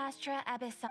Astra Abyssal.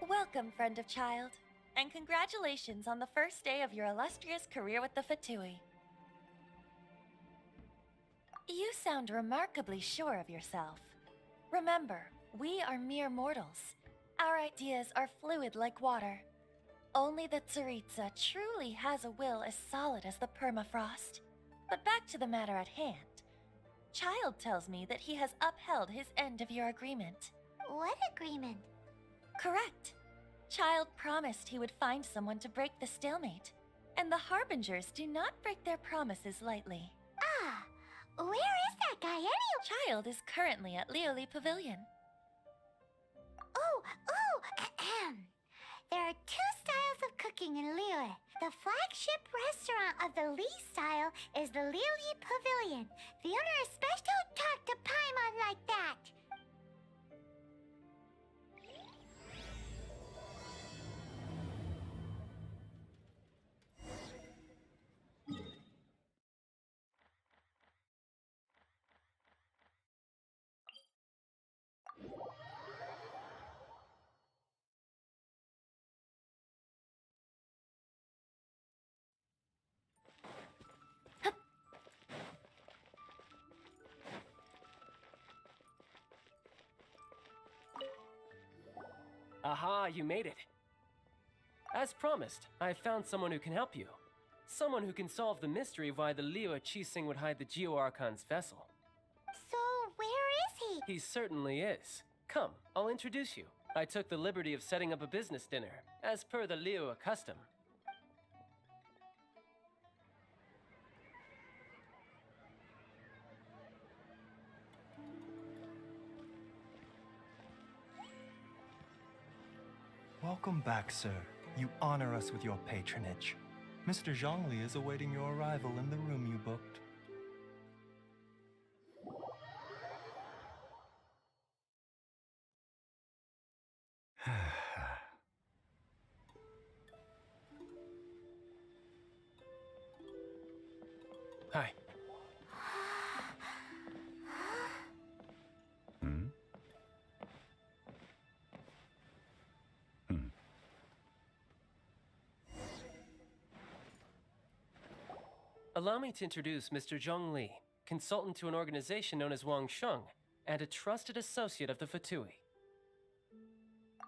Welcome, friend of child, and congratulations on the first day of your illustrious career with the Fatui. You sound remarkably sure of yourself. Remember, we are mere mortals. Our ideas are fluid like water. Only the Tsaritsa truly has a will as solid as the permafrost. But back to the matter at hand. Child tells me that he has upheld his end of your agreement. What agreement? Correct. Child promised he would find someone to break the stalemate. And the Harbingers do not break their promises lightly. Ah, where is that guy anyway? Child is currently at Liyue Pavilion. Oh, ahem. There are two styles of cooking in Liyue. The flagship restaurant of the Lee style is the Liyue Pavilion. The owner especially don't talk to Paimon like that. Aha, you made it. As promised, I found someone who can help you. Someone who can solve the mystery of why the Liyue Qixing would hide the Liyue Archon's vessel. So, where is he? He certainly is. Come, I'll introduce you. I took the liberty of setting up a business dinner, as per the Liyue custom. Welcome back, sir. You honor us with your patronage. Mr. Zhongli is awaiting your arrival in the room you booked. Hi. Allow me to introduce Mr. Zhongli, consultant to an organization known as Wang Sheng, and a trusted associate of the Fatui.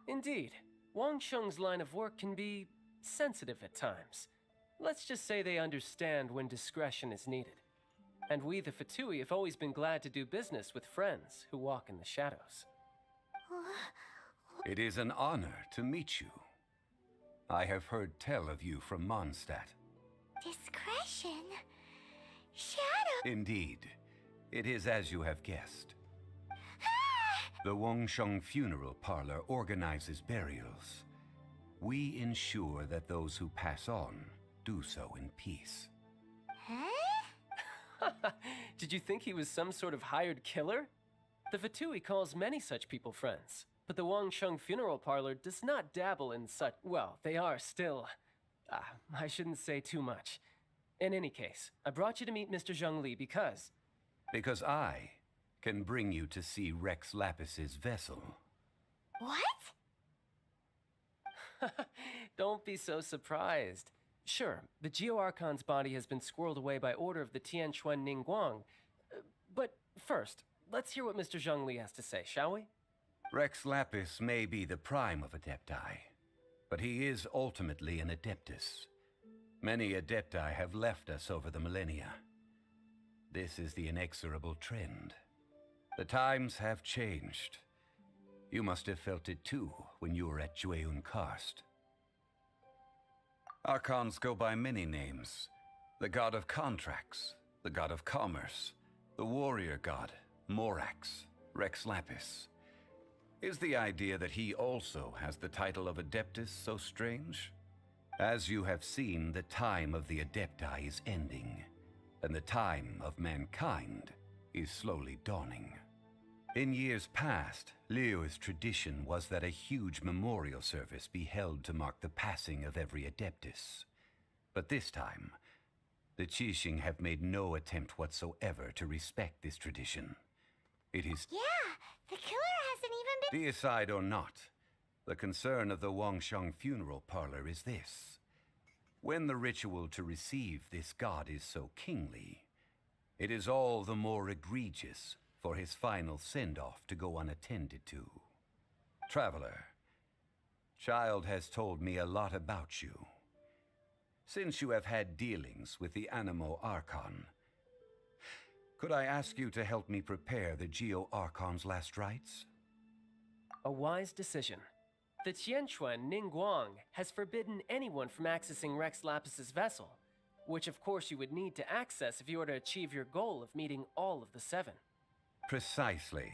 Indeed, Wang Sheng's line of work can be sensitive at times. Let's just say they understand when discretion is needed. And we, the Fatui, have always been glad to do business with friends who walk in the shadows. It is an honor to meet you. I have heard tell of you from Mondstadt. Discretion? Shadow? Indeed. It is as you have guessed. The Wangsheng Funeral Parlor organizes burials. We ensure that those who pass on do so in peace. Huh? Did you think he was some sort of hired killer? The Fatui calls many such people friends, but the Wangsheng Funeral Parlor does not dabble in such. Well, they are still. I shouldn't say too much. In any case, I brought you to meet Mr. Zhongli because. Because I can bring you to see Rex Lapis's vessel. What? Don't be so surprised. Sure, the Geo Archon's body has been squirreled away by order of the Tianquan Ningguang. But first, let's hear what Mr. Zhongli has to say, shall we? Rex Lapis may be the prime of Adepti, but he is ultimately an Adeptus. Many Adepti have left us over the millennia. This is the inexorable trend. The times have changed. You must have felt it too when you were at Jueyun Karst. Archons go by many names. The god of contracts, the god of commerce, the warrior god, Morax, Rex Lapis. Is the idea that he also has the title of Adeptus so strange? As you have seen, the time of the Adepti is ending, and the time of mankind is slowly dawning. In years past, Liyue's tradition was that a huge memorial service be held to mark the passing of every Adeptus. But this time, the Qixing have made no attempt whatsoever to respect this tradition. It is... Yeah, the killer hasn't even been... Deicide or not, the concern of the Wangsheng Funeral Parlor is this. When the ritual to receive this god is so kingly, it is all the more egregious for his final send-off to go unattended to. Traveler, Child has told me a lot about you. Since you have had dealings with the Animo Archon, could I ask you to help me prepare the Geo Archon's last rites? A wise decision. The Tianquan Ningguang has forbidden anyone from accessing Rex Lapis's vessel, which of course you would need to access if you were to achieve your goal of meeting all of the seven. Precisely.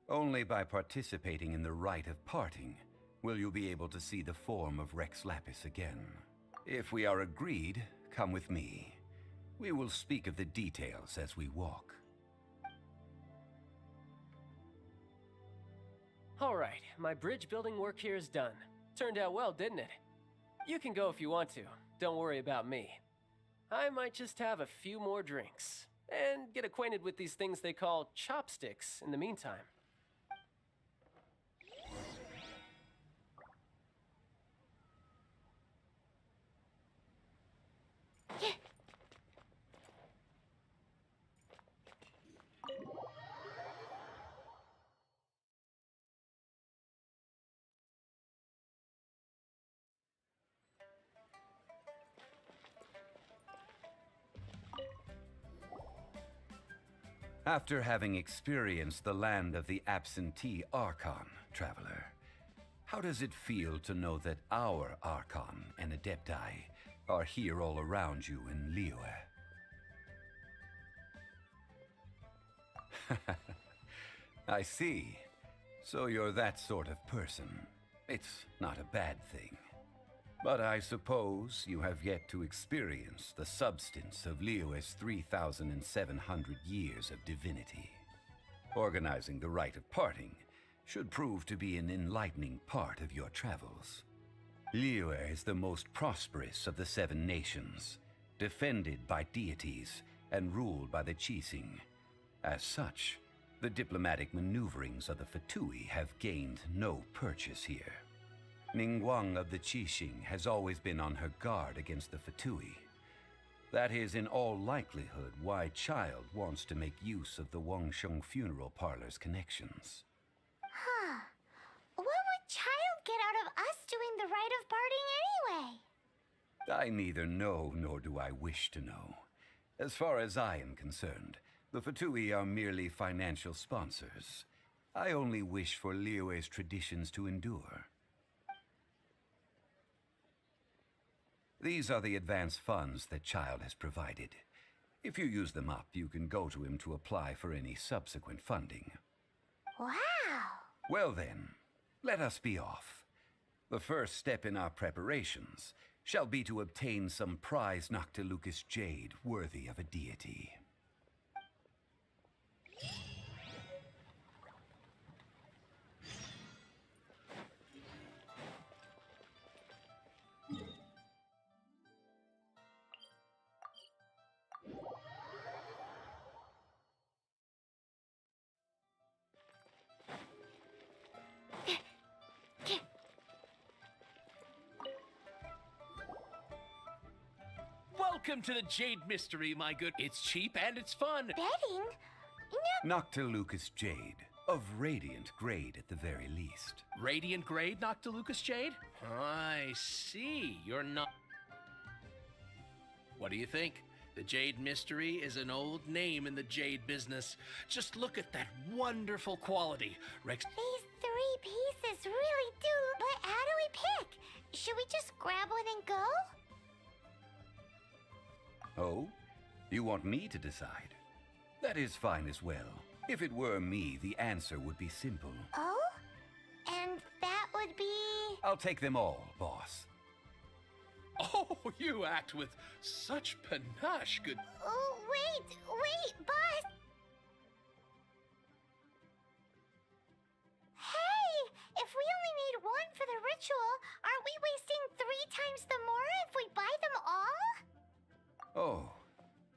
Only by participating in the rite of parting will you be able to see the form of Rex Lapis again. If we are agreed, come with me. We will speak of the details as we walk. All right, my bridge building work here is done. Turned out well, didn't it? You can go if you want to. Don't worry about me. I might just have a few more drinks and get acquainted with these things they call chopsticks in the meantime. After having experienced the land of the absentee Archon, Traveler, how does it feel to know that our Archon and Adepti are here all around you in Liyue? I see. So you're that sort of person. It's not a bad thing. But I suppose you have yet to experience the substance of Liyue's 3,700 years of divinity. Organizing the rite of parting should prove to be an enlightening part of your travels. Liyue is the most prosperous of the seven nations, defended by deities and ruled by the Qixing. As such, the diplomatic maneuverings of the Fatui have gained no purchase here. Ningguang of the Qixing has always been on her guard against the Fatui. That is in all likelihood why Child wants to make use of the Wangsheng Funeral Parlor's connections. Huh. What would Child get out of us doing the rite of parting anyway? I neither know nor do I wish to know. As far as I am concerned, the Fatui are merely financial sponsors. I only wish for Liyue's traditions to endure. These are the advance funds that Child has provided. If you use them up, you can go to him to apply for any subsequent funding. Wow! Well then, let us be off. The first step in our preparations shall be to obtain some prize Noctilucous jade worthy of a deity. Welcome to the Jade Mystery, my good. It's cheap and it's fun. Betting? Noctilucous jade, of radiant grade at the very least. Radiant grade Noctilucous Jade? I see. You're not... What do you think? The Jade Mystery is an old name in the jade business. Just look at that wonderful quality. Rex... These 3 pieces really do. But how do we pick? Should we just grab one and go? Oh? You want me to decide? That is fine as well. If it were me, the answer would be simple. Oh? And that would be... I'll take them all, boss. Oh, you act with such panache, good... Oh, wait, boss! Hey! If we only need 1 for the ritual, aren't we wasting 3 times the Mora if we buy them all? Oh,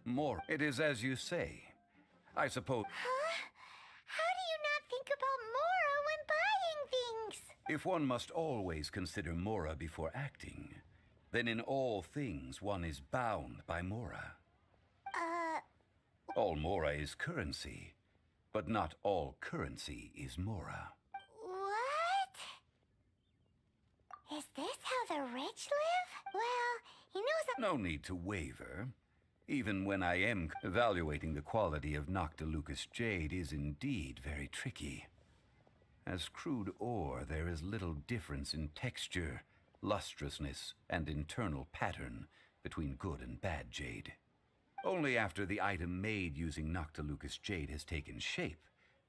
more. It is as you say. I suppose... Huh? How do you not think about Mora when buying things? if one must always consider Mora before acting, then in all things one is bound by Mora. All Mora is currency, but not all currency is Mora. What? Is this how the rich live? Well, he knows that... No need to waver. Even when I am evaluating the quality of Noctilucous jade is indeed very tricky. As crude ore, there is little difference in texture, lustrousness, and internal pattern between good and bad jade. Only after the item made using Noctilucous jade has taken shape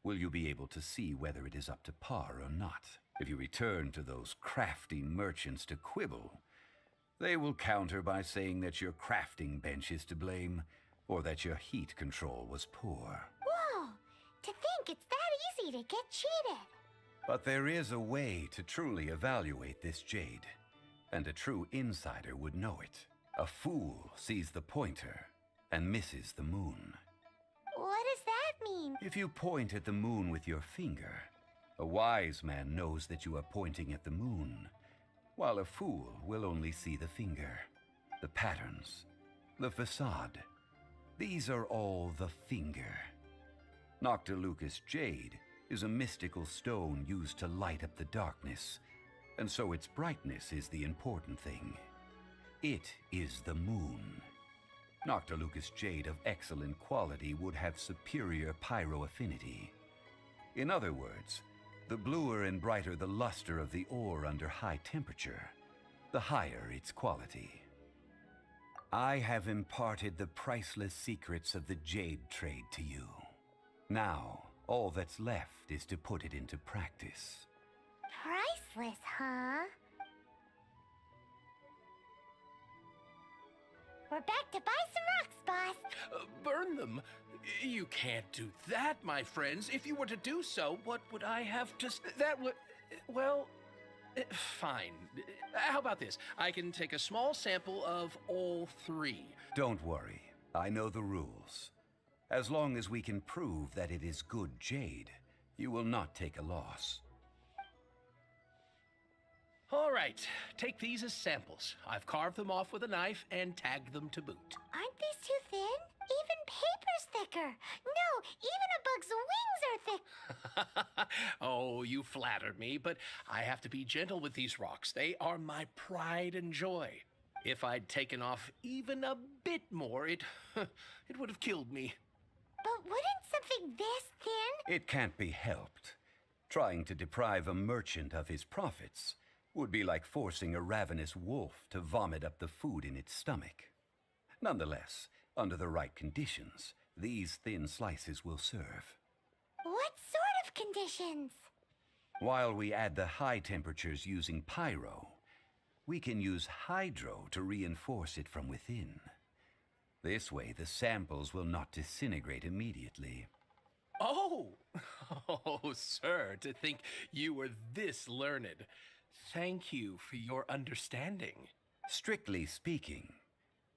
will you be able to see whether it is up to par or not. If you return to those crafty merchants to quibble, they will counter by saying that your crafting bench is to blame, or that your heat control was poor. Whoa! To think it's that easy to get cheated. But there is a way to truly evaluate this jade, and a true insider would know it. A fool sees the pointer and misses the moon. What does that mean? If you point at the moon with your finger, a wise man knows that you are pointing at the moon, while a fool will only see the finger, the patterns, the facade. These are all the finger. Noctilucous jade is a mystical stone used to light up the darkness, and so its brightness is the important thing. It is the moon. Noctilucous jade of excellent quality would have superior pyroaffinity. In other words, the bluer and brighter the luster of the ore under high temperature, the higher its quality. I have imparted the priceless secrets of the jade trade to you. Now, all that's left is to put it into practice. Priceless, huh? We're back to buy some rocks, boss. Burn them? You can't do that, my friends. If you were to do so, what would I have to... That would... Well... Fine. How about this? I can take a small sample of all 3. Don't worry. I know the rules. As long as we can prove that it is good jade, you will not take a loss. All right. Take these as samples. I've carved them off with a knife and tagged them to boot. Aren't these too thin? Even paper's thicker. No, even a bug's wings are thick. Oh, you flatter me, but I have to be gentle with these rocks. They are my pride and joy. If I'd taken off even a bit more, it would have killed me. But wouldn't something this thin? It can't be helped. Trying to deprive a merchant of his profits would be like forcing a ravenous wolf to vomit up the food in its stomach. Nonetheless, under the right conditions, these thin slices will serve. What sort of conditions? While we add the high temperatures using pyro, we can use hydro to reinforce it from within. This way, the samples will not disintegrate immediately. Oh! Oh, sir, to think you were this learned. Thank you for your understanding. Strictly speaking,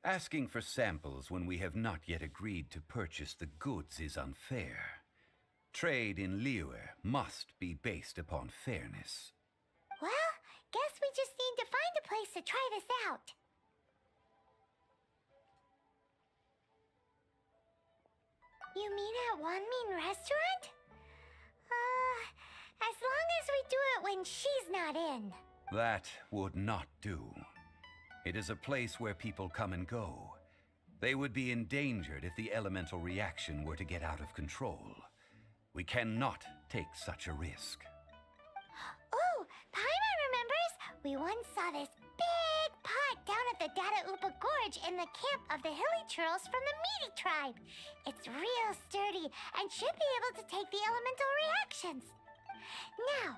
asking for samples when we have not yet agreed to purchase the goods is unfair. Trade in Liyue must be based upon fairness. Well, guess we just need to find a place to try this out. You mean at Wanmin Restaurant? As long as we do it when she's not in. That would not do. It is a place where people come and go. They would be endangered if the elemental reaction were to get out of control. We cannot take such a risk. Oh, Paimon remembers! We once saw this big pot down at the Data Upa Gorge in the camp of the Hilly Churls from the Meaty tribe. It's real sturdy and should be able to take the elemental reactions. Now,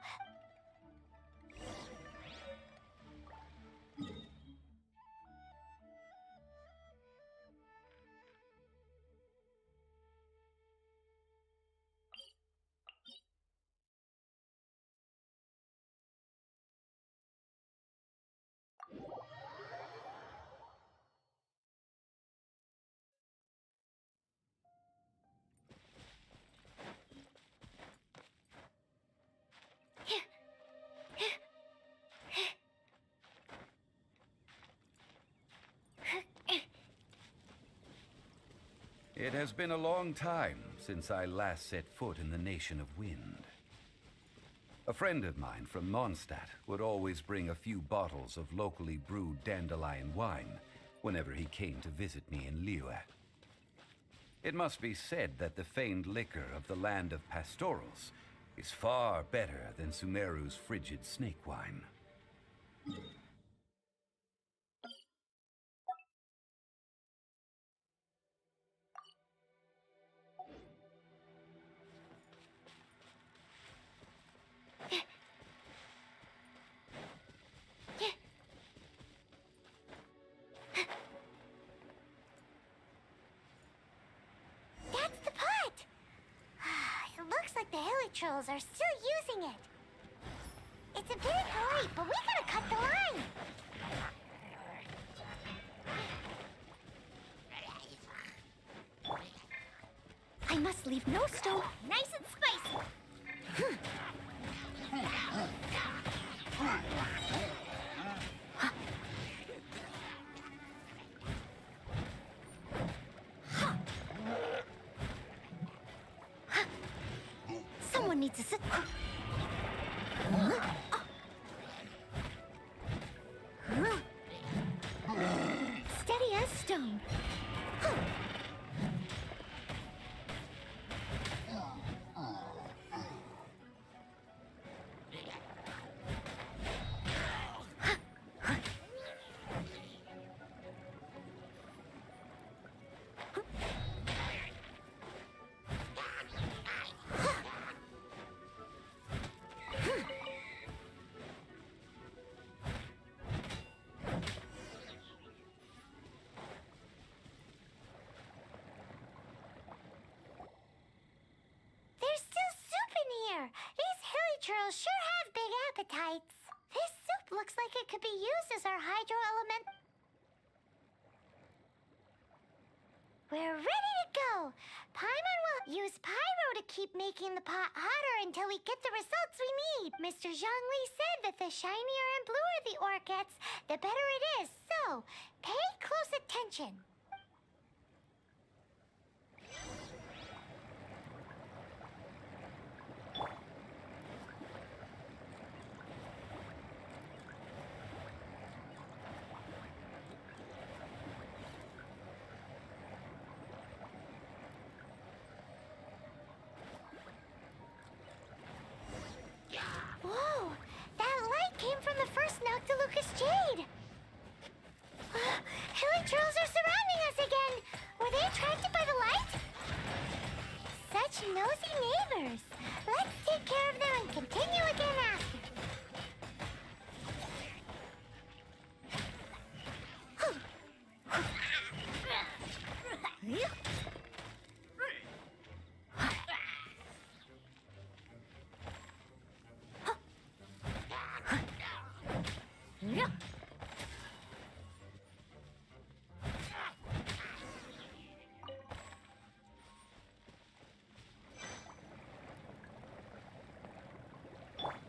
It has been a long time since I last set foot in the Nation of Wind. A friend of mine from Mondstadt would always bring a few bottles of locally brewed dandelion wine whenever he came to visit me in Liyue. It must be said that the famed liquor of the land of pastorals is far better than Sumeru's frigid snake wine. that's the pot! It looks like the Hilly Trolls are still using it. It's a bit gory, but we gotta cut the line. I must leave no stone nice and spicy. Someone needs to sit. Steady as stone. There's still soup in here. These Hilly Churls sure have big appetites. This soup looks like it could be used as our hydro element. We're ready to go. Paimon will use pyro to keep making the pot hotter until we get the results we need. Mr. Zhongli said that the shinier and bluer the ore gets, the better it is. So, pay close attention. nosy neighbors. Let's take care of them and continue again after.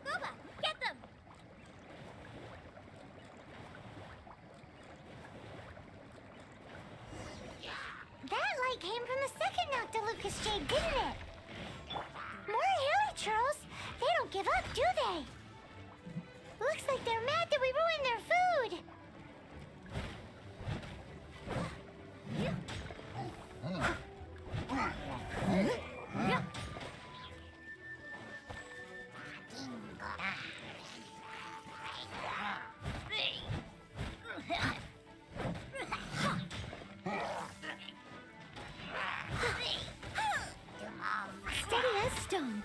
Kaba, get them! That light came from the second Noctilucous Jade, didn't it? More hilichurls? They don't give up, do they? Looks like they're mad that we ruined their food. Steady as stone.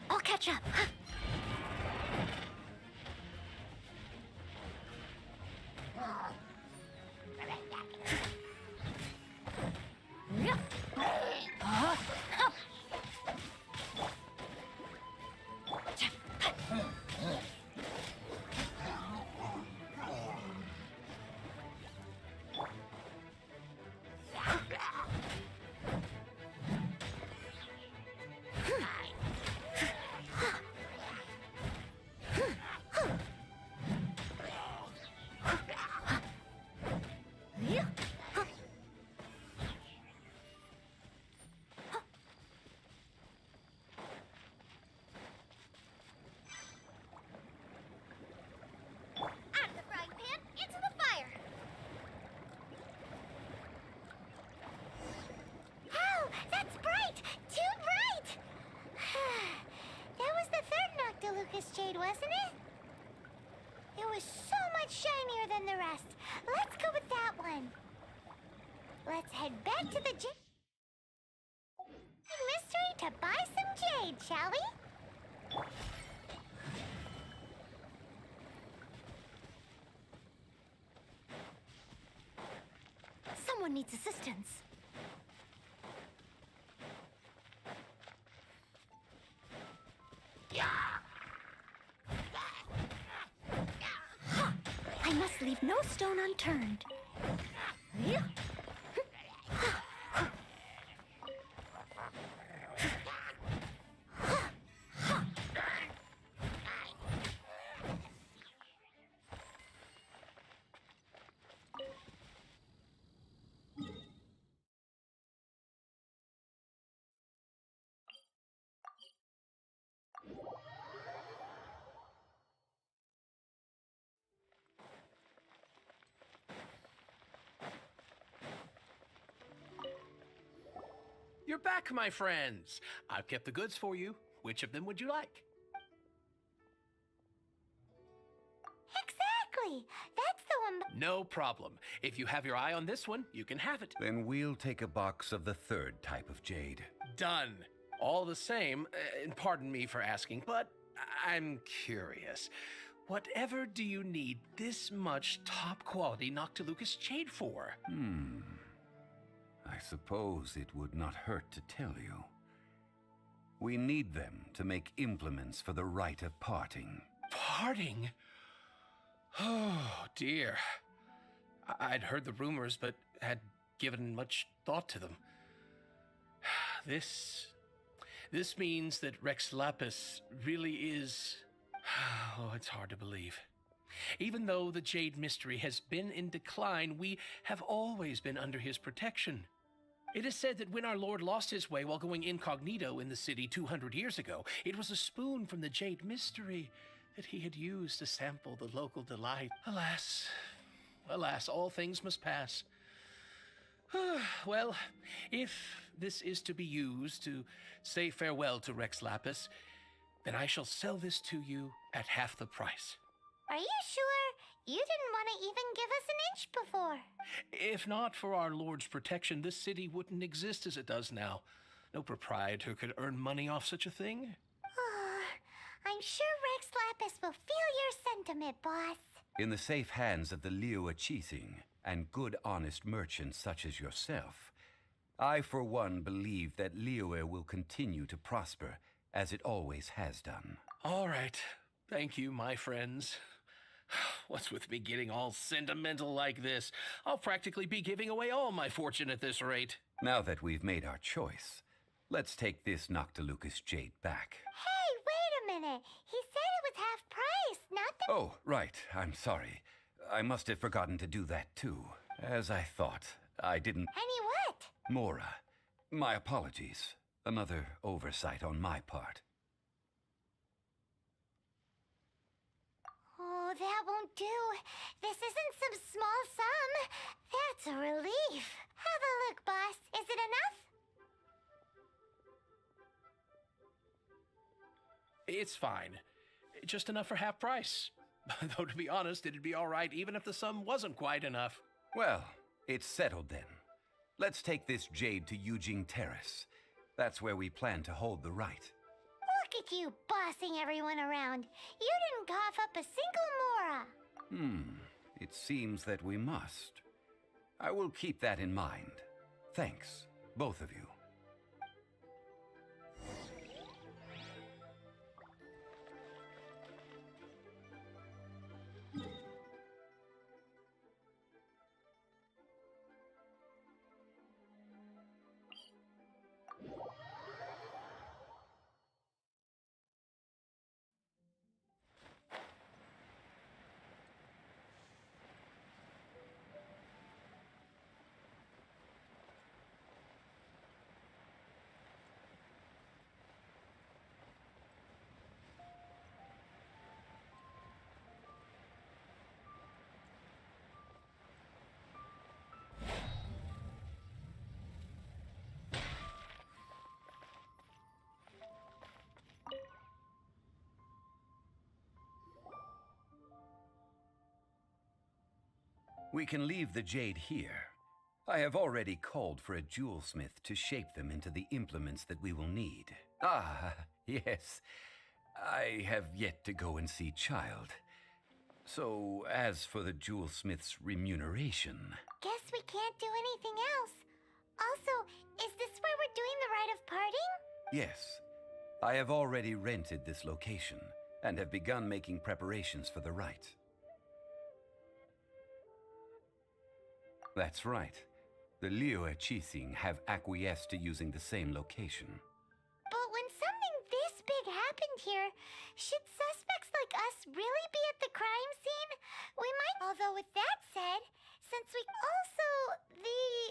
I'll catch up. Out of the frying pan, into the fire! Oh, that's bright! Too bright! That was the third Noctilucous Jade, wasn't it? It was so much shinier than the rest. Let's go with that one. Let's head back to the Jade Mystery to buy some jade, shall we? Someone needs assistance. I must leave no stone unturned. You're back, my friends. I've kept the goods for you. Which of them would you like? Exactly! That's the one. No problem. If you have your eye on this one, you can have it. Then we'll take a box of the third type of jade. Done. All the same, and pardon me for asking, but I'm curious. Whatever do you need this much top-quality Noctilucous jade for? I suppose it would not hurt to tell you. We need them to make implements for the rite of parting. Parting? Oh, dear. I'd heard the rumors, but had given much thought to them. This means that Rex Lapis really is... Oh, it's hard to believe. Even though the Jade Mystery has been in decline, we have always been under his protection. It is said that when our Lord lost his way while going incognito in the city 200 years ago, it was a spoon from the Jade Mystery that he had used to sample the local delight. Alas, alas, all things must pass. Well, if this is to be used to say farewell to Rex Lapis, then I shall sell this to you at half the price. Are you sure? You didn't want to even give us an inch before. If not for our Lord's protection, this city wouldn't exist as it does now. No proprietor could earn money off such a thing. I'm sure Rex Lapis will feel your sentiment, boss. In the safe hands of the Liyue Archon and good honest merchants such as yourself, I for one believe that Liyue will continue to prosper as it always has done. All right. Thank you, my friends. What's with me getting all sentimental like this? I'll practically be giving away all my fortune at this rate. Now that we've made our choice, let's take this Noctilucous jade back. Hey, wait a minute. He said it was half price, not the... Oh, right. I'm sorry. I must have forgotten to do that too. As I thought, I didn't... Any what? Mora, my apologies. Another oversight on my part. Oh, that won't do. This isn't some small sum. That's a relief. Have a look, boss. Is it enough? It's fine. Just enough for half price. Though, to be honest, it'd be all right even if the sum wasn't quite enough. Well, it's settled then. Let's take this jade to Yujing Terrace. That's where we plan to hold the rite. Look at you bossing everyone around. You didn't cough up a single Mora. It seems that we must. I will keep that in mind. Thanks, both of you. We can leave the jade here. I have already called for a jewelsmith to shape them into the implements that we will need. Ah, yes. I have yet to go and see Child. So, as for the jewelsmith's remuneration... Guess we can't do anything else. Also, is this where we're doing the rite of parting? Yes. I have already rented this location and have begun making preparations for the rite. That's right. The Liyue Archon have acquiesced to using the same location. But when something this big happened here, should suspects like us really be at the crime scene? We might... Although with that said, since we also...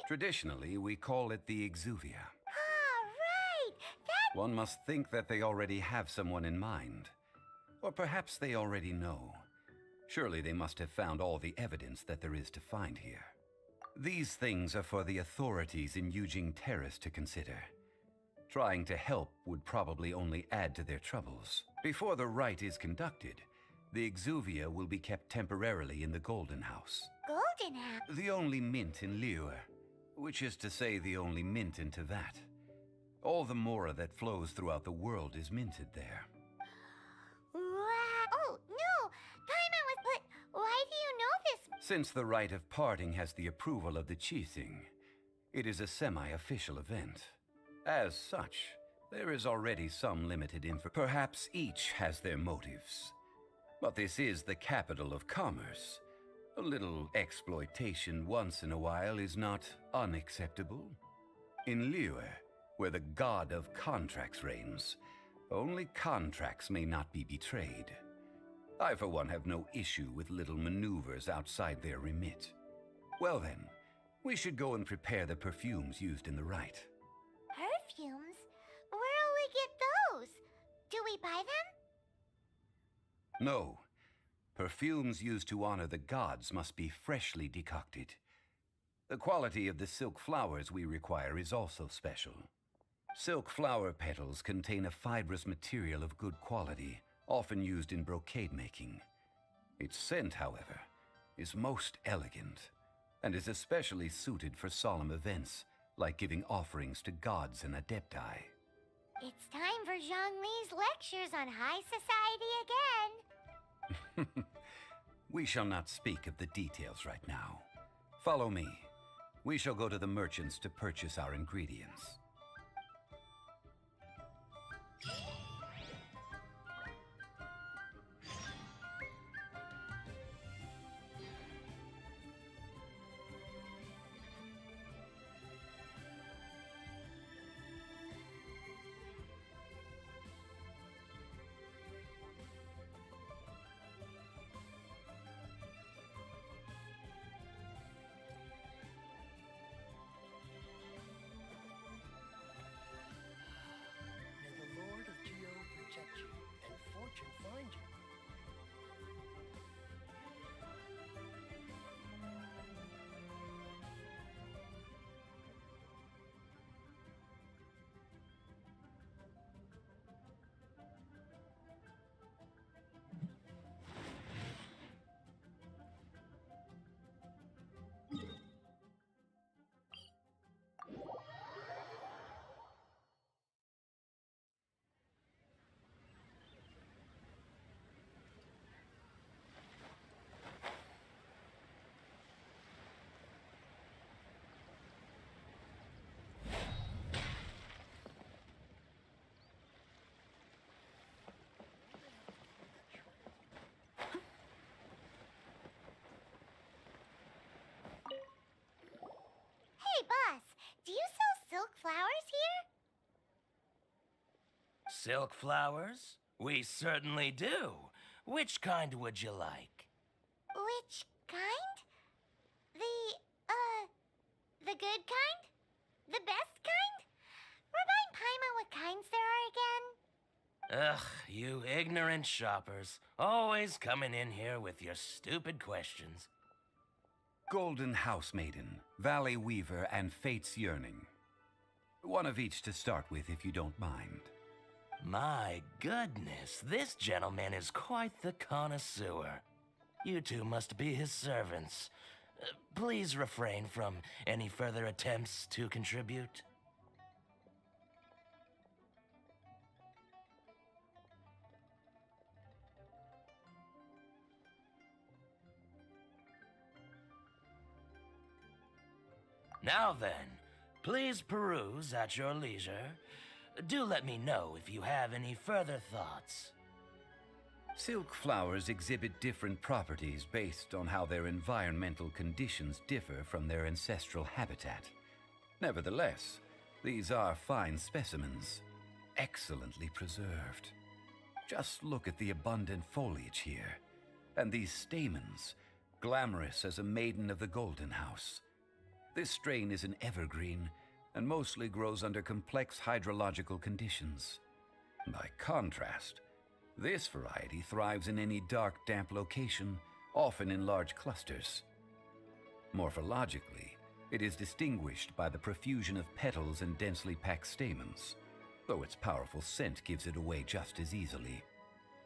Traditionally, we call it the Exuvia. Ah, right! That... One must think that they already have someone in mind. Or perhaps they already know. Surely they must have found all the evidence that there is to find here. These things are for the authorities in Yujing Terrace to consider. Trying to help would probably only add to their troubles. Before the rite is conducted, the Exuvia will be kept temporarily in the Golden House. Golden House? The only mint in Liyue, which is to say the only mint in Tevat. All the mora that flows throughout the world is minted there. Wow! Oh, no! Paimon was... But why do you know this? Since the rite of parting has the approval of the Qixing, it is a semi-official event. As such, there is already some limited info. Perhaps each has their motives. But this is the capital of commerce. A little exploitation once in a while is not unacceptable. In Liyue, where the god of contracts reigns, only contracts may not be betrayed. I, for one, have no issue with little maneuvers outside their remit. Well then, we should go and prepare the perfumes used in the rite. Perfumes? Where'll we get those? Do we buy them? No. Perfumes used to honor the gods must be freshly decocted. The quality of the silk flowers we require is also special. Silk flower petals contain a fibrous material of good quality, often used in brocade making. Its scent, however, is most elegant, and is especially suited for solemn events, like giving offerings to gods and adepti. It's time for Zhongli's lectures on high society again. We shall not speak of the details right now. Follow me. We shall go to the merchants to purchase our ingredients. May the Lord of Geo protect you and fortune find you. Hey, boss, do you sell silk flowers here? Silk flowers? We certainly do. Which kind would you like? Which kind? The good kind? The best kind? Remind Paimon what kinds there are again? Ugh, you ignorant shoppers. Always coming in here with your stupid questions. Golden House Maiden, Valley Weaver, and Fate's Yearning. One of each to start with, if you don't mind. My goodness, this gentleman is quite the connoisseur. You two must be his servants. Please refrain from any further attempts to contribute. Now then, please peruse at your leisure. Do let me know if you have any further thoughts. Silk flowers exhibit different properties based on how their environmental conditions differ from their ancestral habitat. Nevertheless, these are fine specimens, excellently preserved. Just look at the abundant foliage here, and these stamens, glamorous as a maiden of the Golden House. This strain is an evergreen and mostly grows under complex hydrological conditions. By contrast, this variety thrives in any dark, damp location, often in large clusters. Morphologically, it is distinguished by the profusion of petals and densely packed stamens, though its powerful scent gives it away just as easily.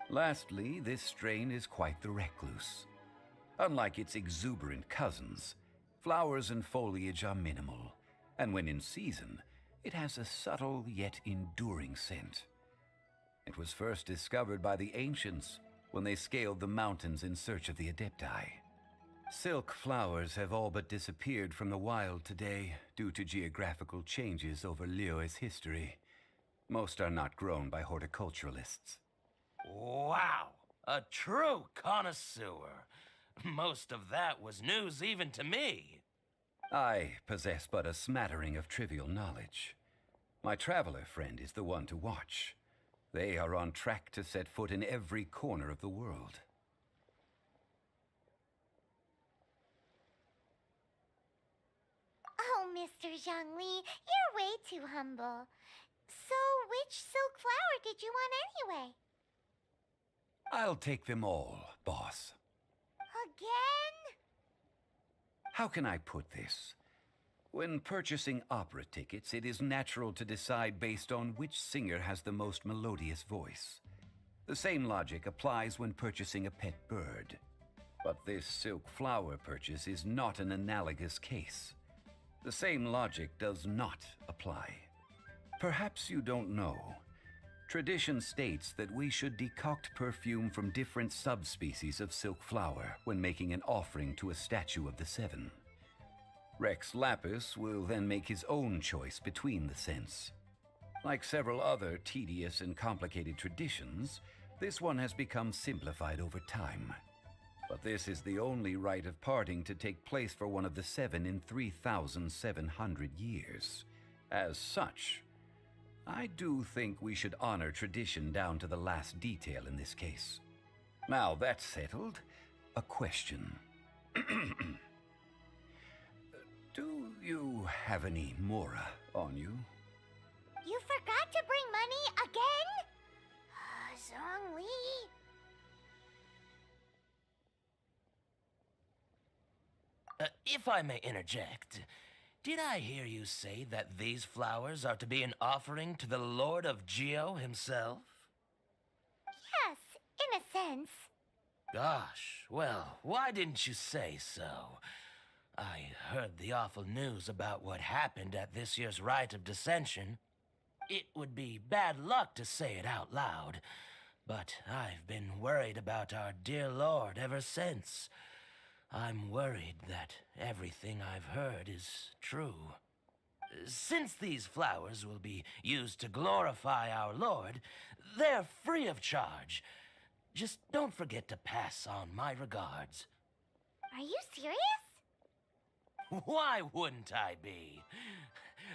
Lastly, this strain is quite the recluse. Unlike its exuberant cousins, flowers and foliage are minimal, and when in season, it has a subtle yet enduring scent. It was first discovered by the ancients when they scaled the mountains in search of the adepti. Silk flowers have all but disappeared from the wild today due to geographical changes over Liyue's history. Most are not grown by horticulturalists. Wow! A true connoisseur. Most of that was news even to me. I possess but a smattering of trivial knowledge. My traveler friend is the one to watch. They are on track to set foot in every corner of the world. Oh, Mr. Zhongli, you're way too humble. So, which silk flower did you want anyway? I'll take them all, boss. Again? How can I put this? When purchasing opera tickets, it is natural to decide based on which singer has the most melodious voice. The same logic applies when purchasing a pet bird. But this silk flower purchase is not an analogous case. The same logic does not apply. Perhaps you don't know. Tradition states that we should decoct perfume from different subspecies of silk flower when making an offering to a statue of the seven. Rex Lapis will then make his own choice between the scents. Like several other tedious and complicated traditions, this one has become simplified over time. But this is the only rite of parting to take place for one of the seven in 3,700 years. As such, I do think we should honor tradition down to the last detail in this case. Now that's settled, a question. Do you have any Mora on you? You forgot to bring money again? Zhongli. If I may interject, did I hear you say that these flowers are to be an offering to the Lord of Geo himself? Yes, in a sense. Gosh, well, why didn't you say so? I heard the awful news about what happened at this year's Rite of Dissension. It would be bad luck to say it out loud, but I've been worried about our dear Lord ever since. I'm worried that everything I've heard is true. Since these flowers will be used to glorify our Lord, they're free of charge. Just don't forget to pass on my regards. Are you serious? Why wouldn't I be?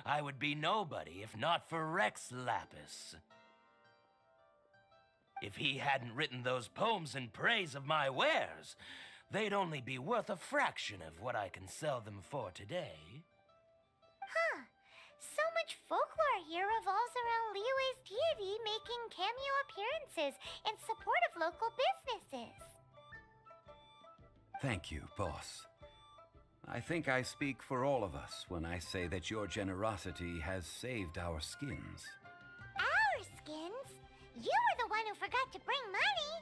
I would be nobody if not for Rex Lapis. If he hadn't written those poems in praise of my wares, they'd only be worth a fraction of what I can sell them for today. Huh. So much folklore here revolves around Liyue's deity making cameo appearances in support of local businesses. Thank you, boss. I think I speak for all of us when I say that your generosity has saved our skins. Our skins? You were the one who forgot to bring money.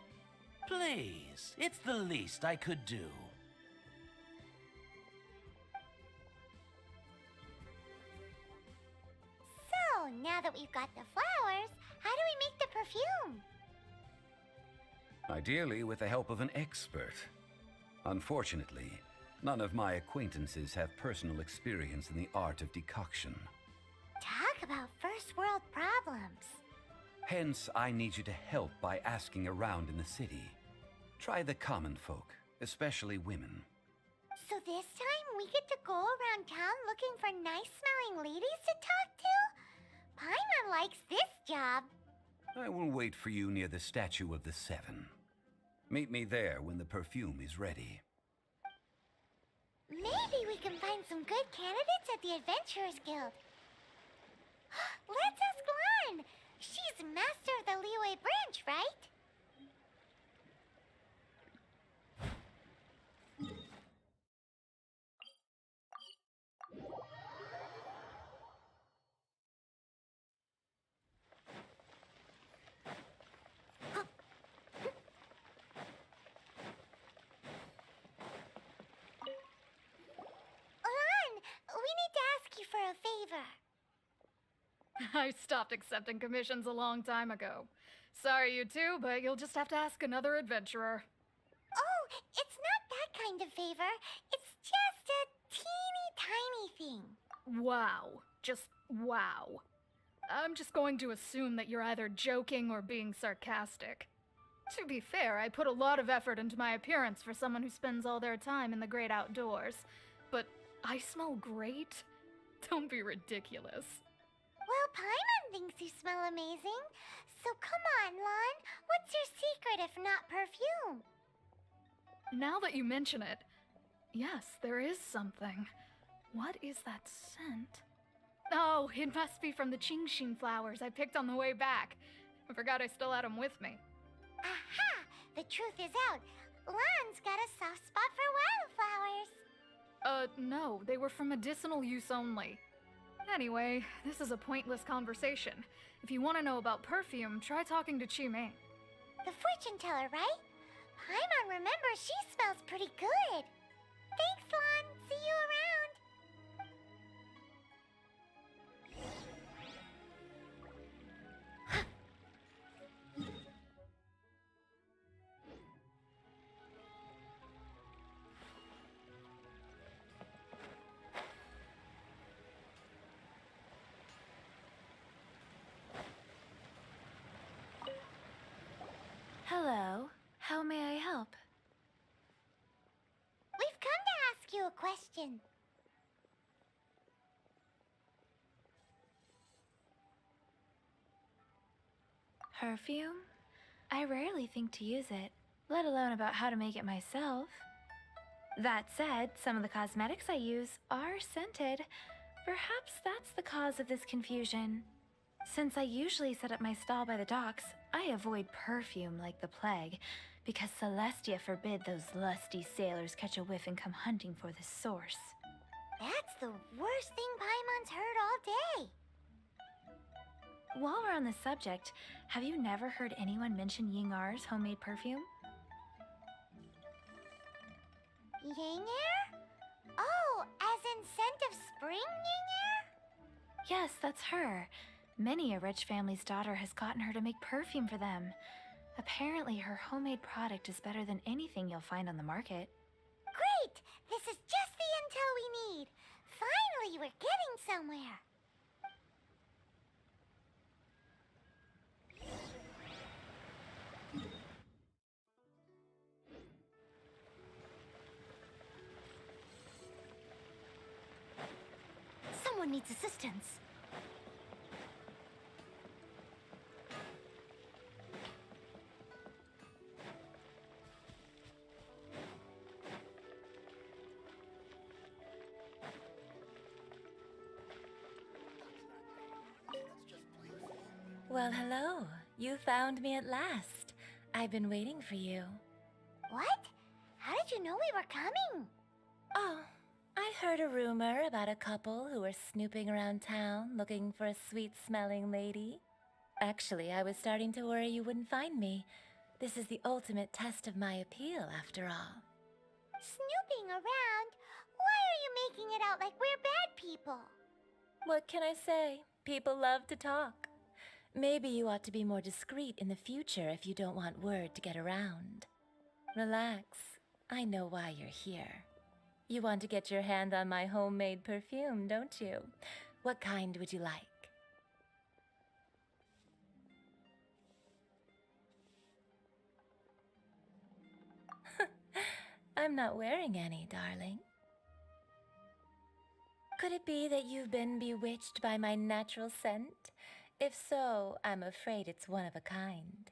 Please, it's the least I could do. So, now that we've got the flowers, how do we make the perfume? Ideally with the help of an expert. Unfortunately, none of my acquaintances have personal experience in the art of decoction. Talk about first world problems. Hence, I need you to help by asking around in the city. Try the common folk, especially women. So this time we get to go around town looking for nice-smelling ladies to talk to? Paimon likes this job. I will wait for you near the statue of the Seven. Meet me there when the perfume is ready. Maybe we can find some good candidates at the Adventurers Guild. Let's ask Lan. She's master of the Liyue branch, right? For a favor. I stopped accepting commissions a long time ago. Sorry, you two, but you'll just have to ask another adventurer. Oh, it's not that kind of favor. It's just a teeny tiny thing. Wow. Just wow. I'm just going to assume that you're either joking or being sarcastic. To be fair, I put a lot of effort into my appearance for someone who spends all their time in the great outdoors. But I smell great? Don't be ridiculous. Well, Paimon thinks you smell amazing. So come on, Lan. What's your secret if not perfume? Now that you mention it, yes, there is something. What is that scent? Oh, it must be from the Qingshin flowers I picked on the way back. I forgot I still had them with me. Aha! The truth is out. Lan's got a soft spot for wildflowers. No, they were for medicinal use only. Anyway, this is a pointless conversation. If you want to know about perfume, try talking to Qiming. The fortune teller, right? Paimon, remember, she smells pretty good. Thanks, Lon. See you around. Hello. How may I help? We've come to ask you a question. Perfume? I rarely think to use it, let alone about how to make it myself. That said, some of the cosmetics I use are scented. Perhaps that's the cause of this confusion. Since I usually set up my stall by the docks, I avoid perfume like the plague, because Celestia forbid those lusty sailors catch a whiff and come hunting for the source. That's the worst thing Paimon's heard all day. While we're on the subject, have you never heard anyone mention Yingar's homemade perfume? Yingar? Oh, as in scent of spring, Yingar? Yes, that's her. Many a rich family's daughter has gotten her to make perfume for them. Apparently, her homemade product is better than anything you'll find on the market. Great! This is just the intel we need. Finally, we're getting somewhere. Someone needs assistance. Well, hello. You found me at last. I've been waiting for you. What? How did you know we were coming? Oh, I heard a rumor about a couple who were snooping around town looking for a sweet-smelling lady. Actually, I was starting to worry you wouldn't find me. This is the ultimate test of my appeal, after all. Snooping around? Why are you making it out like we're bad people? What can I say? People love to talk. Maybe you ought to be more discreet in the future if you don't want word to get around. Relax. I know why you're here. You want to get your hand on my homemade perfume, don't you? What kind would you like? I'm not wearing any, darling. Could it be that you've been bewitched by my natural scent? If so, I'm afraid it's one of a kind.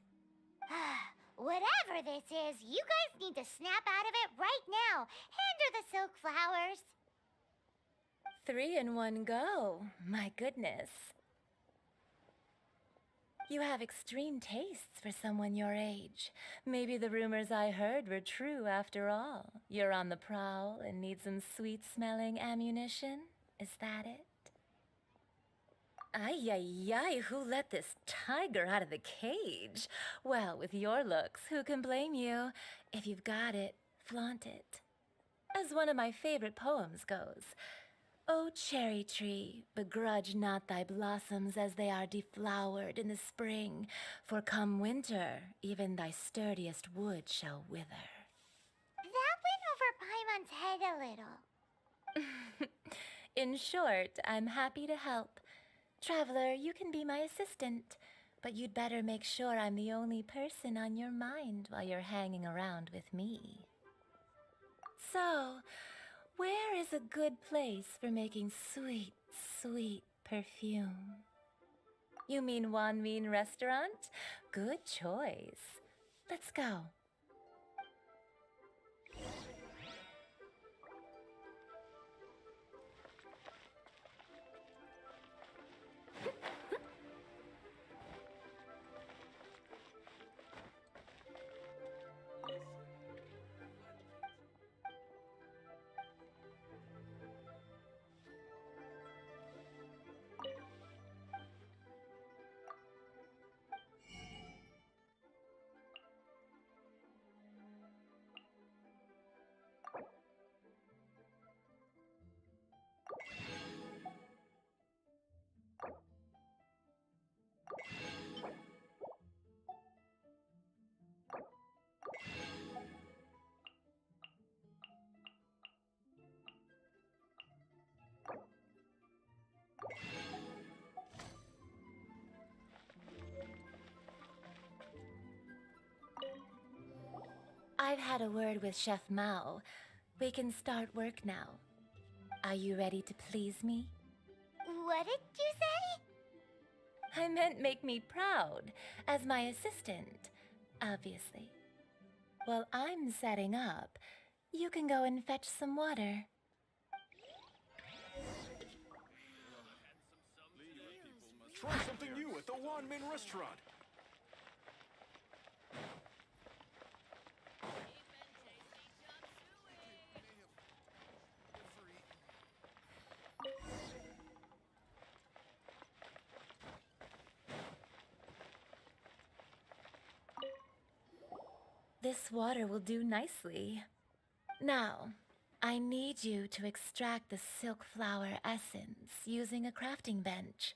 Whatever this is, you guys need to snap out of it right now. Hand her the silk flowers. 3 in 1 go. My goodness. You have extreme tastes for someone your age. Maybe the rumors I heard were true after all. You're on the prowl and need some sweet-smelling ammunition? Is that it? Ay, ay, ay, who let this tiger out of the cage? Well, with your looks, who can blame you? If you've got it, flaunt it. As one of my favorite poems goes, "O cherry tree, begrudge not thy blossoms as they are deflowered in the spring, for come winter, even thy sturdiest wood shall wither." That went over Paimon's head a little. In short, I'm happy to help. Traveler, you can be my assistant, but you'd better make sure I'm the only person on your mind while you're hanging around with me. So, where is a good place for making sweet, sweet perfume? You mean Wanmin Restaurant? Good choice. Let's go. had a word with Chef Mao. We can start work now. Are you ready to please me? What did you say? I meant make me proud, as my assistant, obviously. While I'm setting up, you can go and fetch some water. Try something new at the Wanmin restaurant. This water will do nicely. Now, I need you to extract the silk flower essence using a crafting bench.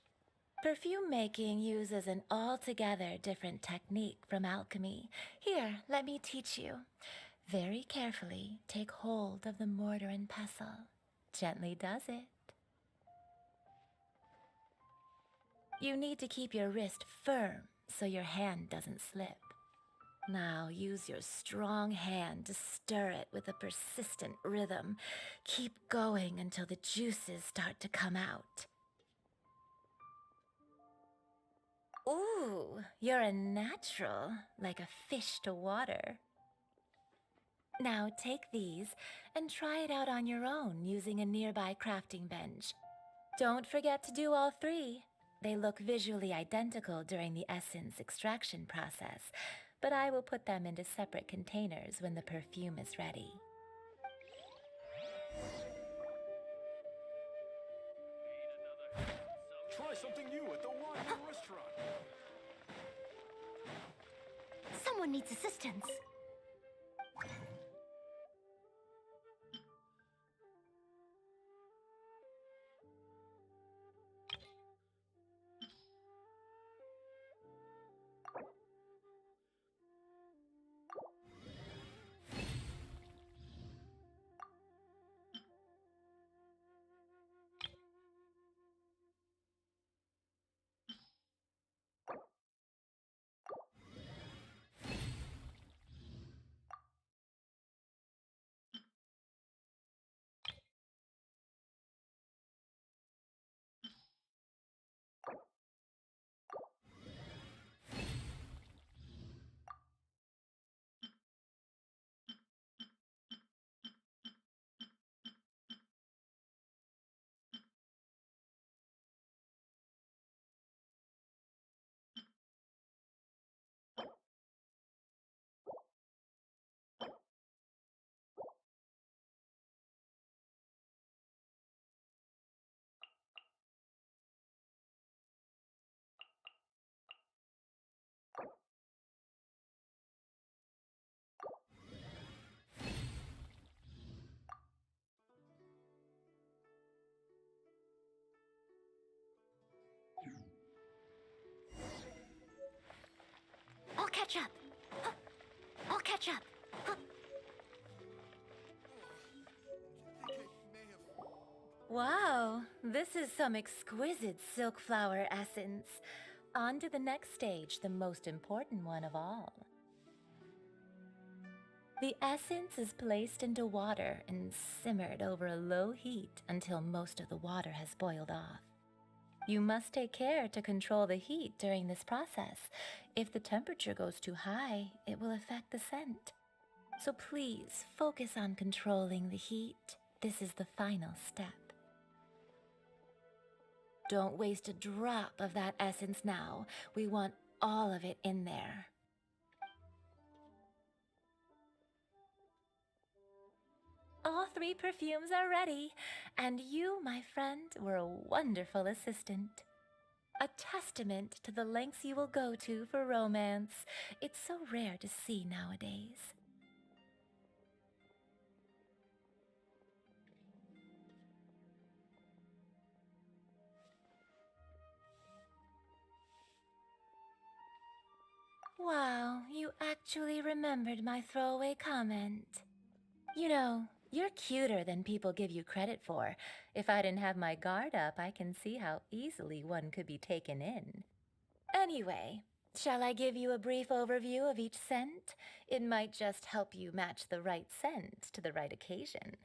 Perfume making uses an altogether different technique from alchemy. Here, let me teach you. Very carefully, take hold of the mortar and pestle. Gently does it. You need to keep your wrist firm so your hand doesn't slip. Now use your strong hand to stir it with a persistent rhythm. Keep going until the juices start to come out. Ooh, you're a natural, like a fish to water. Now take these and try it out on your own using a nearby crafting bench. Don't forget to do all three. They look visually identical during the essence extraction process, but I will put them into separate containers when the perfume is ready. Try something new at the Wanmin restaurant. Someone needs assistance. I'll catch up. I'll catch up. Wow, this is some exquisite silk flower essence. On to the next stage, the most important one of all. The essence is placed into water and simmered over a low heat until most of the water has boiled off. You must take care to control the heat during this process. If the temperature goes too high, it will affect the scent. So please focus on controlling the heat. This is the final step. Don't waste a drop of that essence now. We want all of it in there. All three perfumes are ready, and you, my friend, were a wonderful assistant. A testament to the lengths you will go to for romance. It's so rare to see nowadays. Wow, you actually remembered my throwaway comment. You know, you're cuter than people give you credit for. If I didn't have my guard up, I can see how easily one could be taken in. Anyway, Shall I give you a brief overview of each scent? It might just help you match the right scent to the right occasion.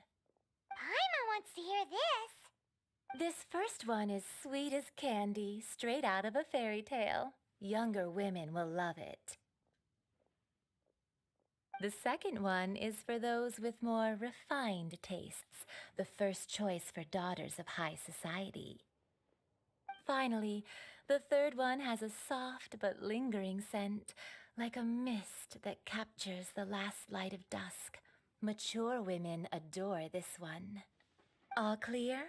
Paimon wants to hear this. This first one is sweet as candy, straight out of a fairy tale. Younger women will love it. The second one is for those with more refined tastes, the first choice for daughters of high society. Finally, the third one has a soft but lingering scent, like a mist that captures the last light of dusk. Mature women adore this one. All clear?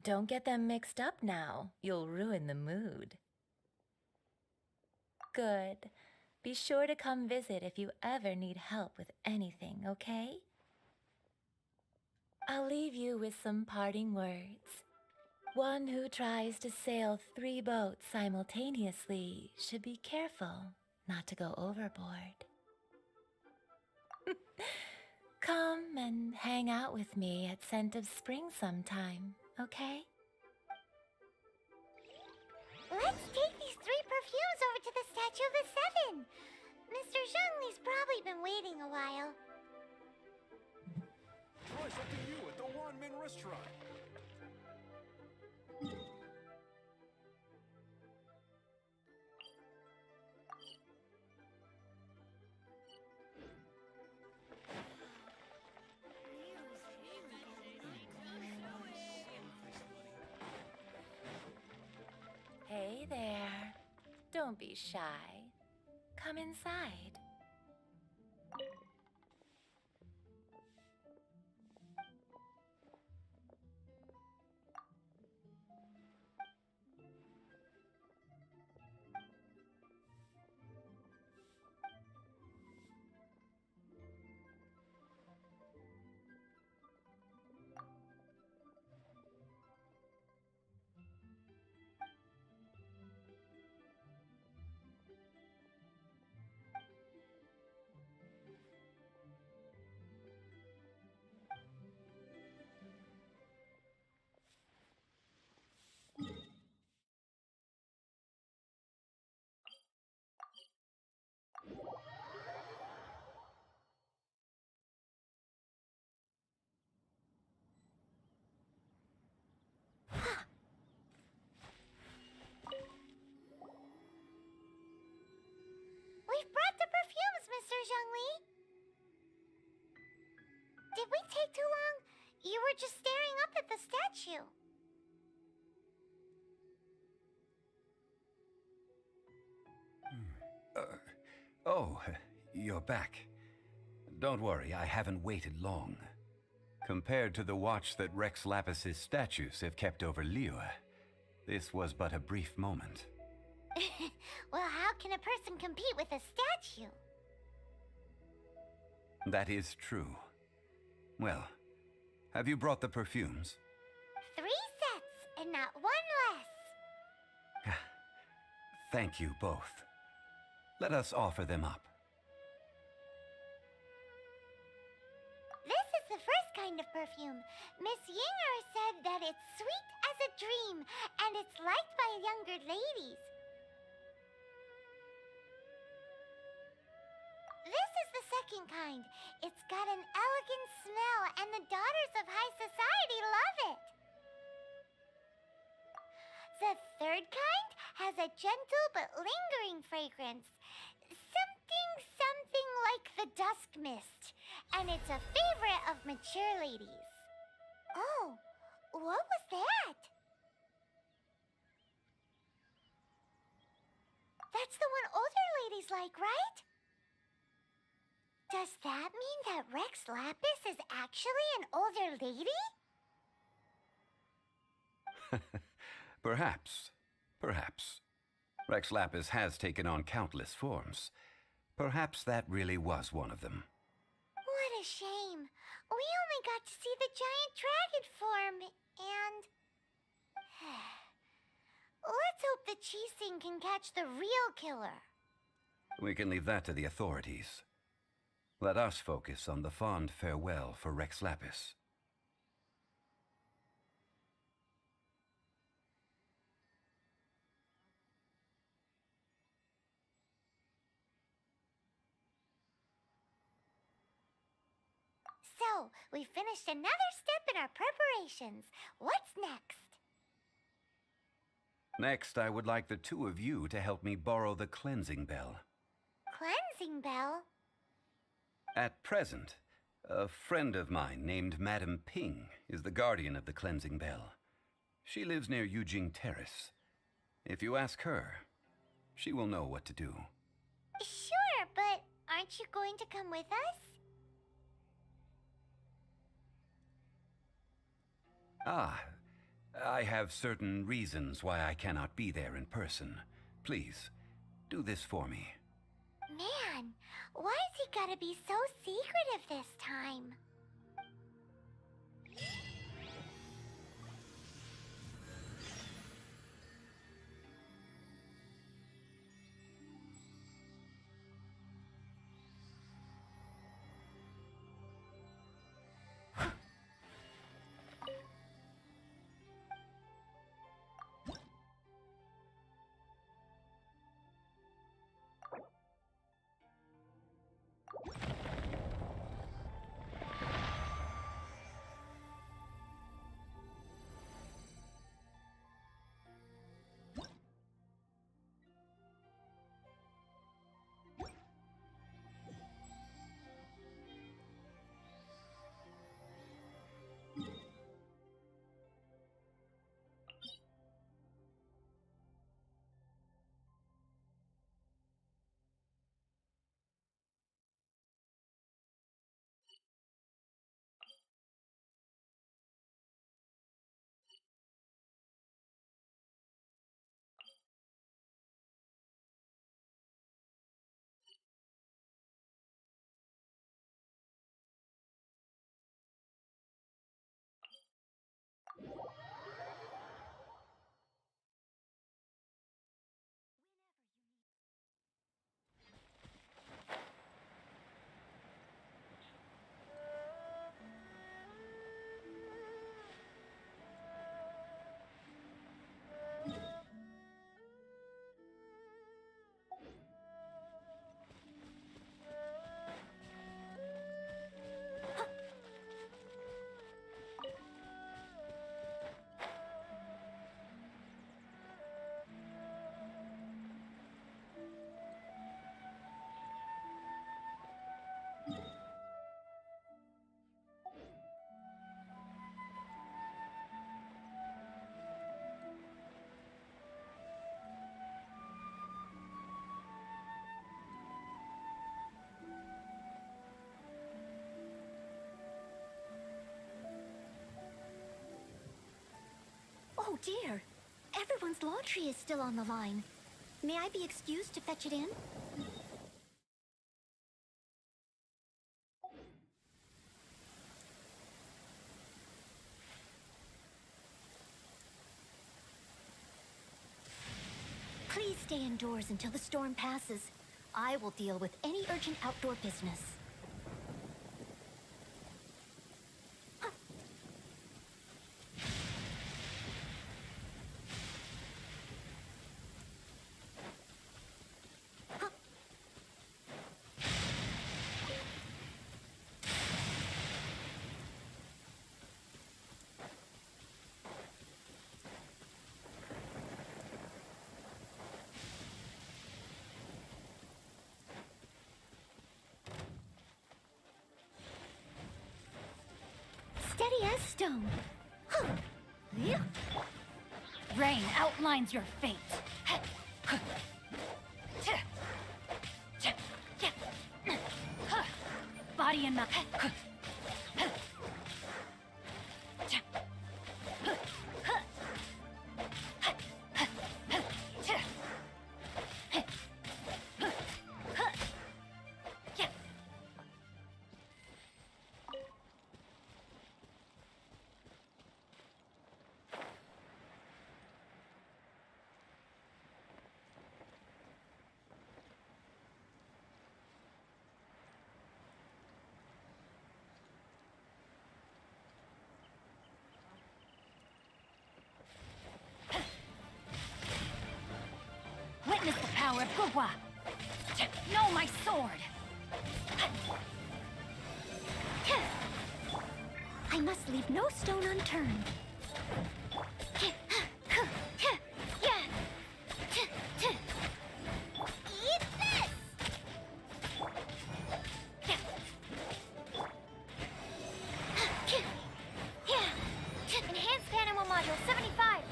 Don't get them mixed up now. You'll ruin the mood. Good. Be sure to come visit if you ever need help with anything, okay? I'll leave you with some parting words. One who tries to sail 3 boats simultaneously should be careful not to go overboard. Come and hang out with me at Scent of Spring sometime, okay? Let's take these 3 perfumes over to the Statue of the Seven. Mr. Zhongli's probably been waiting a while. Try something new at the Wanmin restaurant. Hey there. Don't be shy. Come inside. We've brought the perfumes, Mr. Zhongli. Did we take too long? You were just staring up at the statue. Oh, you're back. Don't worry, I haven't waited long. Compared to the watch that Rex Lapis's statues have kept over Liyue, this was but a brief moment. Well, how can a person compete with a statue? That is true. Well, have you brought the perfumes? 3 sets, and not 1 less. Thank you both. Let us offer them up. This is the first kind of perfume. Miss Yinger said that it's sweet as a dream, and it's liked by younger ladies. This is the second kind. It's got an elegant smell, and the daughters of high society love it. The third kind has a gentle but lingering fragrance. Something like the dusk mist. And it's a favorite of mature ladies. Oh, what was that? That's the one older ladies like, right? Does that mean that Rex Lapis is actually an older lady? Perhaps. Perhaps. Rex Lapis has taken on countless forms. Perhaps that really was one of them. What a shame. We only got to see the giant dragon form, and... Let's hope the Chising can catch the real killer. We can leave that to the authorities. Let us focus on the fond farewell for Rex Lapis. So, we finished another step in our preparations. What's next? Next, I would like the two of you to help me borrow the cleansing bell. Cleansing bell? At present, a friend of mine named Madame Ping is the guardian of the cleansing bell. She lives near Yujing Terrace. If you ask her, she will know what to do. Sure, but aren't you going to come with us? Ah, I have certain reasons why I cannot be there in person. Please, do this for me. Man, why's he gotta be so secretive this time? Oh dear! Everyone's laundry is still on the line. May I be excused to fetch it in? Please stay indoors until the storm passes. I will deal with any urgent outdoor business. Steady as stone. Rain outlines your fate. Body and mind. Witness the power of Gugwa! Know my sword! I must leave no stone unturned. Eat this! Enhanced Animal Module 75.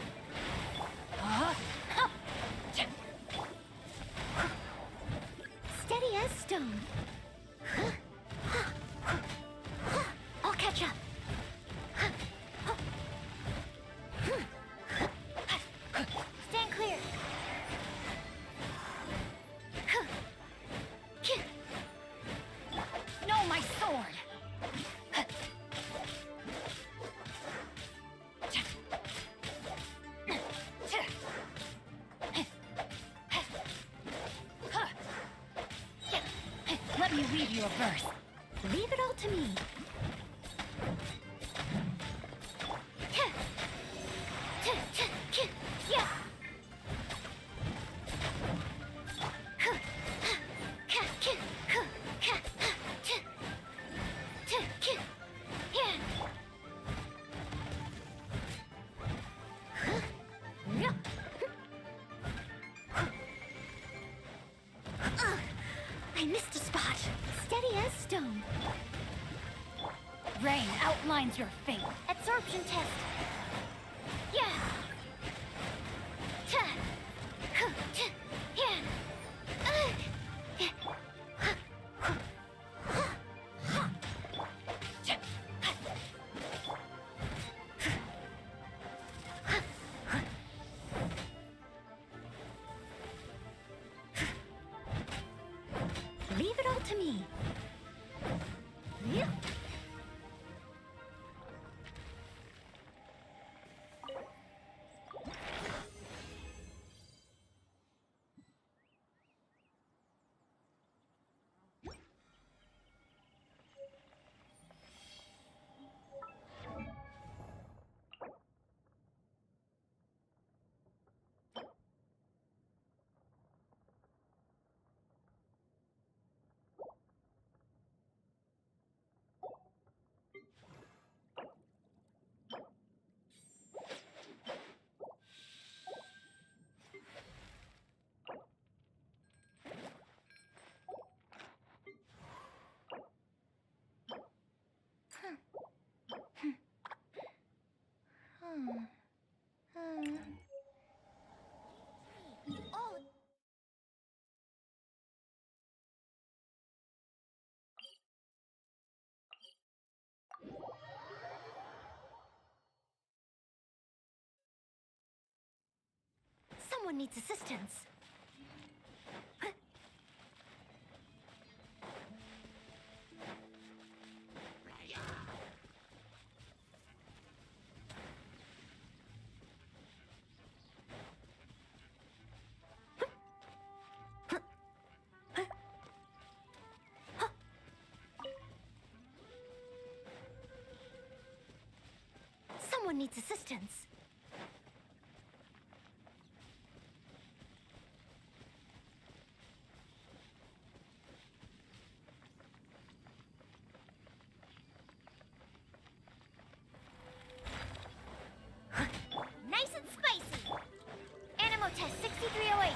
Steady as stone. I'll catch up. Stand clear. No, my sword! Let me read you a verse. Leave it all to me. I missed a spot. Steady as stone. Rain outlines your fate. Absorption test. Leave it all to me. Oh, Someone needs assistance. Someone needs assistance. nice and spicy. Animal test 6308.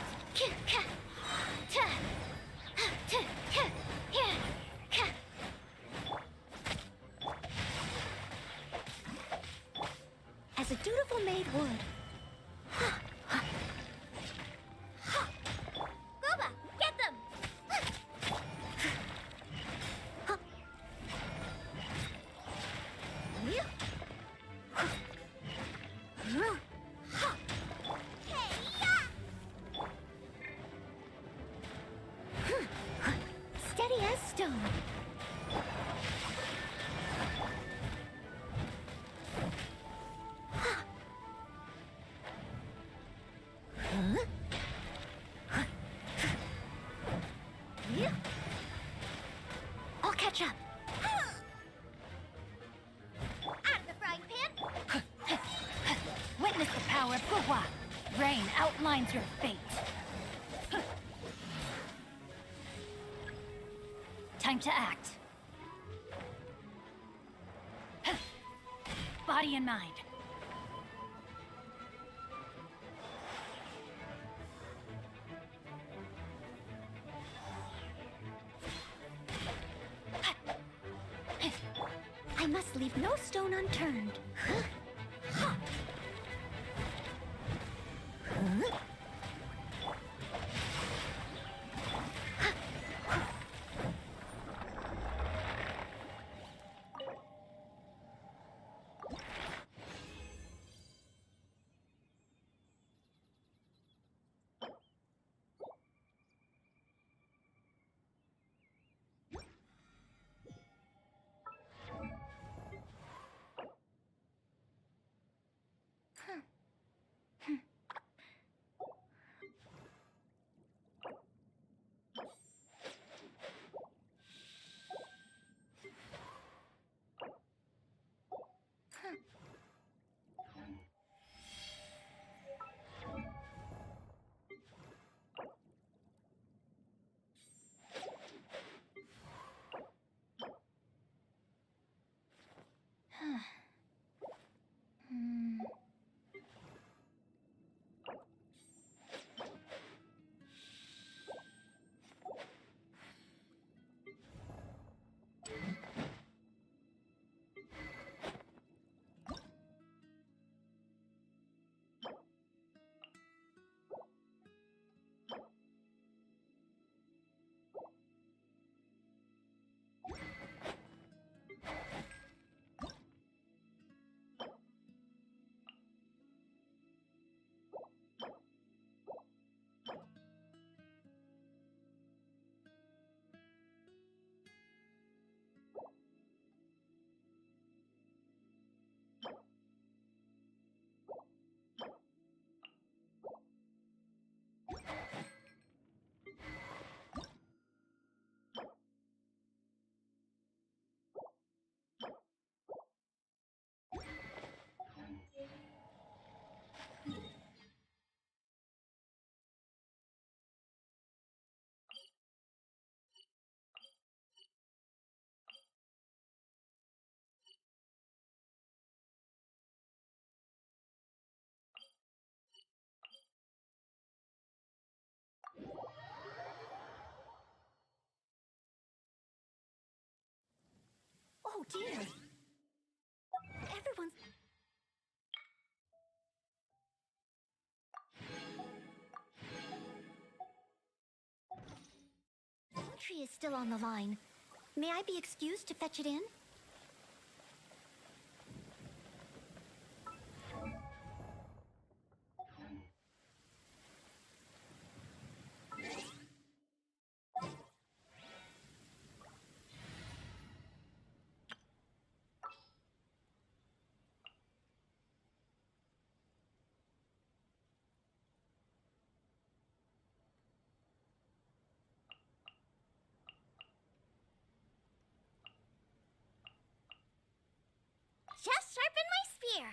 As a dutiful maid would. Kaba, get them! Steady as stone. I'll catch up. Out of the frying pan! Witness the power of Gua. Rain outlines your fate. Time to act. body and mind. I must leave no stone unturned. Oh dear. Everyone's... Tree is still on the line. May I be excused to fetch it in? Just sharpen my spear.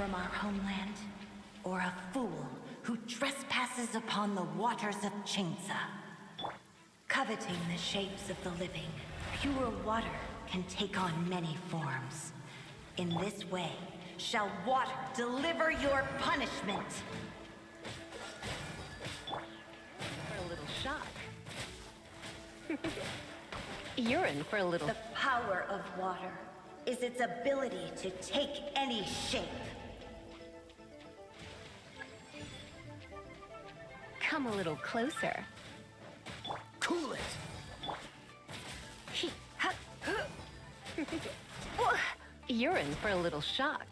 from our homeland, or a fool who trespasses upon the waters of Chingsa. Coveting the shapes of the living, pure water can take on many forms. In this way, shall water deliver your punishment. For a little shock. You're in for a little... The power of water is its ability to take any shape. Come a little closer. Cool it! You're in for a little shock.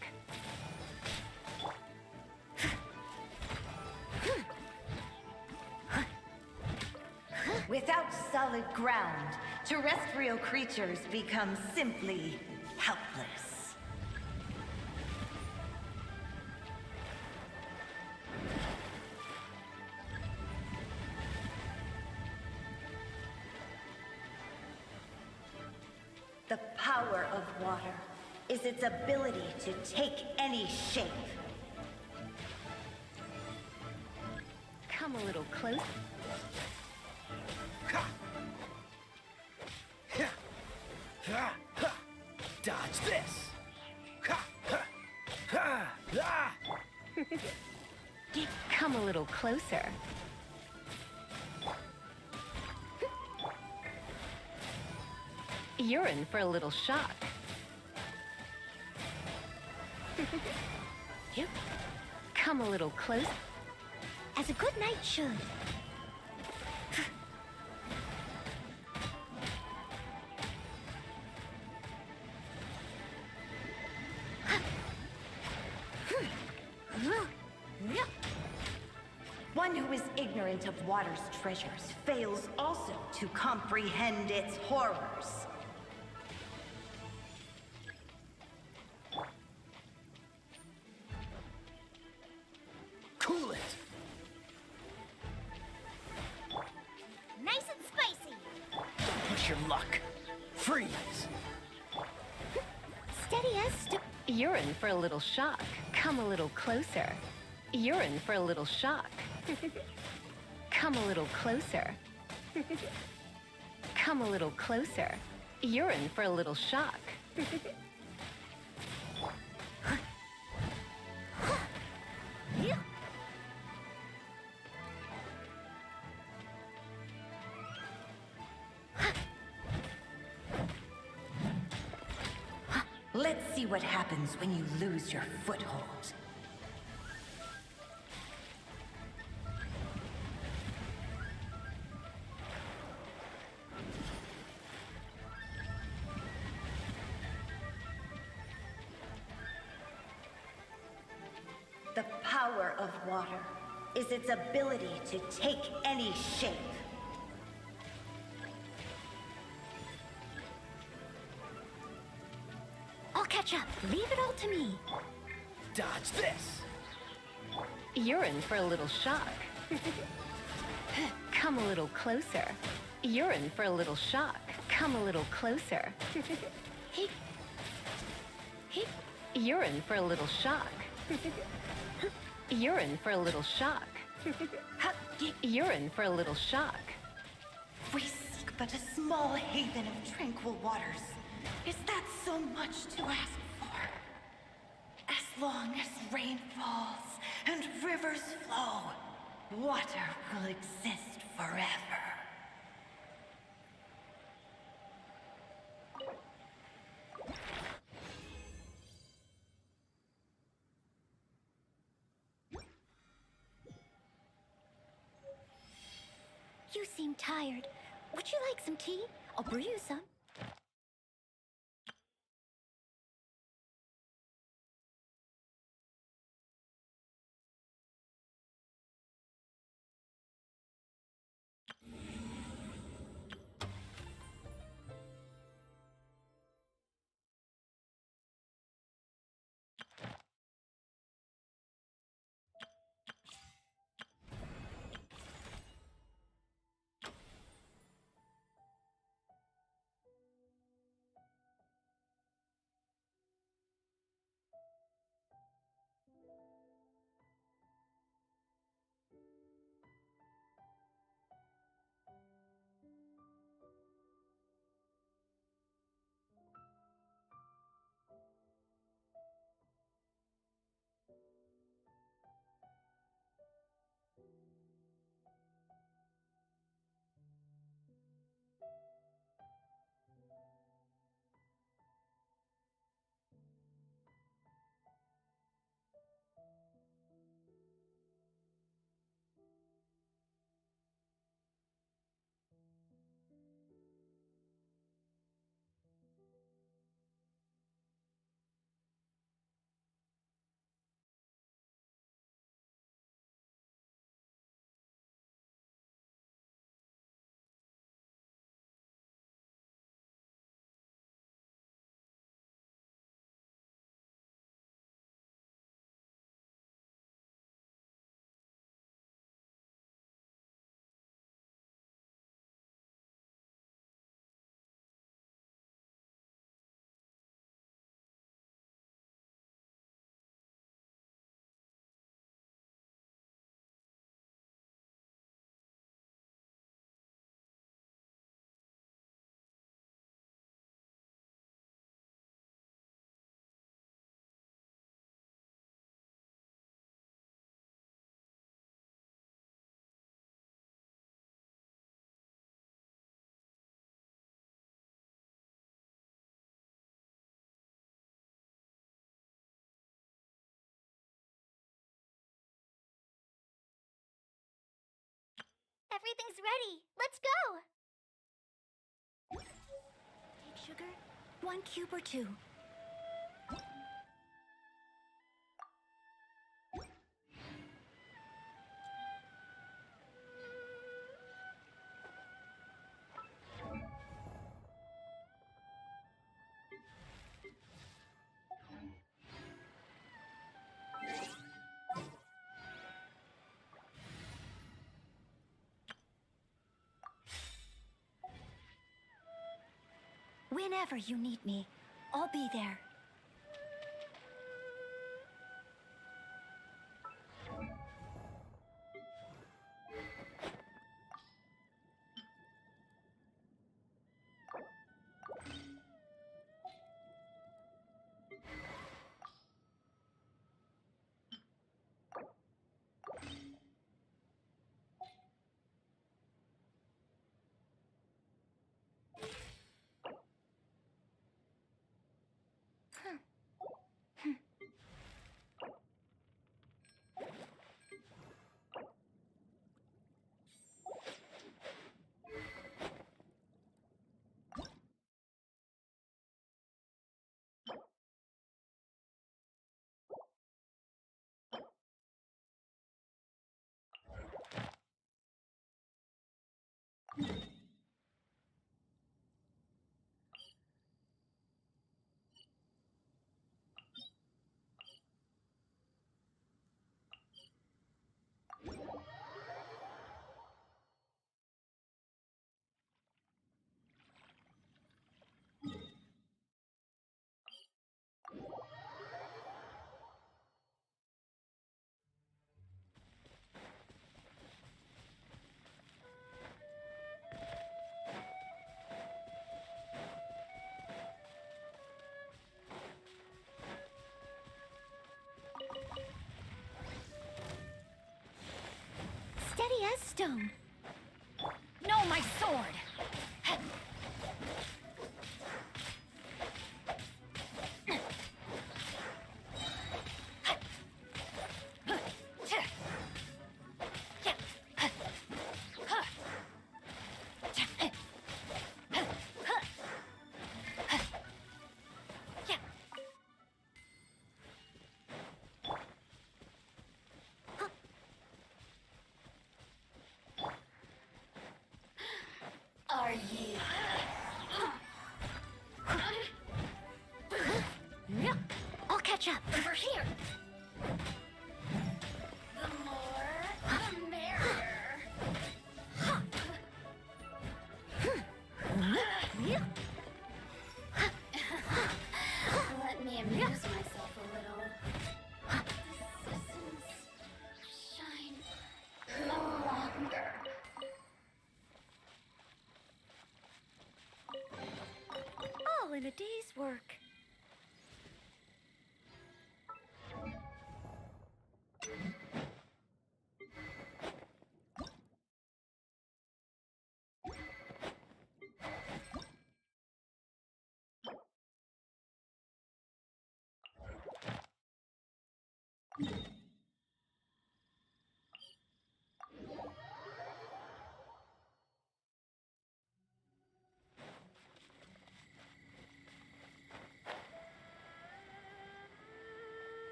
Without solid ground, terrestrial creatures become simply helpless. The power of water is its ability to take any shape. Come a little closer. Dodge this! Come a little closer. You're in for a little shock. Come a little close. As a good knight should. One who is ignorant of water's treasures fails also to comprehend its horrors. Cool it! Nice and spicy. Don't push your luck. Freeze! Steady as You're in for a little shock. Come a little closer. You're in for a little shock. Come a little closer. Come a little closer. You're in for a little shock. Let's see what happens when you lose your foothold. The power of water is its ability to take any shape. I'll catch up. Leave it all to me. Dodge this! You're in for a little shock. Come a little closer. You're in for a little shock. Come a little closer. You're in for a little shock. You're in for a little shock. You're in for a little shock. We seek but a small haven of tranquil waters. Is that so much to ask for? As long as rain falls and rivers flow, water will exist forever. You seem tired. Would you like some tea? I'll brew you some. Everything's ready. Let's go! Take sugar? 1 cube or 2? Whenever you need me, I'll be there. Steady as stone. No, my sword! Are you? I'll catch up. Over here! The more, the merrier. Let me amuse myself a little. The systems shine no longer. All in a day's work.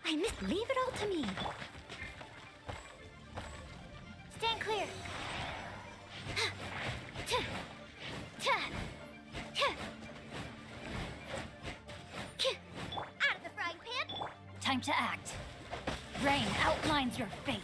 I missed. Leave it all to me. Stand clear. Out of the frying pan. Time to act. Rain outlines your fate.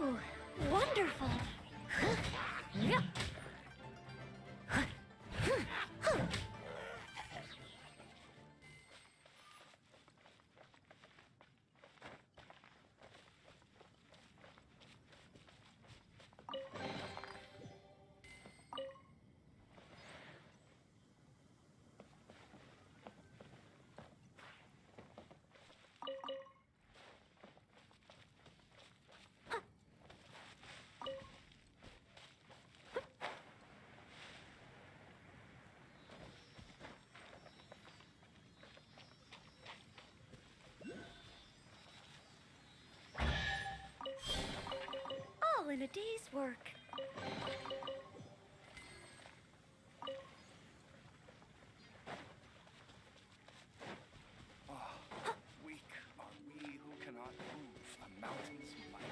Ooh, wonderful. Yeah. All in a day's work. Weak are we who cannot move a mountain's might.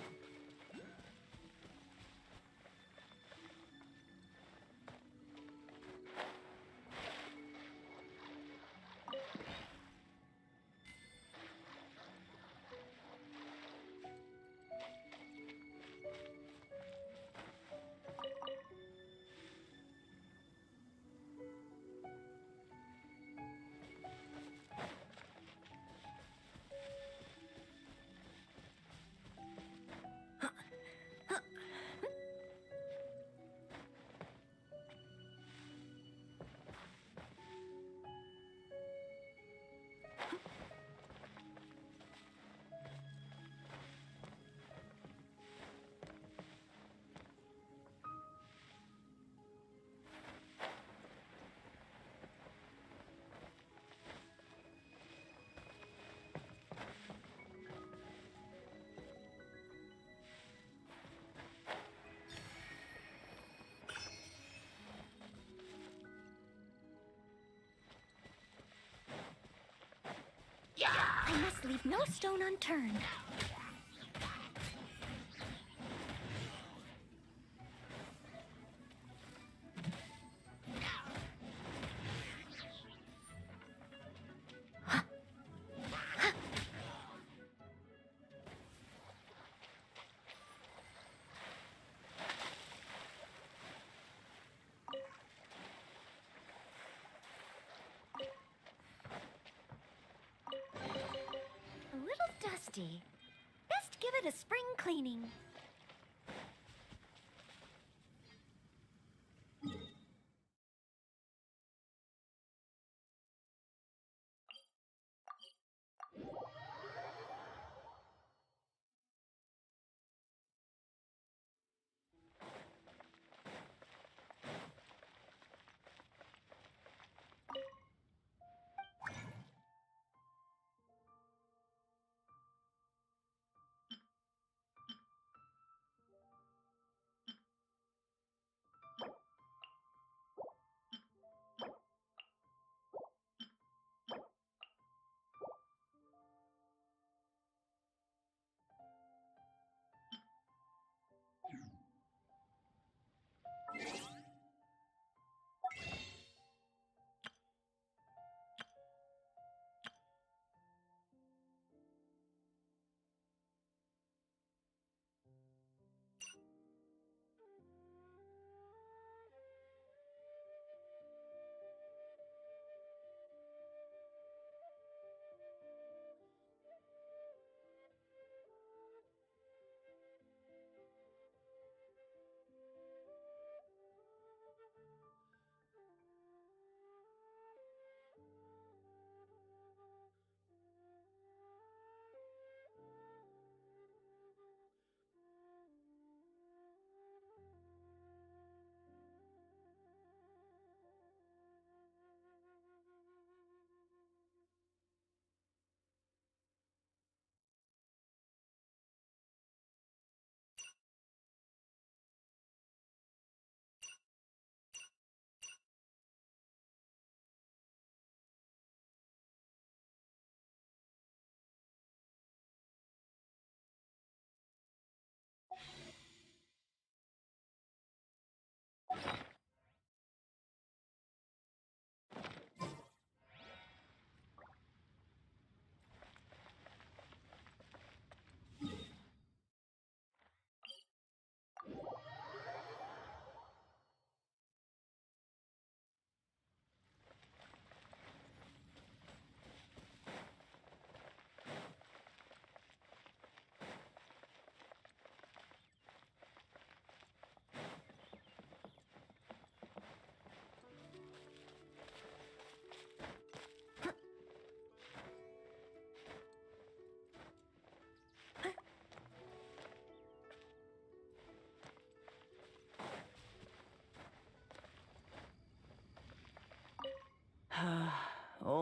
I must leave no stone unturned. A little dusty. Best give it a spring cleaning.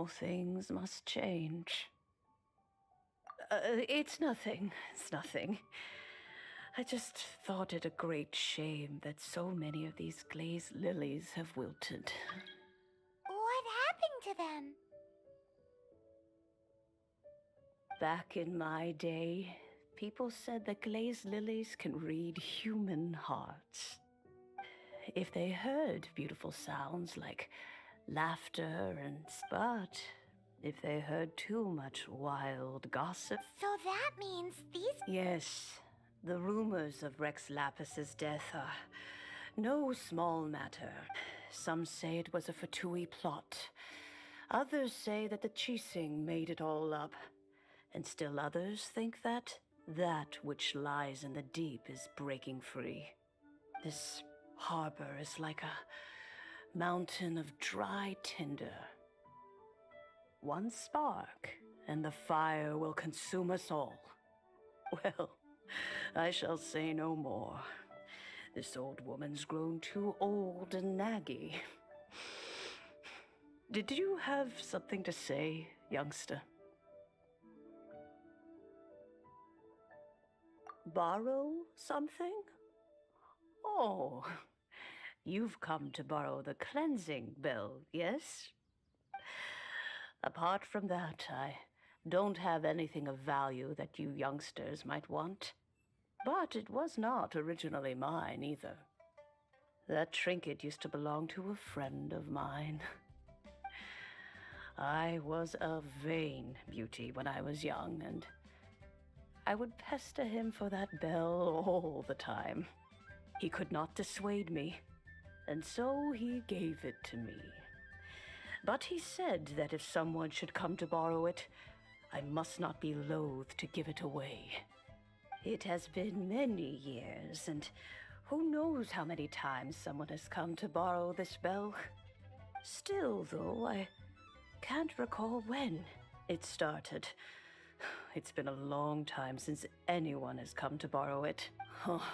All things must change. It's nothing. It's nothing. I just thought it a great shame that so many of these glazed lilies have wilted. What happened to them? Back in my day, people said that glazed lilies can read human hearts. If they heard beautiful sounds like laughter but if they heard too much wild gossip... So that means these... Yes, the rumors of Rex Lapis's death are no small matter. Some say it was a Fatui plot. Others say that the Chising made it all up. And still others think that which lies in the deep is breaking free. This harbor is like a mountain of dry tinder. One spark, and the fire will consume us all. Well, I shall say no more. This old woman's grown too old and naggy. Did you have something to say, youngster? Borrow something? Oh, you've come to borrow the cleansing bell, yes? Apart from that, I don't have anything of value that you youngsters might want. But it was not originally mine, either. That trinket used to belong to a friend of mine. I was a vain beauty when I was young, and I would pester him for that bell all the time. He could not dissuade me, and so he gave it to me. But he said that if someone should come to borrow it, I must not be loath to give it away. It has been many years, and who knows how many times someone has come to borrow this bell. Still, though, I can't recall when it started. It's been a long time since anyone has come to borrow it. Oh,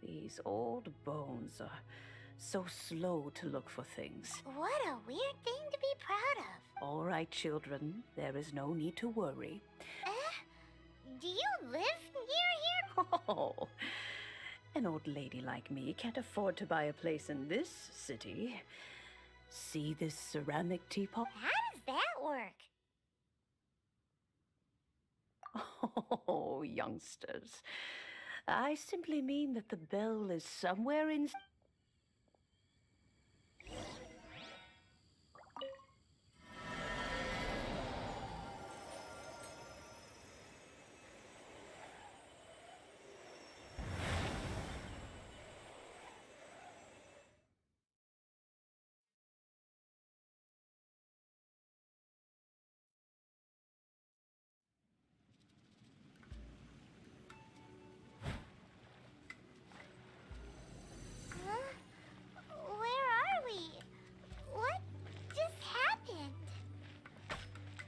these old bones are so slow to look for things. What a weird thing to be proud of. All right, children, there is no need to worry. Do you live near here? Oh, an old lady like me can't afford to buy a place in this city. See this ceramic teapot? How does that work? Oh, youngsters. I simply mean that the bell is somewhere in...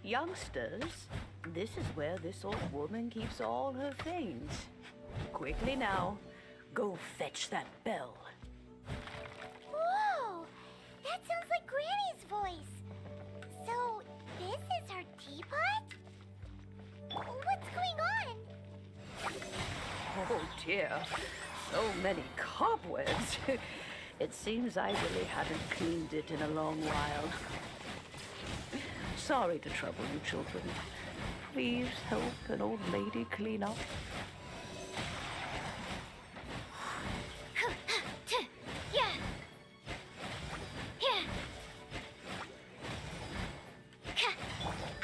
Youngsters, this is where this old woman keeps all her things. Quickly now, go fetch that bell. Whoa! That sounds like Granny's voice. So, this is her teapot? What's going on? Oh dear, so many cobwebs. It seems I really haven't cleaned it in a long while. Sorry to trouble you, children. Please help an old lady clean up.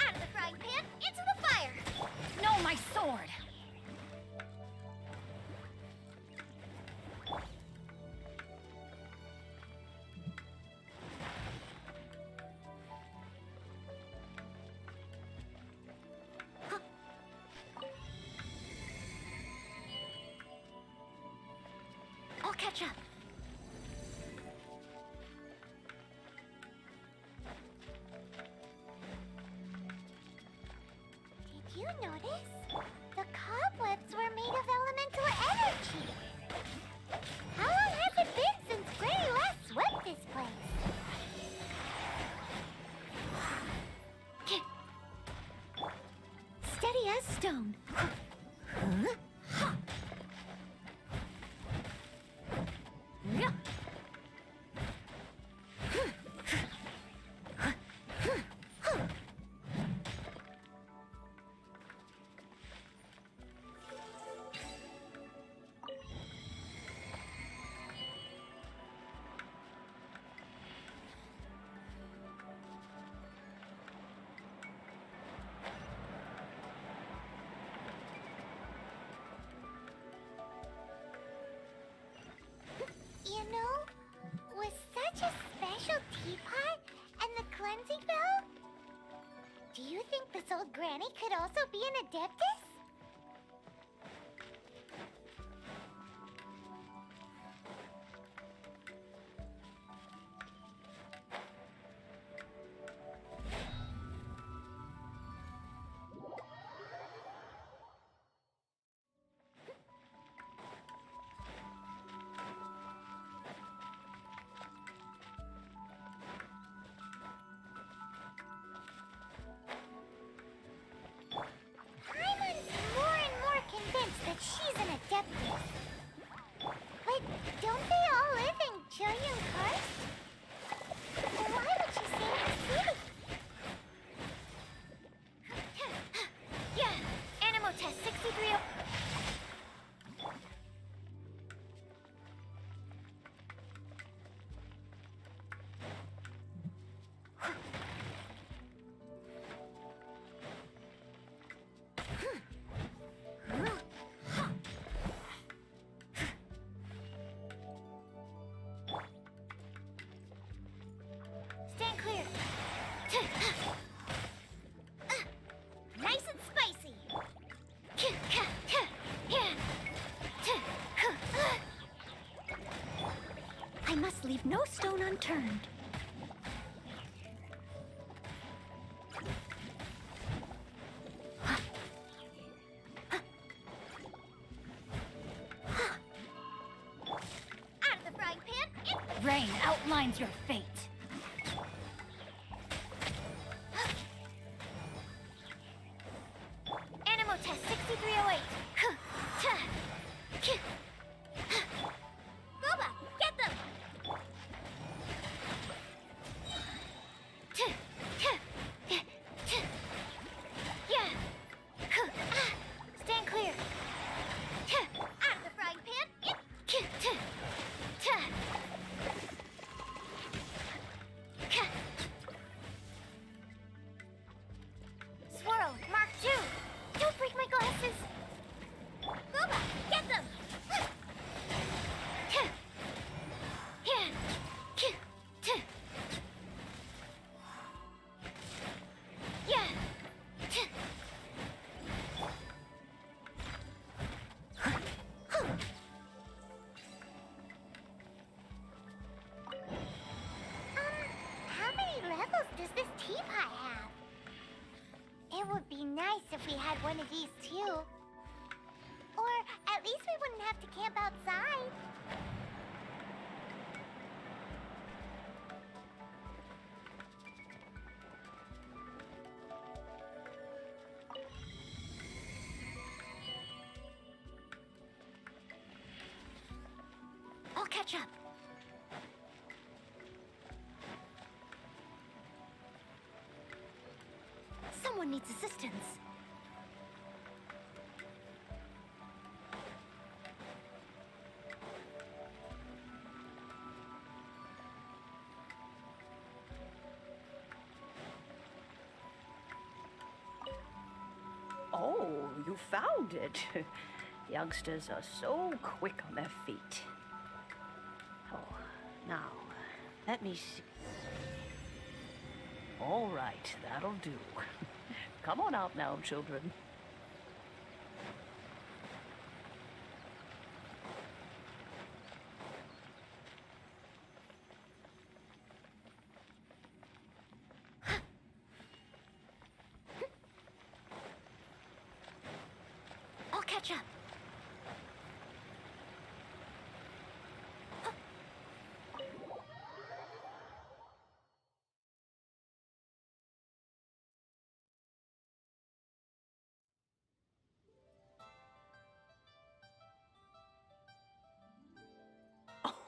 Out of the frying pan, into the fire! No, my sword! I'll catch up. Did you notice? The cobwebs were made of elemental energy. How long has it been since Granny last swept this place? Do you think this old granny could also be an Adeptus? That she's an Adeptus. But don't they all live in Julian Karst? Why would she stay in the city? Yeah, Animo Test 63. Stand clear. Nice and spicy. I must leave no stone unturned. Out of the frying pan. Rain outlines your fate. Animo Test 6308. Kaba, get them! Yeah. Stand clear. Out of the frying pan. Swirl, Mark 2. Don't break my glasses. Kaba, get them! Yeah. How many levels does this teapot have? It would be nice if we had one of these too. Or at least we wouldn't have to camp outside. I'll catch up. Someone needs assistance. Oh, you found it. Youngsters are so quick on their feet. Oh, now, let me see. All right, that'll do. Come on out now, children. I'll catch up.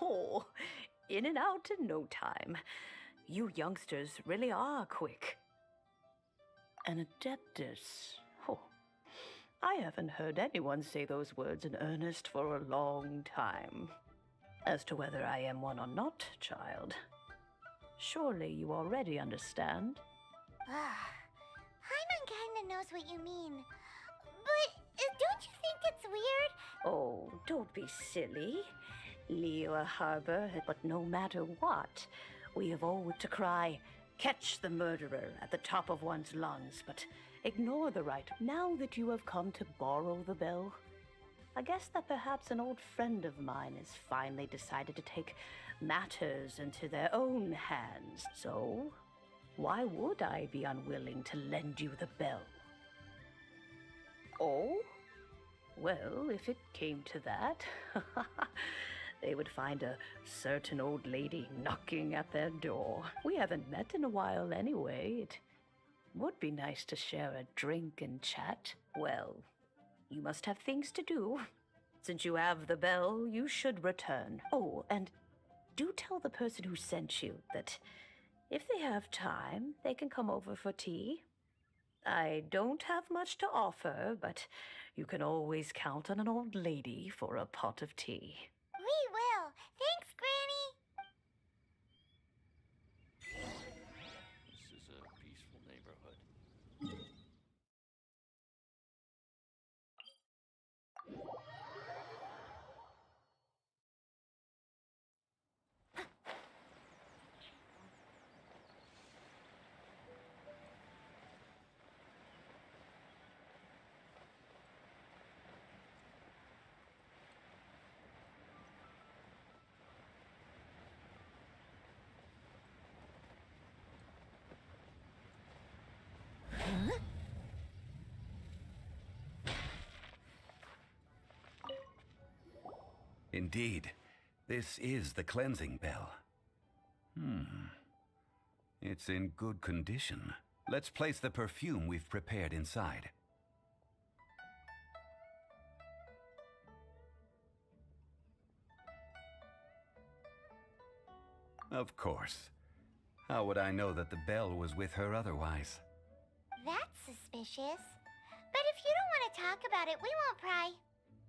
Oh, in and out in no time. You youngsters really are quick. An Adeptus. Oh, I haven't heard anyone say those words in earnest for a long time. As to whether I am one or not, child, surely you already understand. Paimon kinda knows what you mean. But don't you think it's weird? Oh, don't be silly. Liyue Harbor, but no matter what, we have owed to cry, catch the murderer at the top of one's lungs, but ignore the right. Now that you have come to borrow the bell, I guess that perhaps an old friend of mine has finally decided to take matters into their own hands. So, why would I be unwilling to lend you the bell? Oh? Well, if it came to that, they would find a certain old lady knocking at their door. We haven't met in a while anyway. It would be nice to share a drink and chat. Well, you must have things to do. Since you have the bell, you should return. Oh, and do tell the person who sent you that if they have time, they can come over for tea. I don't have much to offer, but you can always count on an old lady for a pot of tea. We will. Thanks, Granny. This is a peaceful neighborhood. Indeed, this is the cleansing bell. It's in good condition. Let's place the perfume we've prepared inside. Of course. How would I know that the bell was with her otherwise? That's suspicious. But if you don't want to talk about it, we won't pry.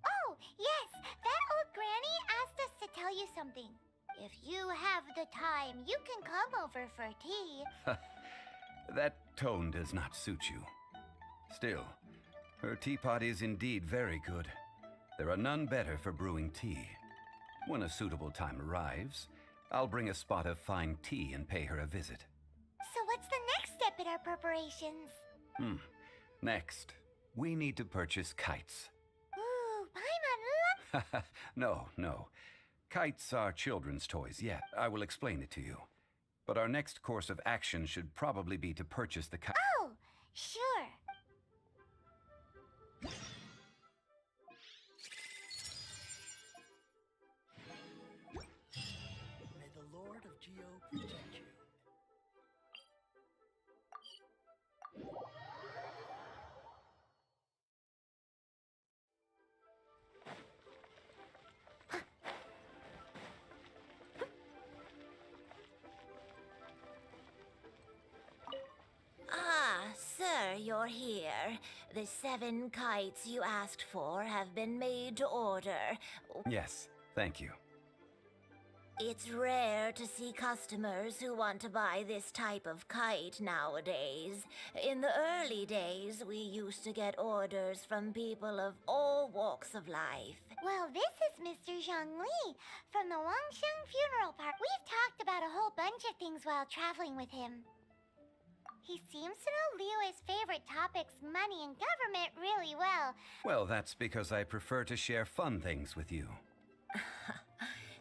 Oh, yes, that old granny asked us to tell you something. If you have the time, you can come over for tea. That tone does not suit you. Still, her teapot is indeed very good. There are none better for brewing tea. When a suitable time arrives, I'll bring a spot of fine tea and pay her a visit. So what's the next step in our preparations? Next, we need to purchase kites. Ooh, Paimon, look! No. Kites are children's toys, yet. I will explain it to you. But our next course of action should probably be to purchase the kite. Oh, sure. May the Lord of Geo protect you. Ah, sir, you're here. The 7 kites you asked for have been made to order. Yes, thank you. It's rare to see customers who want to buy this type of kite nowadays. In the early days, we used to get orders from people of all walks of life. Well, this is Mr. Zhongli from the Wangsheng Funeral Park. We've talked about a whole bunch of things while traveling with him. He seems to know Liyue's favorite topics, money and government, really well. Well, that's because I prefer to share fun things with you.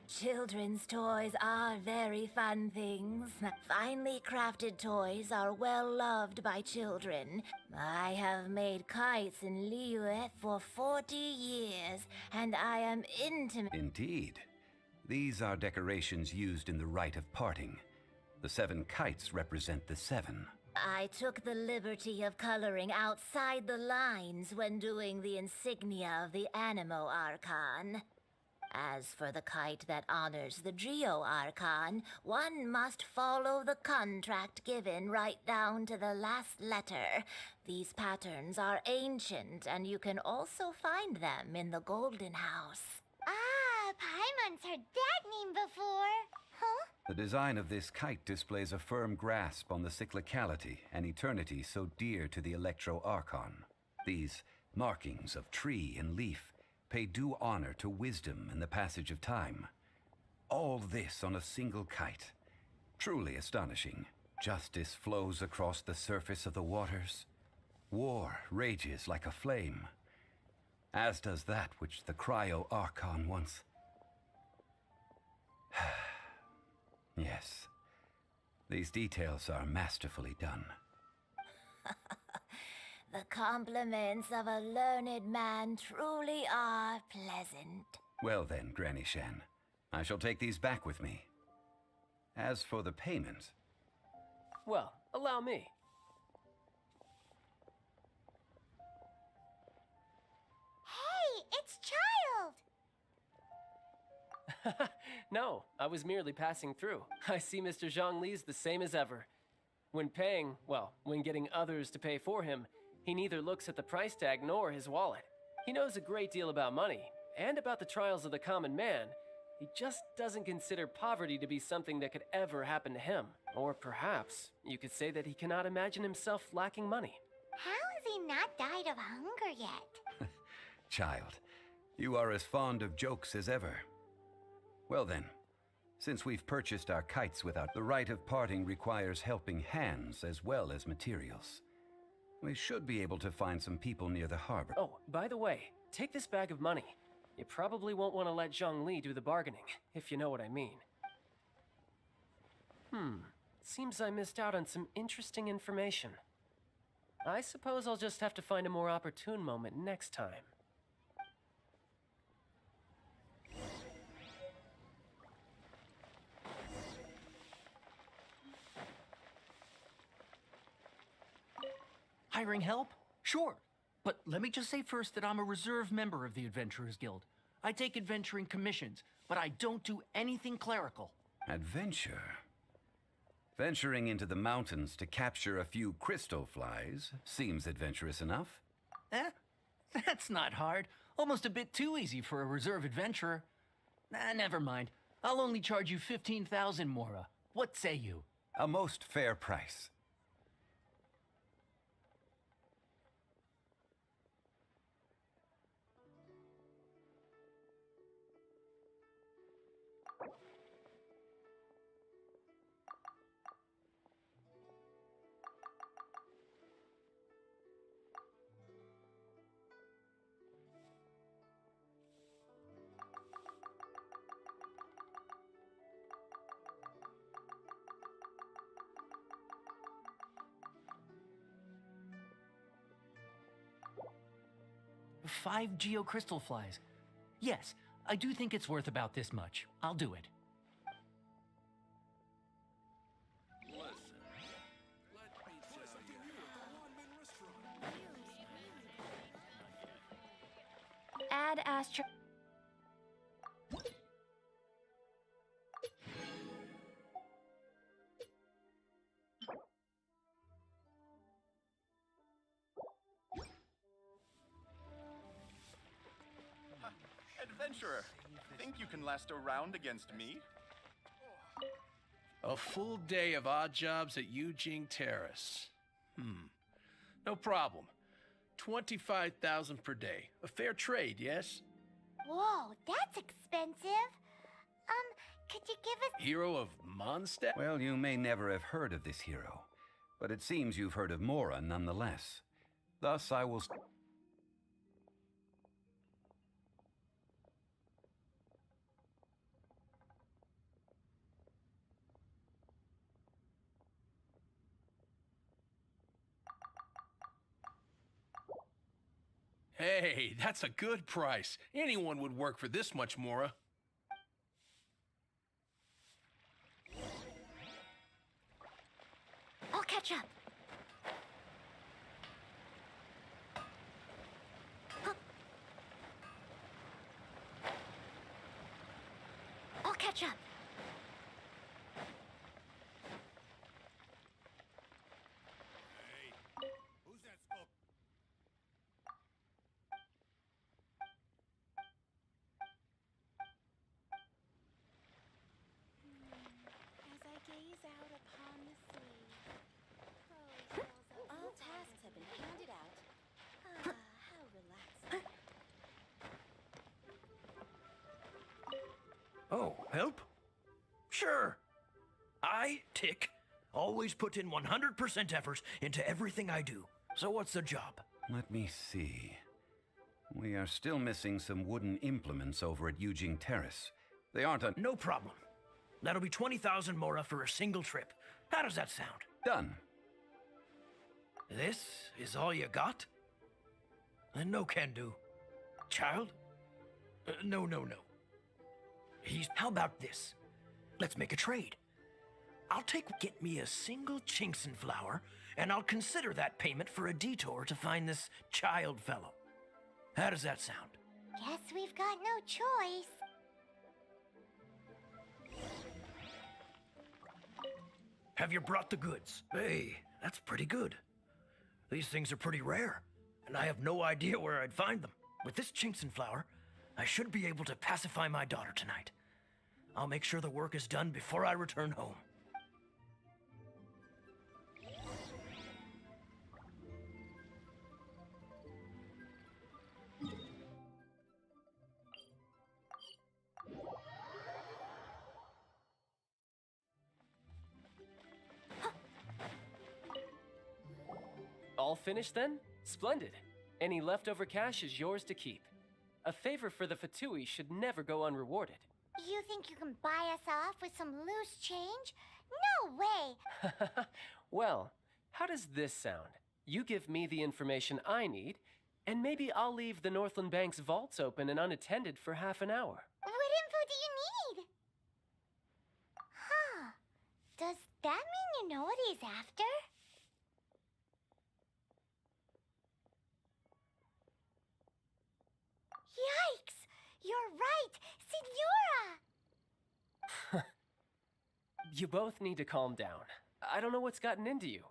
Children's toys are very fun things. Finely crafted toys are well loved by children. I have made kites in Liyue for 40 years, and I am intimate. Indeed. These are decorations used in the rite of parting. The 7 kites represent the 7. I took the liberty of coloring outside the lines when doing the insignia of the Animo Archon. As for the kite that honors the Geo Archon, one must follow the contract given right down to the last letter. These patterns are ancient, and you can also find them in the Golden House. Ah, Paimon's heard that name before. Huh? The design of this kite displays a firm grasp on the cyclicality and eternity so dear to the Electro Archon. These markings of tree and leaf pay due honor to wisdom and the passage of time. All this on a single kite. Truly astonishing. Justice flows across the surface of the waters. War rages like a flame, as does that which the Liyue Archon once... Yes, these details are masterfully done. The compliments of a learned man truly are pleasant. Well then, Granny Shan, I shall take these back with me. As for the payment... Well, allow me. Hey, it's Child! No, I was merely passing through. I see Mr. Zhongli's the same as ever. When paying, well, when getting others to pay for him, he neither looks at the price tag nor his wallet. He knows a great deal about money, and about the trials of the common man. He just doesn't consider poverty to be something that could ever happen to him. Or perhaps, you could say that he cannot imagine himself lacking money. How has he not died of hunger yet? Child, you are as fond of jokes as ever. Well then, since we've purchased our kites without the rite of parting requires helping hands as well as materials. We should be able to find some people near the harbor. Oh, by the way, take this bag of money. You probably won't want to let Zhongli do the bargaining, if you know what I mean. Seems I missed out on some interesting information. I suppose I'll just have to find a more opportune moment next time. Hiring help? Sure. But let me just say first that I'm a reserve member of the Adventurers Guild. I take adventuring commissions, but I don't do anything clerical. Adventure? Venturing into the mountains to capture a few crystal flies seems adventurous enough. That's not hard. Almost a bit too easy for a reserve adventurer. Never mind. I'll only charge you 15,000 Mora. What say you? A most fair price. Five geocrystal flies. Yes, I do think it's worth about this much. I'll do it. Add Astro. Adventurer, think you can last a round against me? A full day of odd jobs at Yujing Terrace. No problem. 25,000 per day. A fair trade, yes? Whoa, that's expensive. Could you give us... Hero of Mondstadt? Well, you may never have heard of this hero, but it seems you've heard of Mora nonetheless. Thus, I will... Hey, that's a good price. Anyone would work for this much, Mora. I'll catch up. I'll catch up. As I gaze out upon the sea, all tasks have been handed out. Ah, how relaxing. Oh, help? Sure. I, Tick, Always put in 100% effort into everything I do. So what's the job? Let me see. We are still missing some wooden implements over at Eugene Terrace. They aren't a... No problem. That'll be 20,000 mora for a single trip. How does that sound? Done. This is all you got? Then no can do. Child? No. How about this? Let's make a trade. Get me a single Chinkson flower, and I'll consider that payment for a detour to find this child fellow. How does that sound? Guess we've got no choice. Have you brought the goods? Hey, that's pretty good. These things are pretty rare, and I have no idea where I'd find them. With this Chinkson flower, I should be able to pacify my daughter tonight. I'll make sure the work is done before I return home. All finished then? Splendid. Any leftover cash is yours to keep. A favor for the Fatui should never go unrewarded. You think you can buy us off with some loose change? No way! Well, how does this sound? You give me the information I need, and maybe I'll leave the Northland Bank's vaults open and unattended for half an hour. What info do you need? Huh. Does that mean you know what he's after? Yikes! You're right! Signora! You both need to calm down. I don't know what's gotten into you.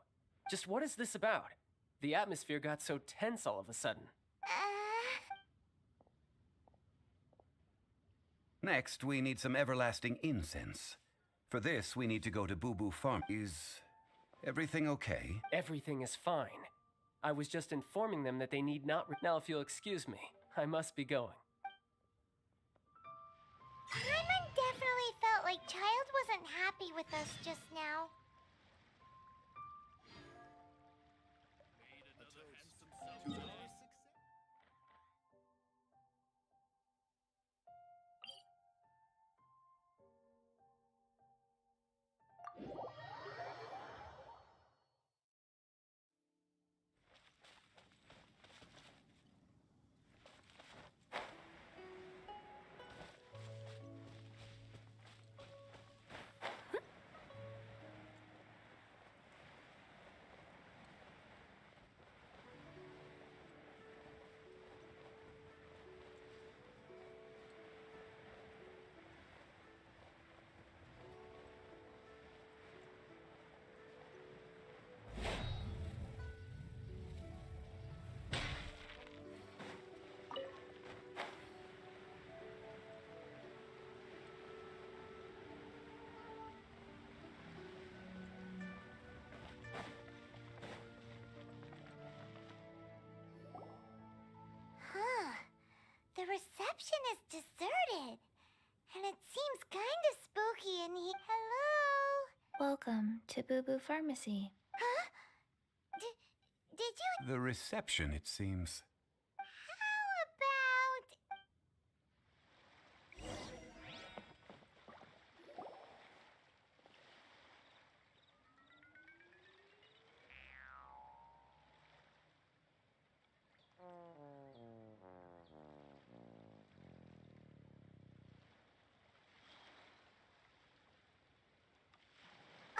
Just what is this about? The atmosphere got so tense all of a sudden. Next, we need some everlasting incense. For this, we need to go to Boo Boo Farm. Is everything okay? Everything is fine. I was just informing them that they need not... Now, if you'll excuse me, I must be going. Paimon definitely felt like Child wasn't happy with us just now. The reception is deserted. And it seems kinda spooky in here. Hello? Welcome to Boo Boo Pharmacy. Huh? Did you... The reception, it seems. How about...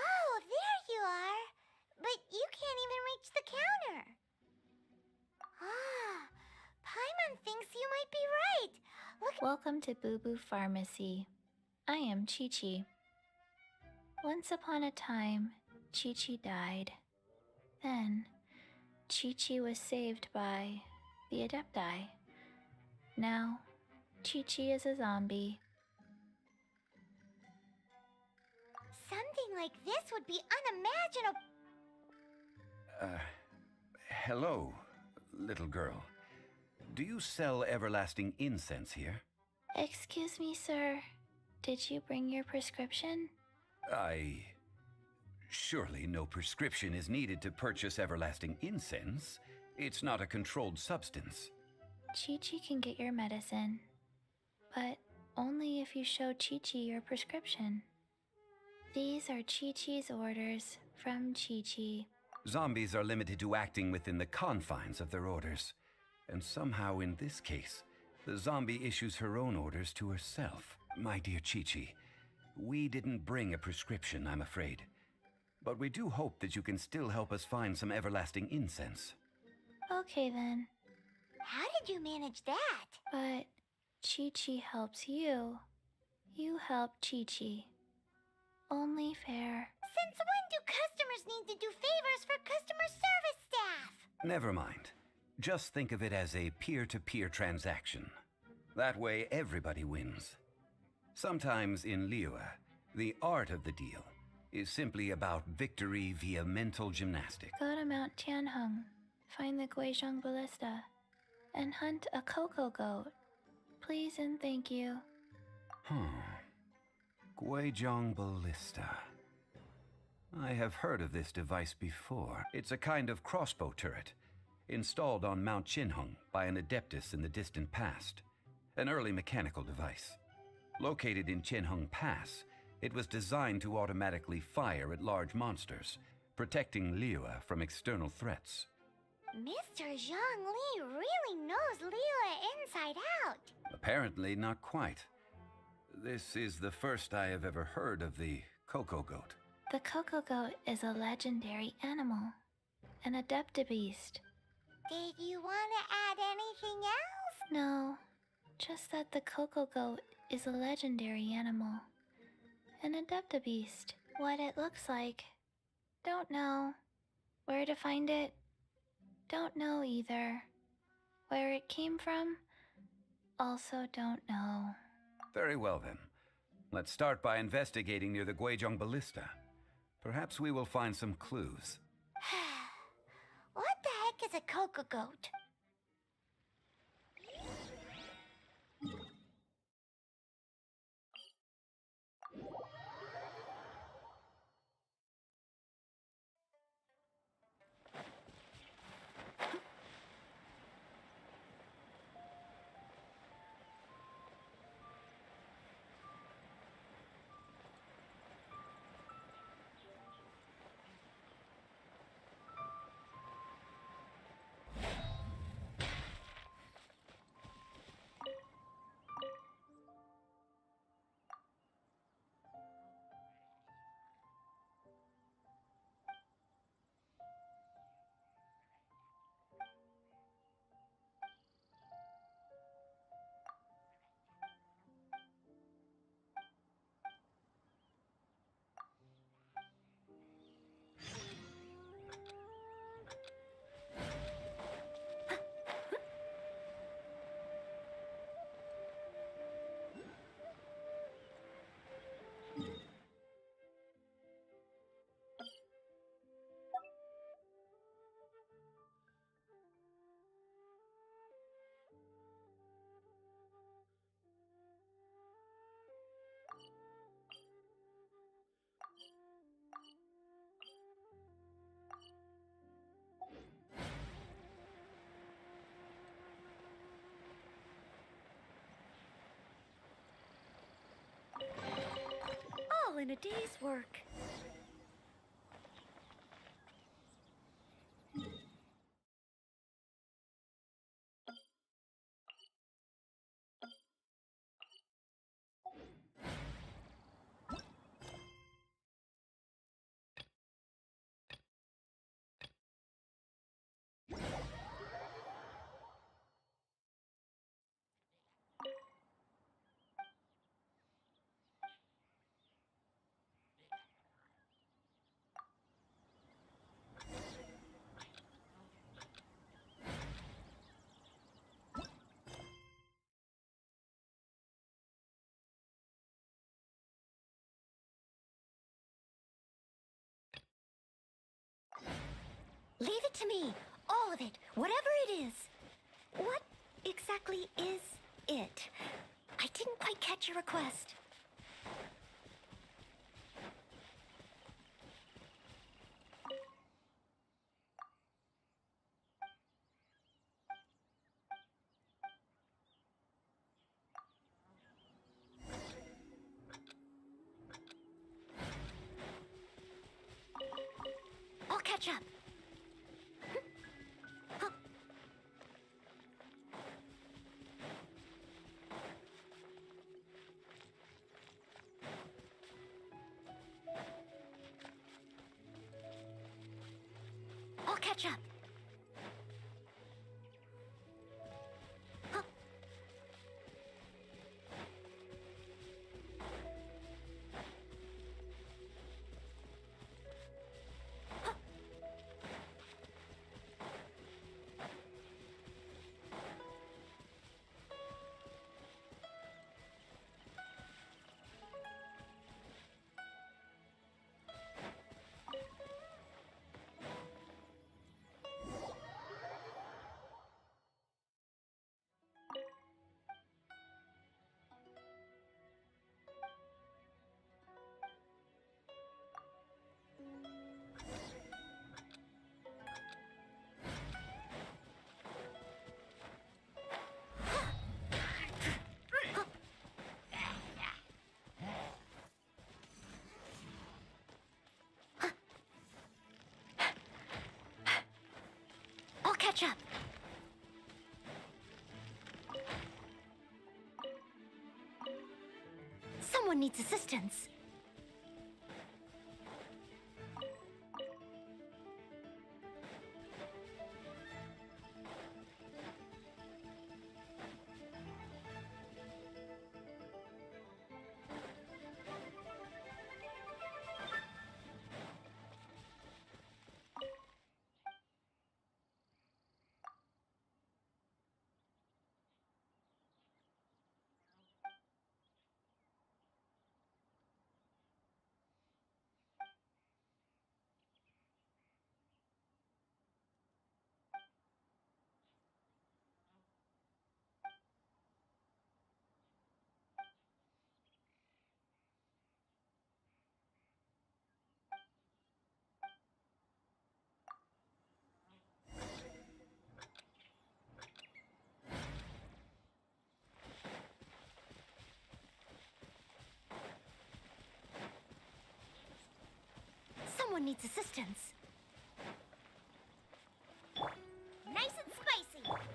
Oh, there you are. But you can't even reach the counter. Ah, Paimon thinks you might be right. Look. Welcome to Boo Boo Pharmacy. I am Chi-Chi. Once upon a time, Chi-Chi died. Then, Chi-Chi was saved by the Adepti. Now, Chi-Chi is a zombie. Something like this would be unimaginable. Hello, little girl. Do you sell everlasting incense here? Excuse me, sir. Did you bring your prescription? Surely no prescription is needed to purchase everlasting incense. It's not a controlled substance. Chi-Chi can get your medicine, but only if you show Chi-Chi your prescription. These are Chi-Chi's orders from Chi-Chi. Zombies are limited to acting within the confines of their orders. And somehow in this case, the zombie issues her own orders to herself. My dear Chi-Chi, we didn't bring a prescription, I'm afraid. But we do hope that you can still help us find some everlasting incense. Okay then. How did you manage that? But Chi-Chi helps you. You help Chi-Chi. Only fair. Since when do customers need to do favors for customer service staff? Never mind. Just think of it as a peer-to-peer transaction. That way everybody wins. Sometimes in Liyue, the art of the deal is simply about victory via mental gymnastics. Go to Mount Tianheng, find the Guizhong Ballista, and hunt a cocoa goat. Please and thank you. Guizhong Ballista. I have heard of this device before. It's a kind of crossbow turret, installed on Mount Tianheng by an adeptus in the distant past. An early mechanical device. Located in Tianheng Pass, it was designed to automatically fire at large monsters, protecting Liyue from external threats. Mr. Zhongli really knows Liyue inside out. Apparently not quite. This is the first I have ever heard of the cocoa goat. The cocoa goat is a legendary animal, an adeptabeast. Did you want to add anything else? No, just that the cocoa goat is a legendary animal, an adeptabeast. What it looks like, don't know. Where to find it, don't know either. Where it came from, also don't know. Very well then. Let's start by investigating near the Guizhong Ballista. Perhaps we will find some clues. What the heck is a cocoa goat? All in a day's work. Leave it to me. All of it. Whatever it is. What exactly is it? I didn't quite catch your request. catch up. I'll catch up. I'll catch up. Someone needs assistance. Someone needs assistance. Nice and spicy.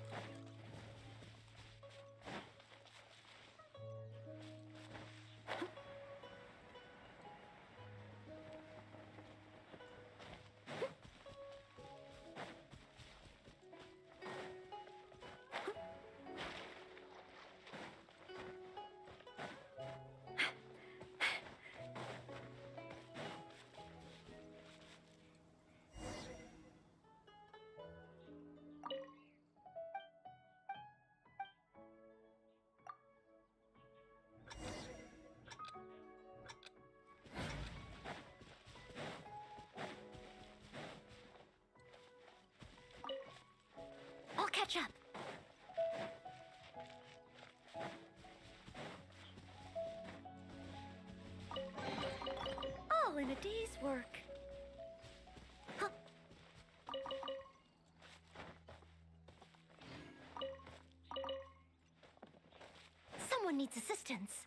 I'll catch up. All in a day's work. Huh. Someone needs assistance.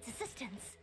its assistance.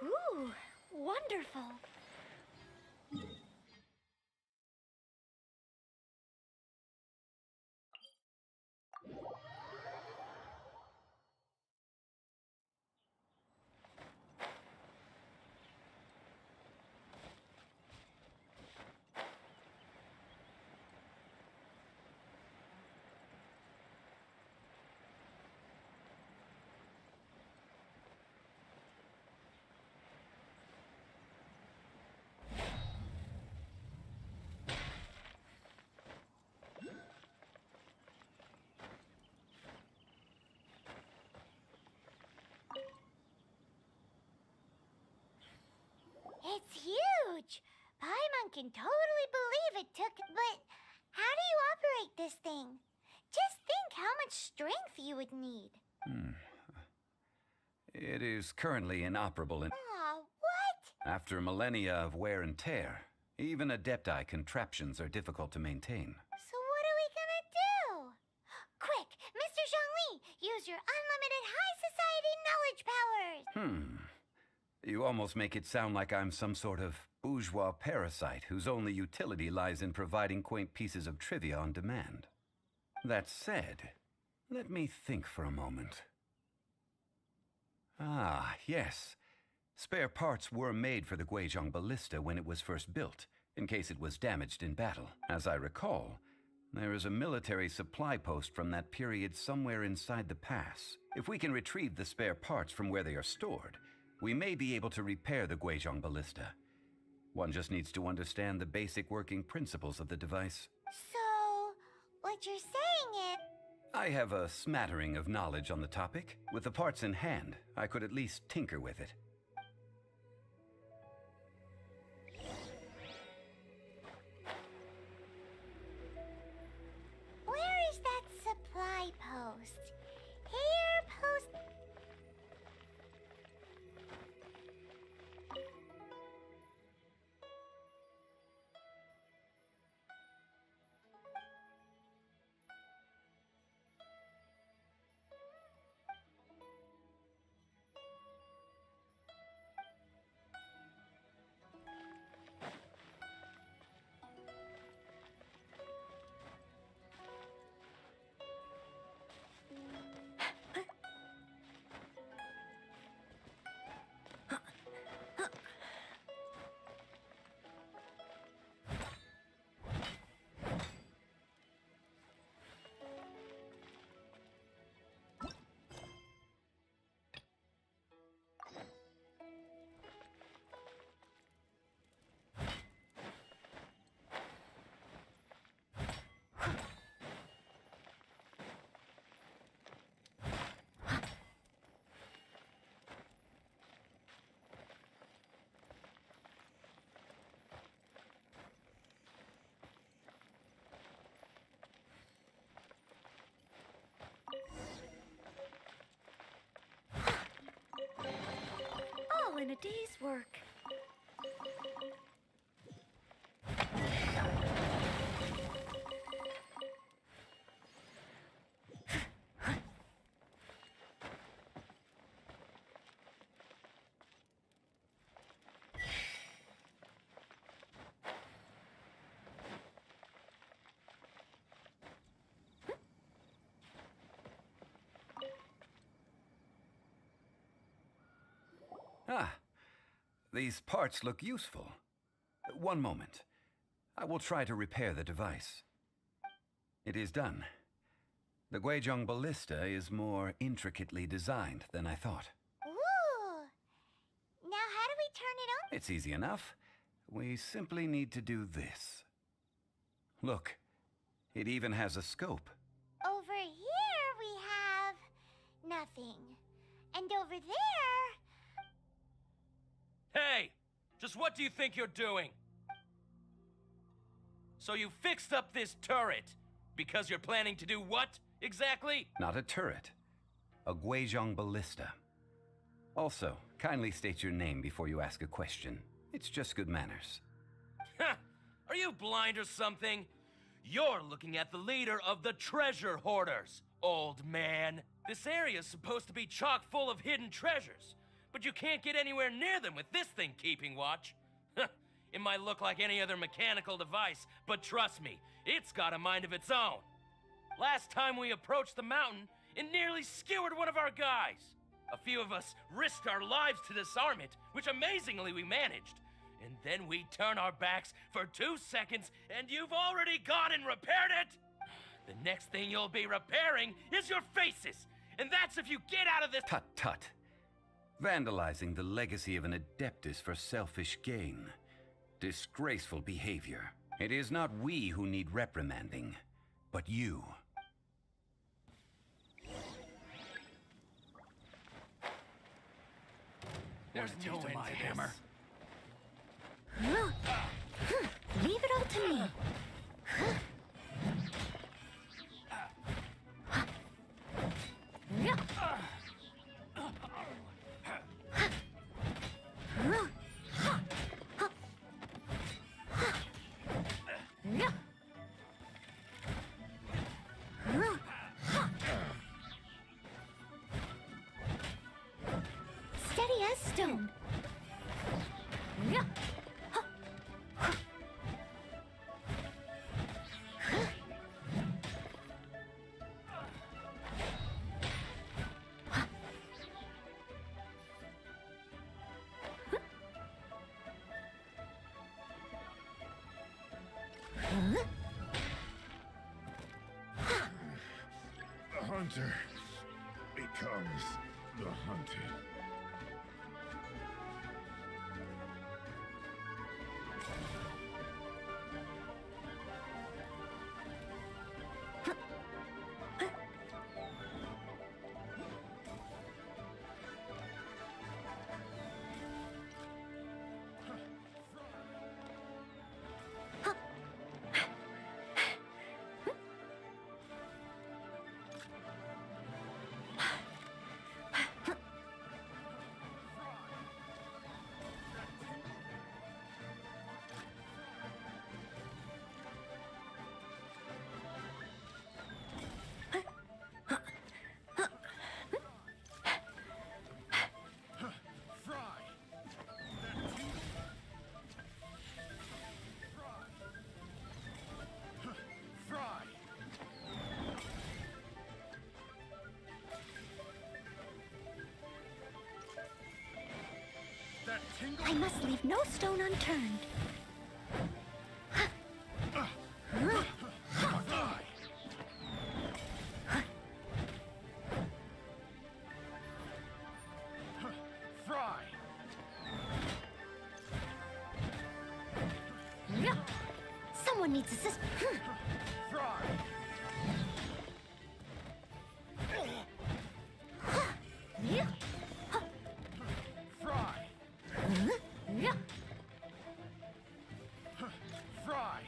Ooh, wonderful. It's huge! Paimon can totally believe it took... But how do you operate this thing? Just think how much strength you would need. It is currently inoperable in... Aw, what? After millennia of wear and tear, even Adepti contraptions are difficult to maintain. So what are we gonna do? Quick, Mr. Zhongli, use your unlimited high society knowledge powers! You almost make it sound like I'm some sort of bourgeois parasite whose only utility lies in providing quaint pieces of trivia on demand. That said, let me think for a moment. Ah, yes. Spare parts were made for the Guizhong Ballista when it was first built, in case it was damaged in battle. As I recall, there is a military supply post from that period somewhere inside the pass. If we can retrieve the spare parts from where they are stored, we may be able to repair the Guizhong Ballista. One just needs to understand the basic working principles of the device. So, what you're saying is... I have a smattering of knowledge on the topic. With the parts in hand, I could at least tinker with it. Where is that supply post? Here, post... day's work. Ah, these parts look useful. One moment. I will try to repair the device. It is done. The Guizhong ballista is more intricately designed than I thought. Ooh! Now how do we turn it on? It's easy enough. We simply need to do this. Look, it even has a scope. Over here we have nothing. And over there... Hey! Just what do you think you're doing? So you fixed up this turret because you're planning to do what, exactly? Not a turret. A Guizhong ballista. Also, kindly state your name before you ask a question. It's just good manners. Are you blind or something? You're looking at the leader of the treasure hoarders, old man. This area's supposed to be chock full of hidden treasures, but you can't get anywhere near them with this thing keeping watch. It might look like any other mechanical device, but trust me, it's got a mind of its own. Last time we approached the mountain, it nearly skewered one of our guys. A few of us risked our lives to disarm it, which amazingly we managed. And then we turn our backs for 2 seconds, and you've already gone and repaired it! The next thing you'll be repairing is your faces, and that's if you get out of this— Tut tut. Vandalizing the legacy of an Adeptus for selfish gain. Disgraceful behavior. It is not we who need reprimanding, but you. There's no end to hammer. Leave it all to me. Steady as stone. The hunter becomes the hunted. I must leave no stone unturned. Fry! Someone needs assist. Fry! Fry! Fry!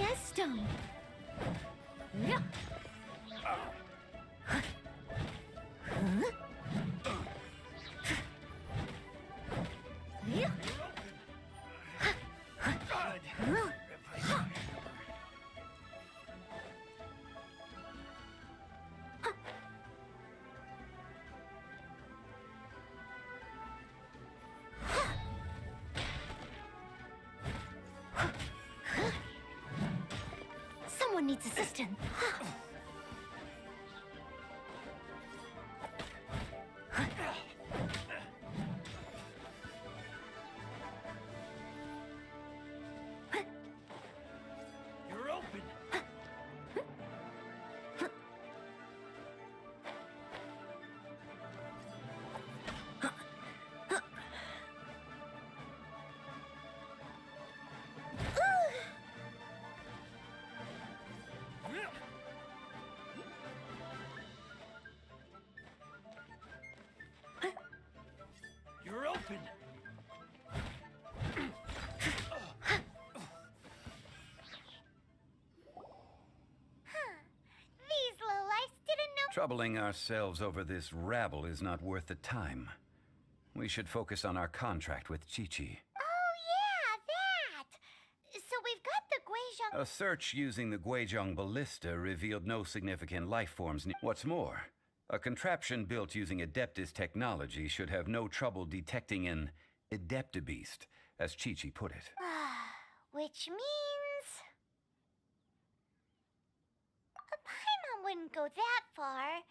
Fiestum. Yeah. Yeah. Someone needs assistance. You're open. You're open. These lowlifes didn't know. Troubling ourselves over this rabble is not worth the time. We should focus on our contract with Chi-Chi. Oh, yeah, that! So we've got the Guizhong. A search using the Guizhong ballista revealed no significant life forms. What's more, a contraption built using Adeptus technology should have no trouble detecting an Adeptabeast, as Chi-Chi put it. Which means... Paimon wouldn't go that far.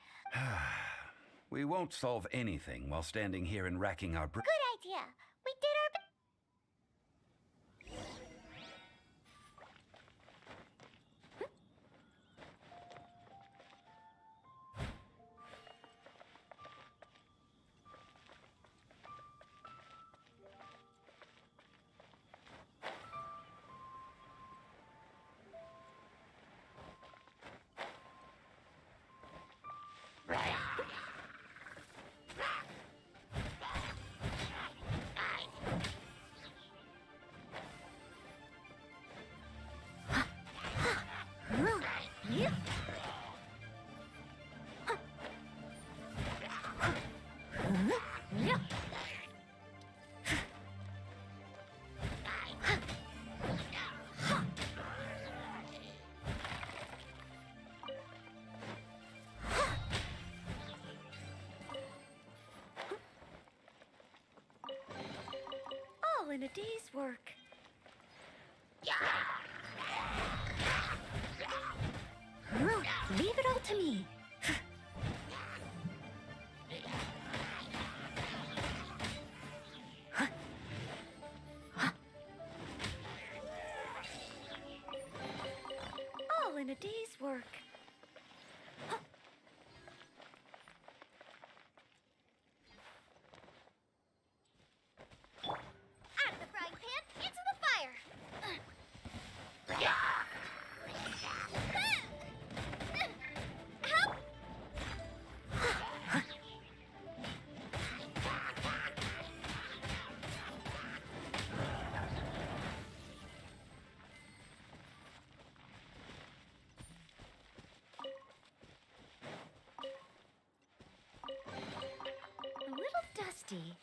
We won't solve anything while standing here and racking our brains. Good idea. We did our best. All in a day's work. Leave it all to me. All in a day's work. Out of the frying pan, into the fire! Help! A little dusty.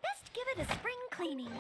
Best give it a spring cleaning.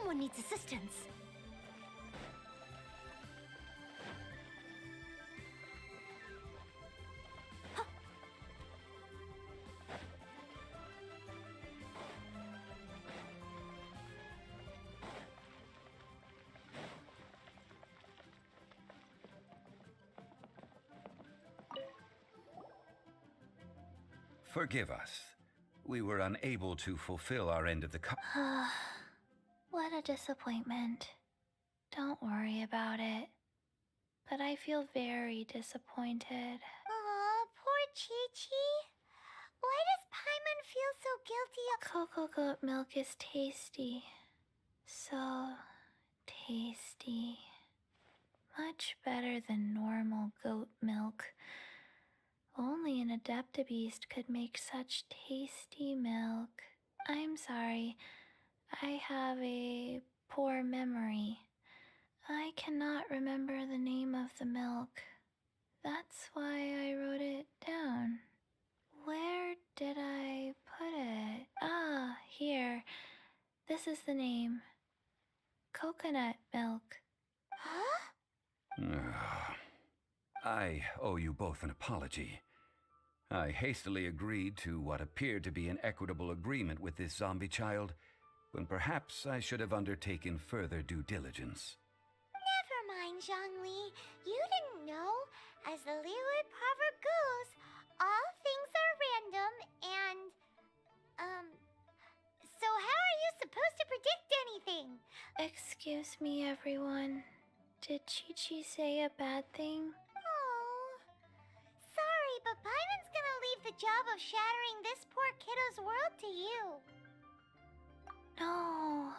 someone needs assistance. Forgive us. We were unable to fulfill our end of the What a disappointment. Don't worry about it. But I feel very disappointed. Aw, poor Chi-Chi. Why does Paimon feel so guilty? Cocoa goat milk is tasty. So tasty. Much better than normal goat milk. Only an Adeptabeast could make such tasty milk. I'm sorry. I have a poor memory. I cannot remember the name of the milk. That's why I wrote it down. Where did I put it? Ah, here. This is the name. Coconut milk. Huh? I owe you both an apology. I hastily agreed to what appeared to be an equitable agreement with this zombie child, when perhaps I should have undertaken further due diligence. Never mind, Zhongli. You didn't know. As the Liyue proverb goes, all things are random and, so how are you supposed to predict anything? Excuse me, everyone. Did Chi-Chi say a bad thing? Oh, sorry, but Paimon's gonna leave the job of shattering this poor kiddo's world to you. No.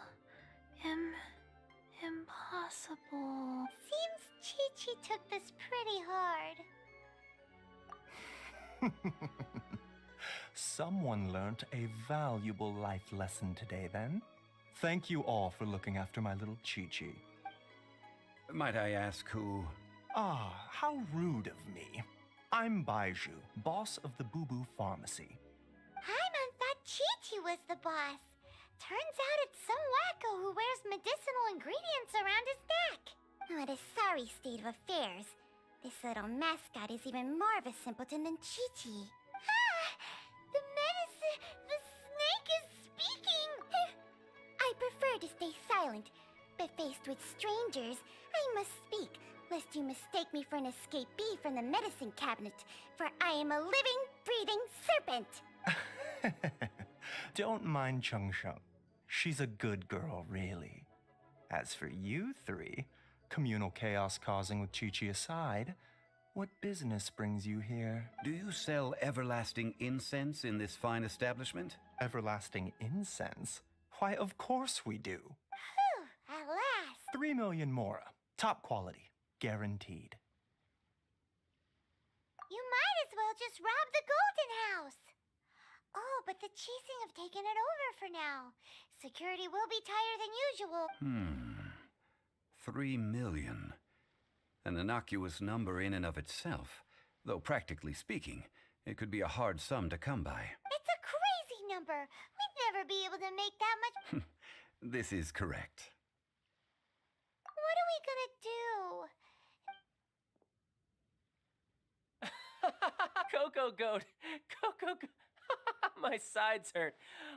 Impossible. Seems Chi-Chi took this pretty hard. Someone learnt a valuable life lesson today, then. Thank you all for looking after my little Chi-Chi. Might I ask who... Ah, how rude of me. I'm Baiju, boss of the Boo Boo Pharmacy. Paimon thought Chi-Chi was the boss. Turns out it's some wacko who wears medicinal ingredients around his neck. What a sorry state of affairs. This little mascot is even more of a simpleton than Chi-Chi. Ah! The medicine... the snake is speaking! I prefer to stay silent, but faced with strangers, I must speak, lest you mistake me for an escapee from the medicine cabinet, for I am a living, breathing serpent! Don't mind Chung Sheng. She's a good girl, really. As for you three, communal chaos causing with Chi-Chi aside, what business brings you here? Do you sell everlasting incense in this fine establishment? Everlasting incense? Why, of course we do. Whew, at last. 3 million mora. Top quality. Guaranteed. You might as well just rob the Golden House. Oh, but the Chising have taken it over for now. Security will be tighter than usual. 3 million. An innocuous number in and of itself. Though practically speaking, it could be a hard sum to come by. It's a crazy number. We'd never be able to make that much. This is correct. What are we gonna do? Cocoa goat! Cocoa goat! My sides hurt.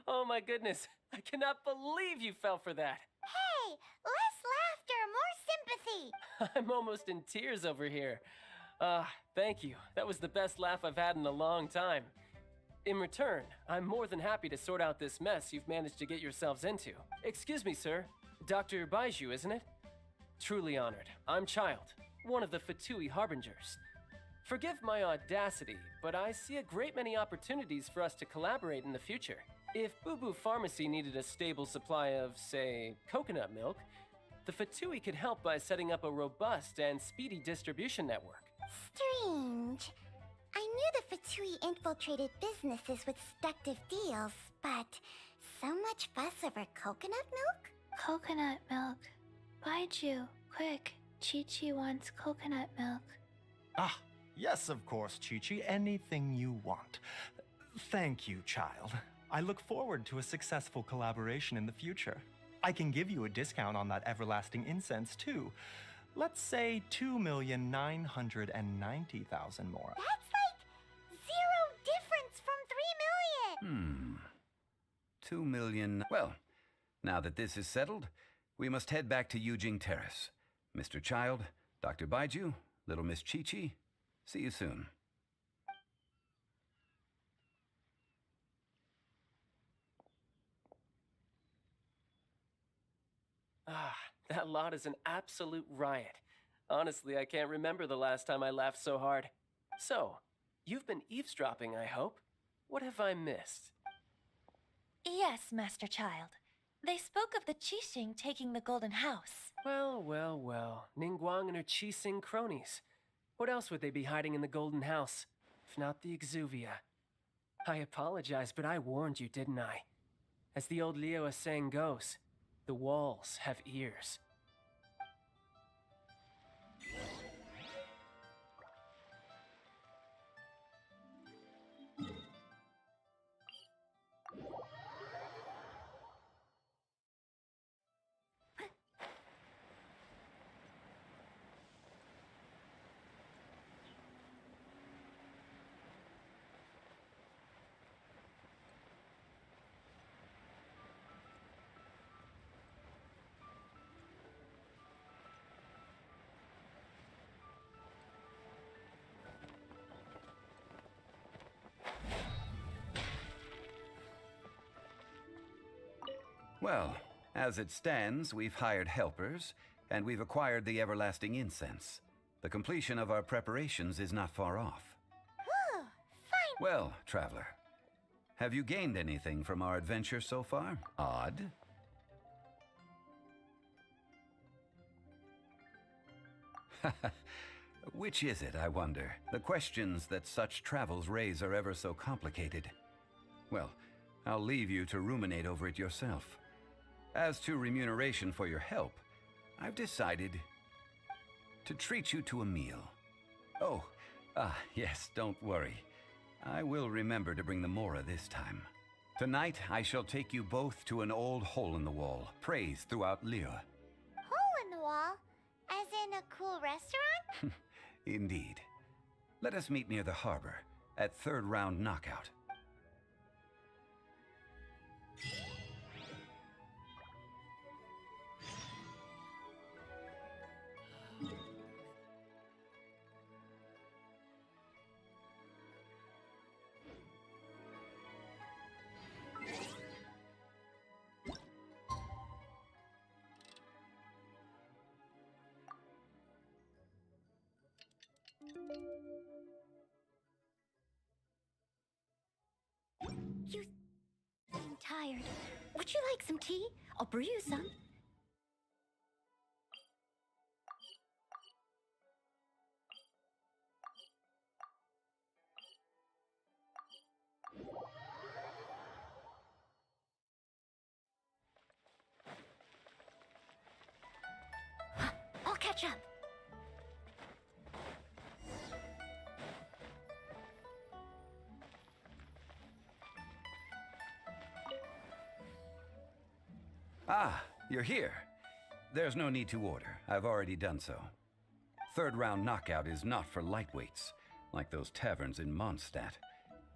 Oh my goodness. I cannot believe you fell for that. Hey, less laughter, more sympathy. I'm almost in tears over here. Thank you. That was the best laugh I've had in a long time. In return, I'm more than happy to sort out this mess you've managed to get yourselves into. Excuse me, sir. Dr. Baiju, isn't it? Truly honored. I'm Child, one of the Fatui Harbingers. Forgive my audacity, but I see a great many opportunities for us to collaborate in the future. If Boo Boo Pharmacy needed a stable supply of, say, coconut milk, the Fatui could help by setting up a robust and speedy distribution network. Strange. I knew the Fatui infiltrated businesses with seductive deals, but so much fuss over coconut milk? Coconut milk. Baiju, quick. Chi-Chi wants coconut milk. Ah, yes, of course, Chi-Chi. Anything you want. Thank you, child. I look forward to a successful collaboration in the future. I can give you a discount on that everlasting incense, too. Let's say 2,990,000 more. That's like 0 difference from 3 million. 2 million. Well, now that this is settled, we must head back to Yujing Terrace. Mr. Child, Dr. Baiju, little Miss Chi-Chi, see you soon. Ah, that lot is an absolute riot. Honestly, I can't remember the last time I laughed so hard. So, you've been eavesdropping, I hope. What have I missed? Yes, Master Child. They spoke of the Qixing taking the Golden House. Well, well, well. Ningguang and her Qixing cronies. What else would they be hiding in the Golden House, if not the Exuvia? I apologize, but I warned you, didn't I? As the old Liyue saying goes, the walls have ears. Well, as it stands, we've hired helpers, and we've acquired the everlasting incense. The completion of our preparations is not far off. Fine. Well, traveler, have you gained anything from our adventure so far? Odd? Which is it, I wonder? The questions that such travels raise are ever so complicated. Well, I'll leave you to ruminate over it yourself. As to remuneration for your help, I've decided to treat you to a meal. Oh, yes, don't worry. I will remember to bring the Mora this time. Tonight, I shall take you both to an old hole-in-the-wall, praised throughout Liyue. Hole in the wall? As in a cool restaurant? Indeed. Let us meet near the harbor, at third round knockout. You seem tired. Would you like some tea? I'll brew you some. I'll catch up. Ah, you're here. There's no need to order. I've already done so. Third round knockout is not for lightweights, like those taverns in Mondstadt.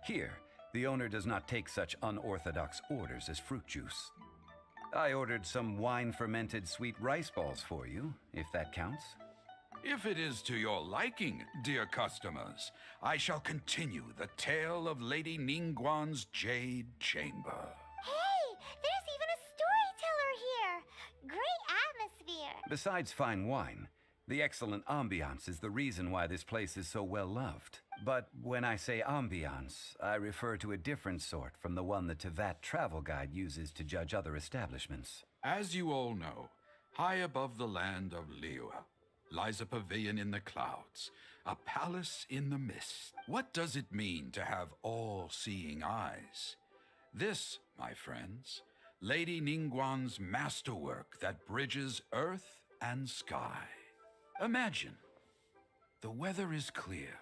Here, the owner does not take such unorthodox orders as fruit juice. I ordered some wine-fermented sweet rice balls for you, if that counts. If it is to your liking, dear customers, I shall continue the tale of Lady Ningguang's Jade Chamber. Hey, there's even a storyteller here. Great atmosphere. Besides fine wine, the excellent ambiance is the reason why this place is so well loved. But when I say ambiance, I refer to a different sort from the one the Tevat travel guide uses to judge other establishments. As you all know, high above the land of Liyue lies a pavilion in the clouds, a palace in the mist. What does it mean to have all-seeing eyes? This, my friends, Lady Ningguang's masterwork that bridges earth and sky. Imagine, the weather is clear,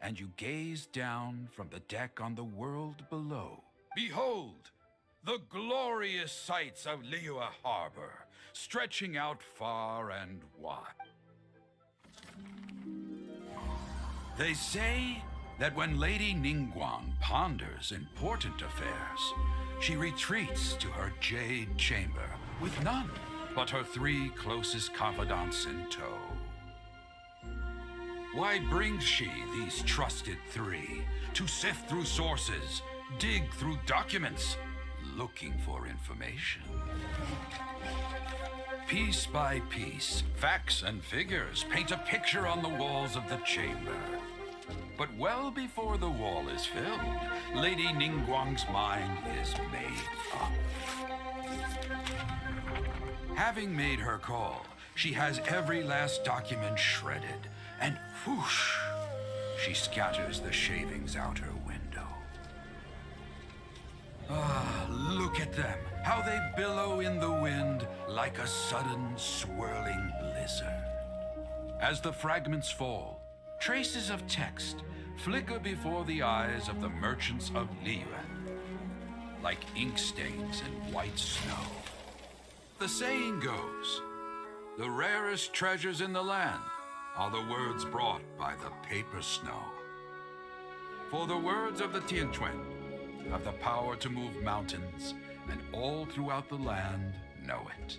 and you gaze down from the deck on the world below. Behold, the glorious sights of Liyue Harbor, stretching out far and wide. They say that when Lady Ningguang ponders important affairs, she retreats to her jade chamber with none but her 3 closest confidants in tow. Why brings she these trusted 3 to sift through sources, dig through documents, looking for information? Piece by piece, facts and figures paint a picture on the walls of the chamber. But well before the wall is filled, Lady Ningguang's mind is made up. Having made her call, she has every last document shredded, and whoosh, she scatters the shavings out her window. Ah, look at them, how they billow in the wind like a sudden swirling blizzard. As the fragments fall, traces of text flicker before the eyes of the merchants of Liyue, like ink stains in white snow. The saying goes, the rarest treasures in the land are the words brought by the paper snow. For the words of the Tianquan have the power to move mountains, and all throughout the land know it.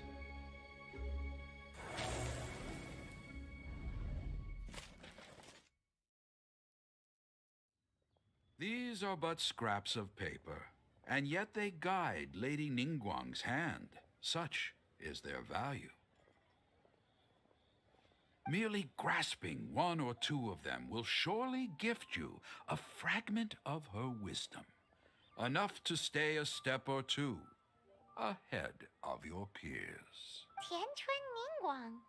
These are but scraps of paper, and yet they guide Lady Ningguang's hand. Such is their value. Merely grasping 1 or 2 of them will surely gift you a fragment of her wisdom, enough to stay a step or 2 ahead of your peers. Tianquan Ningguang.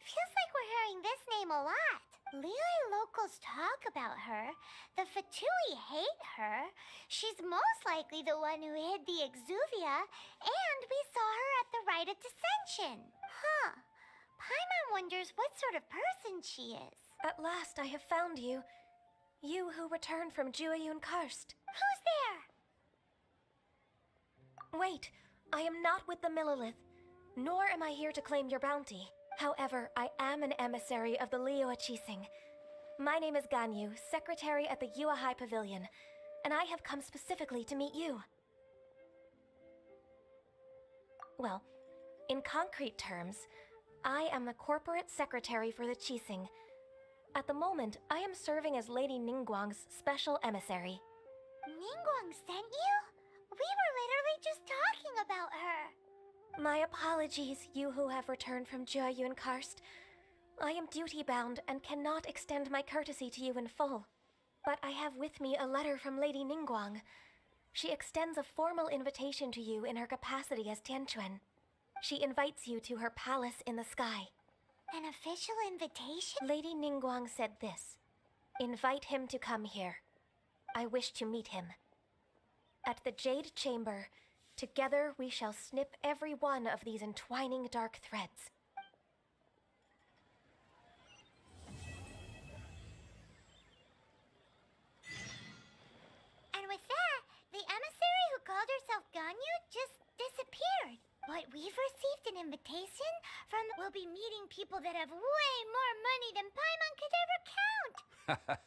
Feels like we're hearing this name a lot. Liyue locals talk about her. The Fatui hate her. She's most likely the one who hid the Exuvia, and we saw her at the Rite of Dissension. Huh. Paimon wonders what sort of person she is. At last I have found you. You who returned from Jueyun Karst. Who's there? Wait, I am not with the Millelith, nor am I here to claim your bounty. However, I am an emissary of the Liyue Qixing. My name is Ganyu, secretary at the Yue High Pavilion, and I have come specifically to meet you. Well, in concrete terms, I am the corporate secretary for the Qixing. At the moment, I am serving as Lady Ningguang's special emissary. Ningguang sent you? We were literally just talking about her. My apologies, you who have returned from Jueyun Karst. I am duty-bound and cannot extend my courtesy to you in full. But I have with me a letter from Lady Ningguang. She extends a formal invitation to you in her capacity as Tianquan. She invites you to her palace in the sky. An official invitation? Lady Ningguang said this. Invite him to come here. I wish to meet him. At the Jade Chamber, together we shall snip every one of these entwining dark threads. And with that, the emissary who called herself Ganyu just disappeared. But we've received an invitation from... We'll be meeting people that have way more money than Paimon could ever count.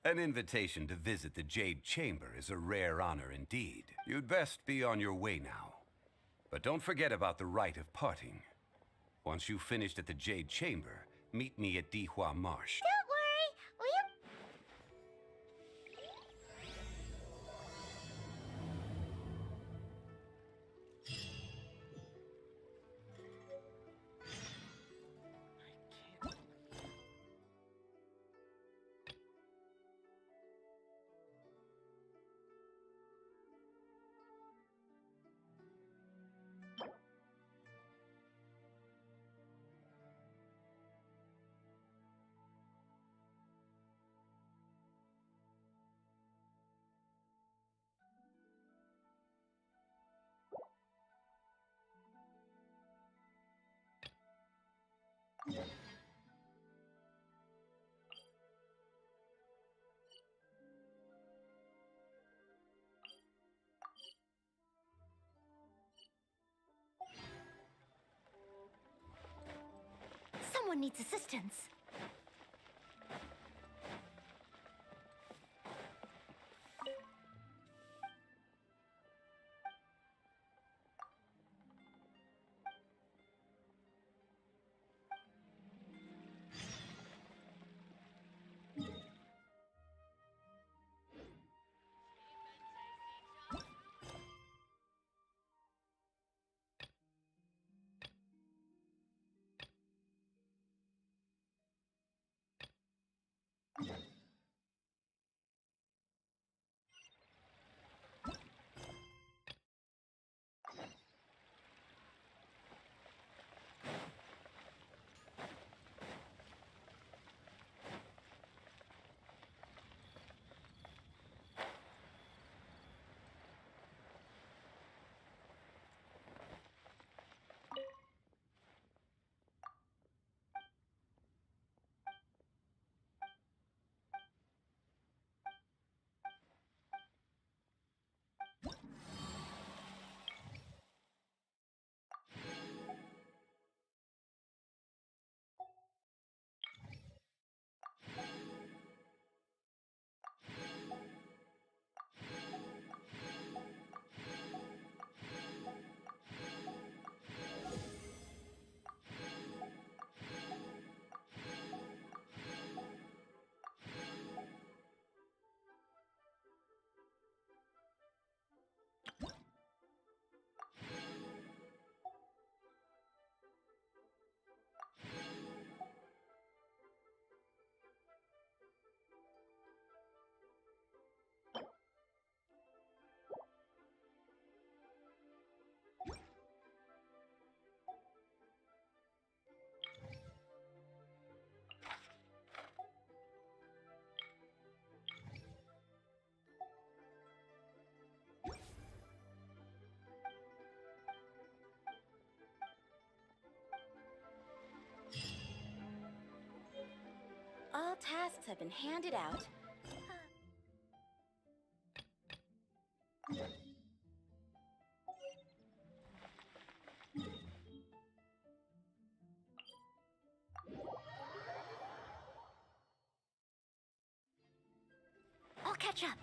An invitation to visit the Jade Chamber is a rare honor indeed. You'd best be on your way now. But don't forget about the rite of parting. Once you've finished at the Jade Chamber, meet me at Dihua Marsh. Don't worry, we'll... someone needs assistance. All tasks have been handed out. I'll catch up.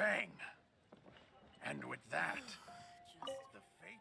Bang! And with that, the fate...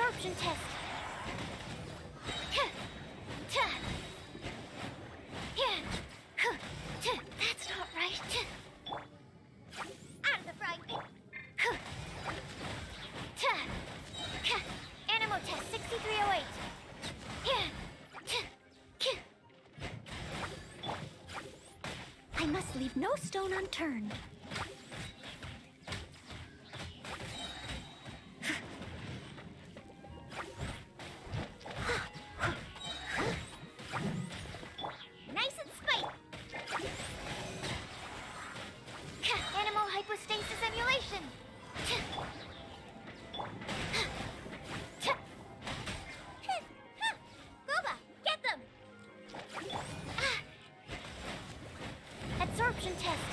Absorption test. That's not right. Out of the frying pan. Animal test 6308. I must leave no stone unturned. Nice and spicy. Animal hypostasis emulation. Kaba, get them. Absorption test.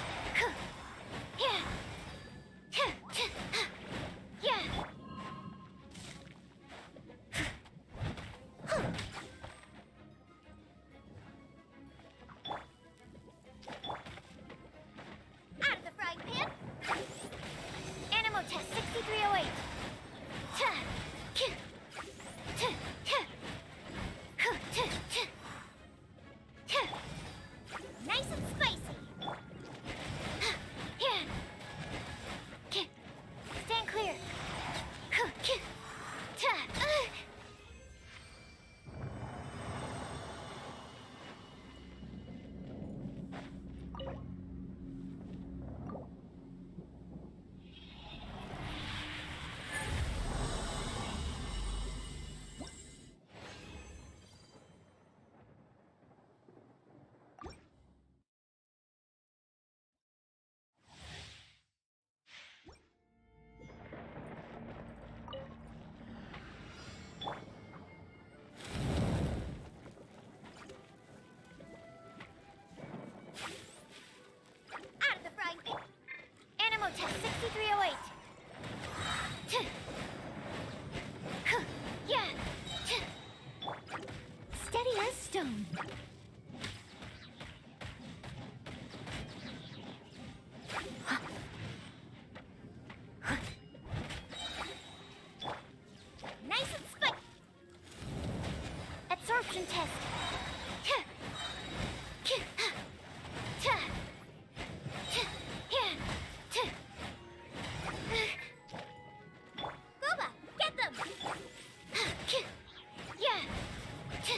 Out of the frying pan. Animal test 6308. Nice and spicy. Stand clear. Out of the frying pan. Animal test 6308. Steady as stone. Nice and spicy. Absorption test. Kaba, get them.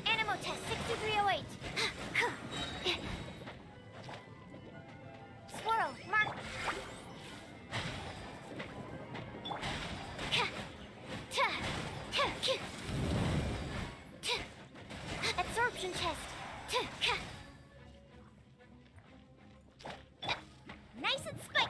Animal test 6308. Swirl, mark. Absorption test. Nice and spicy.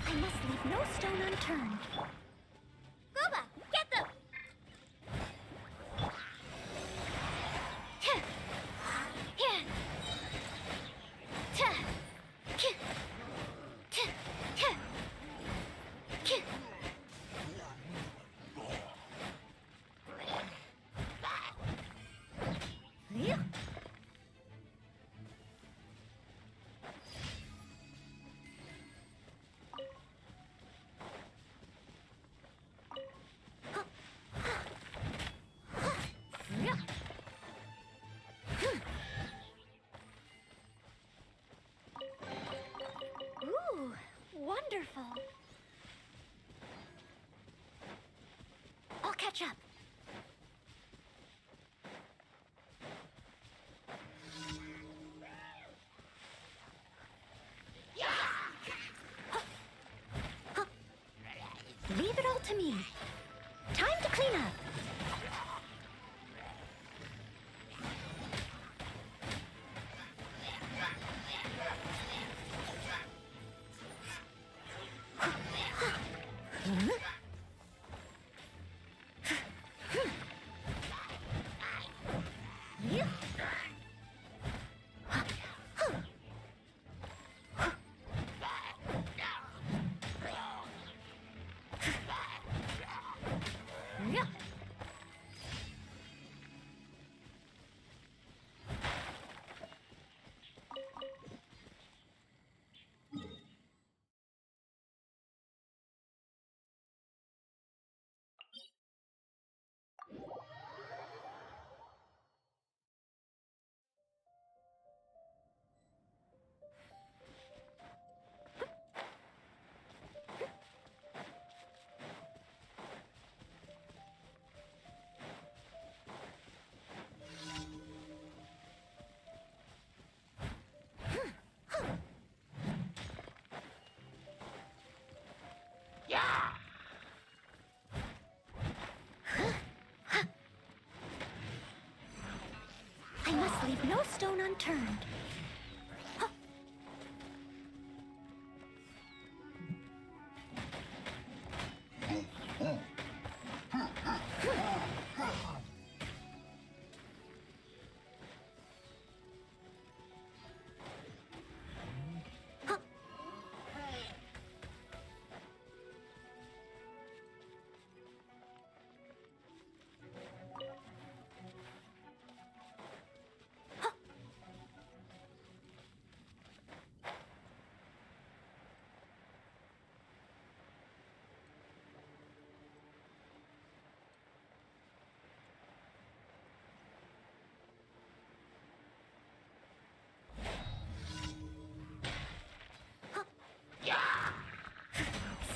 I must leave no stone unturned. Kaba, get careful. I'll catch up. Leave it all to me. Time to clean up. I must leave no stone unturned.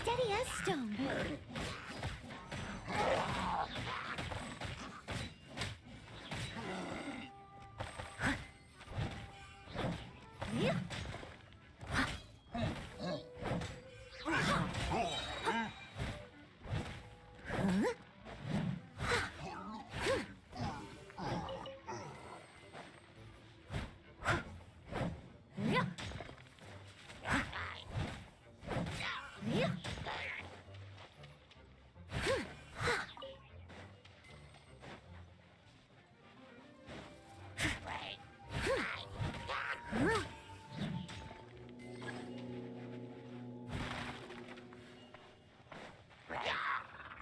Steady as stone.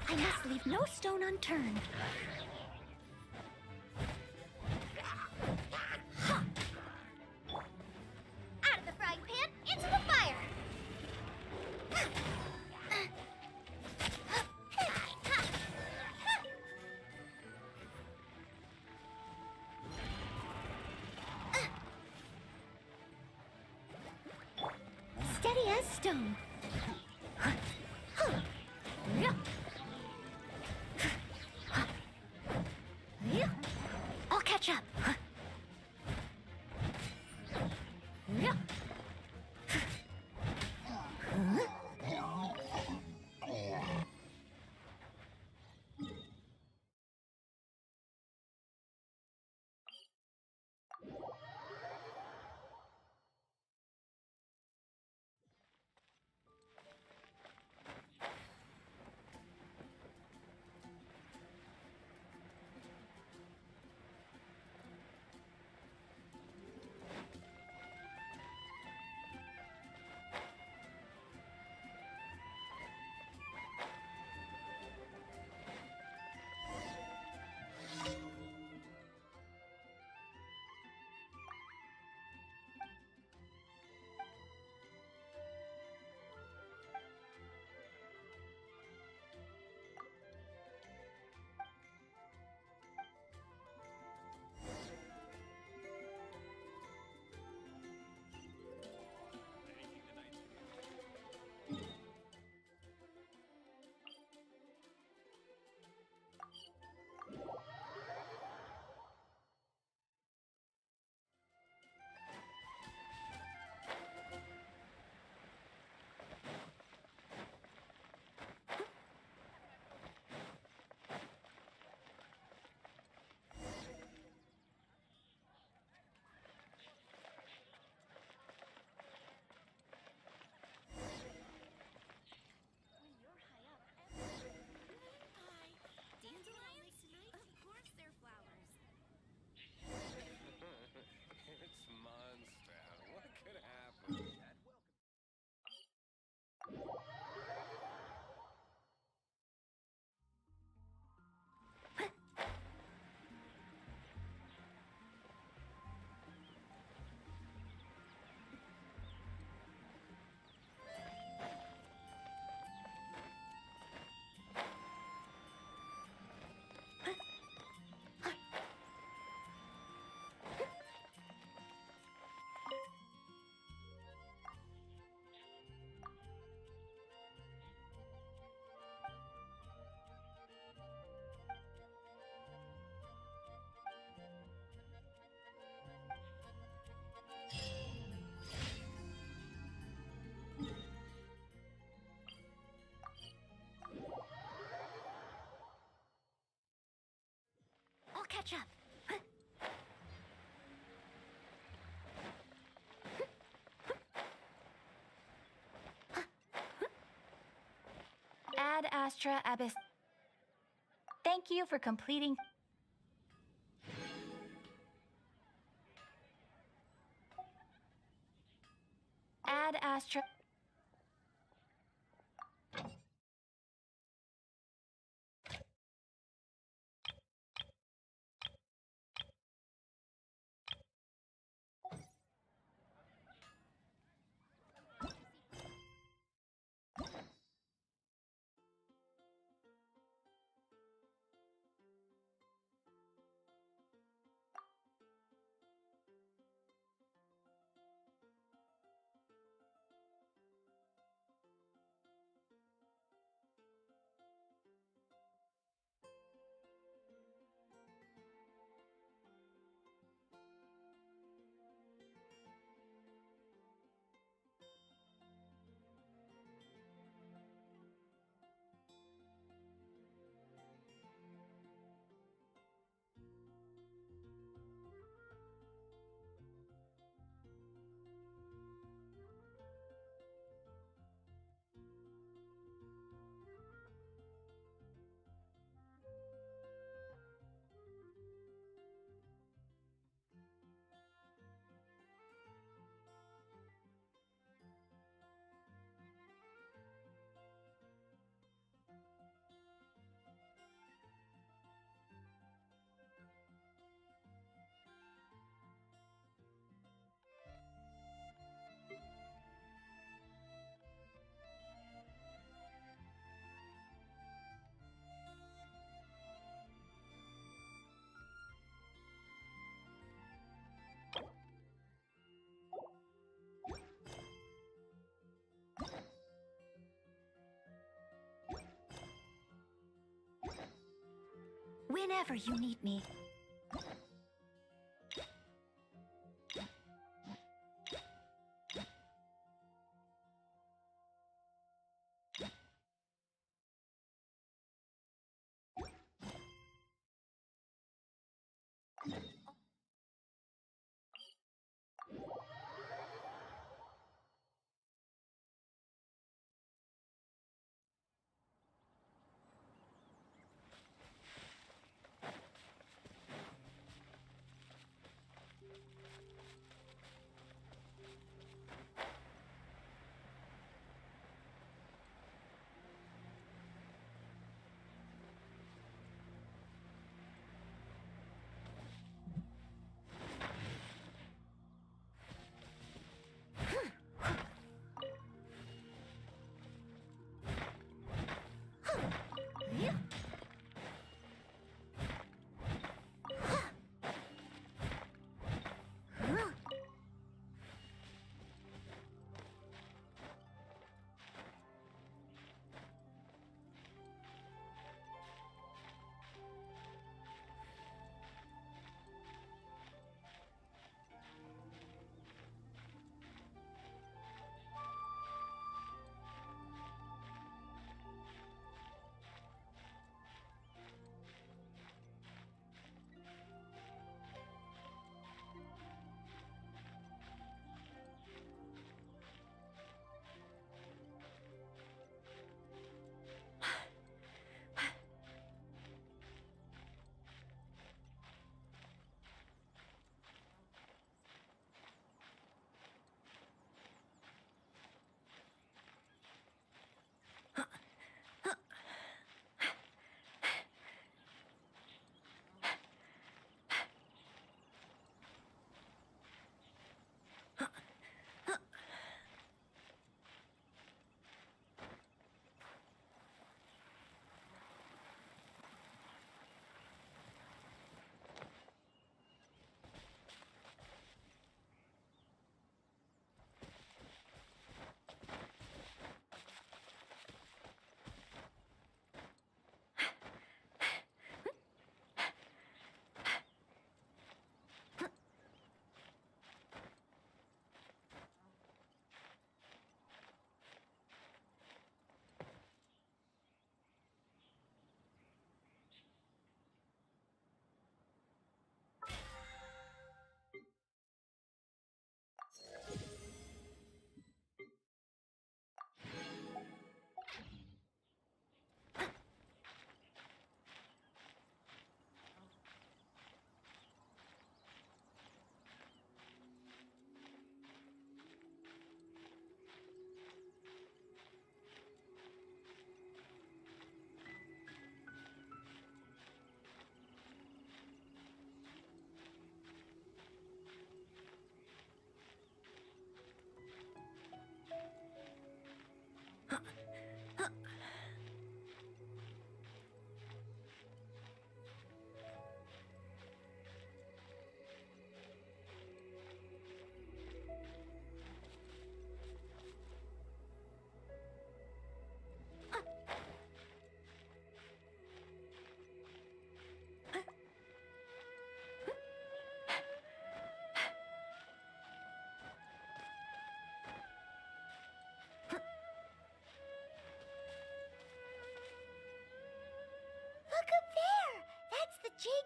I must leave no stone unturned. Out of the frying pan, into the fire! Steady as stone. I'll catch up. catch up. Ad Astra Abyss. Thank you for completing. Ad Astra. Whenever you need me.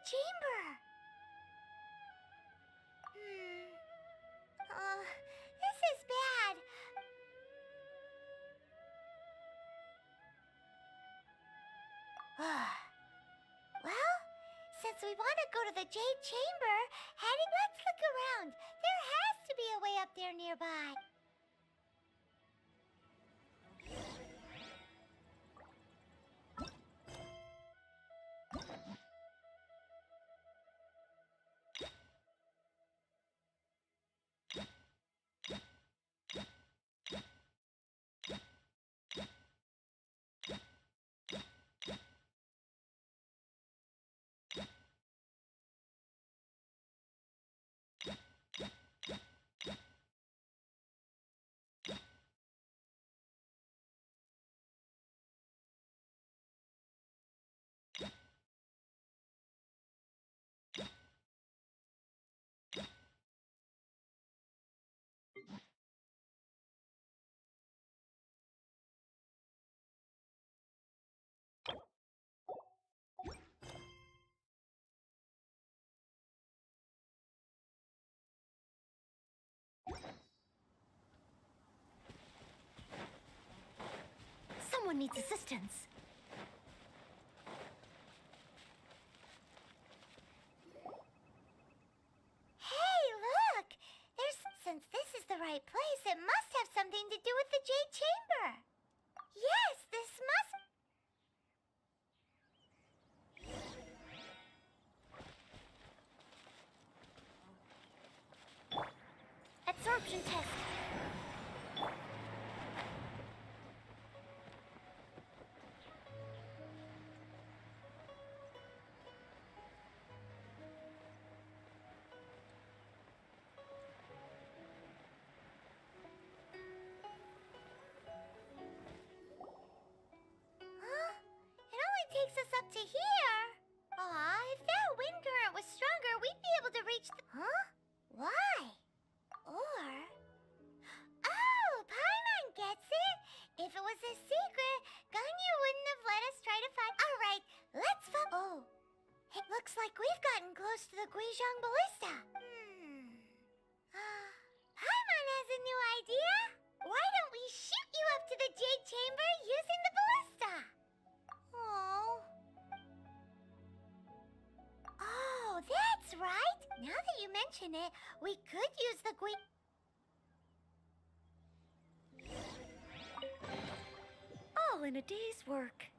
chamber. This is bad. Well, since we want to go to the Jade Chamber, let's look around. There has to be a way up there nearby. Someone needs assistance. Hey, look! Since this is the right place, it must have something to do with the Jade Chamber. Yes, this must... Absorption test. Takes us up to here. If that wind current was stronger, we'd be able to reach the... Huh? Why? Or... Oh, Paimon gets it. If it was a secret, Ganyu wouldn't have let us try to find... Alright, let's Oh. It looks like we've gotten close to the Guizhong Ballista. Paimon has a new idea. Why don't we shoot you up to the Jade Chamber using the ballista? Oh, that's right! Now that you mention it, we could use the All in a day's work.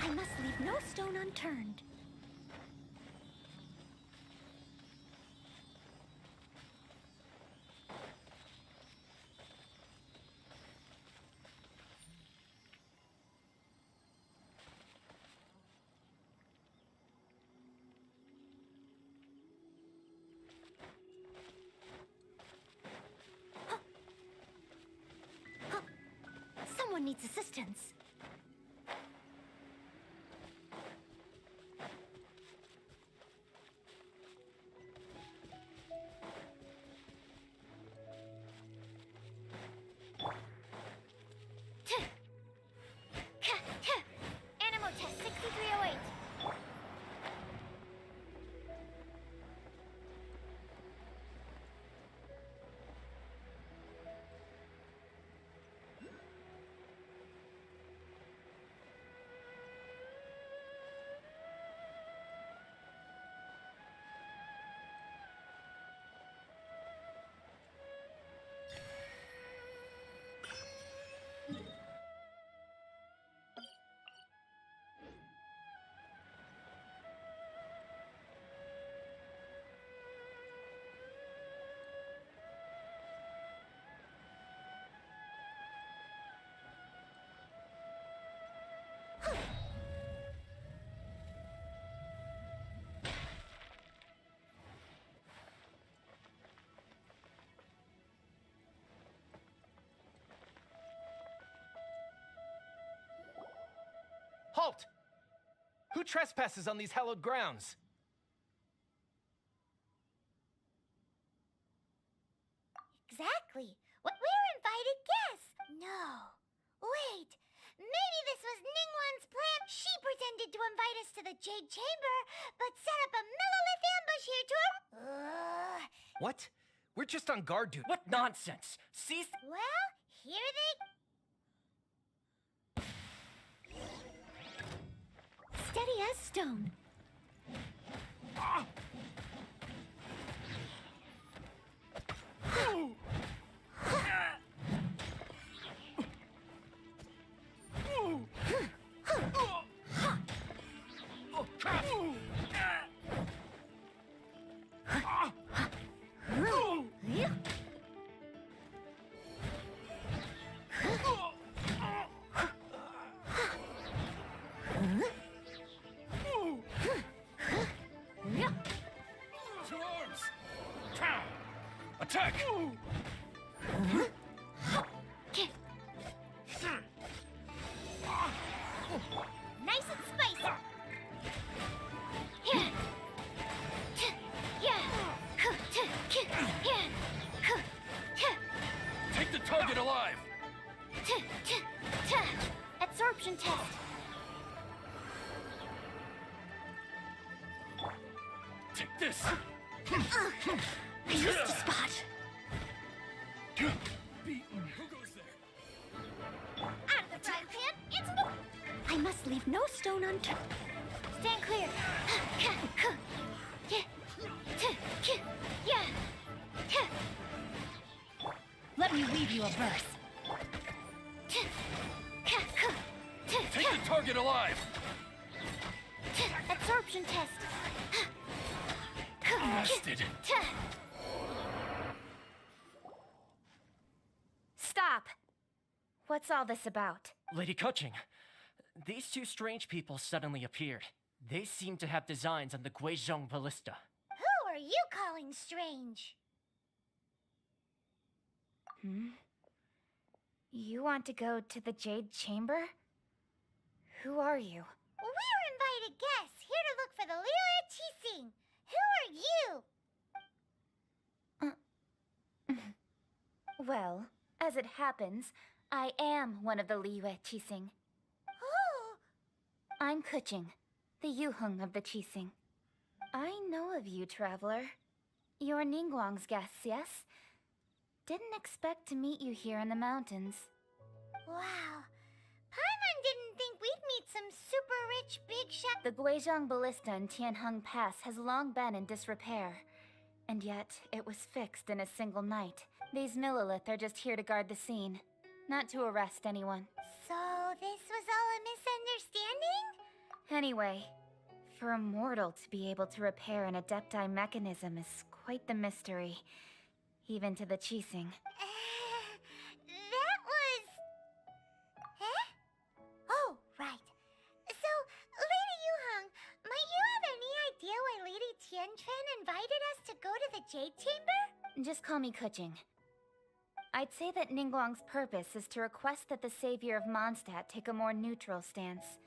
I must leave no stone unturned. Someone needs assistance. Animal test 6308. Halt! Who trespasses on these hallowed grounds? Exactly. We're invited guests. No. Wait. Maybe this was Ningguang's plan. She pretended to invite us to the Jade Chamber, but set up a millilith ambush here to... What? We're just on guard duty. What nonsense! Cease... Well, here they... Steady as stone. To arms! Attack! Nice and spicy. Take the target alive! Absorption test. Take this! I missed a spot. Beaten. Who goes there? Out of the frying pan, it's no... I must leave no stone unturned. Stand clear. Let me weave you a verse. Take the target alive! Absorption test. Blasted. Stop! What's all this about? Lady Kuching, these two strange people suddenly appeared. They seem to have designs on the Guizhong Ballista. Who are you calling strange? You want to go to the Jade Chamber? Who are you? We're invited guests here to look for the Liyue Archon. Who are you? Well, as it happens, I am one of the Liyue Archon. Oh! I'm Kuching, the Yuheng of the Qixing. I know of you, traveler. You're Ningguang's guests, yes? Didn't expect to meet you here in the mountains. Wow. Paimon didn't think we'd meet some super rich big shot. The Guizhong Ballista in Tianheng Pass has long been in disrepair. And yet, it was fixed in a single night. These millilith are just here to guard the scene, not to arrest anyone. So this was all a misunderstanding? Anyway, for a mortal to be able to repair an Adepti mechanism is quite the mystery, even to the Qixing. That was... Huh? Oh, right. So, Lady Yuheng, might you have any idea why Lady Tianquan invited us to go to the Jade Chamber? Just call me Kuching. I'd say that Ningguang's purpose is to request that the savior of Mondstadt take a more neutral stance.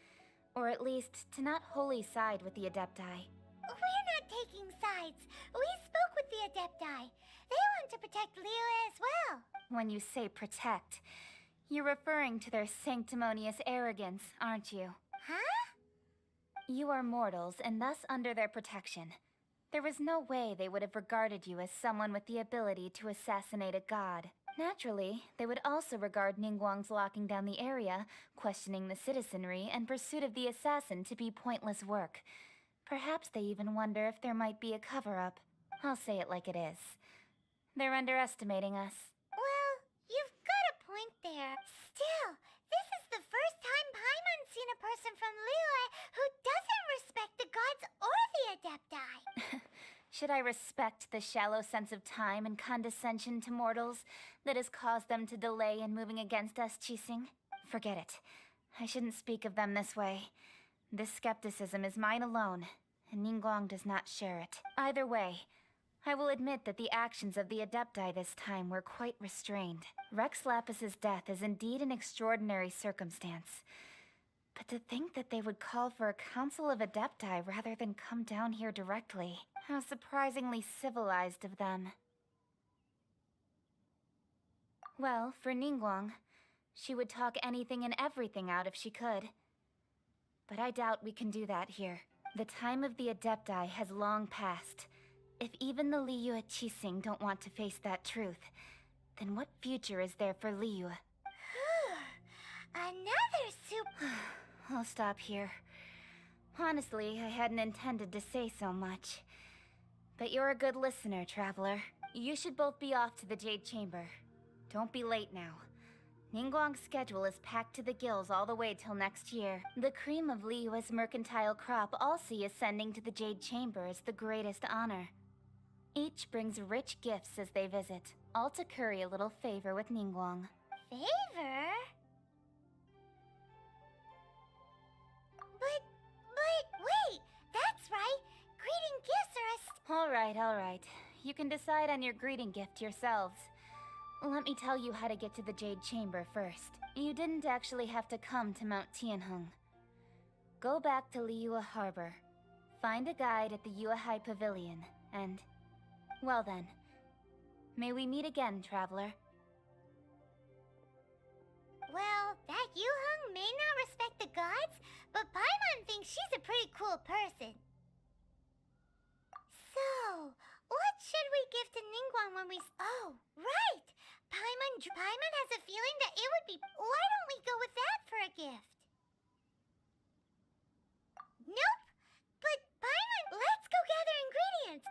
Or at least, to not wholly side with the Adepti. We're not taking sides. We spoke with the Adepti. They want to protect Liyue as well. When you say protect, you're referring to their sanctimonious arrogance, aren't you? Huh? You are mortals, and thus under their protection. There was no way they would have regarded you as someone with the ability to assassinate a god. Naturally, they would also regard Ningguang's locking down the area, questioning the citizenry, and pursuit of the assassin to be pointless work. Perhaps they even wonder if there might be a cover-up. I'll say it like it is. They're underestimating us. Well, you've got a point there. Still, this is the first time Paimon's seen a person from Liyue who doesn't respect the gods or the Adepti. Should I respect the shallow sense of time and condescension to mortals that has caused them to delay in moving against us, Qixing? Forget it. I shouldn't speak of them this way. This skepticism is mine alone, and Ningguang does not share it. Either way, I will admit that the actions of the Adepti this time were quite restrained. Rex Lapis's death is indeed an extraordinary circumstance. But to think that they would call for a council of Adepti rather than come down here directly. How surprisingly civilized of them. Well, for Ningguang, she would talk anything and everything out if she could. But I doubt we can do that here. The time of the Adepti has long passed. If even the Liyue Qixing don't want to face that truth, then what future is there for Liyue? Another soup. I'll stop here. Honestly, I hadn't intended to say so much. But you're a good listener, Traveler. You should both be off to the Jade Chamber. Don't be late now. Ningguang's schedule is packed to the gills all the way till next year. The cream of Liyue's mercantile crop all see ascending to the Jade Chamber as the greatest honor. Each brings rich gifts as they visit, all to curry a little favor with Ningguang. Favor? But wait, that's right. Greeting gifts are All right. You can decide on your greeting gift yourselves. Let me tell you how to get to the Jade Chamber first. You didn't actually have to come to Mount Tianheng. Go back to Liyue Harbor. Find a guide at the Yuehai Pavilion, and... well then. May we meet again, Traveler. Well, that Yuheng may not respect the gods, but Paimon thinks she's a pretty cool person. So, what should we give to Ningguang when we... Oh, right! Paimon has a feeling that it would be... Why don't we go with that for a gift? Nope! But Paimon, let's go gather ingredients!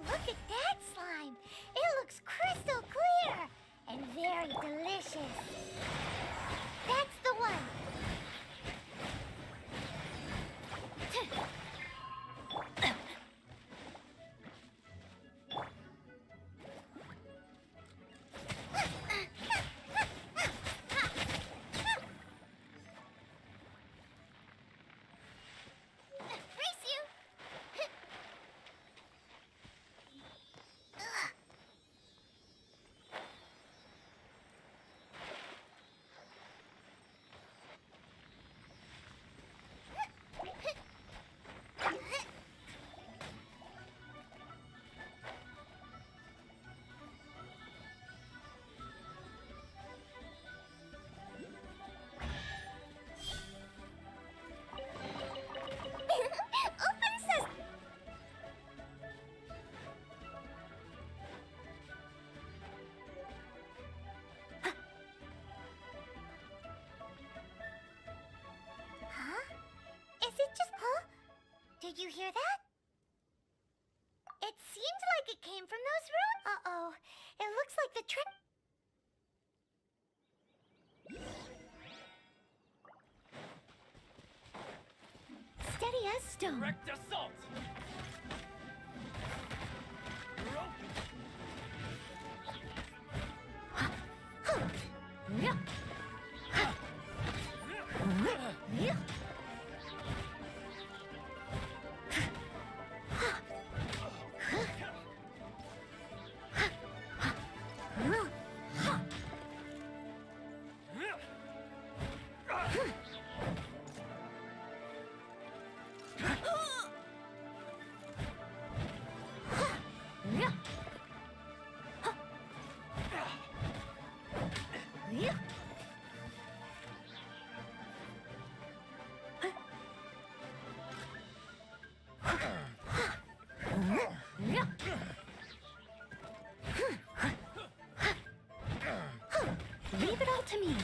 Look at that slime! It looks crystal clear! And very delicious! That's the one! Did you hear that? It seemed like it came from those rooms. Uh-oh. It looks like the Steady as stone. Direct assault! Leave it all to me.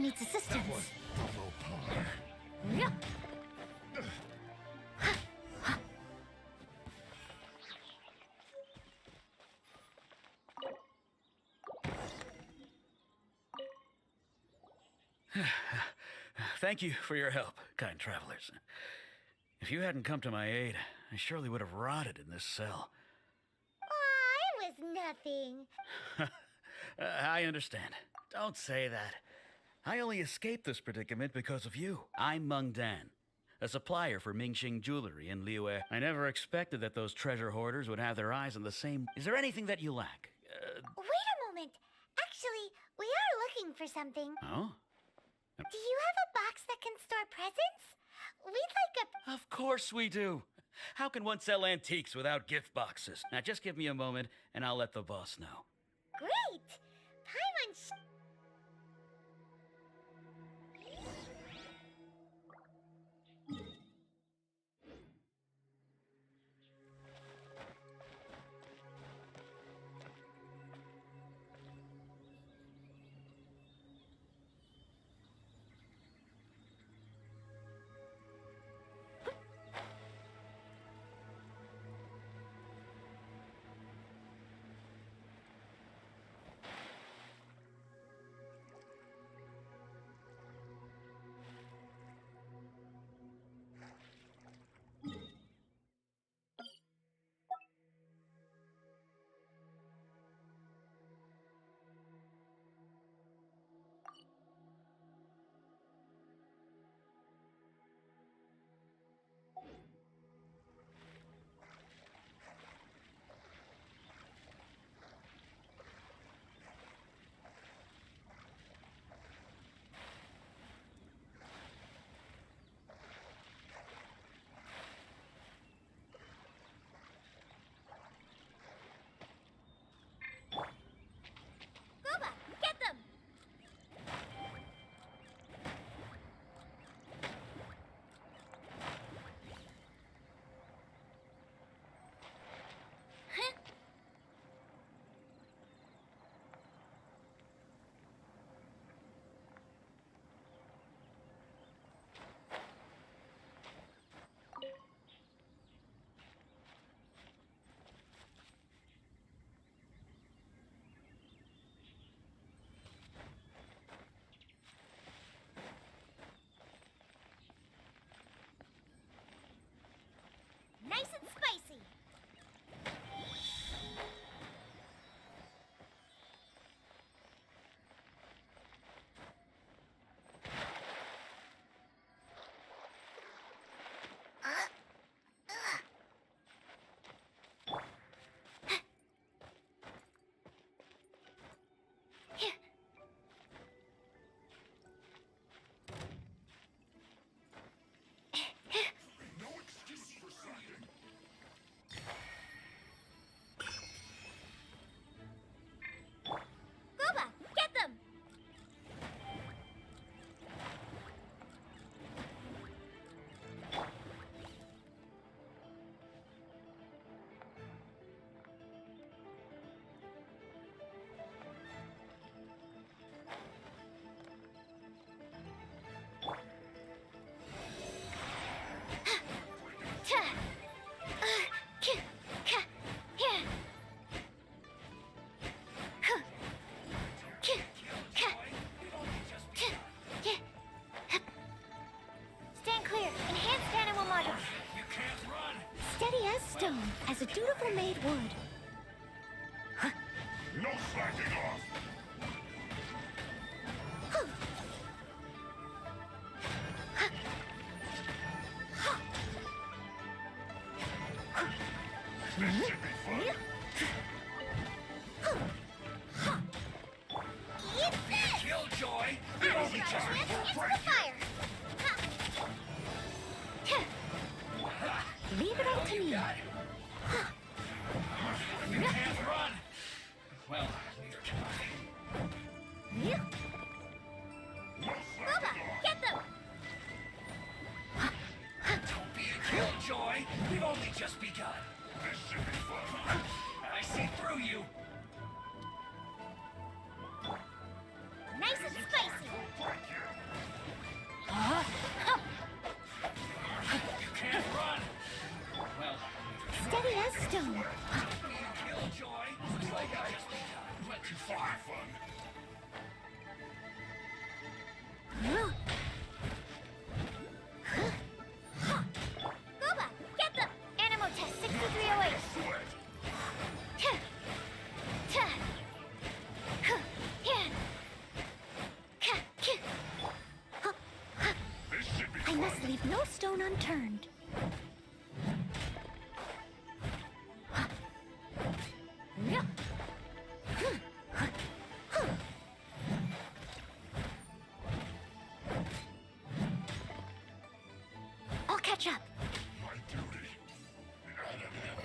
needs assistance. Thank you for your help, kind travelers. If you hadn't come to my aid, I surely would have rotted in this cell. Aw, it was nothing. I understand. Don't say that. I only escaped this predicament because of you. I'm Meng Dan, a supplier for Mingxing Jewelry in Liyue. I never expected that those treasure hoarders would have their eyes on the same... Is there anything that you lack? Wait a moment. Actually, we are looking for something. Oh? Do you have a box that can store presents? We'd like a... Of course we do. How can one sell antiques without gift boxes? Now just give me a moment and I'll let the boss know. Great! Paimon Kaba, get them! Nice and spicy. Kaba, get them! Stand clear. Enhanced animal module. You can't run! Steady as stone, as a dutiful maid would. No slacking off! This should be fun. Eat this! Killjoy! I was just into the fire! Leave it up to me. You can't run! Well, neither can I. Kaba, get them! Don't be a killjoy! We've only just begun. This should be fun. I see through you. Nice and spicy. Break your stone unturned. I'll catch up. My duty at an end.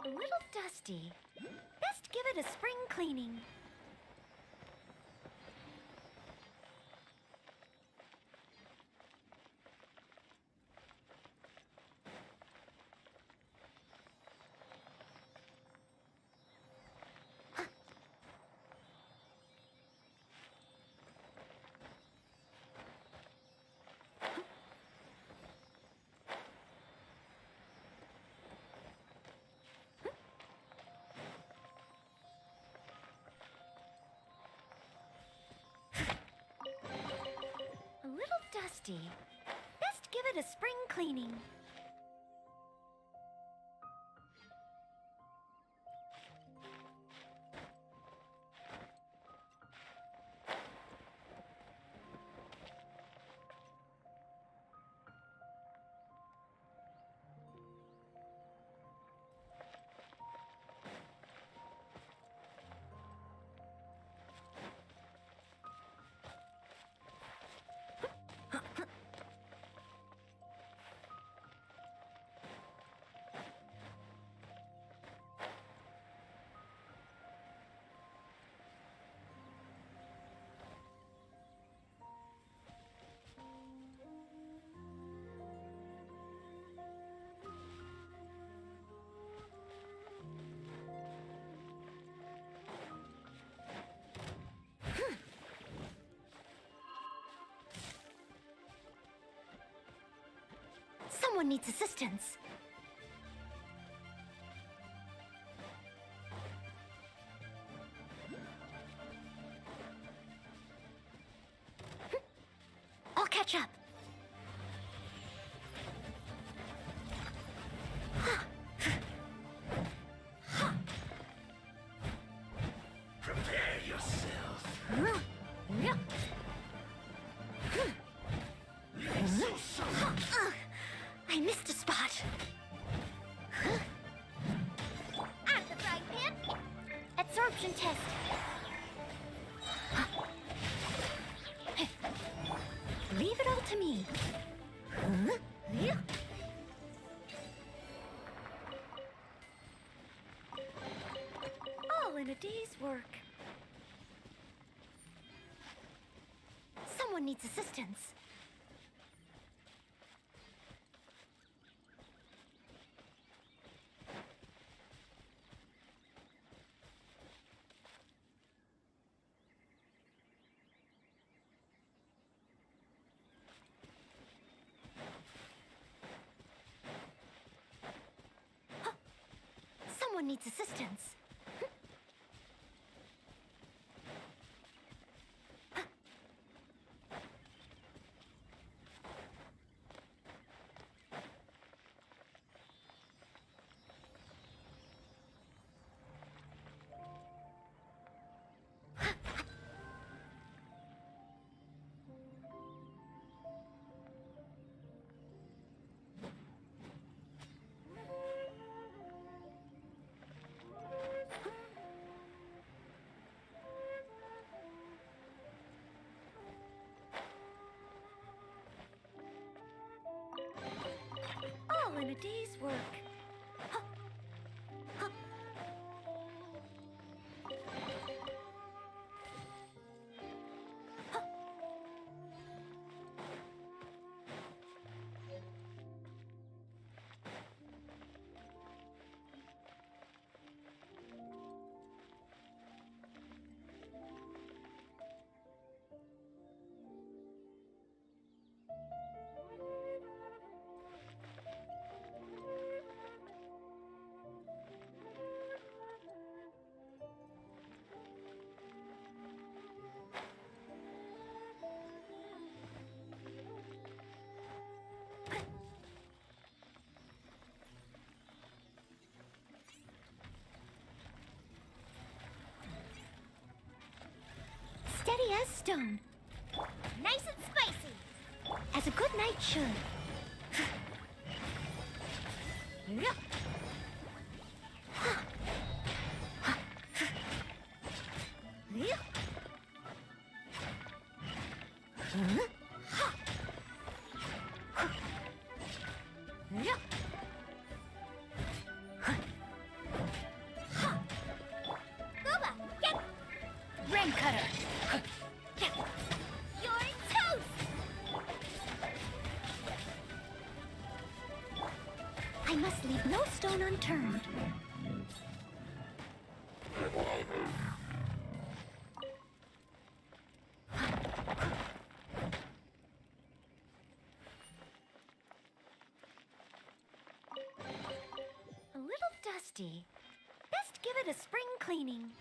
A little dusty. Best give it a spring cleaning. A little dusty. Best give it a spring cleaning. Someone needs assistance. I'll catch up. Prepare yourself. I missed a spot. At the frying pan. Absorption test. Leave it all to me. All in a day's work. Someone needs assistance. Someone needs assistance. All in a day's work. sturdy as stone. Nice and spicy. As a good knight should. Kaba, get Rain cutter. your toast! I must leave no stone unturned. A little dusty. Best give it a spring cleaning.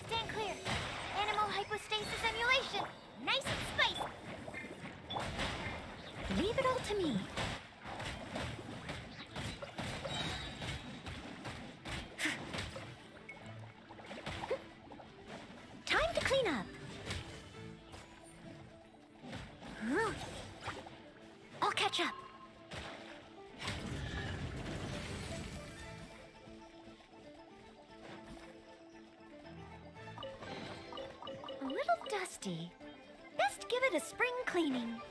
Stand clear. Animal hypostasis emulation. Nice and spicy. Leave it all to me. Time to clean up. I'll catch up. A little dusty. Best give it a spring cleaning.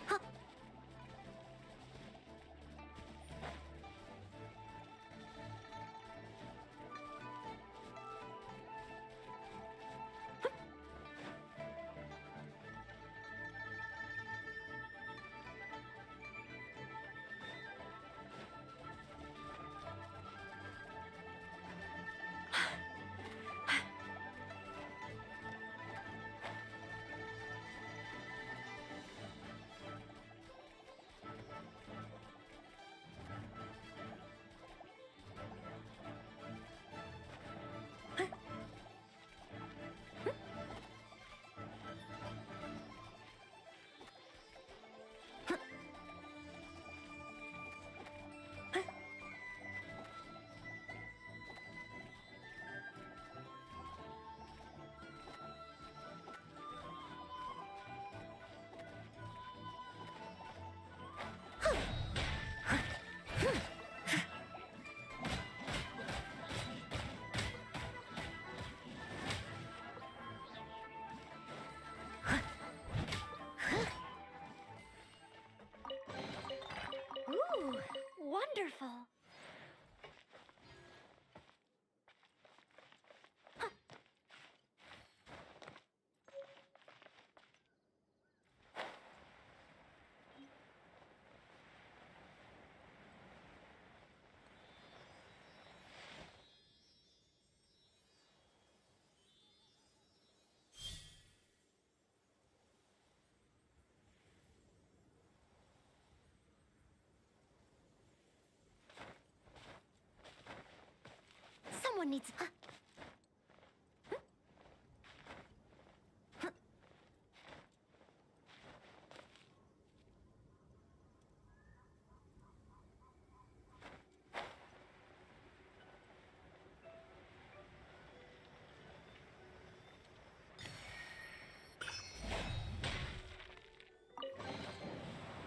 Huh. Ooh, wonderful. Someone needs.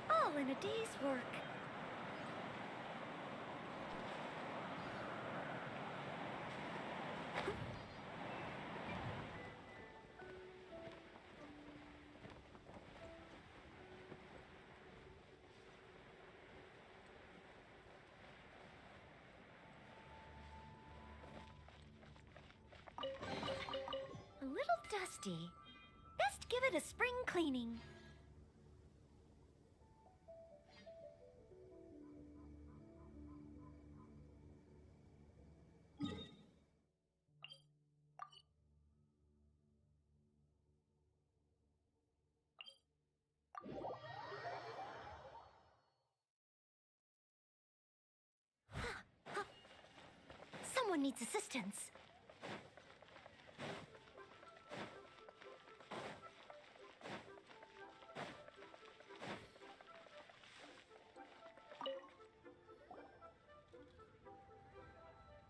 All in a day's work. dusty. Best give it a spring cleaning. Someone needs assistance.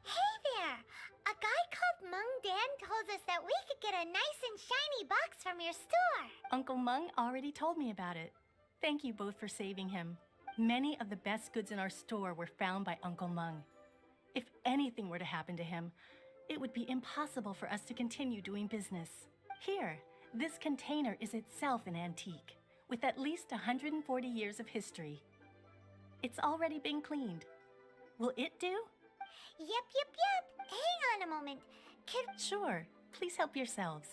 Hey there! A guy called Mung Dan told us that we could get a nice and shiny box from your store. Uncle Mung already told me about it. Thank you both for saving him. Many of the best goods in our store were found by Uncle Mung. If anything were to happen to him, it would be impossible for us to continue doing business. Here, this container is itself an antique, with at least 140 years of history. It's already been cleaned. Will it do? Yep. Hang on a moment. Sure, please help yourselves,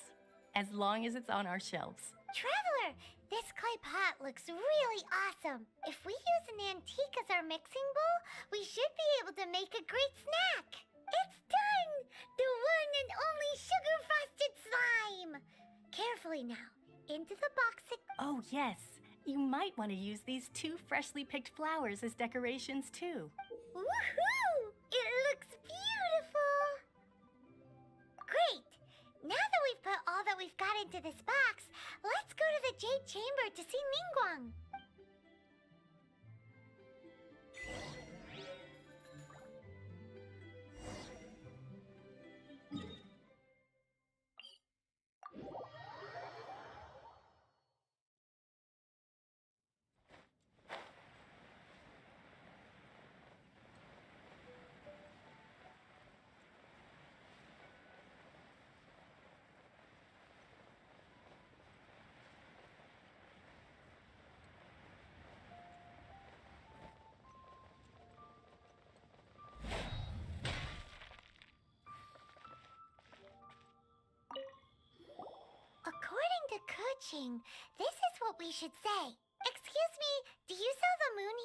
as long as it's on our shelves. Traveler, this clay pot looks really awesome. If we use an antique as our mixing bowl, we should be able to make a great snack. It's done! The one and only sugar-frosted slime! Carefully now. Into the box it... Oh yes, you might want to use these 2 freshly picked flowers as decorations too. Woohoo! It looks beautiful! Great! Now that we've put all that we've got into this box, let's go to the Jade Chamber to see Ningguang. According to Kuching, this is what we should say. Excuse me, do you sell the moon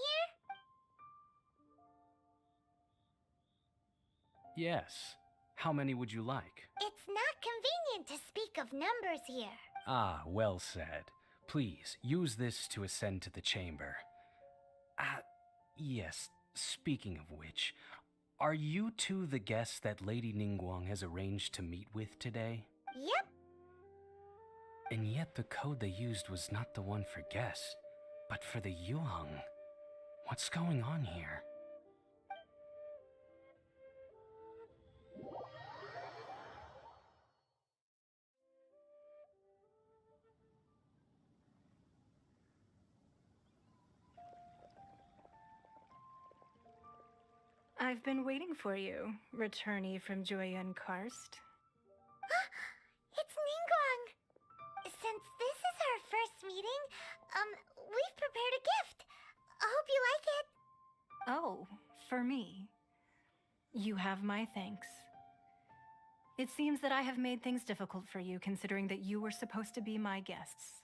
here? Yes. How many would you like? It's not convenient to speak of numbers here. Ah, well said. Please, use this to ascend to the chamber. Yes, speaking of which, are you two the guests that Lady Ningguang has arranged to meet with today? Yep. And yet the code they used was not the one for guests, but for the Yuheng. What's going on here? I've been waiting for you, returnee from Joyun Karst. It's Ningguang! Since this is our first meeting, we've prepared a gift. I hope you like it. Oh, for me. You have my thanks. It seems that I have made things difficult for you, considering that you were supposed to be my guests.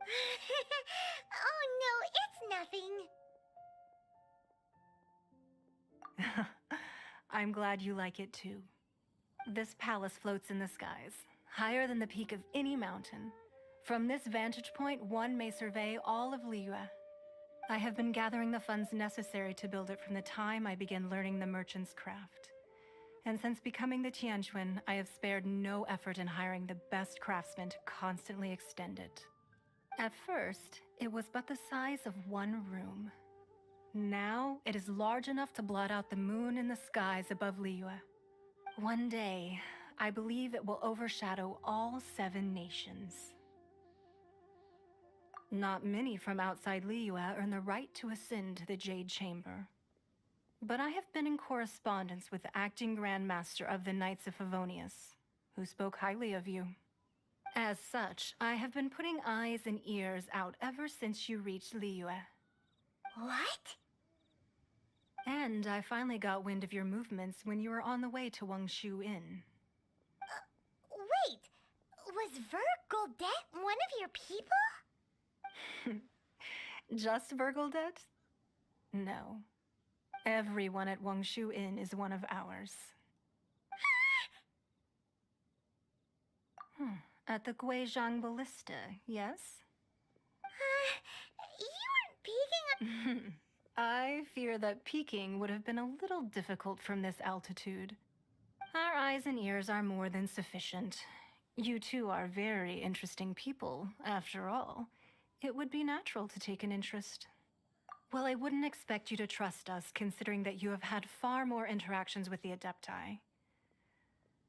Oh no, it's nothing. I'm glad you like it too. This palace floats in the skies, higher than the peak of any mountain. From this vantage point, one may survey all of Liyue. I have been gathering the funds necessary to build it from the time I began learning the merchant's craft. And since becoming the Tianquan, I have spared no effort in hiring the best craftsmen to constantly extend it. At first, it was but the size of one room. Now, it is large enough to blot out the moon in the skies above Liyue. One day, I believe it will overshadow all 7 nations. Not many from outside Liyue earn the right to ascend to the Jade Chamber. But I have been in correspondence with the acting Grand Master of the Knights of Favonius, who spoke highly of you. As such, I have been putting eyes and ears out ever since you reached Liyue. What? And I finally got wind of your movements when you were on the way to Wangshu Inn. Wait! Was Vergoldet one of your people? Just Vergoldet? No. Everyone at Wangshu Inn is one of ours. At the Guizhang Ballista, yes? You weren't peeking. I fear that peeking would have been a little difficult from this altitude. Our eyes and ears are more than sufficient. You two are very interesting people, after all. It would be natural to take an interest. Well, I wouldn't expect you to trust us, considering that you have had far more interactions with the Adepti.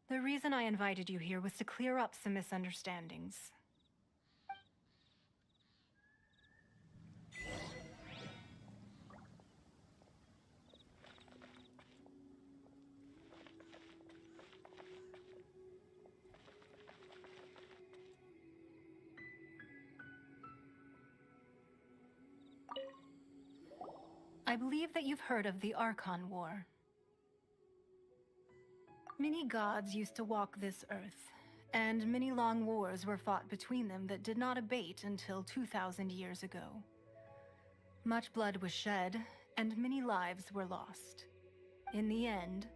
The reason I invited you here was to clear up some misunderstandings. I believe that you've heard of the Archon War. Many gods used to walk this earth, and many long wars were fought between them that did not abate until 2,000 years ago. Much blood was shed, and many lives were lost. In the end,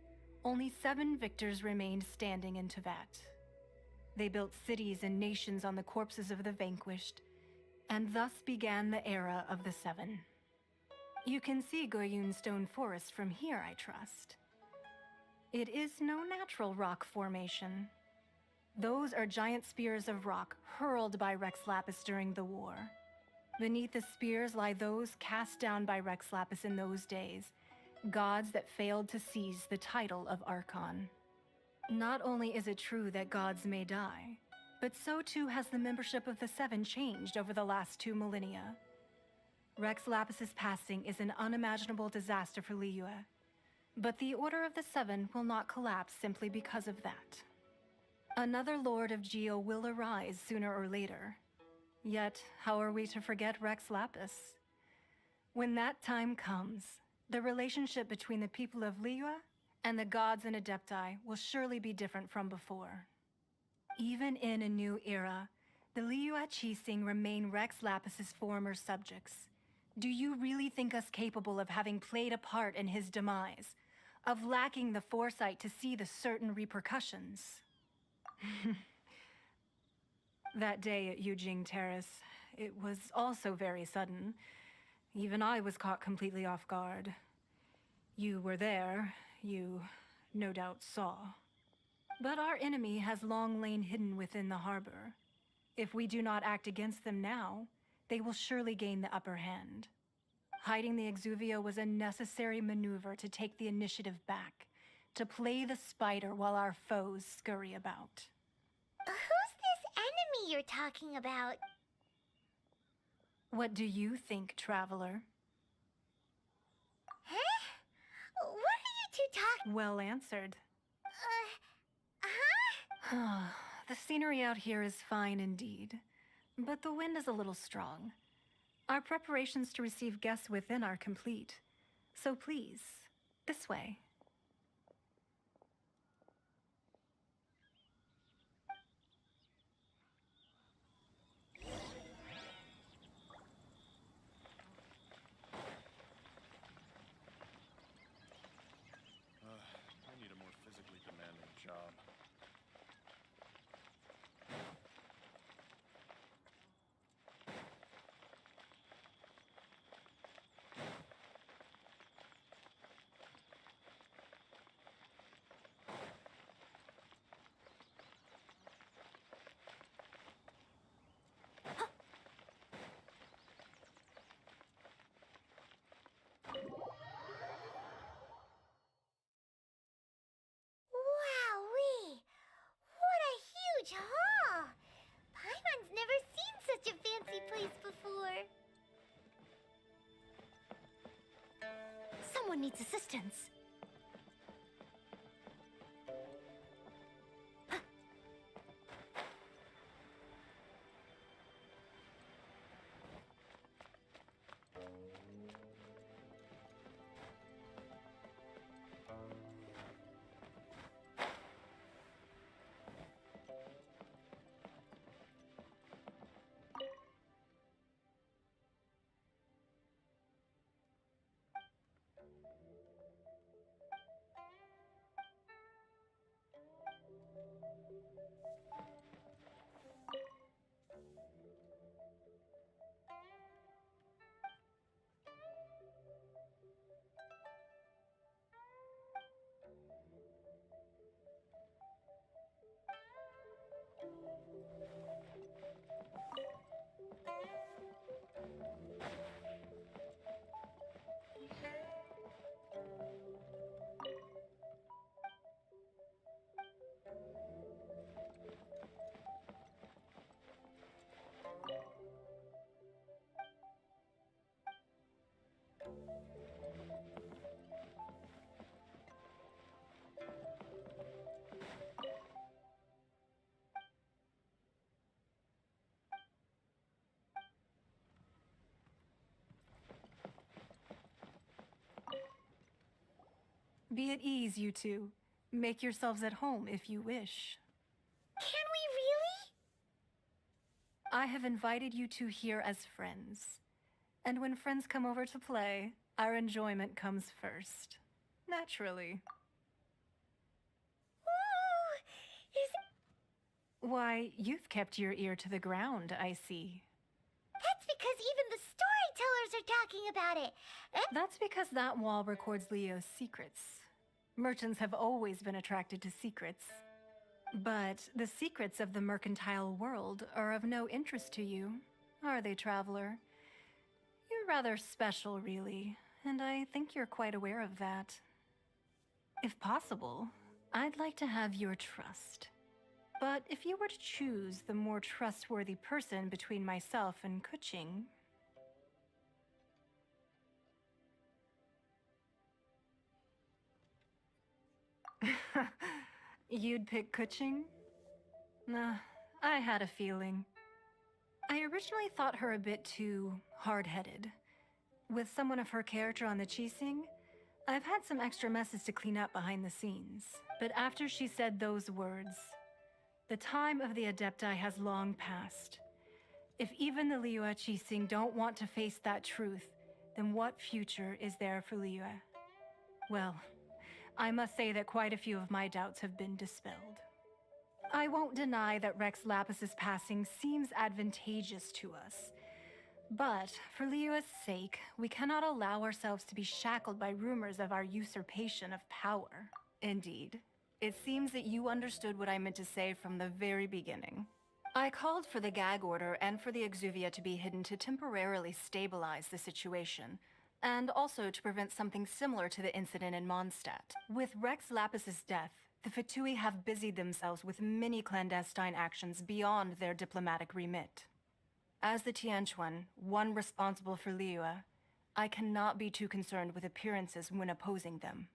only 7 victors remained standing in Tevat. They built cities and nations on the corpses of the vanquished, and thus began the era of the 7. You can see Goyun Stone Forest from here, I trust. It is no natural rock formation. Those are giant spears of rock hurled by Rex Lapis during the war. Beneath the spears lie those cast down by Rex Lapis in those days, gods that failed to seize the title of Archon. Not only is it true that gods may die, but so too has the membership of the 7 changed over the last 2 millennia. Rex Lapis's passing is an unimaginable disaster for Liyue, but the Order of the 7 will not collapse simply because of that. Another Lord of Geo will arise sooner or later. Yet, how are we to forget Rex Lapis? When that time comes, the relationship between the people of Liyue and the gods and Adepti will surely be different from before. Even in a new era, the Liyue Qixing remain Rex Lapis's former subjects. Do you really think us capable of having played a part in his demise? Of lacking the foresight to see the certain repercussions? That day at Yujing Terrace, it was also very sudden. Even I was caught completely off guard. You were there, you no doubt saw. But our enemy has long lain hidden within the harbor. If we do not act against them now, they will surely gain the upper hand. Hiding the Exuvio was a necessary maneuver to take the initiative back, to play the spider while our foes scurry about. Who's this enemy you're talking about? What do you think, traveler? Huh? What are you two talking? Well answered. Huh? The scenery out here is fine indeed, but the wind is a little strong. Our preparations to receive guests within are complete, so please, this way. I need a more physically demanding job. Wowee! What a huge hall! Paimon's never seen such a fancy place before. Someone needs assistance. Be at ease, you two. Make yourselves at home if you wish. Can we really? I have invited you two here as friends. And when friends come over to play, our enjoyment comes first. Naturally. Ooh, Why, you've kept your ear to the ground, I see. That's because even the storytellers are talking about it. That's because that wall records Leo's secrets. Merchants have always been attracted to secrets. But the secrets of the mercantile world are of no interest to you, are they, traveler? You're rather special, really, and I think you're quite aware of that. If possible, I'd like to have your trust. But if you were to choose the more trustworthy person between myself and Kuching... You'd pick Kuching? Nah, I had a feeling. I originally thought her a bit too hard-headed. With someone of her character on the Qixing, I've had some extra messes to clean up behind the scenes. But after she said those words, the time of the Adepti has long passed. If even the Liyue Qixing don't want to face that truth, then what future is there for Liyue? Well, I must say that quite a few of my doubts have been dispelled. I won't deny that Rex Lapis's passing seems advantageous to us. But for Liyue's sake, we cannot allow ourselves to be shackled by rumors of our usurpation of power. Indeed, it seems that you understood what I meant to say from the very beginning. I called for the gag order and for the Exuvia to be hidden to temporarily stabilize the situation, and also to prevent something similar to the incident in Mondstadt. With Rex Lapis's death, the Fatui have busied themselves with many clandestine actions beyond their diplomatic remit. As the Tianquan, one responsible for Liyue, I cannot be too concerned with appearances when opposing them.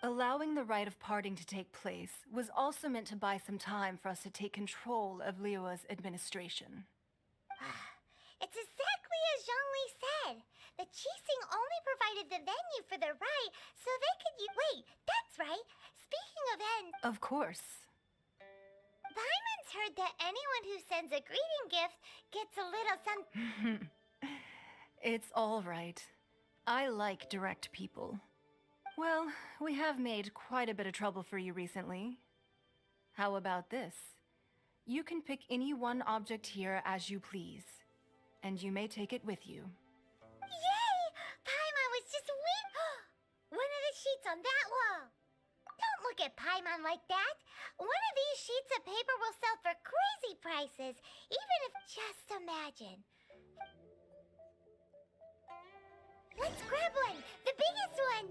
Allowing the rite of parting to take place was also meant to buy some time for us to take control of Liyue's administration. It's exactly as Zhongli said. The Qixing only provided the venue for the rite so they could use— Wait, that's right. Speaking of end— Of course. Paimon's heard that anyone who sends a greeting gift gets a little something. It's all right. I like direct people. Well, we have made quite a bit of trouble for you recently. How about this? You can pick any one object here as you please, and you may take it with you. Yay! Paimon was just one of the sheets on that wall. Don't look at Paimon like that. One of these sheets of paper will sell for crazy prices, even if— Just imagine. Let's grab one! The biggest one!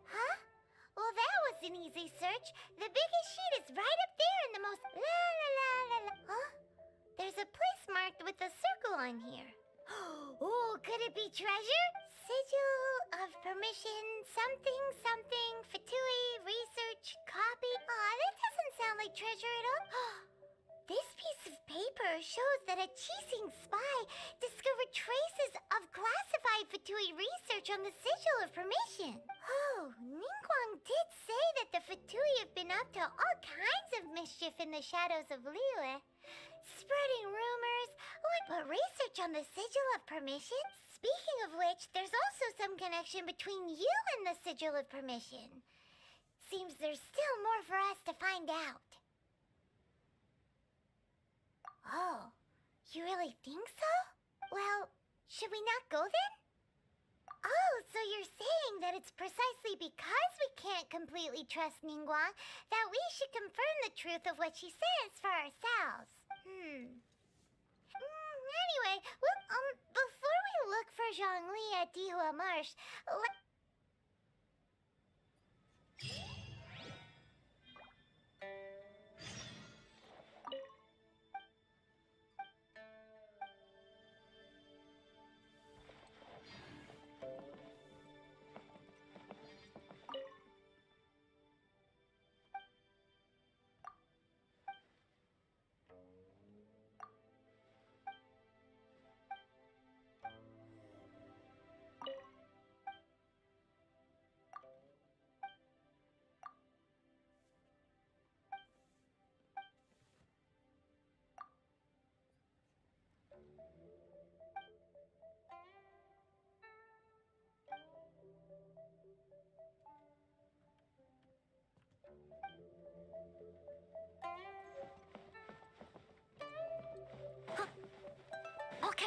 Huh? Well, that was an easy search. The biggest sheet is right up there in the most— La la la la la. Huh? There's a place marked with a circle on here. Oh, could it be treasure? Sigil of permission, something, something, Fatui, research, copy. Aw, that doesn't sound like treasure at all. This piece of paper shows that a Qixing spy discovered traces of classified Fatui research on the Sigil of Permission. Oh, Ningguang did say that the Fatui have been up to all kinds of mischief in the shadows of Liyue. Spreading rumors, but research on the Sigil of Permission? Speaking of which, there's also some connection between you and the Sigil of Permission. Seems there's still more for us to find out. Oh, you really think so? Well, should we not go then? Oh, so you're saying that it's precisely because we can't completely trust Ningguang that we should confirm the truth of what she says for ourselves. Anyway, well, before we look for Zhongli at Dihua Marsh,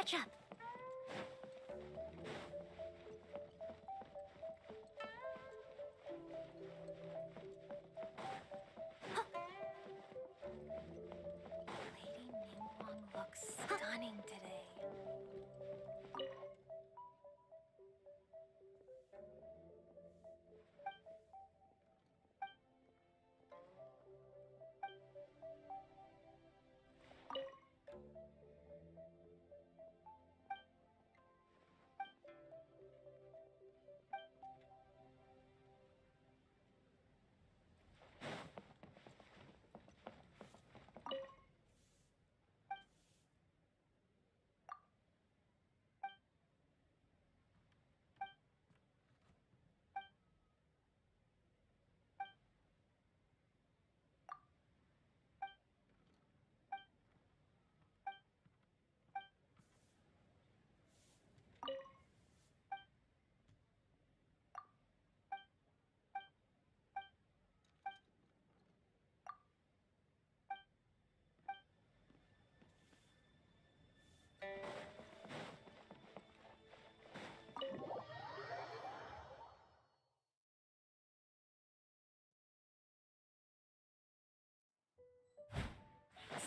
catch up. Lady Ningguang looks stunning today.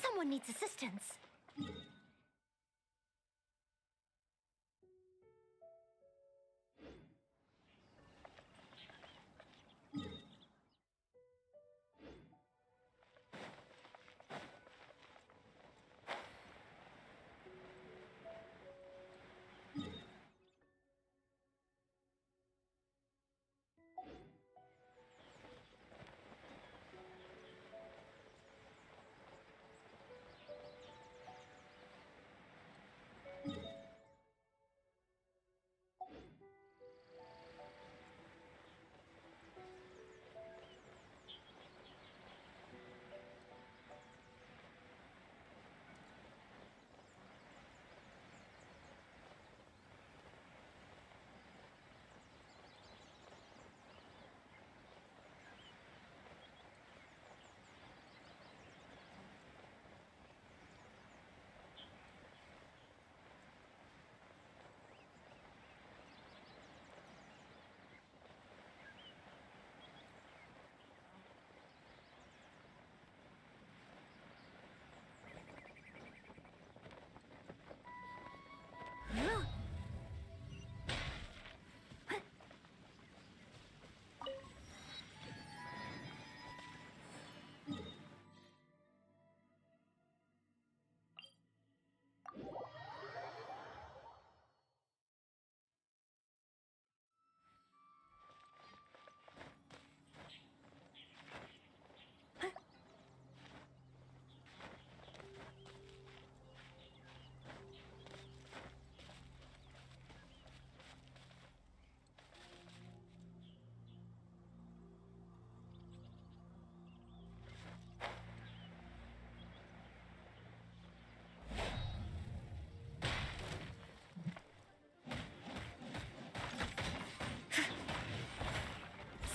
Someone needs assistance.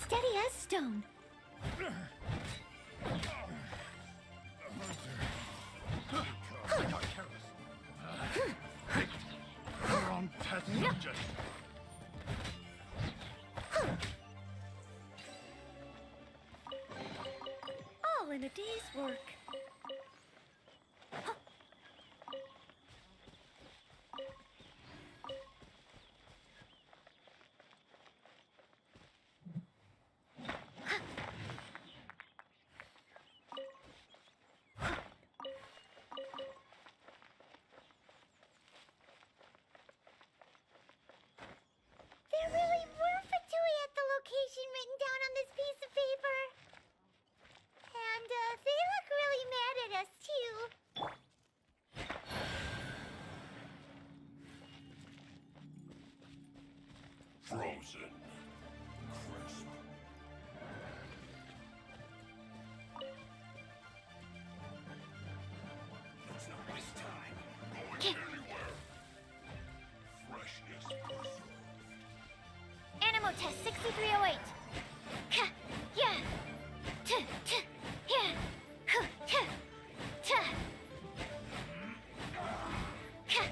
Steady as stone. All in a day's work. There really were Fatui at the location written down on this piece of paper. And they look really mad at us too. Frozen. Crisp. It's not this time. Going anywhere. Freshness pursuit. Animal test 6308. Ka, yeah. T, t, yeah. Huh, t, t. Ka,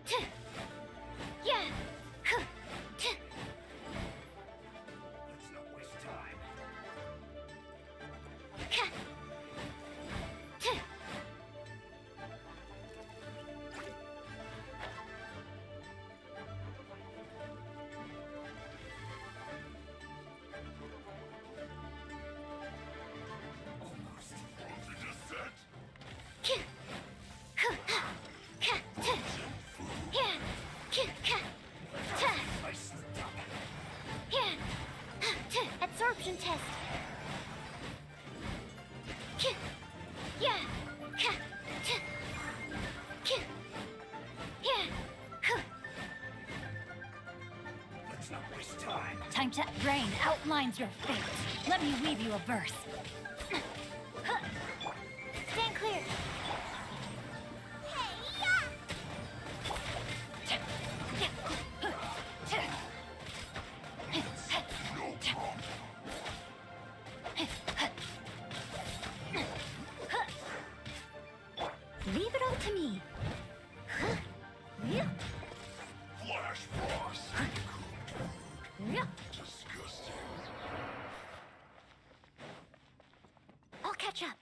Yeah. Let's not waste time. Almost. You just said. I slipped up. Absorption test. Yeah. Let's not waste time. Time to rain outlines your fate. Let me weave you a verse. Stand clear. Leave it all to me. Flash frost. Disgusting. I'll catch up.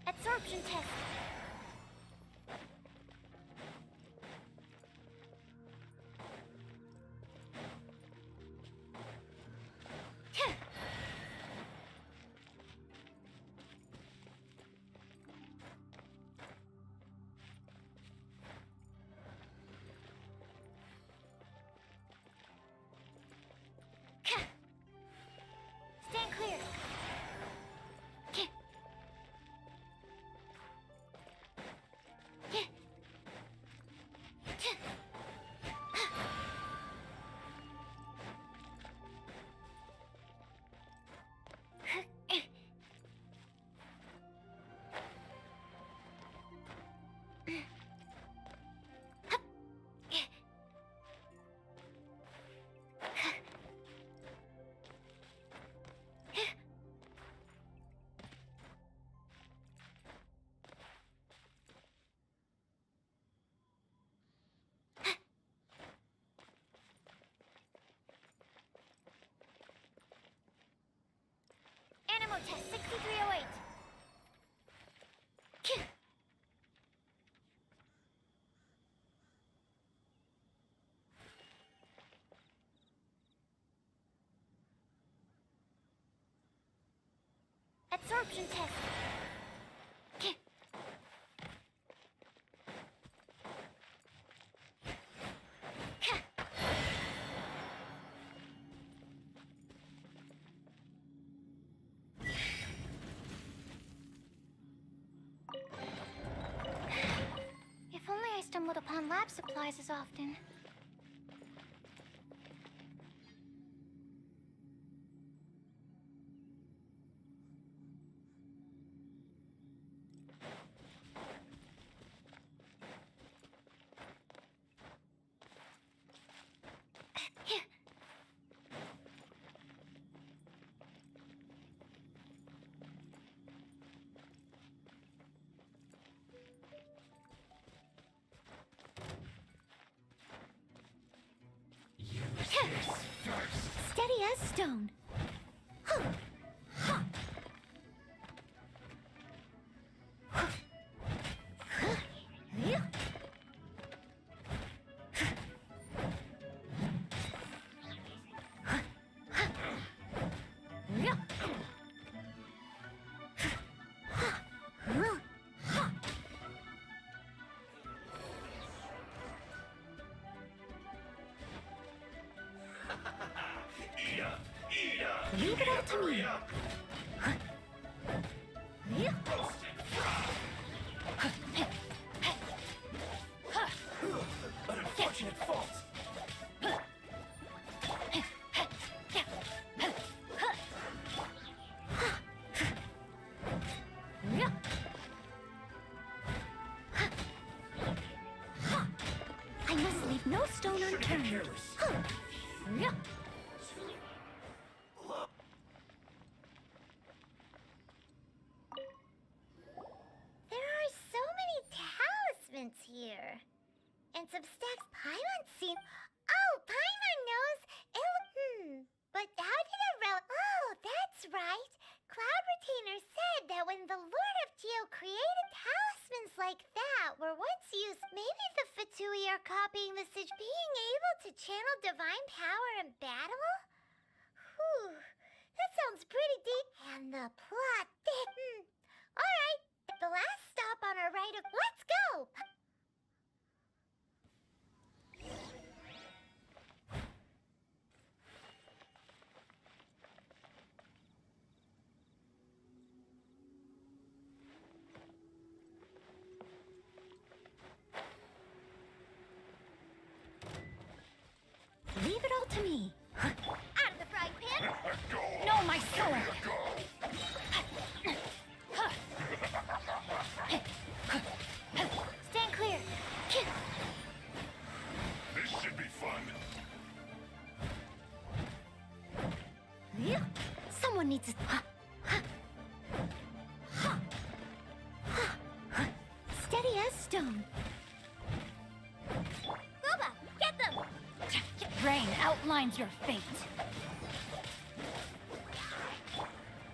Absorption test. Stand clear. Animal test 6308. Absorption test. If only I stumbled upon lab supplies as often. Steady as stone. Leave it all to me. An unfortunate fault. I must leave no stone unturned. There are so many talismans here. And some stacks Paimon seen. Oh, Paimon knows. But how did a Oh, that's right. Cloud Retainer said that when the Lord of Geo created talismans like that were once used, maybe the Fatui are copying the being able to channel divine power in battle? Whew, that sounds pretty deep. And the plot thick. Alright, the last stop on our right of... Let's go! Leave it all to me. Out of the frying pan. No, my sword! Stand clear. This should be fun. Someone needs to... Steady as stone. Kaba, get them! Rain outlines your fate.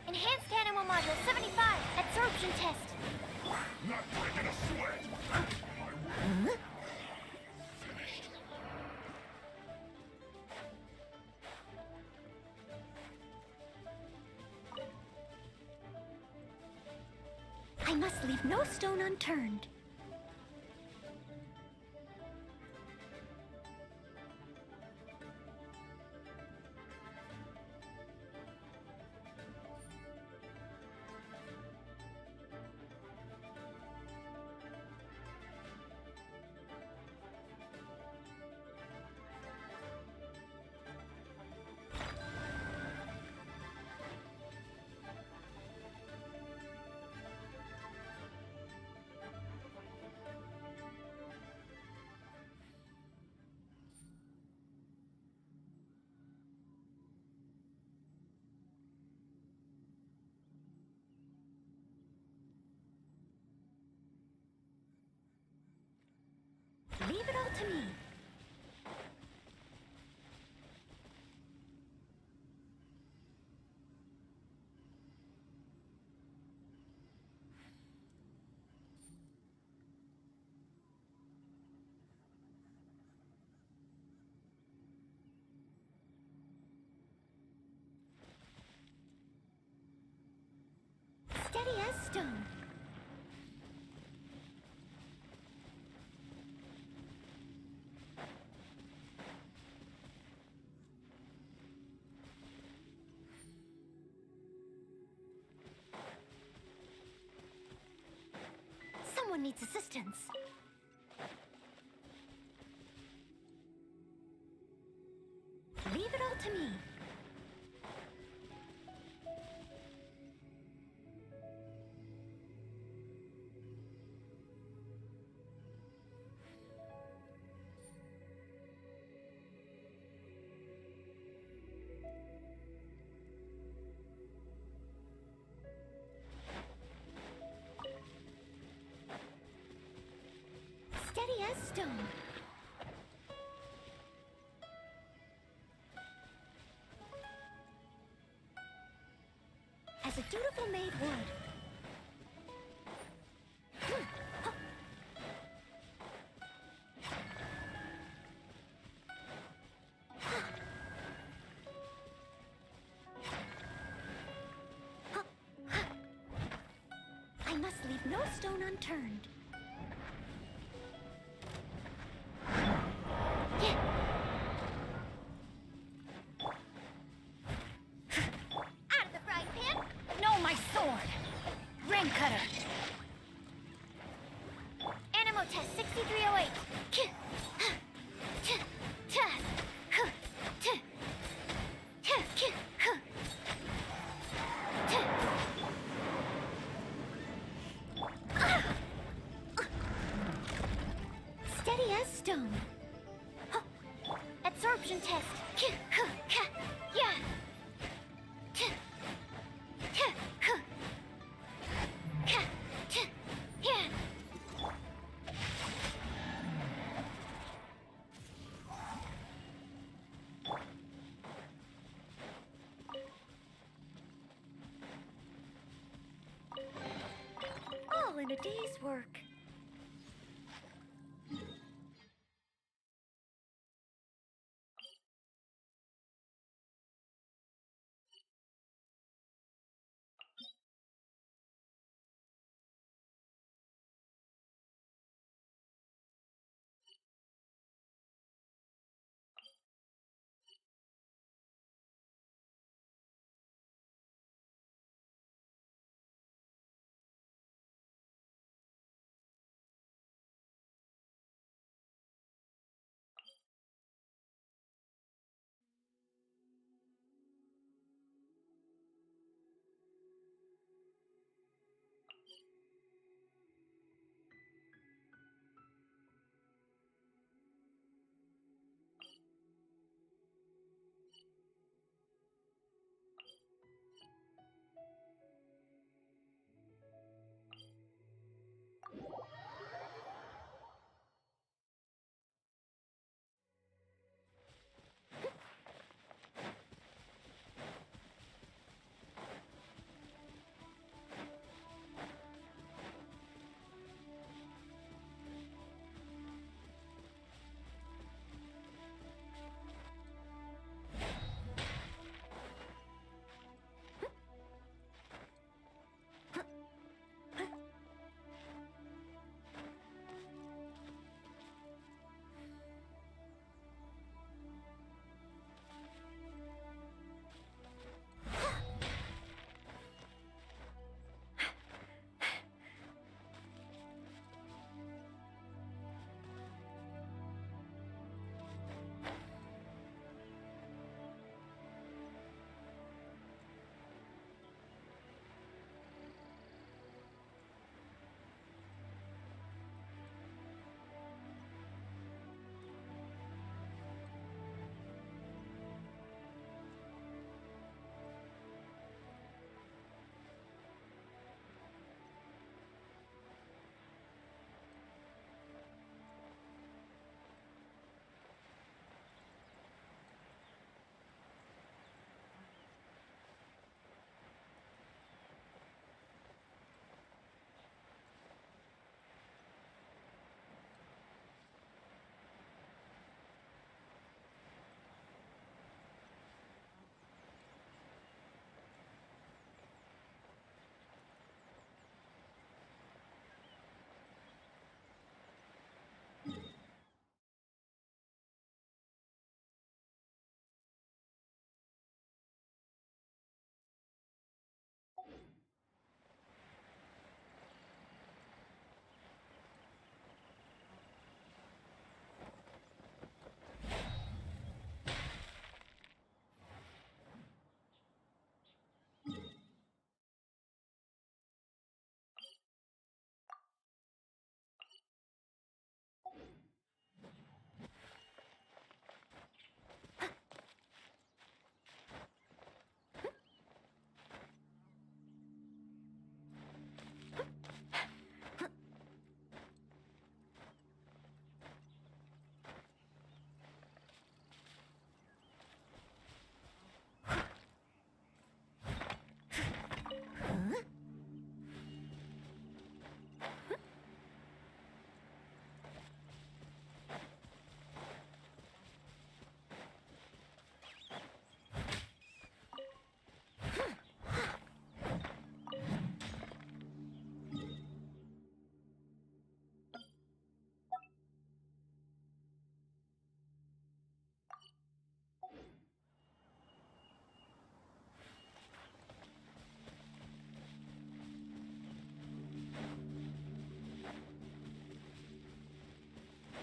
Enhanced animal module 75. Absorption test. Not breaking a sweat. Finished. I must leave no stone unturned. Leave it all to me. Steady as stone. Someone needs assistance. Leave it all to me. Steady as stone. As a dutiful maid would. I must leave no stone unturned. stone. Absorption test. Yeah. Yeah. All in a day's work.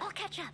I'll catch up.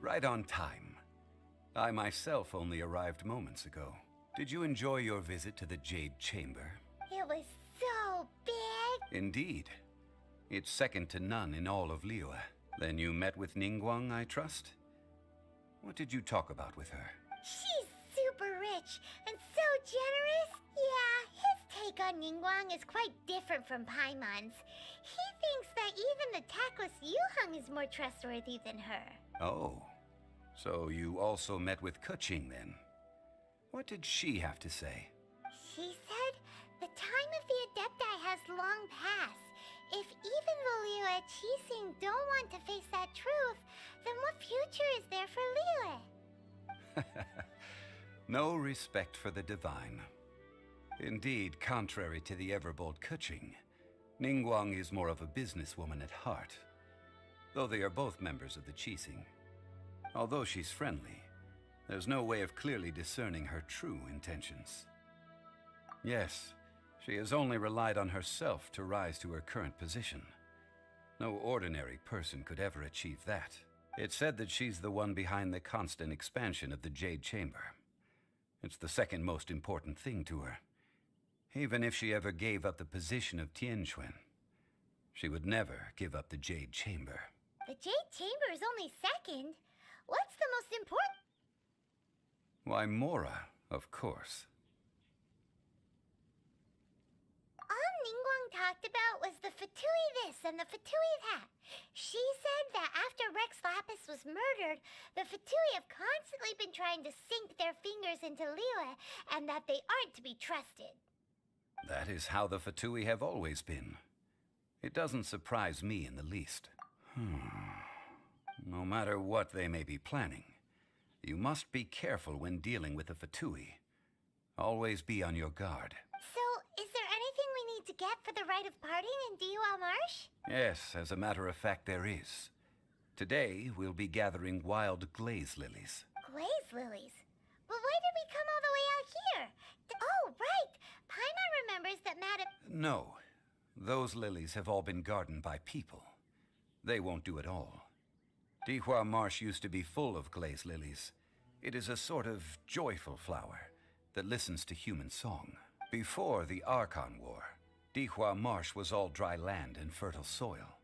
right on time. I myself only arrived moments ago. Did you enjoy your visit to the Jade Chamber? It was so big. Indeed. It's second to none in all of Liyue. Then you met with Ningguang, I trust? What did you talk about with her? She's super rich and so generous. Yeah, his take on Ningguang is quite different from Paimon's. He thinks that even the tactless Yuheng is more trustworthy than her. Oh, so you also met with Keqing then? What did she have to say? She said the time of the Adepti has long passed. If even the Liyue Qixing don't want to face that truth, then what future is there for Liyue? No respect for the divine. Indeed, contrary to the ever-bold Keqing, Ningguang is more of a businesswoman at heart, though they are both members of the Qixing. Although she's friendly, there's no way of clearly discerning her true intentions. Yes, she has only relied on herself to rise to her current position. No ordinary person could ever achieve that. It's said that she's the one behind the constant expansion of the Jade Chamber. It's the second most important thing to her. Even if she ever gave up the position of Tianquan, she would never give up the Jade Chamber. The Jade Chamber is only second. What's the most important? Why, Mora, of course. All Ningguang talked about was the Fatui this and the Fatui that. She said that after Rex Lapis was murdered, the Fatui have constantly been trying to sink their fingers into Liyue, and that they aren't to be trusted. That is how the Fatui have always been. It doesn't surprise me in the least. No matter what they may be planning, you must be careful when dealing with the Fatui. Always be on your guard. So, is there anything we need to get for the rite of parting in Dihua Marsh? Yes, as a matter of fact, there is. Today, we'll be gathering wild glaze lilies. Glaze lilies? But why did we come all the way out here? Oh, right! Paimon remembers that Madame... No, those lilies have all been gardened by people. They won't do it all. Dihua Marsh used to be full of glaze lilies. It is a sort of joyful flower that listens to human song. Before the Archon War, Dihua Marsh was all dry land and fertile soil.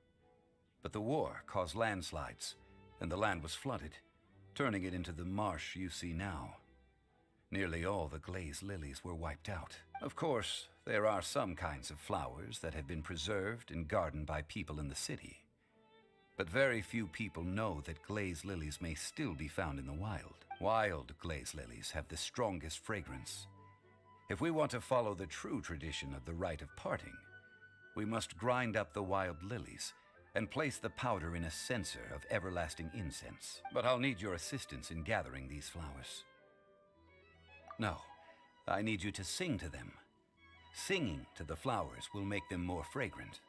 But the war caused landslides, and the land was flooded, turning it into the marsh you see now. Nearly all the glaze lilies were wiped out. Of course, there are some kinds of flowers that have been preserved and gardened by people in the city. But very few people know that glaze lilies may still be found in the wild. Wild glaze lilies have the strongest fragrance. If we want to follow the true tradition of the rite of parting, we must grind up the wild lilies and place the powder in a censer of everlasting incense. But I'll need your assistance in gathering these flowers. No, I need you to sing to them. Singing to the flowers will make them more fragrant.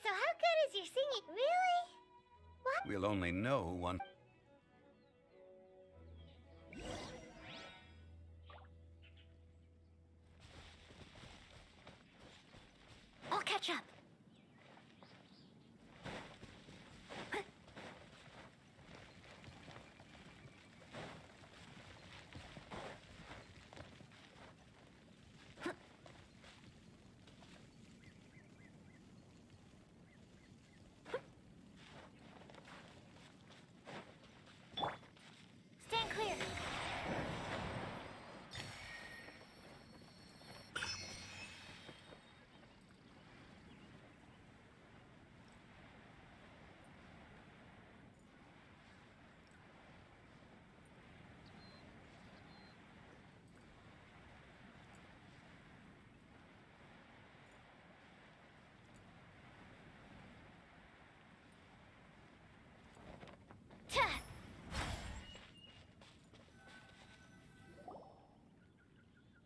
So how good is your singing, really? What? We'll only know one... I'll catch up. Stand clear.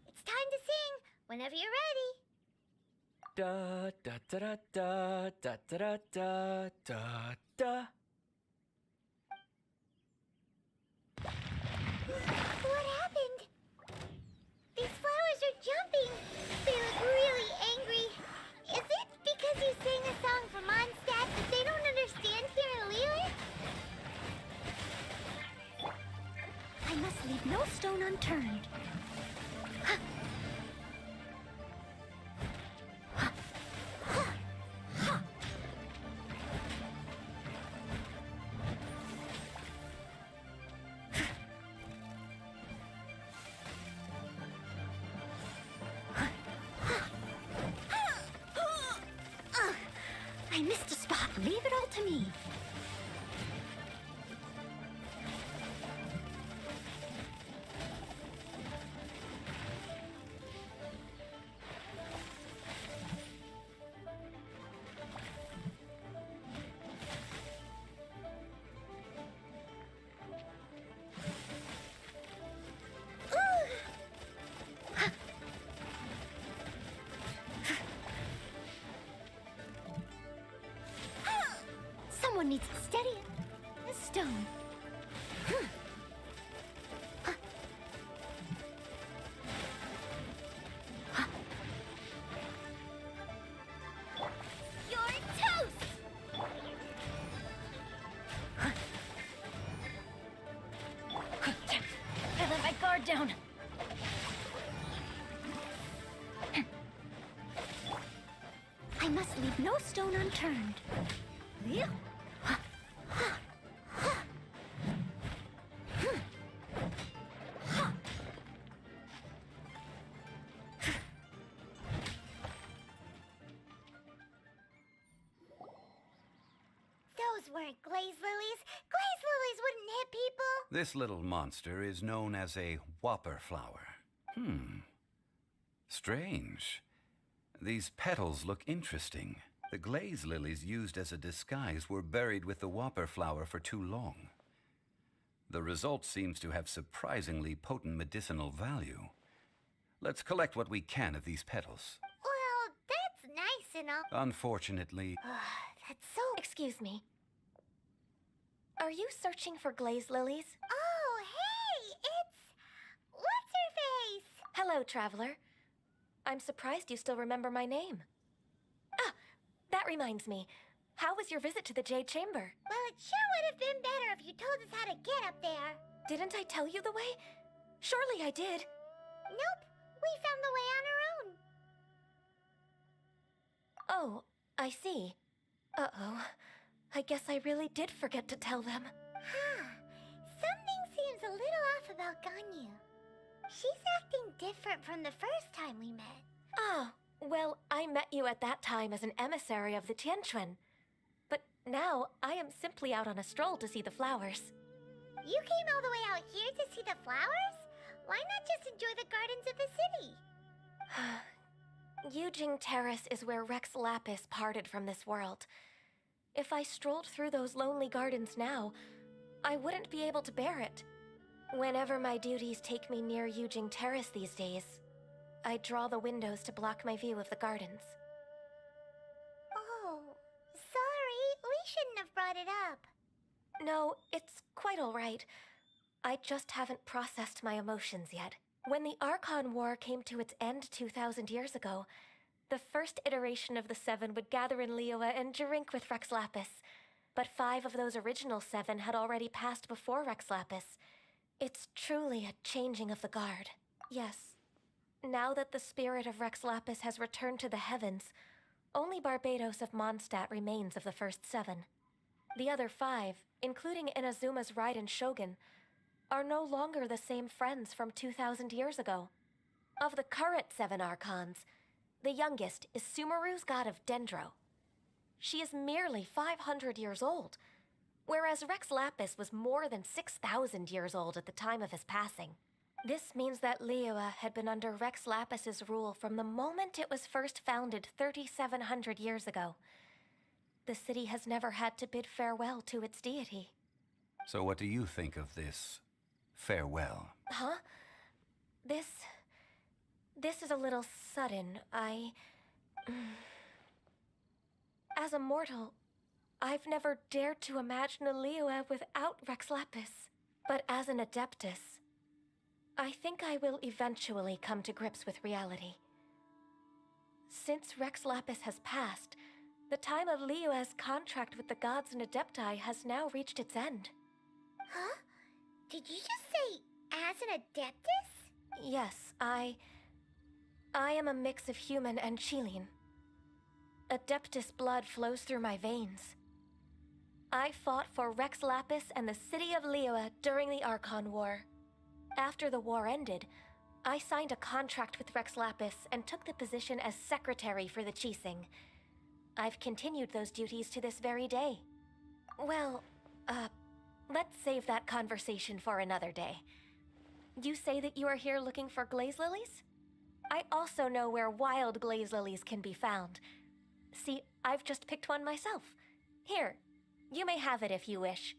It's time to sing whenever you're ready. Da da da da da da da da da da. What happened? These flowers are jumping. They look really angry. Is it because you sang a song from Mondstadt that they don't understand here in Liyue? unturned. I missed a spot. Leave it all to me. Someone needs to steady it. A stone. You're toast! I let my guard down. I must leave no stone unturned. Those weren't glaze lilies. Glaze lilies wouldn't hit people. This little monster is known as a whopper flower. Strange. These petals look interesting. The glaze lilies used as a disguise were buried with the whopper flower for too long. The result seems to have surprisingly potent medicinal value. Let's collect what we can of these petals. Well, that's nice and all. Unfortunately, That's so... Excuse me. Are you searching for glaze lilies? Oh, hey! It's... What's-her-face? Hello, traveler. I'm surprised you still remember my name. Ah, that reminds me. How was your visit to the Jade Chamber? Well, it sure would have been better if you told us how to get up there. Didn't I tell you the way? Surely I did. Nope. We found the way on our own. Oh, I see. Uh-oh. I guess I really did forget to tell them. Something seems a little off about Ganyu. She's acting different from the first time we met. Ah, well, I met you at that time as an emissary of the Tianquan. But now, I am simply out on a stroll to see the flowers. You came all the way out here to see the flowers? Why not just enjoy the gardens of the city? Yujing Terrace is where Rex Lapis parted from this world. If I strolled through those lonely gardens now, I wouldn't be able to bear it. Whenever my duties take me near Yujing Terrace these days, I draw the windows to block my view of the gardens. Oh, sorry. We shouldn't have brought it up. No, it's quite all right. I just haven't processed my emotions yet. When the Archon War came to its end 2,000 years ago, the first iteration of the Seven would gather in Liyue and drink with Rex Lapis. But 5 of those original 7 had already passed before Rex Lapis. It's truly a changing of the guard. Yes. Now that the spirit of Rex Lapis has returned to the heavens, only Barbados of Mondstadt remains of the first 7. The other 5, including Inazuma's Raiden Shogun, are no longer the same friends from 2,000 years ago. Of the current 7 Archons, the youngest is Sumeru's god of Dendro. She is merely 500 years old, whereas Rex Lapis was more than 6,000 years old at the time of his passing. This means that Liyue had been under Rex Lapis's rule from the moment it was first founded 3,700 years ago. The city has never had to bid farewell to its deity. so what do you think of this farewell? Huh? This is a little sudden. As a mortal, I've never dared to imagine a Liyue without Rex Lapis. But as an Adeptus, I think I will eventually come to grips with reality. Since Rex Lapis has passed, the time of Liyue's contract with the gods and Adepti has now reached its end. Huh? Did you just say As an adeptus? Yes, I am a mix of human and Chilean. Adeptus blood flows through my veins. I fought for Rex Lapis and the city of Liyue during the Archon War. After the war ended, I signed a contract with Rex Lapis and took the position as secretary for the Qixing. I've continued those duties to this very day. Well, let's save that conversation for another day. You say that you are here looking for glaze lilies? I also know where wild glaze lilies can be found. See, I've just picked one myself. Here, you may have it if you wish.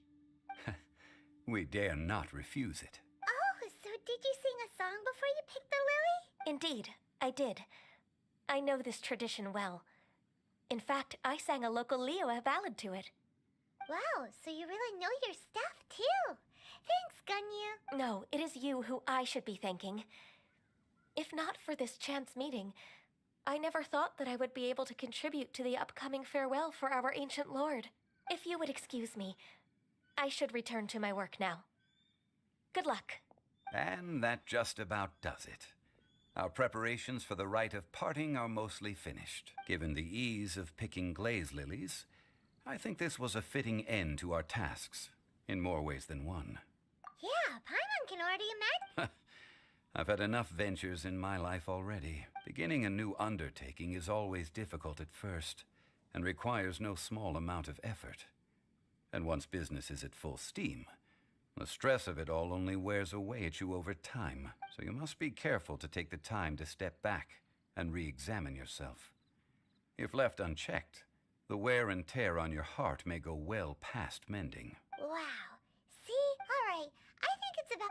We dare not refuse it. Oh, so did you sing a song before you picked the lily? Indeed, I did. I know this tradition well. In fact, I sang a local Liyue ballad to it. Wow, so you really know your stuff, too. Thanks, Gunyu. No, it is you who I should be thanking. If not for this chance meeting, I never thought that I would be able to contribute to the upcoming farewell for our ancient lord. If you would excuse me, I should return to my work now. Good luck. And that just about does it. Our preparations for the rite of parting are mostly finished. Given the ease of picking glaze lilies, I think this was a fitting end to our tasks, in more ways than one. Yeah, Paimon can already imagine. I've had enough ventures in my life already. Beginning a new undertaking is always difficult at first, and requires no small amount of effort. And once business is at full steam, the stress of it all only wears away at you over time, so you must be careful to take the time to step back and re-examine yourself. If left unchecked, the wear and tear on your heart may go well past mending. Wow. See? All right. I think it's about...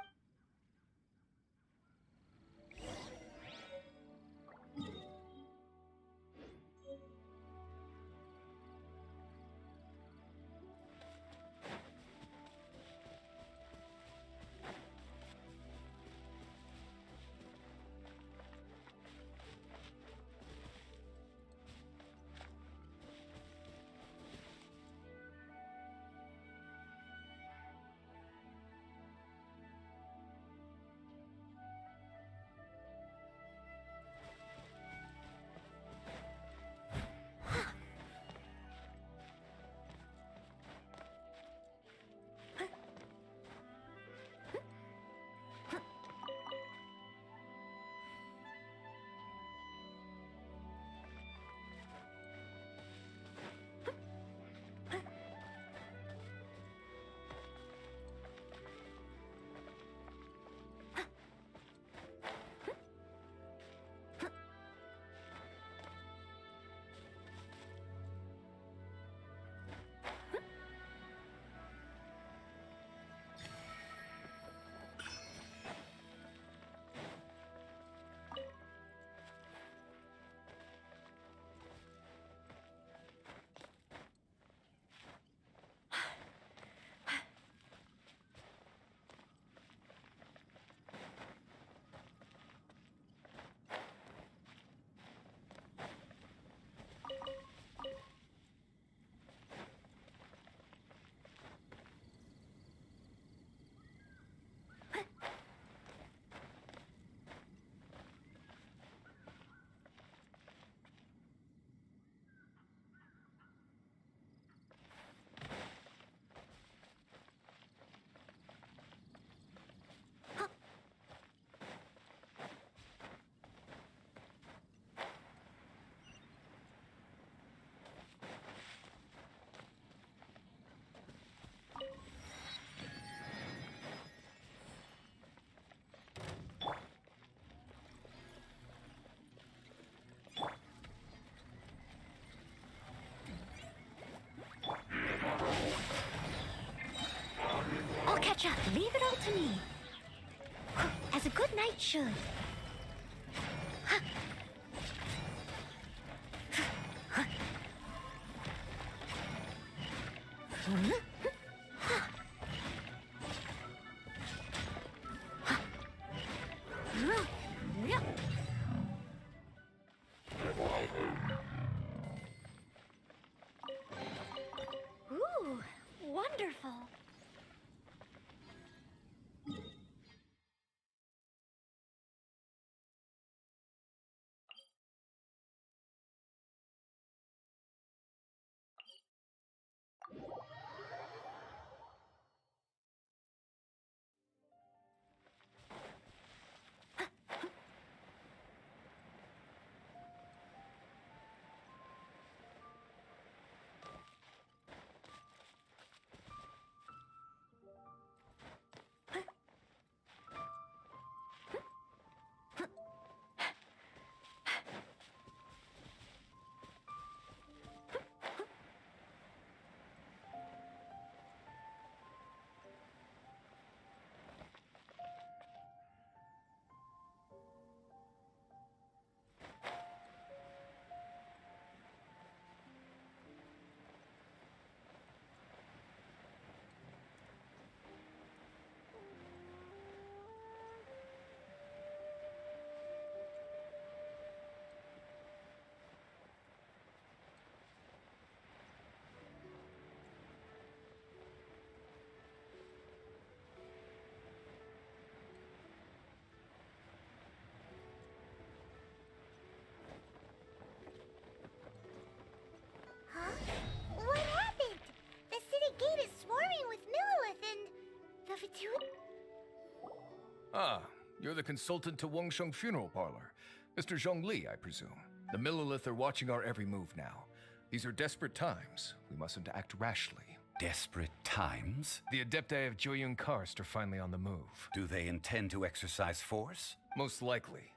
I'll catch up. Leave it all to me. As a good knight should. Ooh, wonderful. You're the consultant to Wangsheng Funeral Parlor. Mr. Zhongli, I presume. The Millilith are watching our every move now. These are desperate times. We mustn't act rashly. Desperate times? The Adepti of Joyun Karst are finally on the move. Do they intend to exercise force? Most likely.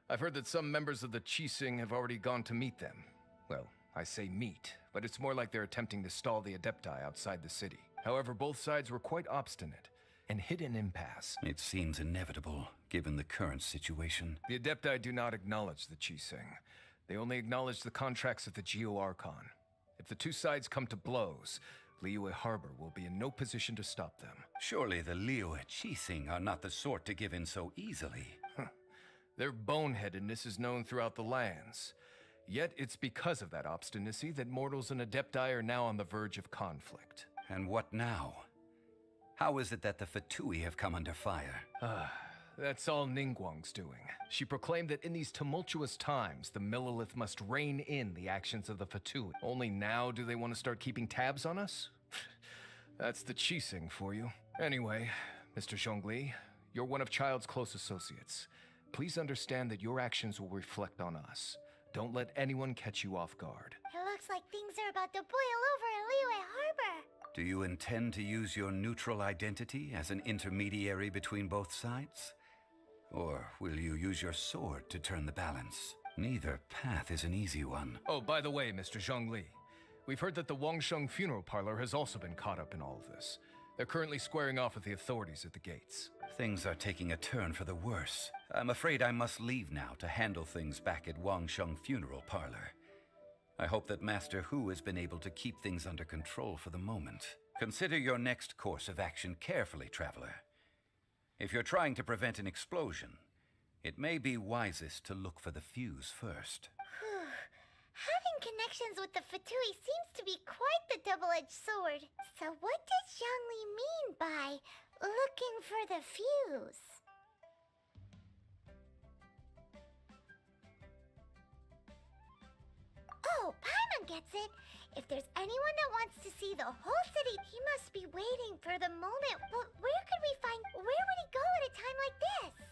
I've heard that some members of the Qixing have already gone to meet them. Well, I say meet, but it's more like they're attempting to stall the Adepti outside the city. However, both sides were quite obstinate and hit an impasse. It seems inevitable, given the current situation. The Adepti do not acknowledge the Qixing. They only acknowledge the contracts of the Liyue Archon. If the two sides come to blows, Liyue Harbor will be in no position to stop them. Surely the Liyue Qixing are not the sort to give in so easily. Their boneheadedness is known throughout the lands. Yet it's because of that obstinacy that mortals and Adepti are now on the verge of conflict. And what now? How is it that the Fatui have come under fire? That's all Ningguang's doing. She proclaimed that in these tumultuous times, the Millilith must rein in the actions of the Fatui. Only now do they want to start keeping tabs on us? That's the Qixing for you. Anyway, Mr. Zhongli, you're one of Child's close associates. Please understand that your actions will reflect on us. Don't let anyone catch you off guard. It looks like things are about to boil over in Liyue Harbor. Do you intend to use your neutral identity as an intermediary between both sides? Or will you use your sword to turn the balance? Neither path is an easy one. Oh, by the way, Mr. Zhongli, we've heard that the Wangsheng Funeral Parlor has also been caught up in all of this. They're currently squaring off with the authorities at the gates. Things are taking a turn for the worse. I'm afraid I must leave now to handle things back at Wangsheng Funeral Parlor. I hope that Master Hu has been able to keep things under control for the moment. Consider your next course of action carefully, Traveler. If you're trying to prevent an explosion, it may be wisest to look for the fuse first. Having connections with the Fatui seems to be quite the double-edged sword. So what does Zhongli mean by looking for the fuse? Oh, Paimon gets it. If there's anyone that wants to see the whole city, he must be waiting for the moment. But where would he go at a time like this?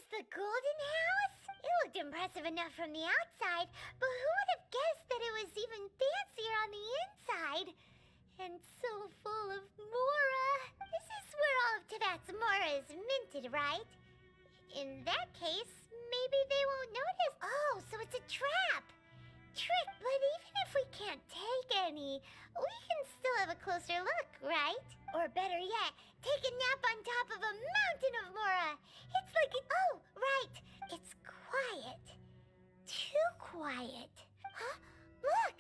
The golden house? It looked impressive enough from the outside, but who would have guessed that it was even fancier on the inside? And so full of Mora. This is where all of Teyvat's Mora is minted, right? In that case, maybe they won't notice. Oh, so it's a trap. Trick, but even if we can't take any, we can still have a closer look, right? Or better yet, take a nap on top of a mountain of Mora. It's like oh, right. It's quiet. Too quiet. Huh? Look!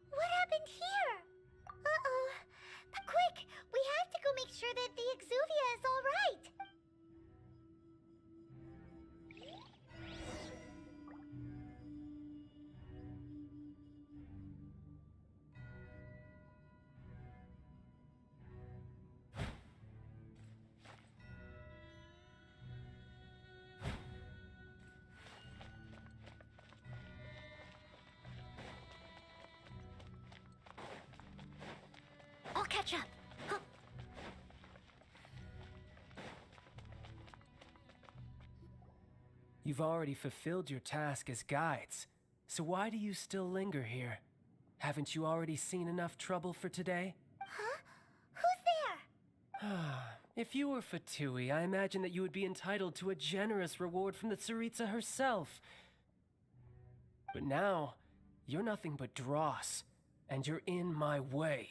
What happened here? Uh-oh. Quick! We have to go make sure that the Exuvia is all right. I'll catch up. Huh. You've already fulfilled your task as guides, so why do you still linger here? Haven't you already seen enough trouble for today? Huh? Who's there? If you were Fatui, I imagine that you would be entitled to a generous reward from the Tsaritsa herself. But now, you're nothing but dross, and you're in my way.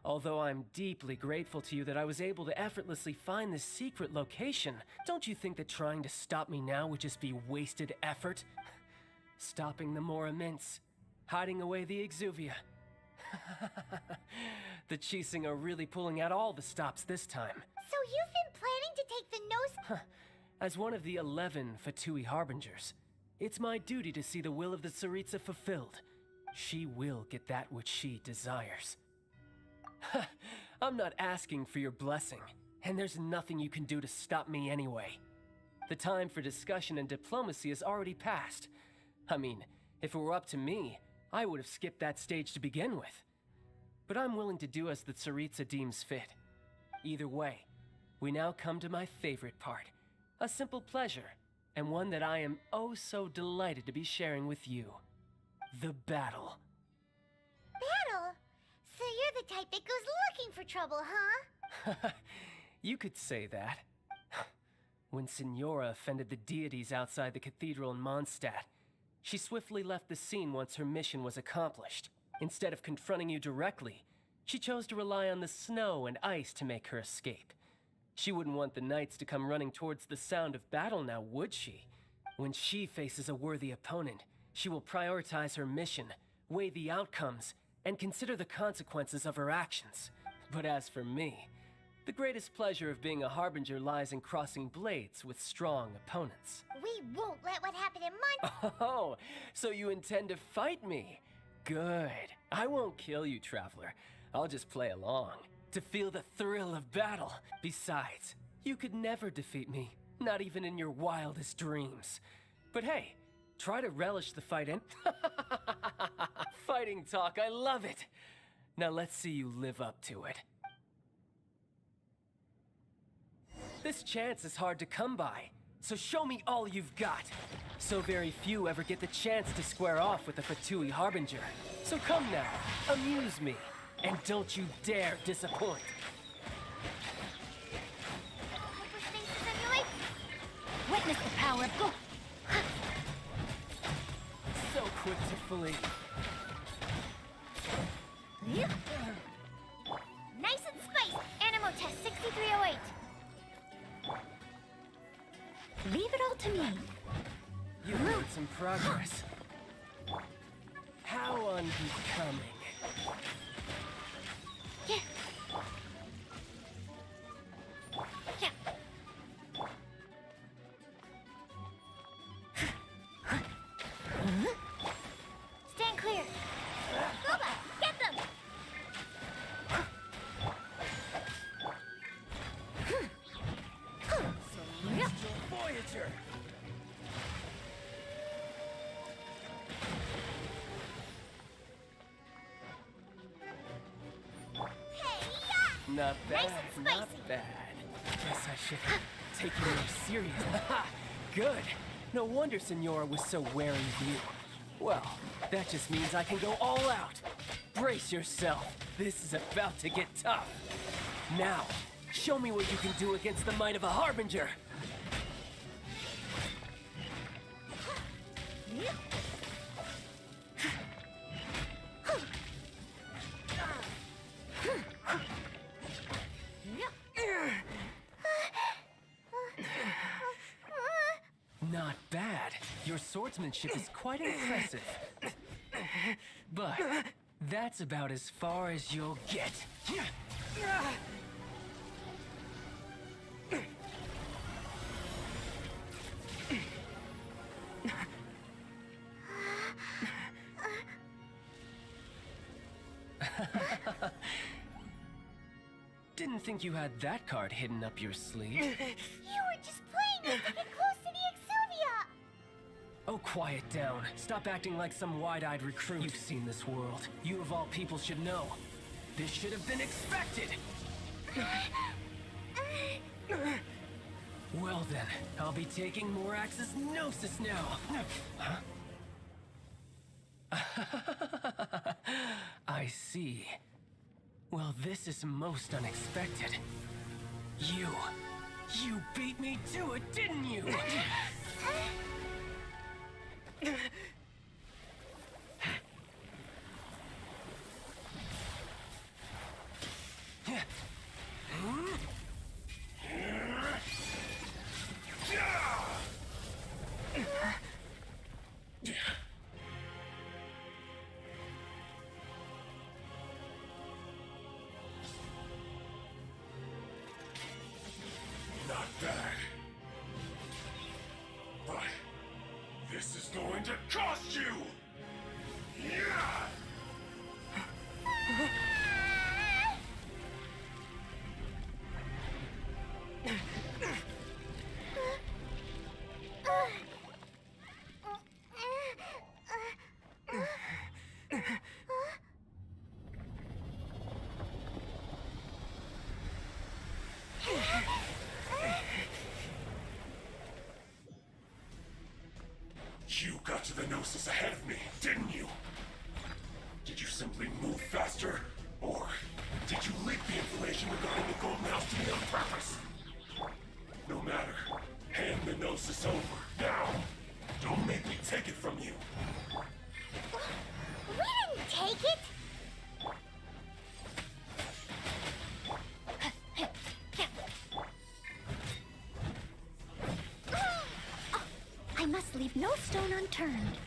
Although I'm deeply grateful to you that I was able to effortlessly find this secret location, don't you think that trying to stop me now would just be wasted effort? Stopping the Mora Mints, hiding away the Exuvia. The Chising are really pulling out all the stops this time. So you've been planning to take the nose... As one of the 11 Fatui Harbingers, it's my duty to see the will of the Tsaritsa fulfilled. She will get that which she desires. I'm not asking for your blessing, and there's nothing you can do to stop me anyway. The time for discussion and diplomacy has already passed. I mean, if it were up to me, I would have skipped that stage to begin with. But I'm willing to do as the Tsaritsa deems fit. Either way, we now come to my favorite part. A simple pleasure, and one that I am oh so delighted to be sharing with you. The battle. Battle? So you're the type that goes looking for trouble, huh? You could say that. When Signora offended the deities outside the cathedral in Mondstadt, she swiftly left the scene once her mission was accomplished. Instead of confronting you directly, she chose to rely on the snow and ice to make her escape. She wouldn't want the knights to come running towards the sound of battle now, would she? When she faces a worthy opponent, she will prioritize her mission, weigh the outcomes, and consider the consequences of her actions. But as for me, the greatest pleasure of being a harbinger lies in crossing blades with strong opponents. We won't let what happened in Mon... Oh, so you intend to fight me? Good. I won't kill you, Traveler. I'll just play along, to feel the thrill of battle. Besides, you could never defeat me, not even in your wildest dreams. But hey, try to relish the fight and... Fighting talk, I love it! Now let's see you live up to it. This chance is hard to come by, so show me all you've got. So very few ever get the chance to square off with a Fatui Harbinger. So come now, amuse me, and don't you dare disappoint. Witness the power of go. So quick to flee. Nice and spicy. Animo test 6308. Leave it all to me. You made some progress. How unbecoming. Yeah. Yeah. Stand clear. Kaba, get them. Voyager! Not bad, Nice and spicy. not bad. Guess I should take you more serious. Good. No wonder Signora was so wary of you. Well, that just means I can go all out. Brace yourself. This is about to get tough. Now, Show me what you can do against the might of a Harbinger! Not bad. Your swordsmanship is quite impressive. But that's about as far as you'll get. Didn't think you had that card hidden up your sleeve. You were just playing it to get close to the Exuvia! Oh, quiet down. Stop acting like some wide-eyed recruit. You've seen this world. You of all people should know. This should have been expected! Well then, I'll be taking Morax's Gnosis now. Huh? I see. Well, this is most unexpected. You beat me to it, didn't you? Not bad. But this is going to cost you! Yeah! You got to the Gnosis ahead of me, didn't you? Did you simply move faster? Or did you leak the information regarding the Golden House to me on purpose? No matter. Hand the Gnosis over, now! Don't make me take it from you! We didn't take it! I must leave no stone unturned.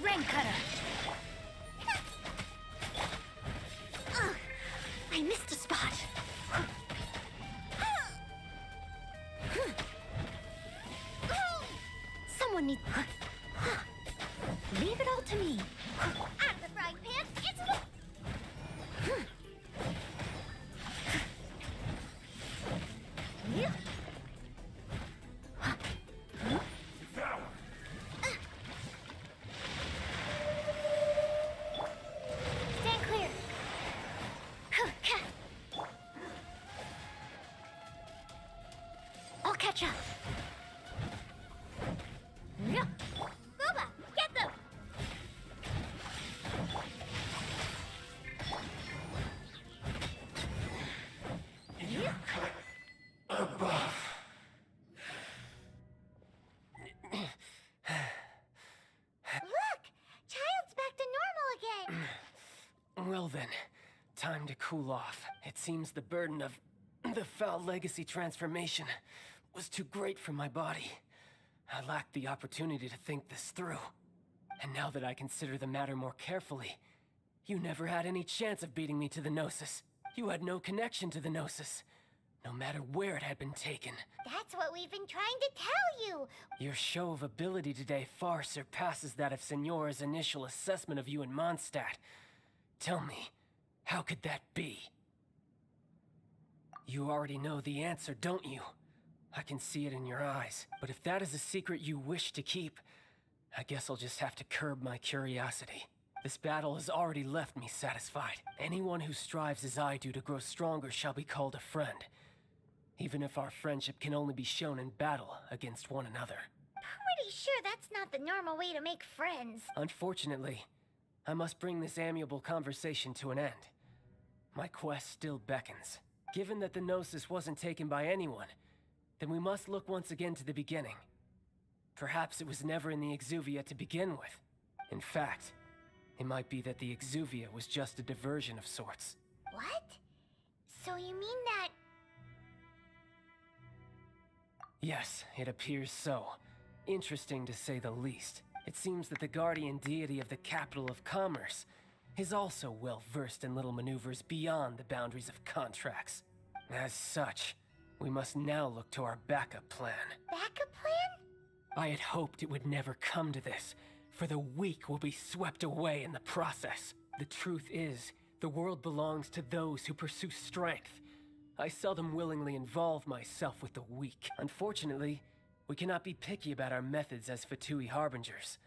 Rain cutter. I missed a spot. Someone needs. Leave it all to me. Out of the frying pan, it's stand clear. I'll catch up. Kaba, get them! You cut above. Look! Child's back to normal again! Well then, time to cool off. It seems the burden of the foul legacy transformation was too great for my body. I lacked the opportunity to think this through. And now that I consider the matter more carefully, you never had any chance of beating me to the Gnosis. You had no connection to the Gnosis, no matter where it had been taken. That's what we've been trying to tell you! Your show of ability today far surpasses that of Signora's initial assessment of you in Mondstadt. Tell me, how could that be? You already know the answer, don't you? I can see it in your eyes. But if that is a secret you wish to keep, I guess I'll just have to curb my curiosity. This battle has already left me satisfied. Anyone who strives as I do to grow stronger shall be called a friend. Even if our friendship can only be shown in battle against one another. pretty sure that's not the normal way to make friends. Unfortunately, I must bring this amiable conversation to an end. My quest still beckons. Given that the Gnosis wasn't taken by anyone, then we must look once again to the beginning. Perhaps it was never in the Exuvia to begin with. In fact, it might be that the Exuvia was just a diversion of sorts. What? So you mean that... Yes, it appears so. Interesting to say the least. It seems that the guardian deity of the capital of commerce is also well versed in little maneuvers beyond the boundaries of contracts. As such, we must now look to our backup plan. Backup plan? I had hoped it would never come to this, for the weak will be swept away in the process. The truth is, the world belongs to those who pursue strength. I seldom willingly involve myself with the weak. Unfortunately, we cannot be picky about our methods as Fatui Harbingers.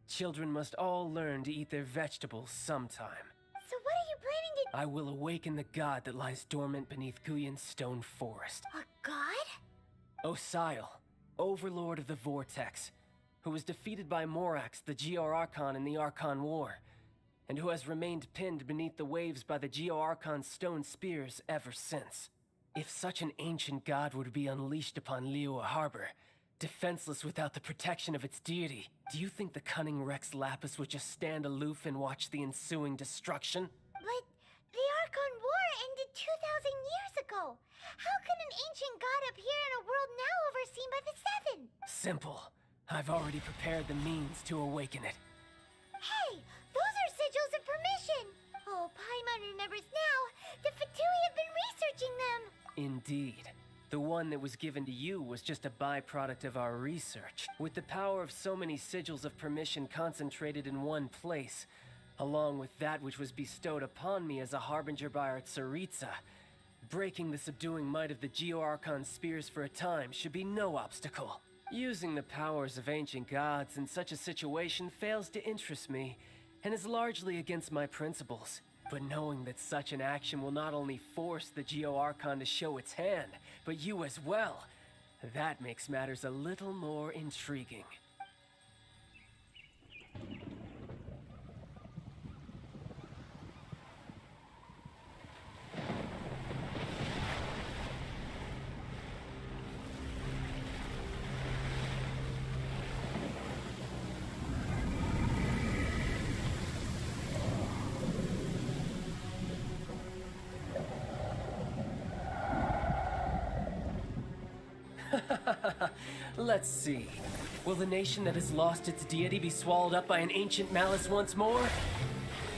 Children must all learn to eat their vegetables sometime. So what are you planning to... I will awaken the god that lies dormant beneath Guyon's stone forest. A god? Osial, overlord of the Vortex, who was defeated by Morax, the Geo Archon in the Archon War, and who has remained pinned beneath the waves by the Geo Archon's stone spears ever since. If such an ancient god were to be unleashed upon Liyue Harbor, defenseless without the protection of its deity, do you think the cunning Rex Lapis would just stand aloof and watch the ensuing destruction? But the Archon War ended 2,000 years ago. How can an ancient god appear in a world now overseen by the Seven? Simple. I've already prepared the means to awaken it. Hey, those are sigils of permission. Oh, Paimon remembers now. The Fatui have been researching them. Indeed. The one that was given to you was just a byproduct of our research. With the power of so many sigils of permission concentrated in one place, along with that which was bestowed upon me as a harbinger by our Tsaritsa, breaking the subduing might of the Geo Archon spears for a time should be no obstacle. Using the powers of ancient gods in such a situation fails to interest me, and is largely against my principles. But knowing that such an action will not only force the Geo Archon to show its hand, but you as well, that makes matters a little more intriguing. Let's see. Will the nation that has lost its deity be swallowed up by an ancient malice once more?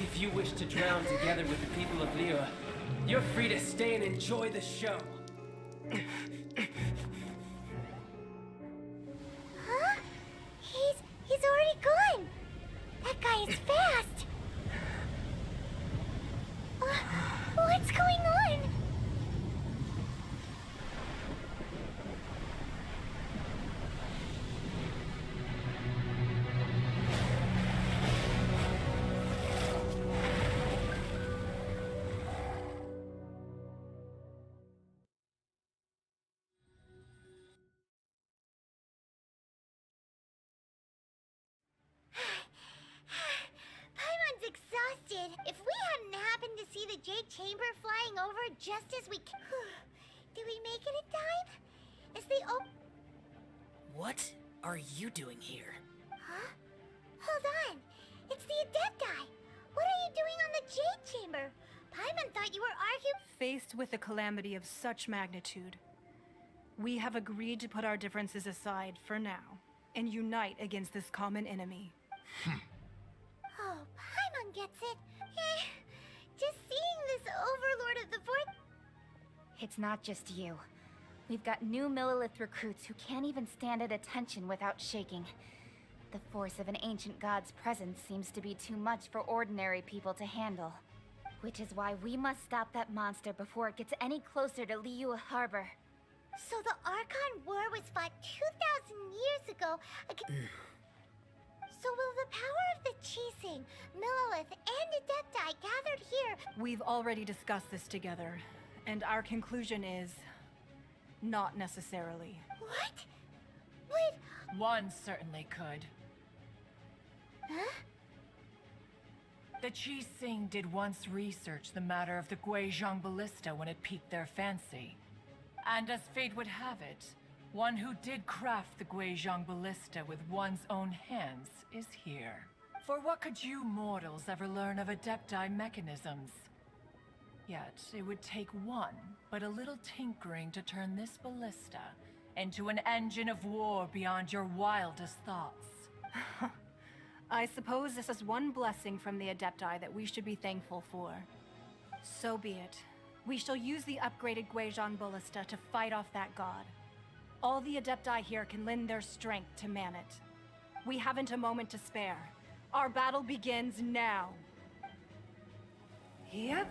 If you wish to drown together with the people of Liyue, you're free to stay and enjoy the show. Huh? He's already gone. That guy is fast. What's going on? Paimon's exhausted. If we hadn't happened to see the Jade Chamber flying over just as we... Did we make it in time? Is the What are you doing here? Huh? Hold on. It's the Adepti. What are you doing on the Jade Chamber? Paimon thought you were arguing... Faced with a calamity of such magnitude, we have agreed to put our differences aside for now and unite against this common enemy. Oh, Paimon gets it. Just seeing this overlord of the Vortex... It's not just you. We've got new Millilith recruits who can't even stand at attention without shaking. The force of an ancient god's presence seems to be too much for ordinary people to handle. Which is why we must stop that monster before it gets any closer to Liyue Harbor. So the Archon War was fought 2,000 years ago against... So will the power of the Chising, Millilith, and Adepti gathered here... We've already discussed this together, and our conclusion is... not necessarily. What? But... One certainly could. Huh? The Chi Sing did once research the matter of the Guizhong Ballista when it piqued their fancy. And as fate would have it, one who did craft the Guizhong Ballista with one's own hands is here. For what could you mortals ever learn of Adepti mechanisms? Yet, it would take one, but a little tinkering to turn this ballista into an engine of war beyond your wildest thoughts. I suppose this is one blessing from the Adepti that we should be thankful for. So be it. We shall use the upgraded Guizhong Ballista to fight off that god. All the Adepti here can lend their strength to man it. We haven't a moment to spare. Our battle begins now. Yep.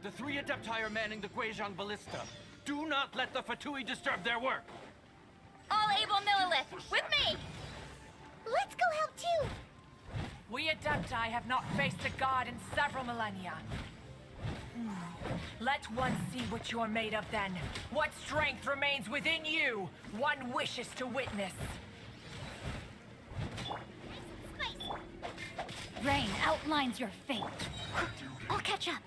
The three Adepti are manning the Guizhong Ballista. Do not let the Fatui disturb their work! All able Millilith, with me! Let's go help too! We Adepti have not faced a god in several millennia. Let one see what you're made of then. What strength remains within you, one wishes to witness. Rain outlines your fate. I'll catch up.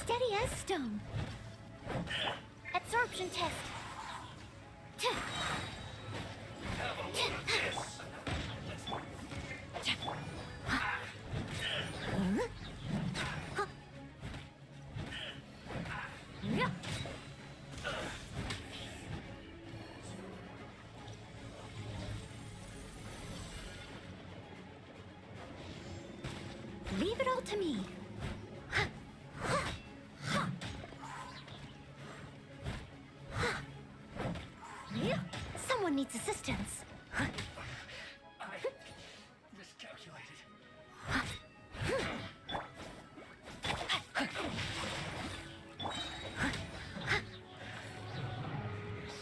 Steady as stone. Absorption test. Leave it all to me. Someone needs assistance. Miscalculated.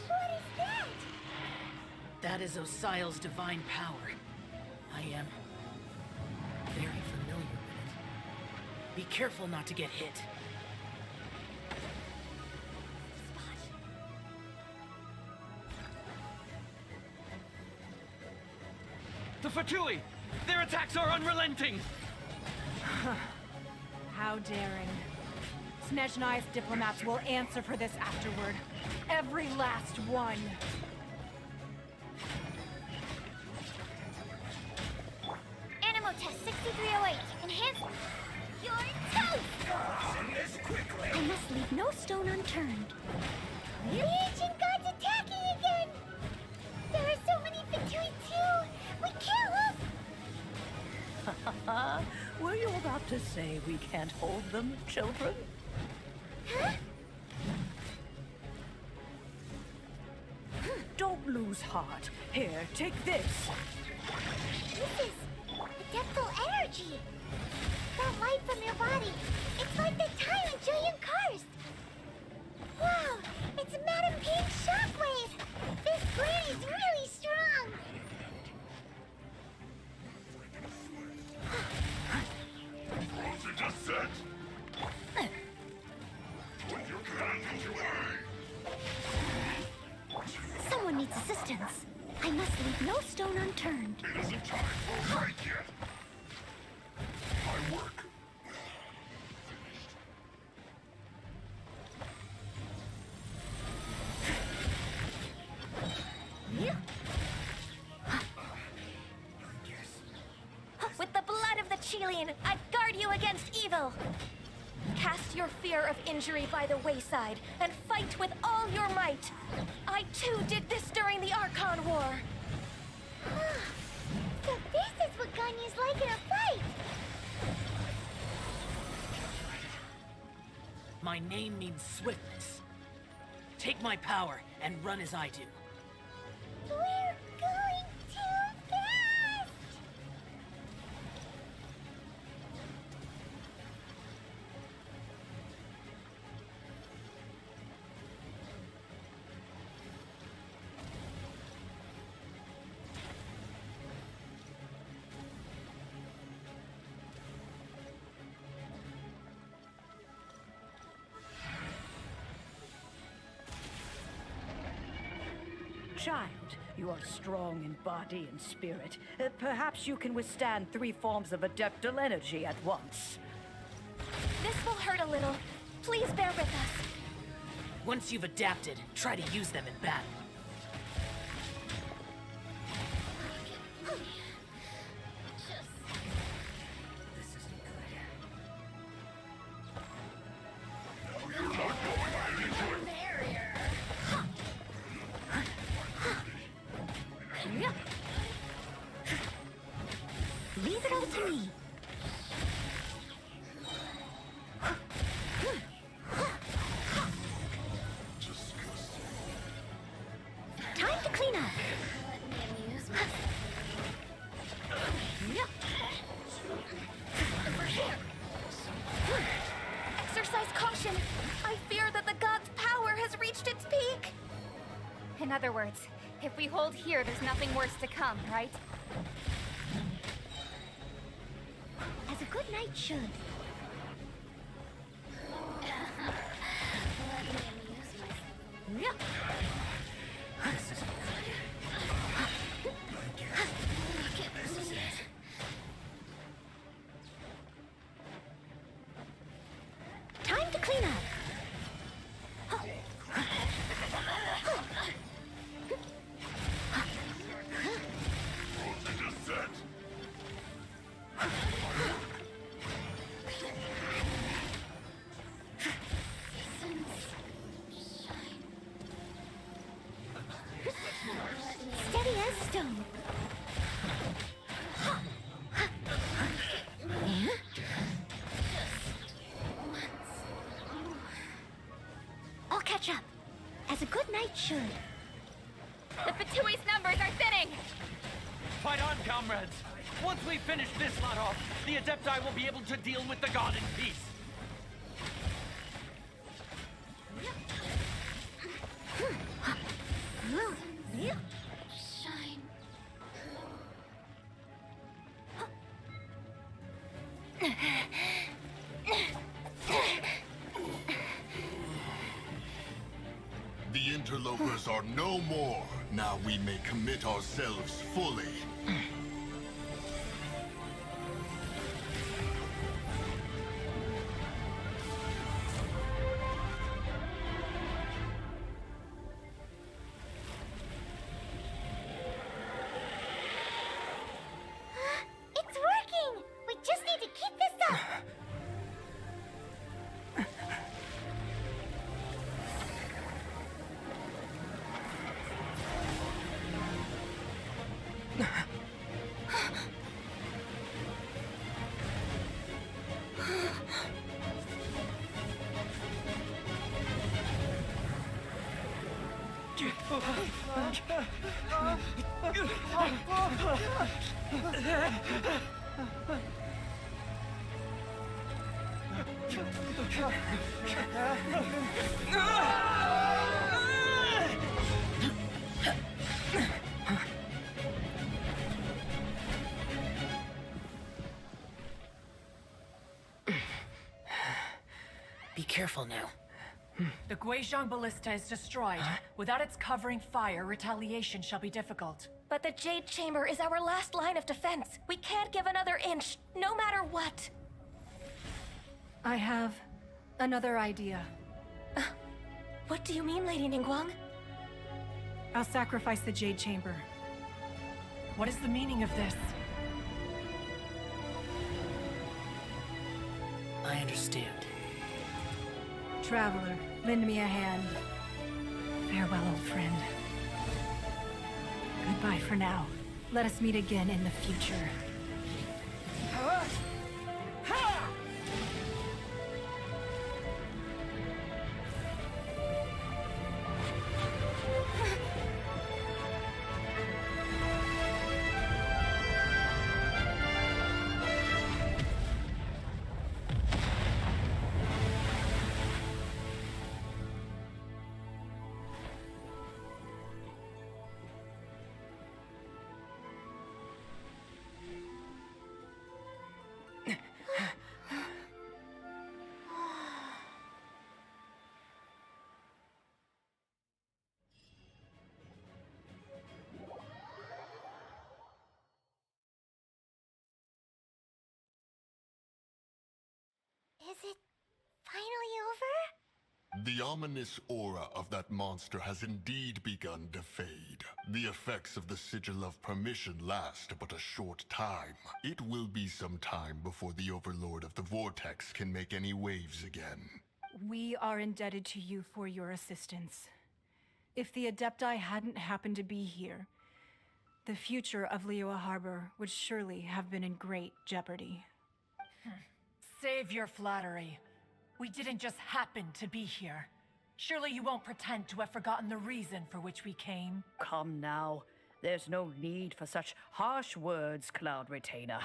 What is that? That is Osial's divine power. I am very familiar with it. Be careful not to get hit. The Fatui! Their attacks are unrelenting! How daring. Snezhnai's diplomats will answer for this afterward. Every last one. Animo test 6308. Enhance. You're toast! I must leave no stone unturned. The ancient god's attacking again! There are so many Fatui too! We can't look! Were you about to say we can't hold them, children? Huh? Don't lose heart. Here, take this. This is adeptal energy! That light from your body, it's like the time in Julian Karst! Wow, it's Madame Pink's shockwave! This brain is really strong! What you just said? Put your hand in your eye! Someone needs assistance. I must leave no stone unturned. It isn't time for a fight yet. My work. With the blood of the Chilean, I guard you against evil. Cast your fear of injury by the wayside and fight with all your might. I too did this during the Archon War. So this is what Ganyu's like in a fight! My name means swiftness. Take my power and run as I do. We're going too fast! Child, you are strong in body and spirit. Perhaps you can withstand 3 forms of adeptal energy at once. This will hurt a little. Please bear with us. Once you've adapted, try to use them in battle. Leave it all to me. Time to clean up. Exercise caution. I fear that the god's power has reached its peak. In other words, if we hold here, there's nothing worse to come, right? As a good knight should. Time to clean up. Steady as stone. I'll catch up, as a good knight should. The Fatui's numbers are thinning! Fight on, comrades! Once we finish this lot off, the Adepti will be able to deal with the god in peace. Shine. The interlopers are no more. Now we may commit ourselves fully. It's working! We just need to keep this up! Be careful now. The Guizhong Ballista is destroyed. Without its covering fire, retaliation shall be difficult. But the Jade Chamber is our last line of defense. We can't give another inch, no matter what. I have another idea. What do you mean, Lady Ningguang? I'll sacrifice the Jade Chamber. What is the meaning of this? I understand. Traveler, lend me a hand. Farewell, old friend. Goodbye for now. Let us meet again in the future. Is it finally over? The ominous aura of that monster has indeed begun to fade. The effects of the Sigil of Permission last but a short time. It will be some time before the Overlord of the Vortex can make any waves again. We are indebted to you for your assistance. If the Adepti hadn't happened to be here, the future of Liyue Harbor would surely have been in great jeopardy. Save your flattery. We didn't just happen to be here. Surely you won't pretend to have forgotten the reason for which we came. Come now. There's no need for such harsh words, Cloud Retainer.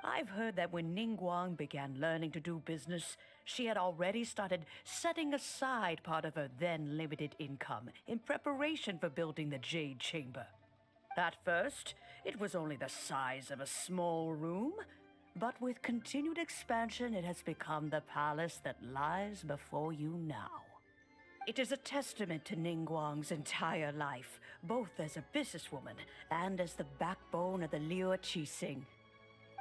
I've heard that when Ningguang began learning to do business, she had already started setting aside part of her then limited income in preparation for building the Jade Chamber. At first, it was only the size of a small room, but with continued expansion, it has become the palace that lies before you now. It is a testament to Ningguang's entire life, both as a businesswoman and as the backbone of the Liyue Qixing.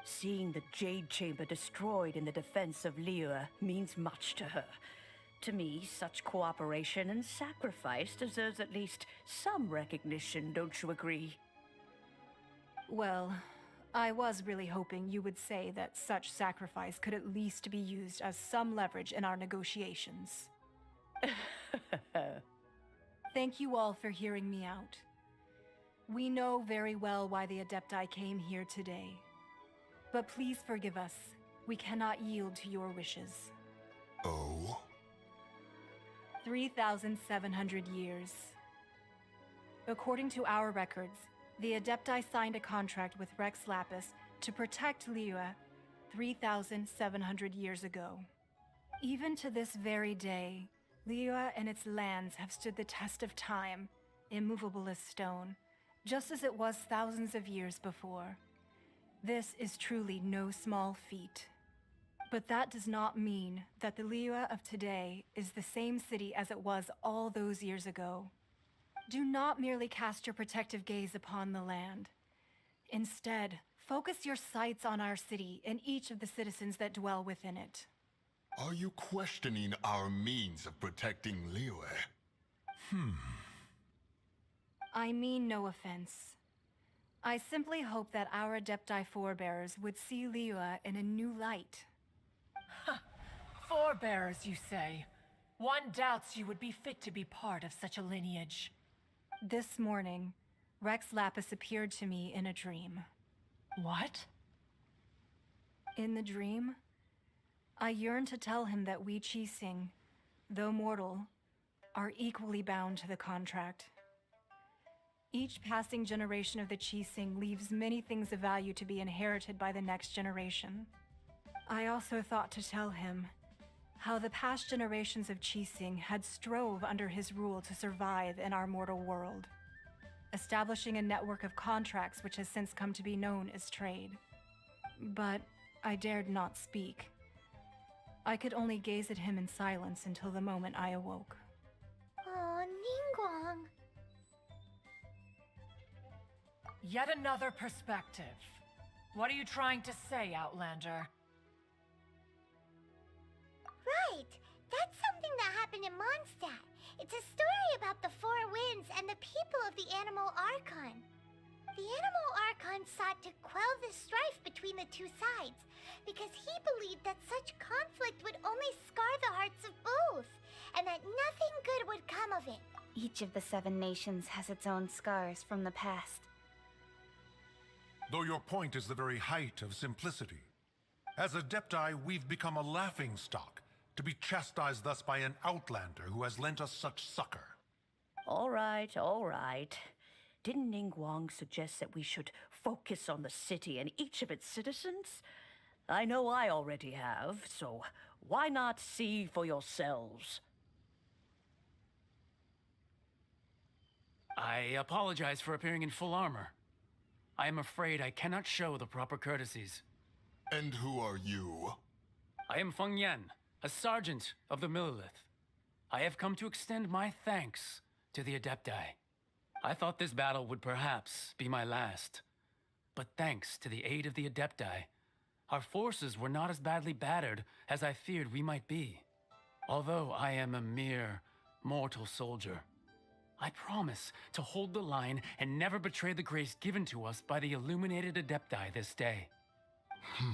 Seeing the Jade Chamber destroyed in the defense of Liyue means much to her. To me, such cooperation and sacrifice deserves at least some recognition, don't you agree? Well, I was really hoping you would say that such sacrifice could at least be used as some leverage in our negotiations. Thank you all for hearing me out. We know very well why the Adepti came here today. But please forgive us. We cannot yield to your wishes. Oh? 3,700 years. According to our records, the Adepti signed a contract with Rex Lapis to protect Liyue 3,700 years ago. Even to this very day, Liyue and its lands have stood the test of time, immovable as stone, just as it was thousands of years before. This is truly no small feat. But that does not mean that the Liyue of today is the same city as it was all those years ago. Do not merely cast your protective gaze upon the land. Instead, focus your sights on our city and each of the citizens that dwell within it. Are you questioning our means of protecting Liyue? I mean no offense. I simply hope that our Adepti forebears would see Liyue in a new light. Forebearers, you say? One doubts you would be fit to be part of such a lineage. This morning, Rex Lapis appeared to me in a dream. What? In the dream, I yearned to tell him that we Qixing, though mortal, are equally bound to the contract. Each passing generation of the Qixing leaves many things of value to be inherited by the next generation. I also thought to tell him how the past generations of Qixing had strove under his rule to survive in our mortal world, establishing a network of contracts which has since come to be known as trade. But I dared not speak. I could only gaze at him in silence until the moment I awoke. Oh, Ningguang. Yet another perspective. What are you trying to say, Outlander? Right! That's something that happened in Mondstadt. It's a story about the Four Winds and the people of the Animal Archon. The Animal Archon sought to quell the strife between the two sides, because he believed that such conflict would only scar the hearts of both, and that nothing good would come of it. Each of the 7 nations has its own scars from the past. Though your point is the very height of simplicity. As Adepti, we've become a laughingstock, to be chastised thus by an outlander who has lent us such succor. All right, all right. Didn't Ningguang suggest that we should focus on the city and each of its citizens? I know I already have, so why not see for yourselves? I apologize for appearing in full armor. I am afraid I cannot show the proper courtesies. And who are you? I am Feng Yan, a sergeant of the Millelith. I have come to extend my thanks to the Adepti. I thought this battle would perhaps be my last. But thanks to the aid of the Adepti, our forces were not as badly battered as I feared we might be. Although I am a mere mortal soldier, I promise to hold the line and never betray the grace given to us by the illuminated Adepti this day. Huh?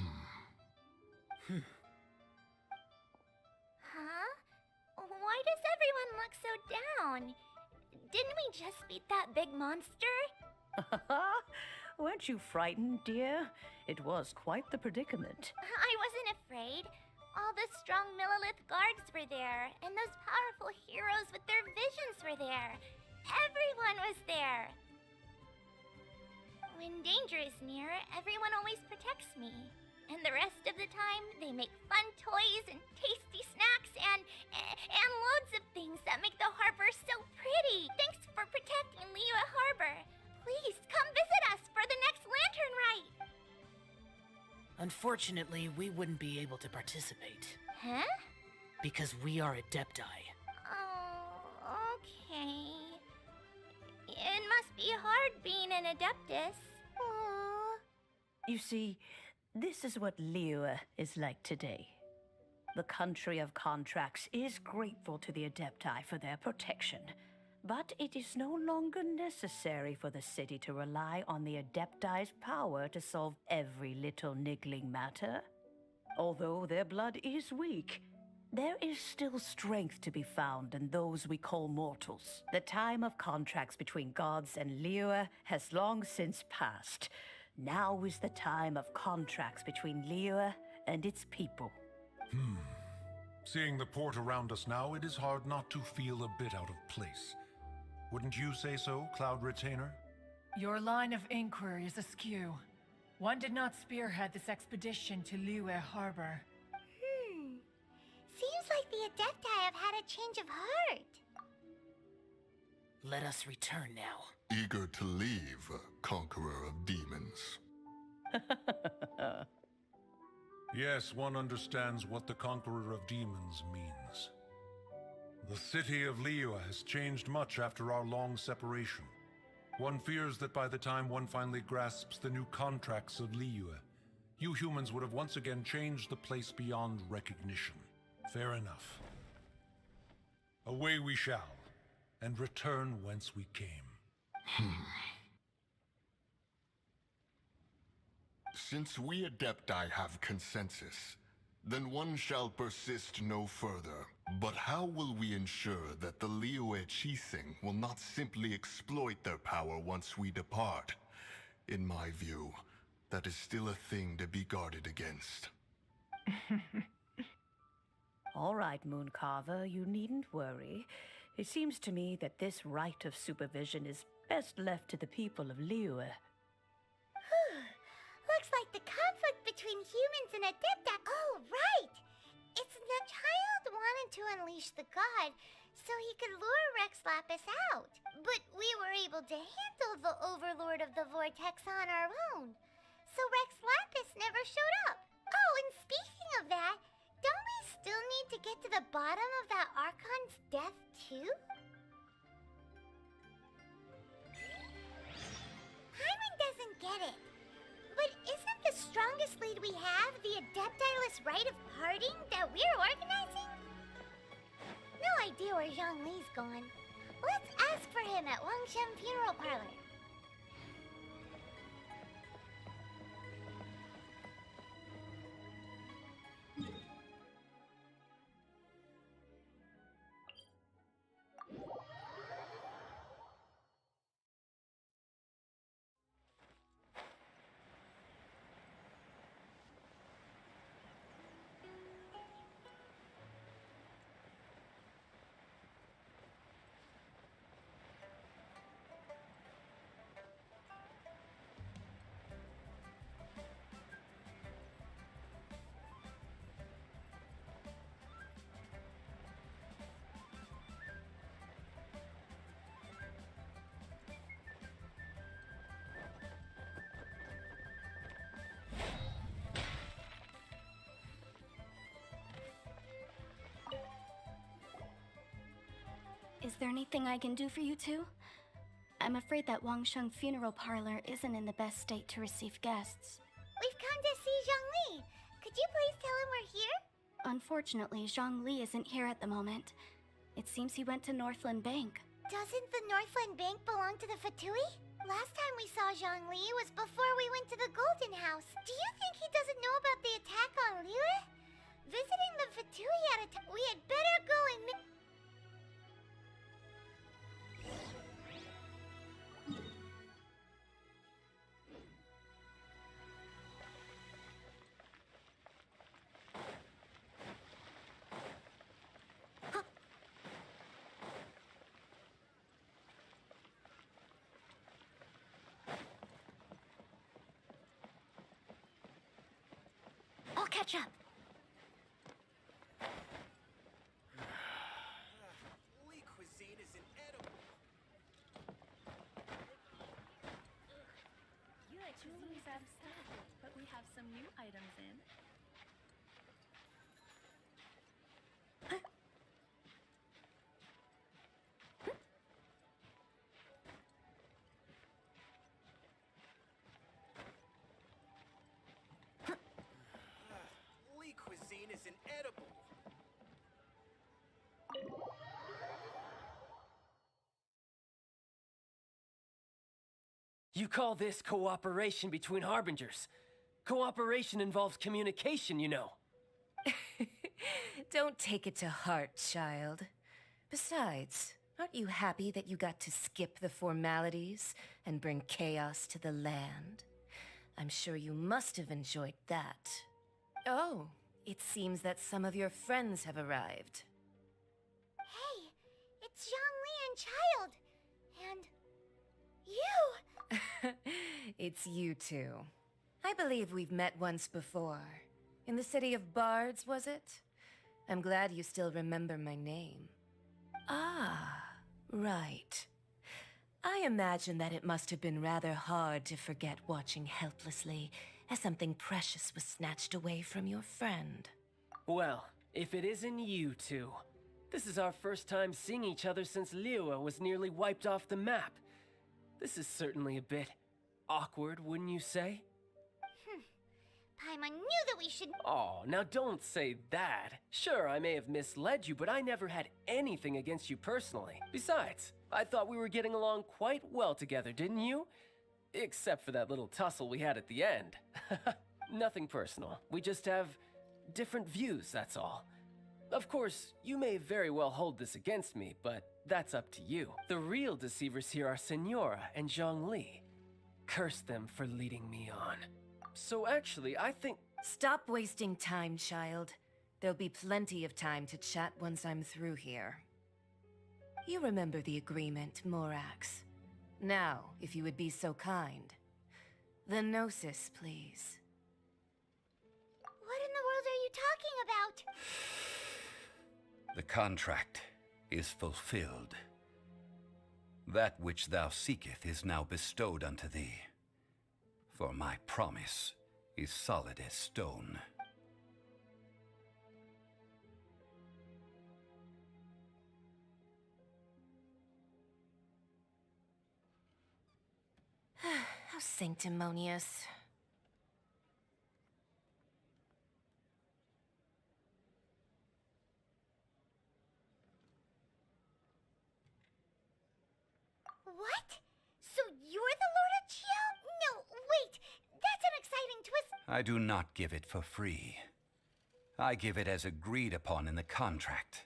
Why does everyone look so down? Didn't we just beat that big monster? Weren't you frightened, dear? It was quite the predicament. I wasn't afraid. All the strong Millelith guards were there, and those powerful heroes with their visions were there. Everyone was there. When danger is near, everyone always protects me. And the rest of the time, they make fun toys and tasty snacks and loads of things that make the harbor so pretty. Thanks for protecting Liyue Harbor. Please come visit us for the next lantern rite. Unfortunately, we wouldn't be able to participate. Huh? Because we are Adepti. Oh, okay. It must be hard being an Adeptus. Aww. You see, this is what Liyue is like today. The country of contracts is grateful to the Adepti for their protection, but it is no longer necessary for the city to rely on the Adepti's power to solve every little niggling matter. Although their blood is weak, there is still strength to be found in those we call mortals. The time of contracts between gods and Liyue has long since passed. Now is the time of contracts between Liyue and its people. Seeing the port around us now, it is hard not to feel a bit out of place. Wouldn't you say so, Cloud Retainer? Your line of inquiry is askew. One did not spearhead this expedition to Liyue Harbor. Seems like the Adepti have had a change of heart. Let us return now. Eager to leave, Conqueror of Demons. Yes, one understands what the Conqueror of Demons means. The city of Liyue has changed much after our long separation. One fears that by the time one finally grasps the new contracts of Liyue, you humans would have once again changed the place beyond recognition. Fair enough. Away we shall, and return whence we came. Since we Adepti have consensus, then one shall persist no further. But how will we ensure that the Liyue Chising will not simply exploit their power once we depart? In my view, that is still a thing to be guarded against. All right, Mooncarver, you needn't worry. It seems to me that this right of supervision is best left to the people of Liyue. Looks like the conflict between humans and Adepti. Oh, right! It's the child wanted to unleash the god so he could lure Rex Lapis out. But we were able to handle the Overlord of the Vortex on our own. So Rex Lapis never showed up. Oh, and speaking of that, don't we still need to get to the bottom of that Archon's death, too? Paimon doesn't get it. But isn't the strongest lead we have the Adeptilus Rite of Parting that we're organizing? No idea where Zhongli's gone. Let's ask for him at Wangshen Funeral Parlor. Is there anything I can do for you two? I'm afraid that Wangsheng Funeral Parlor isn't in the best state to receive guests. We've come to see Zhongli. Could you please tell him we're here? Unfortunately, Zhongli isn't here at the moment. It seems he went to Northland Bank. Doesn't the Northland Bank belong to the Fatui? Last time we saw Zhongli was before we went to the Golden House. Do you think he doesn't know about the attack on Liyue? Visiting the Fatui at a time, we had better go and I'll catch up. Lee cuisine is inedible. You actually have stuff, but we have some new items in. Lee cuisine is inedible. You call this cooperation between Harbingers? Cooperation involves communication, you know. Don't take it to heart, child. Besides, aren't you happy that you got to skip the formalities and bring chaos to the land? I'm sure you must have enjoyed that. Oh, it seems that some of your friends have arrived. Hey, it's Zhongli and Child. And you! It's you two. I believe we've met once before. In the city of Bards, was it? I'm glad you still remember my name. Ah, right. I imagine that it must have been rather hard to forget watching helplessly as something precious was snatched away from your friend. Well, if it isn't you two. This is our first time seeing each other since Liyue was nearly wiped off the map. This is certainly a bit awkward, wouldn't you say? Paimon knew that we should. Oh, now don't say that. Sure, I may have misled you, but I never had anything against you personally. Besides, I thought we were getting along quite well together, didn't you? Except for that little tussle we had at the end. Nothing personal. We just have different views, that's all. Of course, you may very well hold this against me, but that's up to you. The real deceivers here are Senora and Zhongli. Curse them for leading me on. So actually, I think... Stop wasting time, child. There'll be plenty of time to chat once I'm through here. You remember the agreement, Morax. Now, if you would be so kind. The Gnosis, please. What in the world are you talking about? The contract is fulfilled. That which thou seeketh is now bestowed unto thee. For my promise is solid as stone. How sanctimonious. What? So you're the Lord of Chio? No, wait. That's an exciting twist. I do not give it for free. I give it as agreed upon in the contract.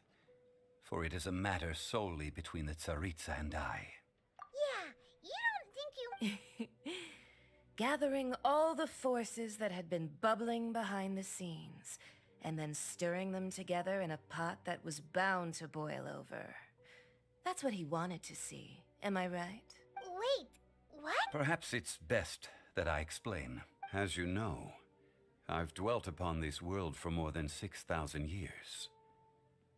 For it is a matter solely between the Tsaritsa and I. Yeah, you don't think you... Gathering all the forces that had been bubbling behind the scenes, and then stirring them together in a pot that was bound to boil over. That's what he wanted to see, am I right? Wait, what? Perhaps it's best that I explain. As you know, I've dwelt upon this world for more than 6,000 years.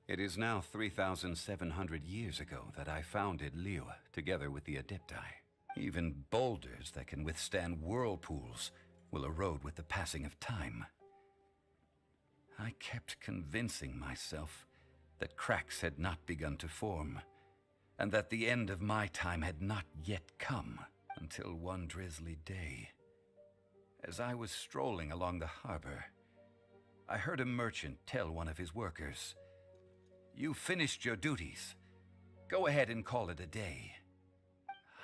It is now 3,700 years ago that I founded Liyue together with the Adepti. Even boulders that can withstand whirlpools will erode with the passing of time. I kept convincing myself that cracks had not begun to form, and that the end of my time had not yet come, until one drizzly day. As I was strolling along the harbor, I heard a merchant tell one of his workers, "You finished your duties. Go ahead and call it a day."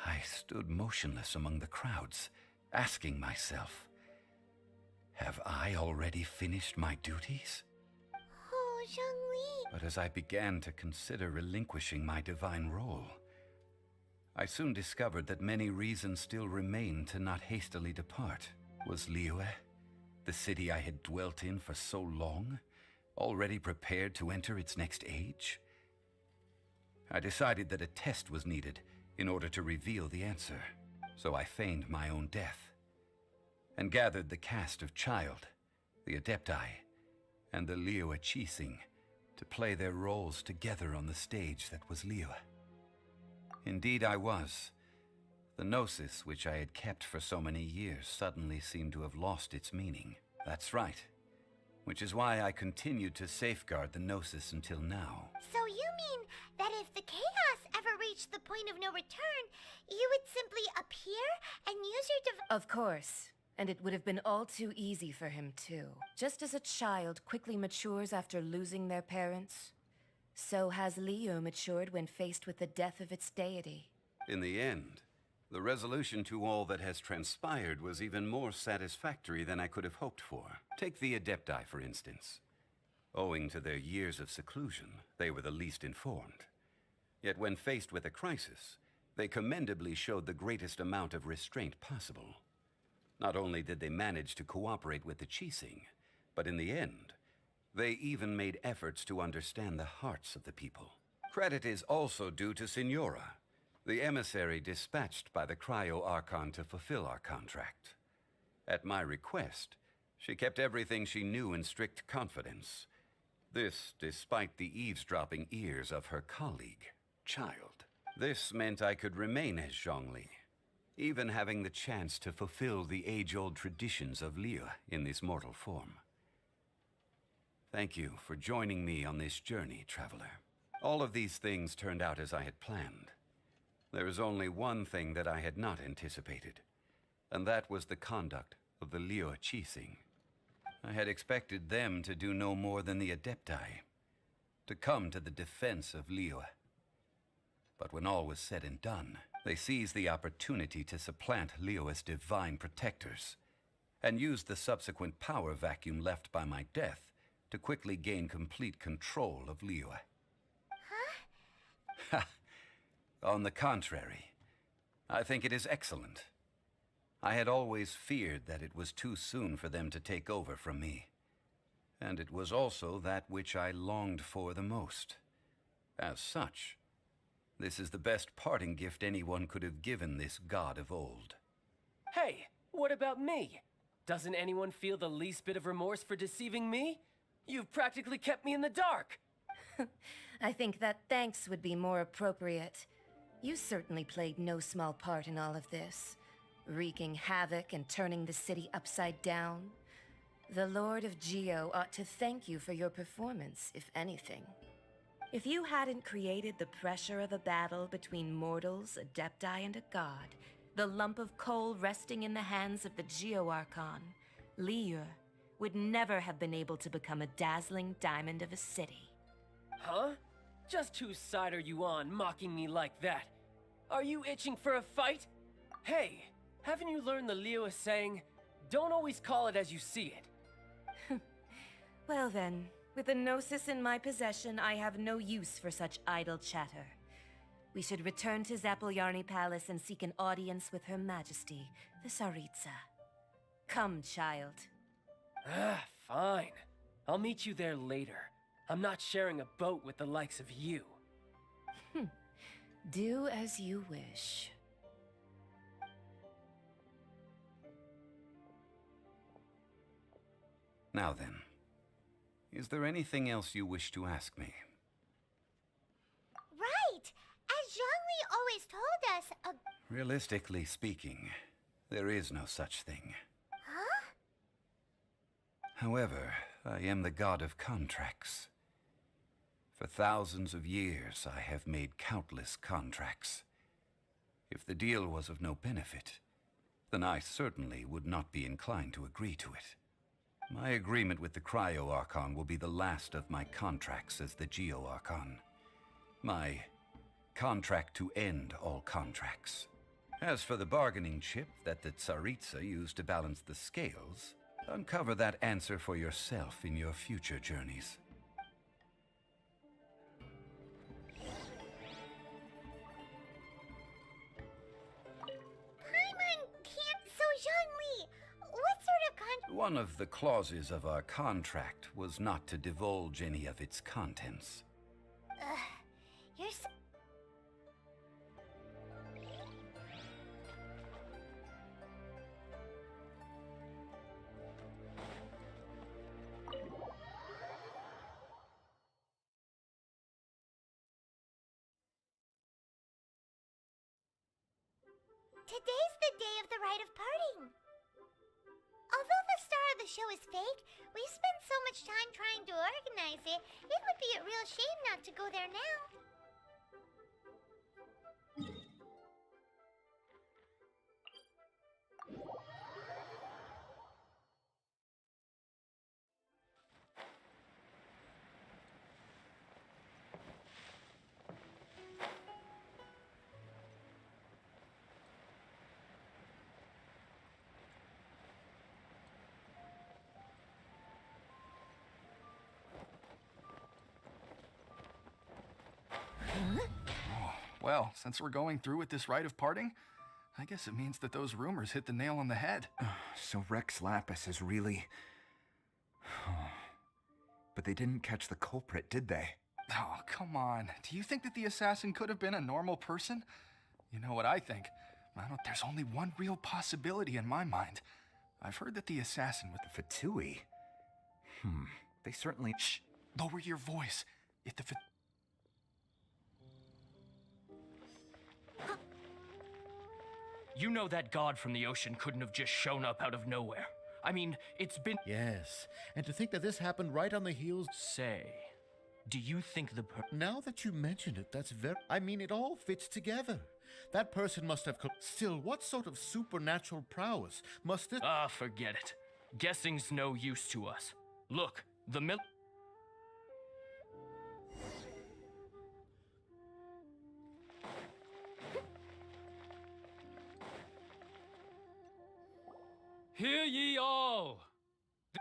I stood motionless among the crowds, asking myself, have I already finished my duties? Oh, Zhongli. But as I began to consider relinquishing my divine role, I soon discovered that many reasons still remained to not hastily depart. Was Liyue, the city I had dwelt in for so long, already prepared to enter its next age? I decided that a test was needed in order to reveal the answer, so I feigned my own death, and gathered the cast of Child, the Adepti, and the Liyue Archon to play their roles together on the stage that was Liyue. Indeed I was. The Gnosis, which I had kept for so many years, suddenly seemed to have lost its meaning. That's right. Which is why I continued to safeguard the Gnosis until now. So you mean that if the chaos ever reached the point of no return, you would simply appear and use your Of course. And it would have been all too easy for him, too. Just as a child quickly matures after losing their parents, so has Liyue matured when faced with the death of its deity. In the end, the resolution to all that has transpired was even more satisfactory than I could have hoped for. Take the Adepti, for instance. Owing to their years of seclusion, they were the least informed. Yet when faced with a crisis, they commendably showed the greatest amount of restraint possible. Not only did they manage to cooperate with the Qixing, but in the end, they even made efforts to understand the hearts of the people. Credit is also due to Signora, the emissary dispatched by the Liyue Archon to fulfill our contract. At my request, she kept everything she knew in strict confidence. This despite the eavesdropping ears of her colleague, Child. This meant I could remain as Zhongli, even having the chance to fulfill the age-old traditions of Liyue in this mortal form. Thank you for joining me on this journey, Traveler. All of these things turned out as I had planned. There is only one thing that I had not anticipated, and that was the conduct of the Liyue Archon. I had expected them to do no more than the Adepti, to come to the defense of Liyue. But when all was said and done, they seized the opportunity to supplant Liyue as divine protectors, and used the subsequent power vacuum left by my death to quickly gain complete control of Liyue. Huh? On the contrary, I think it is excellent. I had always feared that it was too soon for them to take over from me, and it was also that which I longed for the most. As such, this is the best parting gift anyone could have given this god of old. Hey, what about me? Doesn't anyone feel the least bit of remorse for deceiving me? You've practically kept me in the dark. I think that thanks would be more appropriate. You certainly played no small part in all of this, wreaking havoc and turning the city upside down. The Lord of Geo ought to thank you for your performance, if anything. If you hadn't created the pressure of a battle between mortals, Adepti, and a god, the lump of coal resting in the hands of the Liyue Archon, Liyue, would never have been able to become a dazzling diamond of a city. Huh? Just whose side are you on, mocking me like that? Are you itching for a fight? Hey, haven't you learned the Liyue saying, don't always call it as you see it? Well then, with the Gnosis in my possession, I have no use for such idle chatter. We should return to Zapoljarny Palace and seek an audience with Her Majesty, the Tsaritsa. Come, child. Fine. I'll meet you there later. I'm not sharing a boat with the likes of you. Do as you wish. Now then, is there anything else you wish to ask me? Right! As Zhongli always told us, Realistically speaking, there is no such thing. Huh? However, I am the god of contracts. For thousands of years, I have made countless contracts. If the deal was of no benefit, then I certainly would not be inclined to agree to it. My agreement with the Cryo Archon will be the last of my contracts as the Geo Archon. My contract to end all contracts. As for the bargaining chip that the Tsaritsa used to balance the scales, uncover that answer for yourself in your future journeys. Zhongli, what sort of contract? One of the clauses of our contract was not to divulge any of its contents. You're so... Today's the day of the rite of parting. Although the star of the show is fake, we spent so much time trying to organize it, it would be a real shame not to go there now. Well, since we're going through with this rite of parting, I guess it means that those rumors hit the nail on the head. So Rex Lapis is really... But they didn't catch the culprit, did they? Oh, come on. Do you think that the assassin could have been a normal person? You know what I think? There's only one real possibility in my mind. I've heard that the assassin with the Fatui... They certainly... Shh! Lower your voice. If the You know that god from the ocean couldn't have just shown up out of nowhere. I mean, it's been... Yes, and to think that this happened right on the heels... Say, do you think the Now that you mention it, that's very... I mean, it all fits together. That person must have... Still, what sort of supernatural prowess must this... forget it. Guessing's no use to us. Look, the Hear ye all!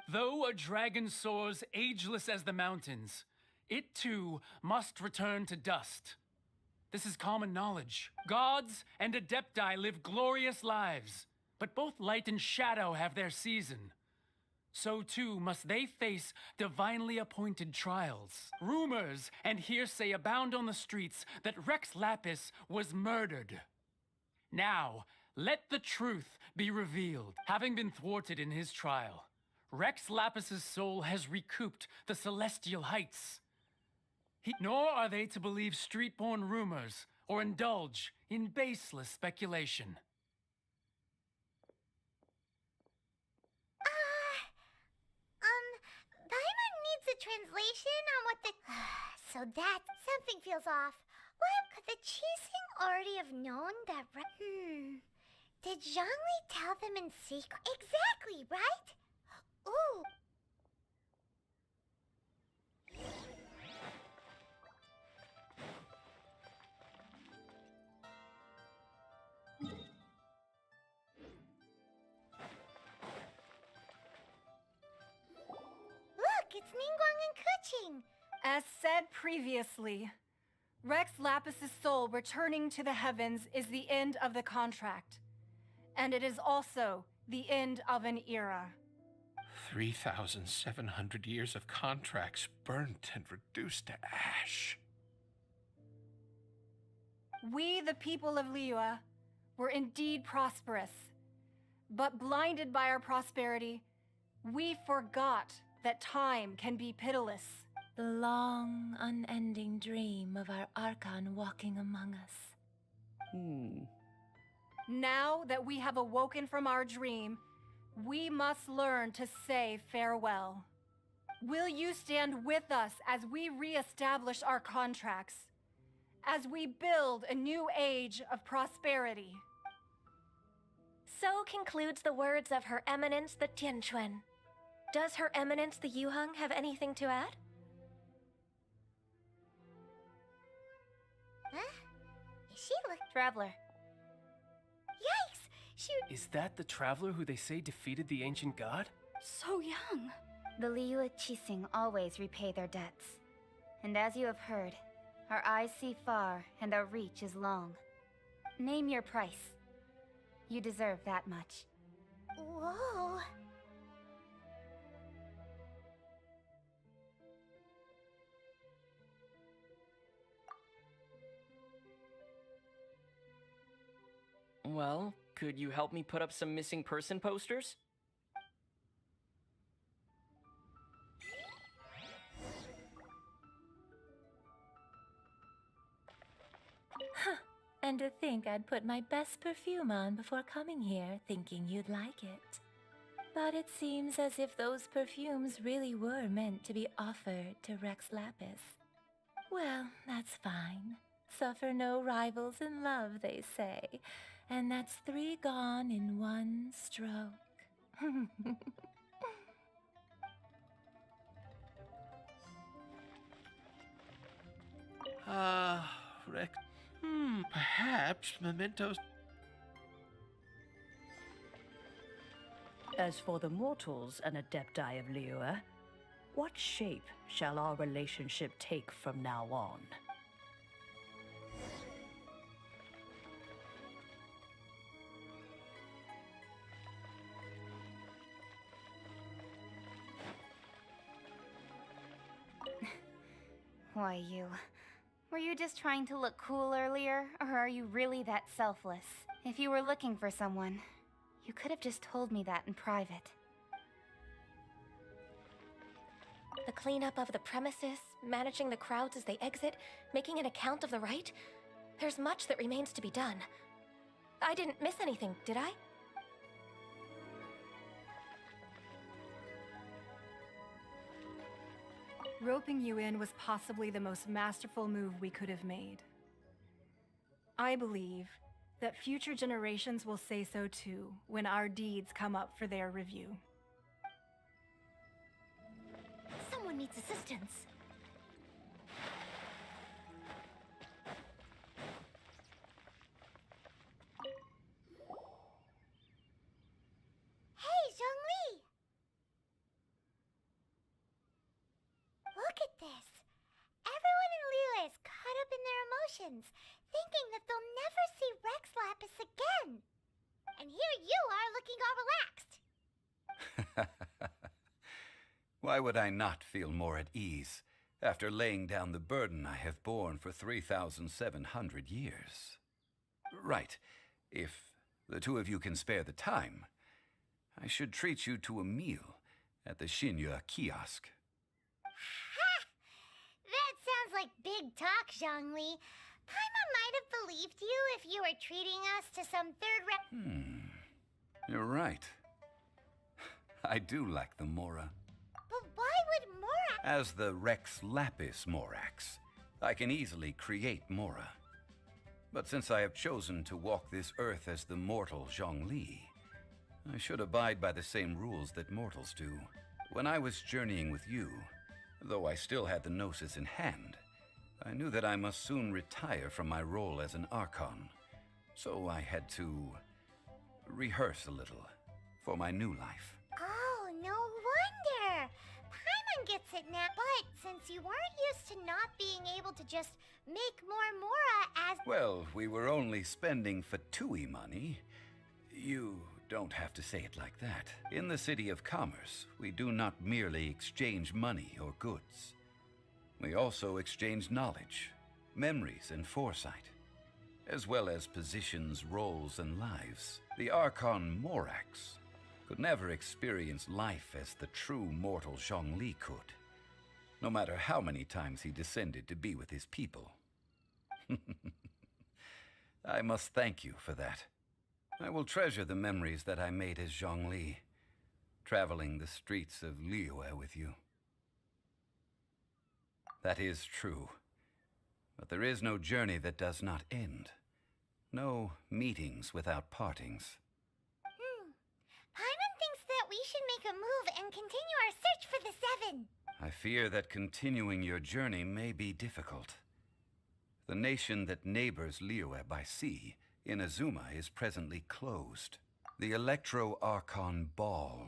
Though a dragon soars ageless as the mountains, it too must return to dust. This is common knowledge. Gods and Adepti live glorious lives, but both light and shadow have their season. So too must they face divinely appointed trials. Rumors and hearsay abound on the streets that Rex Lapis was murdered. Now, let the truth be revealed. Having been thwarted in his trial, Rex Lapis's soul has recouped the celestial heights. Nor are they to believe street-born rumors or indulge in baseless speculation. Paimon needs a translation on what the... So that... Something feels off. What? Could the Chising already have known that... Did Zhongli tell them in secret? Exactly, right? Ooh. Look, it's Ningguang and Kuching. As said previously, Rex Lapis's soul returning to the heavens is the end of the contract. And it is also the end of an era. 3,700 years of contracts burnt and reduced to ash. We, the people of Liyue, were indeed prosperous. But blinded by our prosperity, we forgot that time can be pitiless. The long, unending dream of our Archon walking among us. Now that we have awoken from our dream, we must learn to say farewell. Will you stand with us as we re-establish our contracts? As we build a new age of prosperity? So concludes the words of Her Eminence the Tianquan. Does Her Eminence the Yuheng have anything to add? Huh? She looked... Traveler. Yikes! She... Is that the traveler who they say defeated the ancient god? So young. The Liyue Qixing always repay their debts. And as you have heard, our eyes see far and our reach is long. Name your price. You deserve that much. Whoa... Well, could you help me put up some missing person posters? Huh. And to think I'd put my best perfume on before coming here, thinking you'd like it. But it seems as if those perfumes really were meant to be offered to Rex Lapis. Well, that's fine. Suffer no rivals in love, they say. And that's 3 gone in 1 stroke. Rex. Perhaps mementos. As for the mortals and adepti of Liyue, what shape shall our relationship take from now on? Why, were you just trying to look cool earlier, or are you really that selfless? If you were looking for someone, you could have just told me that in private. The cleanup of the premises, managing the crowds as they exit, making an account of the rite? There's much that remains to be done. I didn't miss anything, did I? Roping you in was possibly the most masterful move we could have made. I believe that future generations will say so too when our deeds come up for their review. Someone needs assistance. Hey, Zhongli! Look at this. Everyone in Liyue is caught up in their emotions, thinking that they'll never see Rex Lapis again. And here you are looking all relaxed. Why would I not feel more at ease after laying down the burden I have borne for 3,700 years? Right. If the 2 of you can spare the time, I should treat you to a meal at the Liyue kiosk. Ha! That sounds like big talk, Zhongli. Paimon might have believed you if you were treating us to some You're right. I do lack the Mora. But why would Mora... As the Rex Lapis Morax, I can easily create Mora. But since I have chosen to walk this earth as the mortal Zhongli, I should abide by the same rules that mortals do. When I was journeying with you, though I still had the Gnosis in hand, I knew that I must soon retire from my role as an Archon. So I had to rehearse a little for my new life. Oh, no wonder. Paimon gets it now. But since you weren't used to not being able to just make more Mora as... Well, we were only spending Fatui money. You don't have to say it like that. In the City of Commerce, we do not merely exchange money or goods. We also exchange knowledge, memories, and foresight, as well as positions, roles, and lives. The Archon Morax could never experience life as the true mortal Zhongli could, no matter how many times he descended to be with his people. I must thank you for that. I will treasure the memories that I made as Zhongli, traveling the streets of Liyue with you. That is true. But there is no journey that does not end. No meetings without partings. Paimon thinks that we should make a move and continue our search for the Seven. I fear that continuing your journey may be difficult. The nation that neighbors Liyue by sea, Inazuma, is presently closed. The Electro-Archon Ball.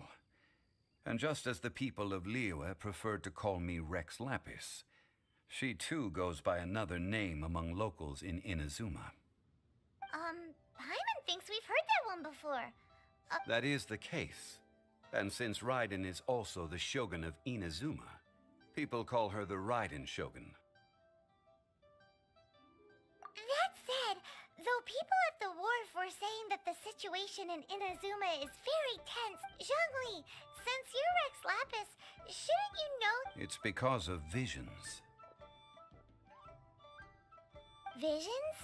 And just as the people of Liyue preferred to call me Rex Lapis, she too goes by another name among locals in Inazuma. Paimon thinks we've heard that one before. That is the case. And since Raiden is also the Shogun of Inazuma, people call her the Raiden Shogun. That said, though people at the wharf were saying that the situation in Inazuma is very tense, Zhongli, since you're Rex Lapis, shouldn't you know... It's because of visions. Visions?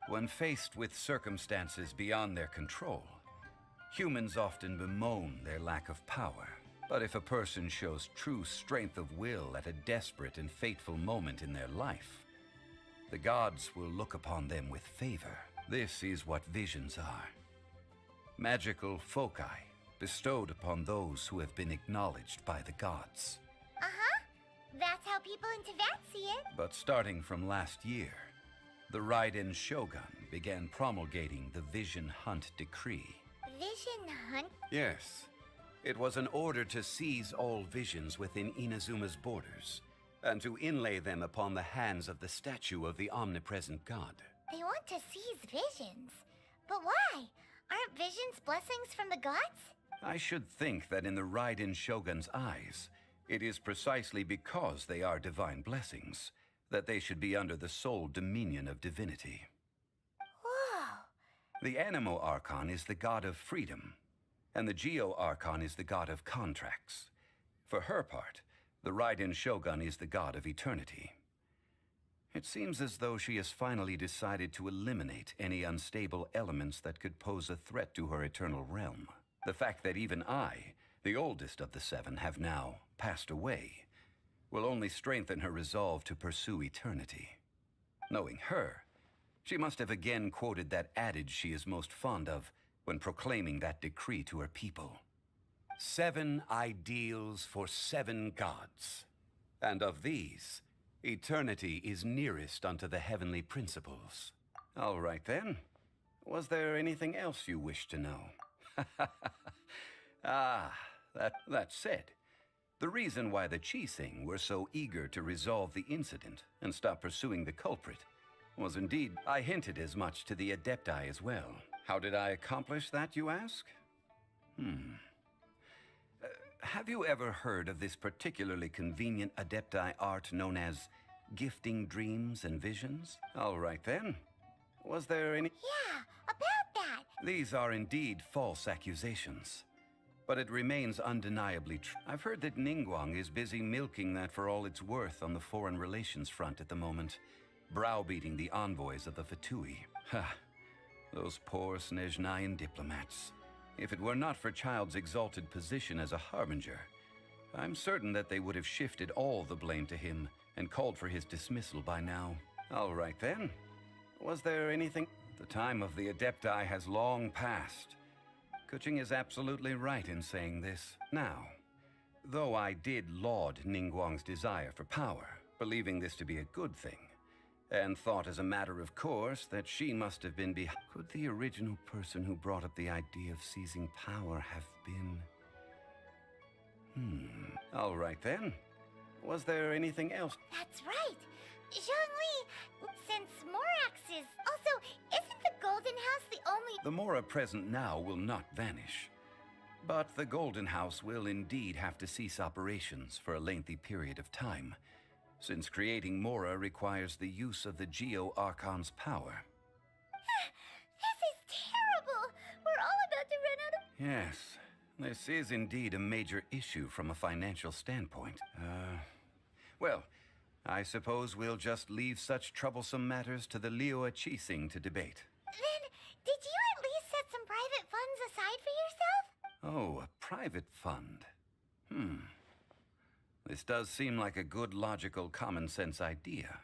When faced with circumstances beyond their control, humans often bemoan their lack of power. But if a person shows true strength of will at a desperate and fateful moment in their life, the gods will look upon them with favor. This is what visions are. Magical foci bestowed upon those who have been acknowledged by the gods. Uh-huh. That's how people in Teyvat see it. But starting from last year, the Raiden Shogun began promulgating the Vision Hunt Decree. Vision Hunt? Yes. It was an order to seize all visions within Inazuma's borders, and to inlay them upon the hands of the statue of the omnipresent god. They want to seize visions. But why? Aren't visions blessings from the gods? I should think that in the Raiden Shogun's eyes, it is precisely because they are divine blessings that they should be under the sole dominion of divinity. Whoa! The Animo Archon is the god of freedom, and the Geo Archon is the god of contracts. For her part, the Raiden Shogun is the god of eternity. It seems as though she has finally decided to eliminate any unstable elements that could pose a threat to her eternal realm. The fact that even I, the oldest of the seven, have now passed away will only strengthen her resolve to pursue eternity. Knowing her, she must have again quoted that adage she is most fond of when proclaiming that decree to her people. 7 ideals for 7 gods, and of these, eternity is nearest unto the heavenly principles. All right then. Was there anything else you wish to know? That said, the reason why the Qixing were so eager to resolve the incident and stop pursuing the culprit was indeed, I hinted as much to the Adepti as well. How did I accomplish that, you ask? Have you ever heard of this particularly convenient Adepti art known as gifting dreams and visions? All right then. Was there any... Yeah, about that! These are indeed false accusations. But it remains undeniably true. I've heard that Ningguang is busy milking that for all it's worth on the foreign relations front at the moment, browbeating the envoys of the Fatui. Ha! Those poor Snezhnayan diplomats. If it were not for Child's exalted position as a harbinger, I'm certain that they would have shifted all the blame to him and called for his dismissal by now. All right then. Was there anything? The time of the Adepti has long passed. Kuching is absolutely right in saying this now. Though I did laud Ningguang's desire for power, believing this to be a good thing, and thought as a matter of course that she must have been behind. Could the original person who brought up the idea of seizing power have been... All right then. Was there anything else? That's right. Zhongli, since Morax is... Also, isn't the Golden House the only... The Mora present now will not vanish. But the Golden House will indeed have to cease operations for a lengthy period of time, since creating Mora requires the use of the Liyue Archon's power. This is terrible! We're all about to run out of... Yes, this is indeed a major issue from a financial standpoint. Well, I suppose we'll just leave such troublesome matters to the Liyue Archon to debate. Then, did you at least set some private funds aside for yourself? Oh, a private fund. This does seem like a good, logical, common-sense idea.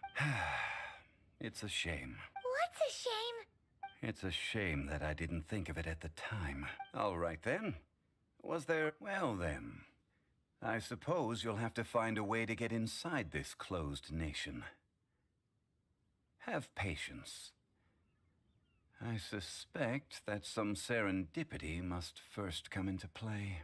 It's a shame. What's a shame? It's a shame that I didn't think of it at the time. All right, then. Was there... Well, then. I suppose you'll have to find a way to get inside this closed nation. Have patience. I suspect that some serendipity must first come into play.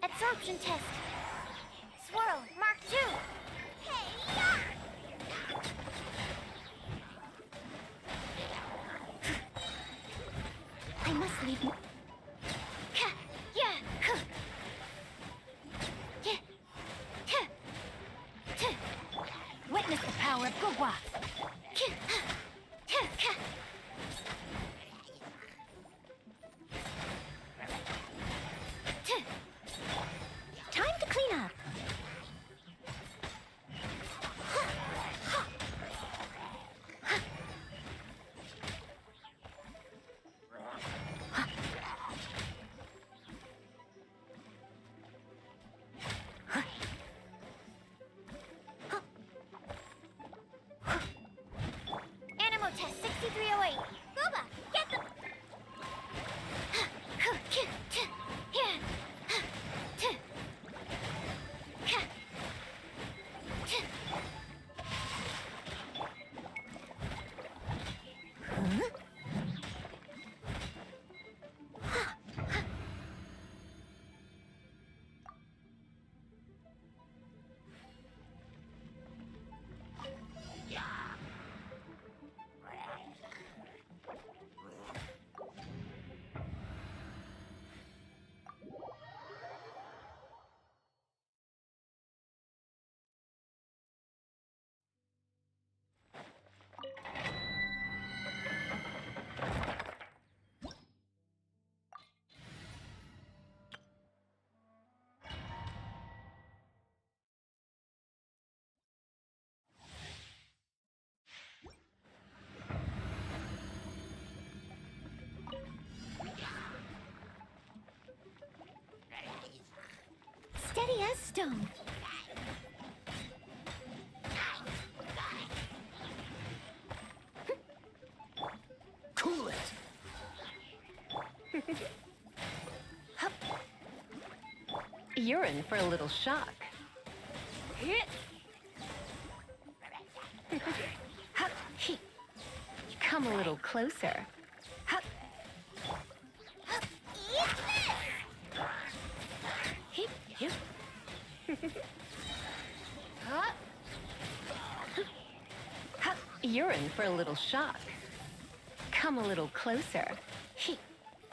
Absorption test. Swirl, Mark 2. I must leave. Witness the power of Gugwa. Time to clean up. Presto! Cool it! You're in for a little shock. Come a little closer. You're in for a little shock. Come a little closer.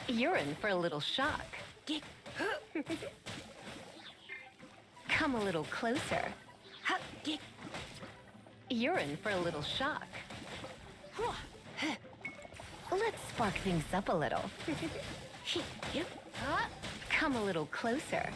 You're in for a little shock. Come a little closer. You're in for a little shock. Let's spark things up a little. Come a little closer.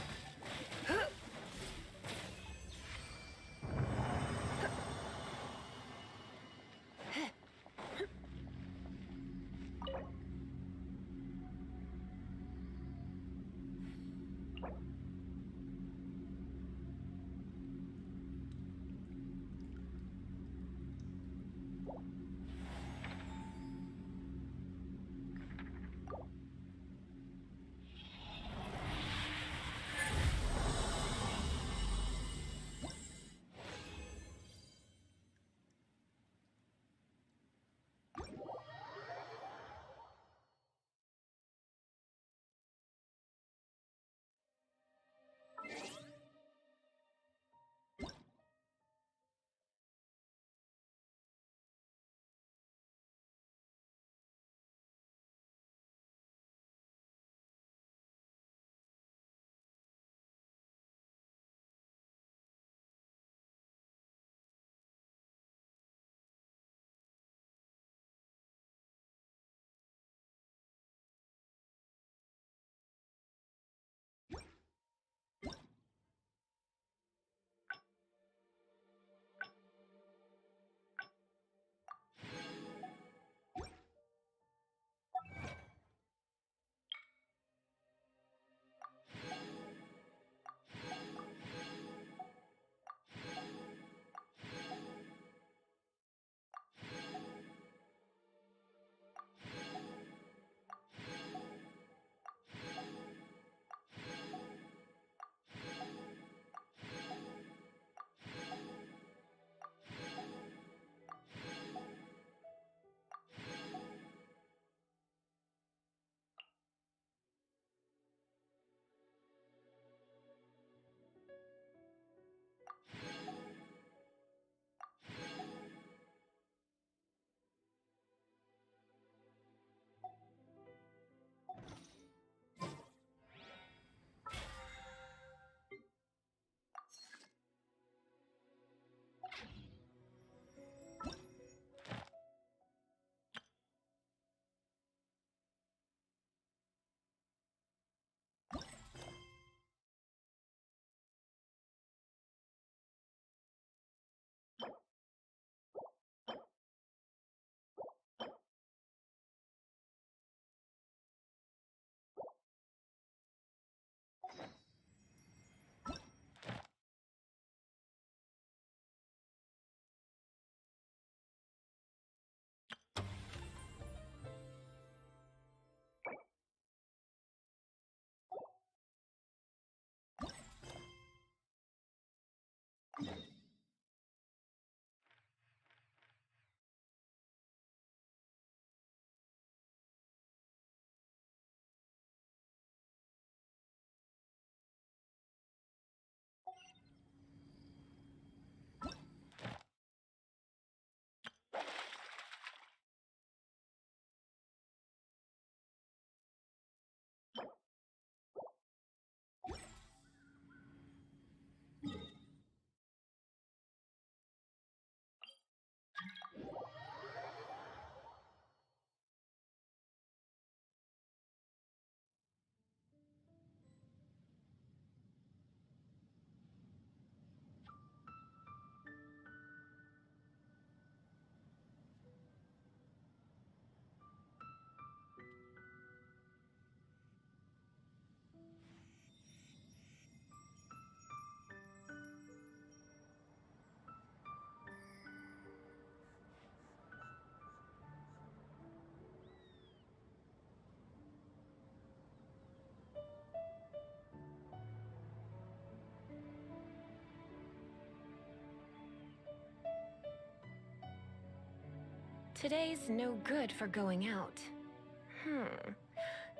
Today's no good for going out.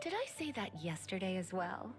Did I say that yesterday as well?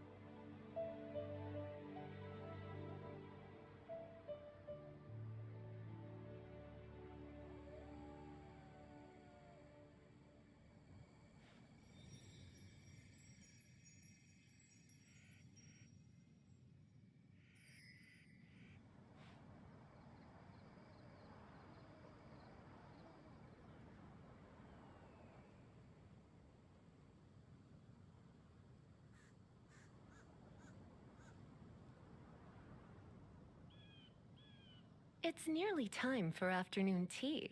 It's nearly time for afternoon tea.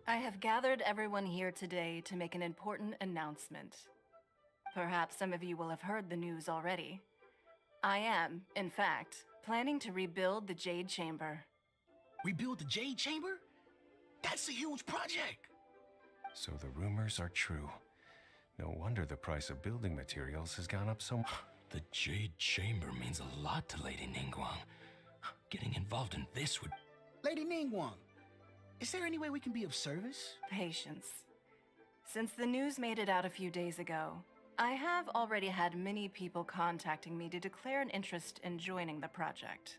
I have gathered everyone here today to make an important announcement. Perhaps some of you will have heard the news already. I am, in fact, planning to rebuild the Jade Chamber. Rebuild the Jade Chamber? That's a huge project! So the rumors are true. No wonder the price of building materials has gone up so much. The Jade Chamber means a lot to Lady Ningguang. Getting involved in this would... Lady Ningguang, is there any way we can be of service? Patience. Since the news made it out a few days ago, I have already had many people contacting me to declare an interest in joining the project.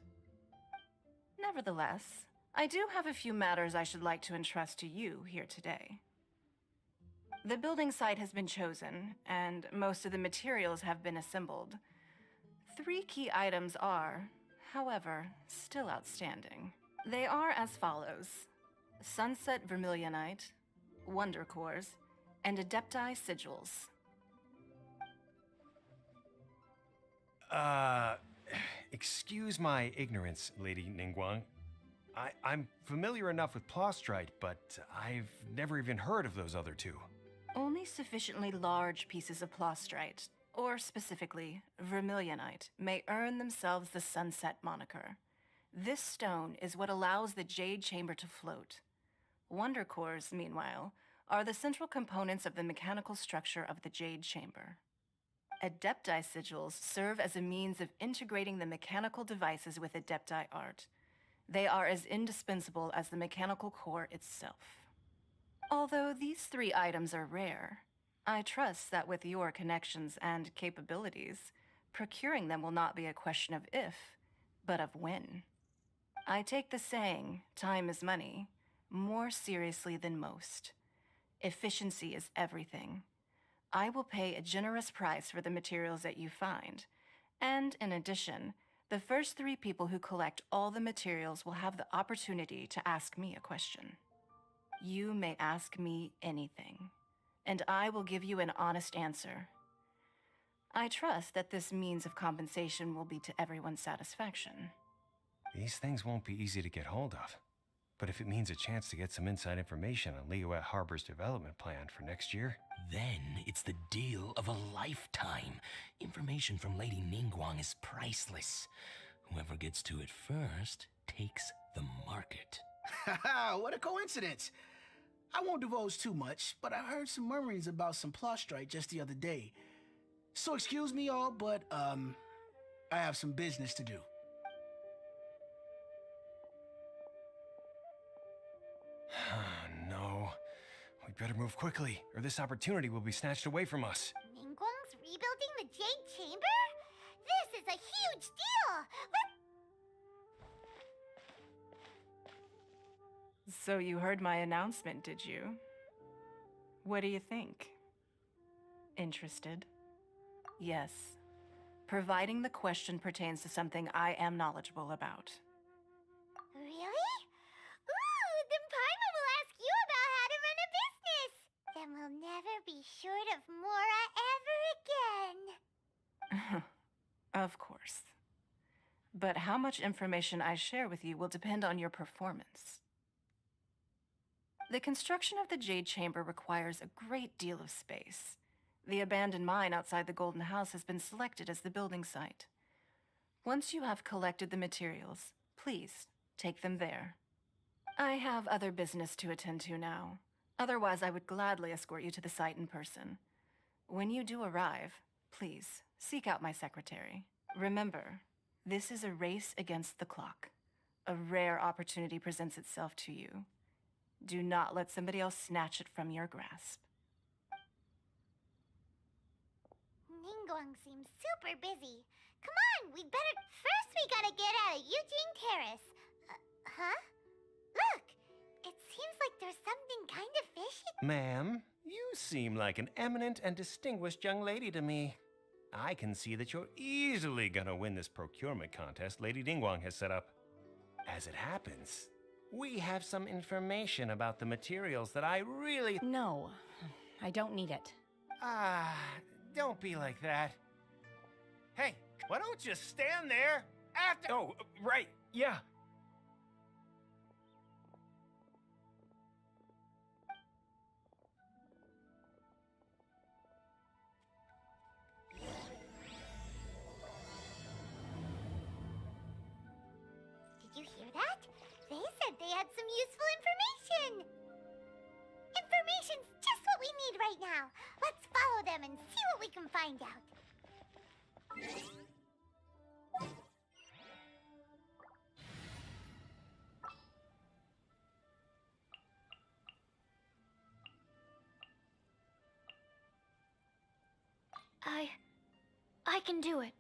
Nevertheless, I do have a few matters I should like to entrust to you here today. The building site has been chosen, and most of the materials have been assembled. 3 key items are, however, still outstanding. They are as follows: Sunset Vermilionite, Wonder Cores, and Adepti Sigils. Excuse my ignorance, Lady Ningguang. I'm familiar enough with Plostrite, but I've never even heard of those other 2. Only sufficiently large pieces of Plostrite, or specifically Vermilionite, may earn themselves the Sunset moniker. This stone is what allows the Jade Chamber to float. Wonder Cores, meanwhile, are the central components of the mechanical structure of the Jade Chamber. Adepti Sigils serve as a means of integrating the mechanical devices with Adepti art. They are as indispensable as the mechanical core itself. Although these 3 items are rare, I trust that with your connections and capabilities, procuring them will not be a question of if, but of when. I take the saying, time is money, more seriously than most. Efficiency is everything. I will pay a generous price for the materials that you find, and in addition, the first 3 people who collect all the materials will have the opportunity to ask me a question. You may ask me anything, and I will give you an honest answer. I trust that this means of compensation will be to everyone's satisfaction. These things won't be easy to get hold of. But if it means a chance to get some inside information on Liyue Harbor's development plan for next year... Then it's the deal of a lifetime. Information from Lady Ningguang is priceless. Whoever gets to it first takes the market. Haha, what a coincidence. I won't divulge too much, but I heard some murmurings about some Plostrite just the other day. So excuse me all, but, I have some business to do. No. We better move quickly, or this opportunity will be snatched away from us. Ningguang's rebuilding the Jade Chamber? This is a huge deal! So you heard my announcement, did you? What do you think? Interested? Yes. Providing the question pertains to something I am knowledgeable about. Really? Ooh, then Paimon will ask you about how to run a business! Then we'll never be short of Mora ever again! Of course. But how much information I share with you will depend on your performance. The construction of the Jade Chamber requires a great deal of space. The abandoned mine outside the Golden House has been selected as the building site. Once you have collected the materials, please take them there. I have other business to attend to now. Otherwise, I would gladly escort you to the site in person. When you do arrive, please seek out my secretary. Remember, this is a race against the clock. A rare opportunity presents itself to you. Do not let somebody else snatch it from your grasp. Ningguang seems super busy. Come on, we gotta get out of Eugene Terrace. Huh? Look! It seems like there's something kind of fishy. Ma'am, you seem like an eminent and distinguished young lady to me. I can see that you're easily gonna win this procurement contest Lady Ningguang has set up. As it happens, we have some information about the materials that I really... No, I don't need it. Don't be like that. Hey, why don't you stand there after... Oh, right, yeah. Did you hear that? They said they had some useful information! Information's just what we need right now. Let's follow them and see what we can find out. I can do it.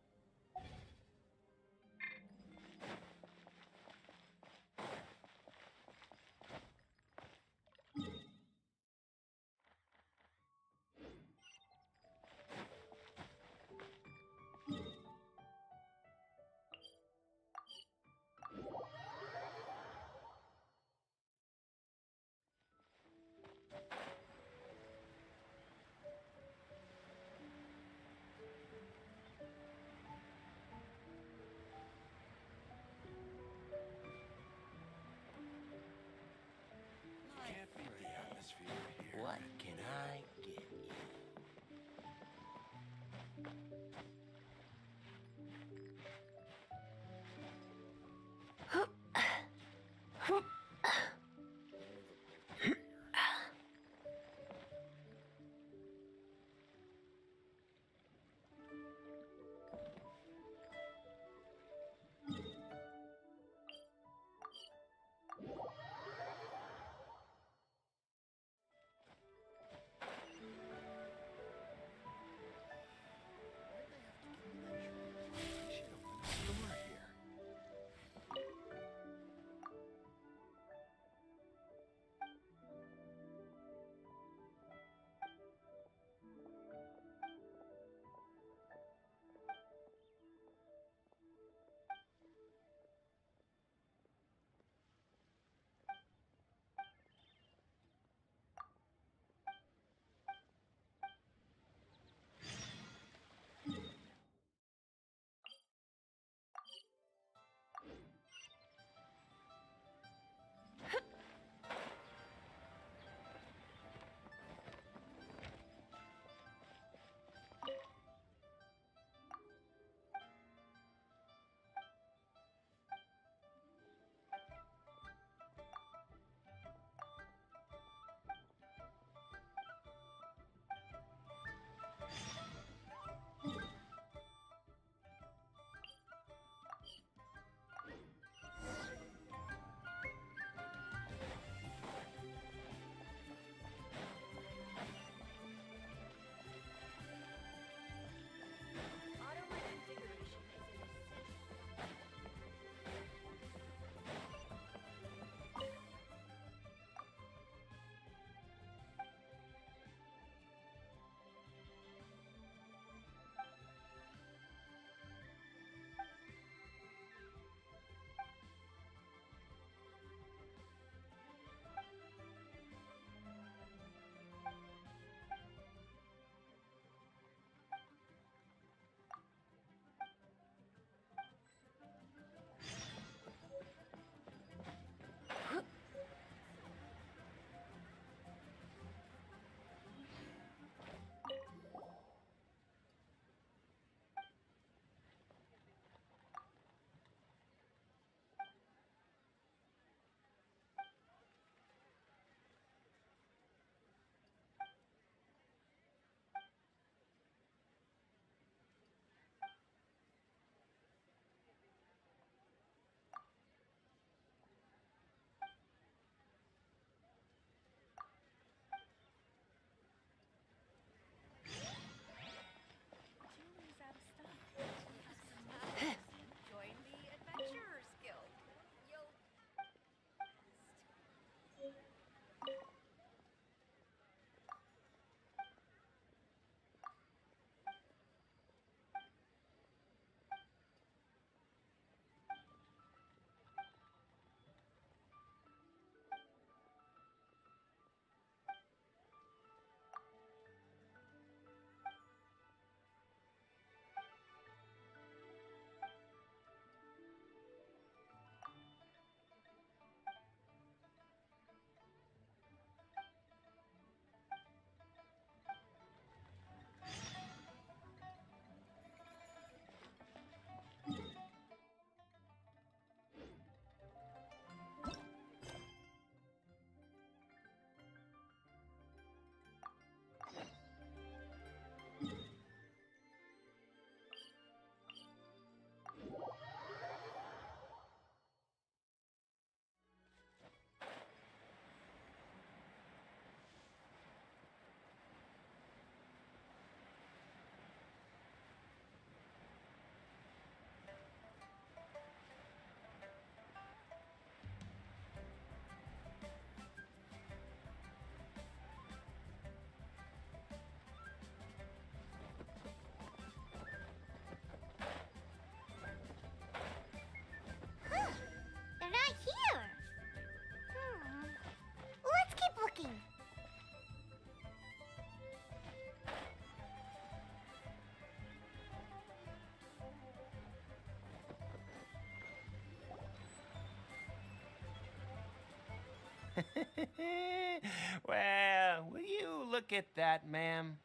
Well, will you look at that, ma'am?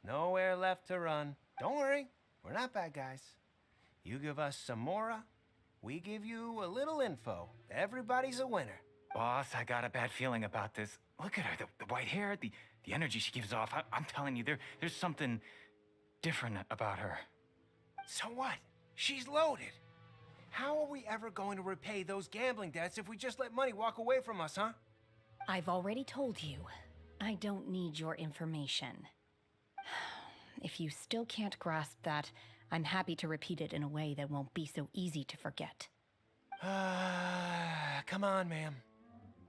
Nowhere left to run. Don't worry, we're not bad guys. You give us some mora, we give you a little info. Everybody's a winner. Boss, I got a bad feeling about this. Look at her, the white hair, the energy she gives off. I'm telling you, there's something different about her. So what? She's loaded. How are we ever going to repay those gambling debts if we just let money walk away from us, huh? I've already told you, I don't need your information. If you still can't grasp that, I'm happy to repeat it in a way that won't be so easy to forget. Come on, ma'am.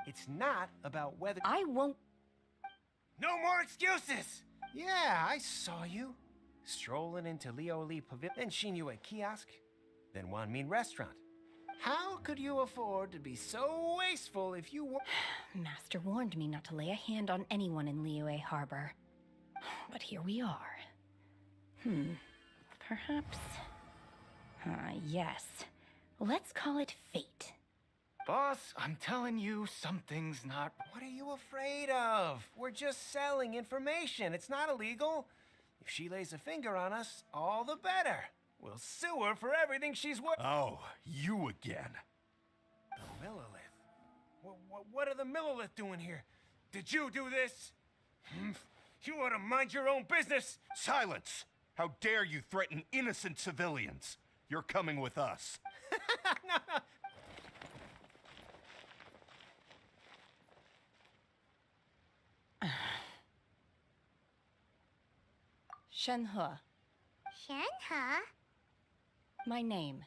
It's not about whether— I won't— No more excuses! Yeah, I saw you. Strolling into Liyue Pavilion, then Shinyu kiosk, then Wanmin restaurant. How could you afford to be so wasteful if you were— Master warned me not to lay a hand on anyone in Liyue Harbor. But here we are. Perhaps... yes. Let's call it fate. Boss, I'm telling you, something's not... What are you afraid of? We're just selling information. It's not illegal. If she lays a finger on us, all the better. We'll sue her for everything she's worth. Oh, you again. The Millilith. What are the Millilith doing here? Did you do this? You ought to mind your own business. Silence! How dare you threaten innocent civilians? You're coming with us. No. Shenhe. Shenhe? My name.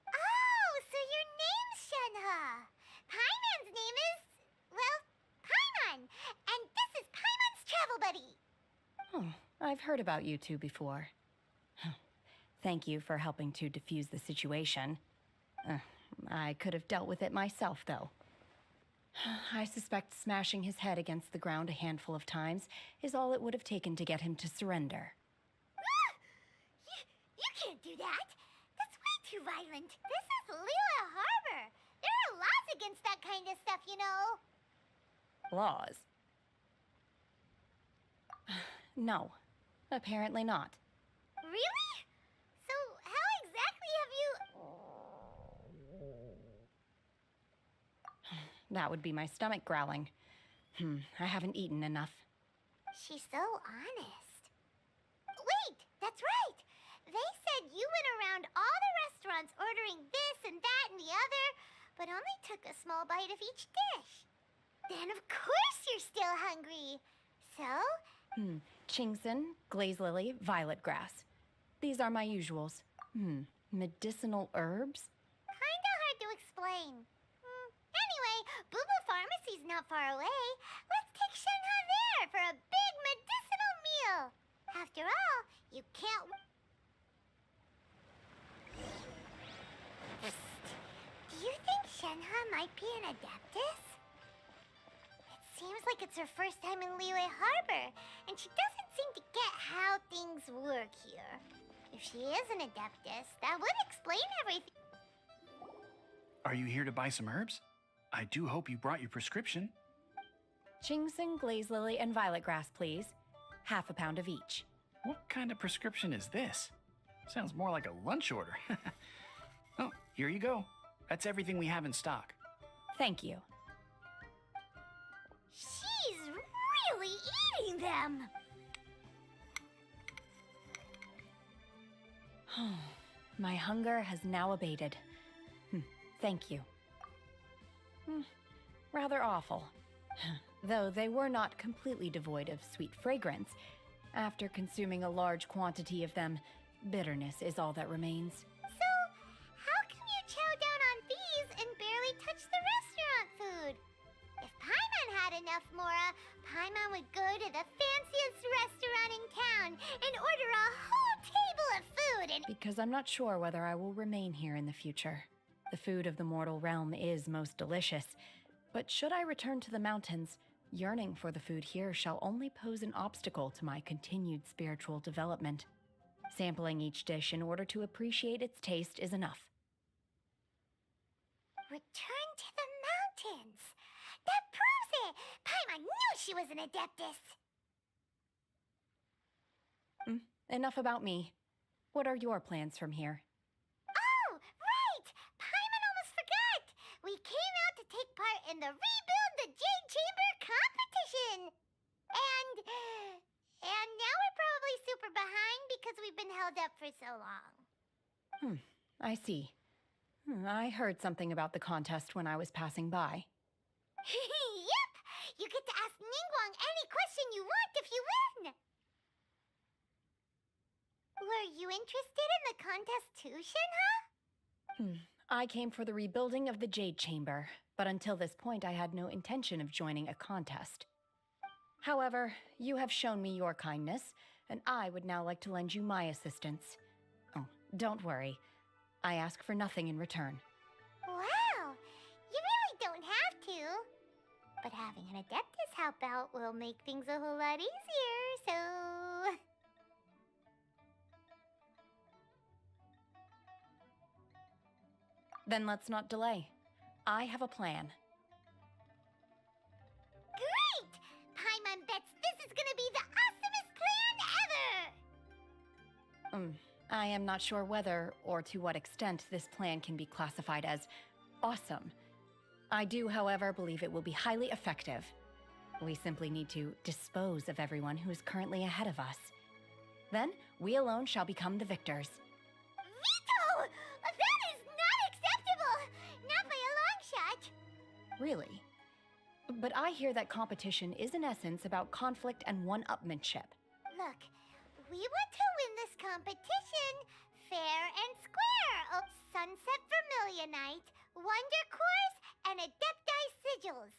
Oh, so your name's Shenhe. Paimon's name is, well, Paimon. And this is Paimon's travel buddy. Oh, I've heard about you two before. Thank you for helping to defuse the situation. I could have dealt with it myself, though. I suspect smashing his head against the ground a handful of times is all it would have taken to get him to surrender. You can't do that. That's way too violent. This is Liyue Harbor. There are laws against that kind of stuff, you know. Laws? No, apparently not. Really? So how exactly have you... That would be my stomach growling. I haven't eaten enough. She's so honest. Wait, that's right. They said you went around all the restaurants ordering this and that and the other, but only took a small bite of each dish. Then of course you're still hungry. So? Chingson, glaze lily, violet grass. These are my usuals. Medicinal herbs? Kinda hard to explain. Anyway, Boo Pharmacy's not far away. Let's take Shenhe there for a big medicinal meal. After all, you can't... Do you think Shenhe might be an Adeptus? It seems like it's her first time in Liyue Harbor, and she doesn't seem to get how things work here. If she is an Adeptus, that would explain everything. Are you here to buy some herbs? I do hope you brought your prescription. Chingson, glaze lily, and violet grass, please. Half a pound of each. What kind of prescription is this? Sounds more like a lunch order. Oh, here you go. That's everything we have in stock. Thank you. She's really eating them! My hunger has now abated. Thank you. Rather awful. Though they were not completely devoid of sweet fragrance. After consuming a large quantity of them, bitterness is all that remains. So, how can you chow down on these and barely touch the restaurant food? If Paimon had enough mora, Paimon would go to the fanciest restaurant in town and order a whole table of food and— Because I'm not sure whether I will remain here in the future. The food of the mortal realm is most delicious, but should I return to the mountains, yearning for the food here shall only pose an obstacle to my continued spiritual development. Sampling each dish in order to appreciate its taste is enough. Return to the mountains. That proves it! Paimon knew she was an Adeptus! Enough about me. What are your plans from here? Oh, right! Paimon almost forgot! We came out to take part in the Rebuild the Jade Chamber competition! And now we're probably super behind because we've been held up for so long. I see. I heard something about the contest when I was passing by. Yep! You get to ask Ningguang any question you want if you win! Were you interested in the contest too, Shinha? I came for the rebuilding of the Jade Chamber, but until this point I had no intention of joining a contest. However, you have shown me your kindness, and I would now like to lend you my assistance. Oh, don't worry. I ask for nothing in return. Wow! You really don't have to. But having an Adeptus help out will make things a whole lot easier, so... Then let's not delay. I have a plan. Great! Paimon bets this is gonna be the awesomest plan ever! I am not sure whether or to what extent this plan can be classified as awesome. I do, however, believe it will be highly effective. We simply need to dispose of everyone who is currently ahead of us. Then, we alone shall become the victors. Veto! That is not acceptable! Not by a long shot! Really? But I hear that competition is in essence about conflict and one-upmanship. Look, we want to win this competition fair and square. Oh, Sunset Vermilionite, Wonder Cores, and Adepti Sigils.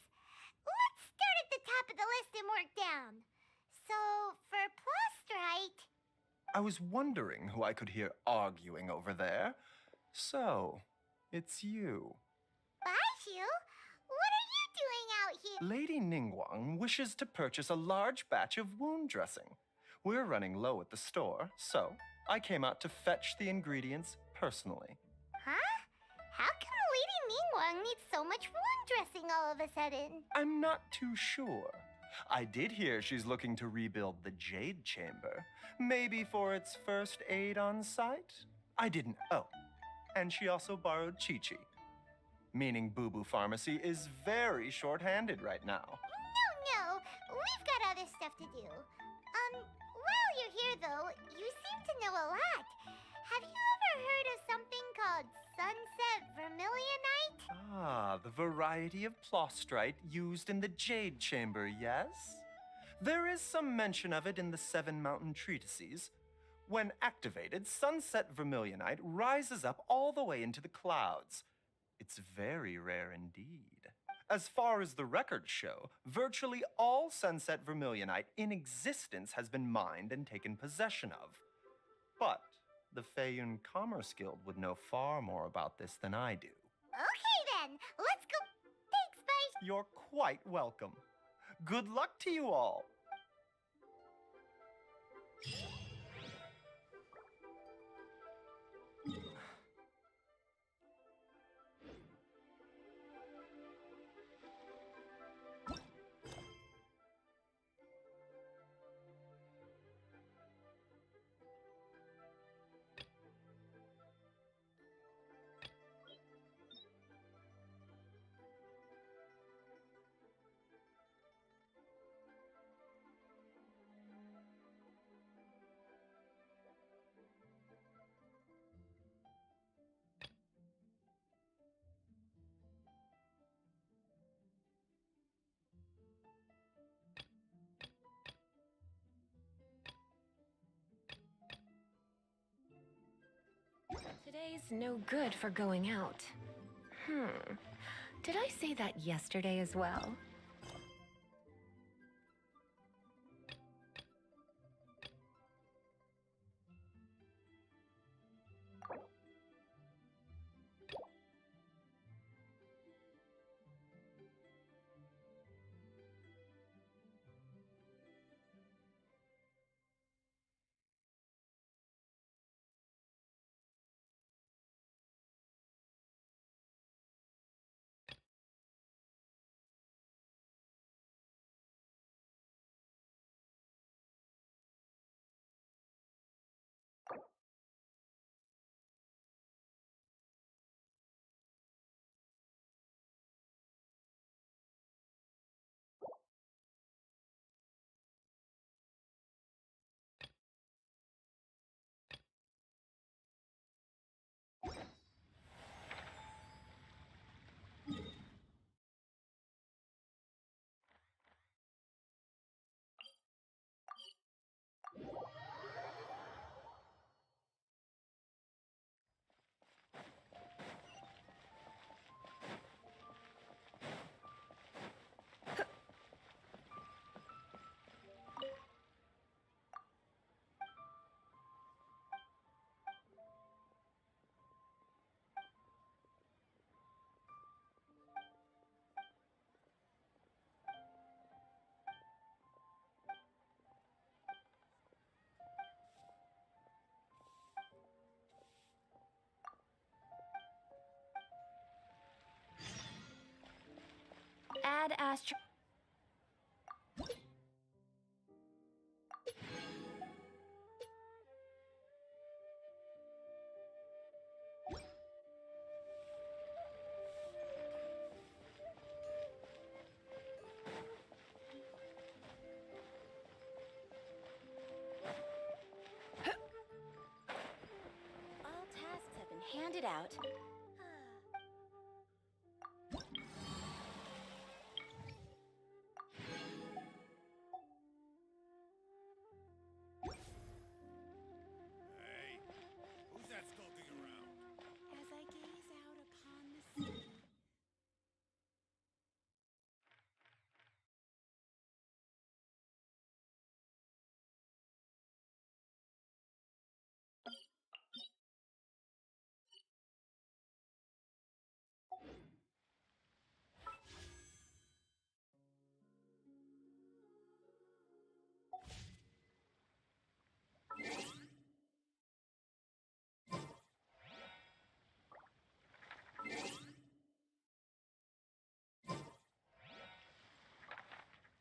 Let's start at the top of the list and work down. So, for Plustrite... I was wondering who I could hear arguing over there. So, it's you. Baishu? What are you doing out here? Lady Ningguang wishes to purchase a large batch of wound dressing. We're running low at the store, so I came out to fetch the ingredients personally. Huh? How come Lady Ningguang needs so much wound dressing all of a sudden? I'm not too sure. I did hear she's looking to rebuild the Jade Chamber. Maybe for its first aid on site? I didn't. Oh, and she also borrowed Chi-Chi. Meaning Boo Boo Pharmacy is very short-handed right now. No, we've got other stuff to do. While you're here though, you seem to know a lot. Have you ever heard of something called Sunset Vermilionite? Ah, the variety of plostrite used in the Jade Chamber, yes? There is some mention of it in the Seven Mountain Treatises. When activated, Sunset Vermilionite rises up all the way into the clouds. It's very rare indeed. As far as the records show, virtually all Sunset Vermilionite in existence has been mined and taken possession of. But the Feiyun Commerce Guild would know far more about this than I do. Okay then, let's go. Thanks, Baish. You're quite welcome. Good luck to you all. Today's no good for going out. Did I say that yesterday as well? had Astro. All tasks have been handed out.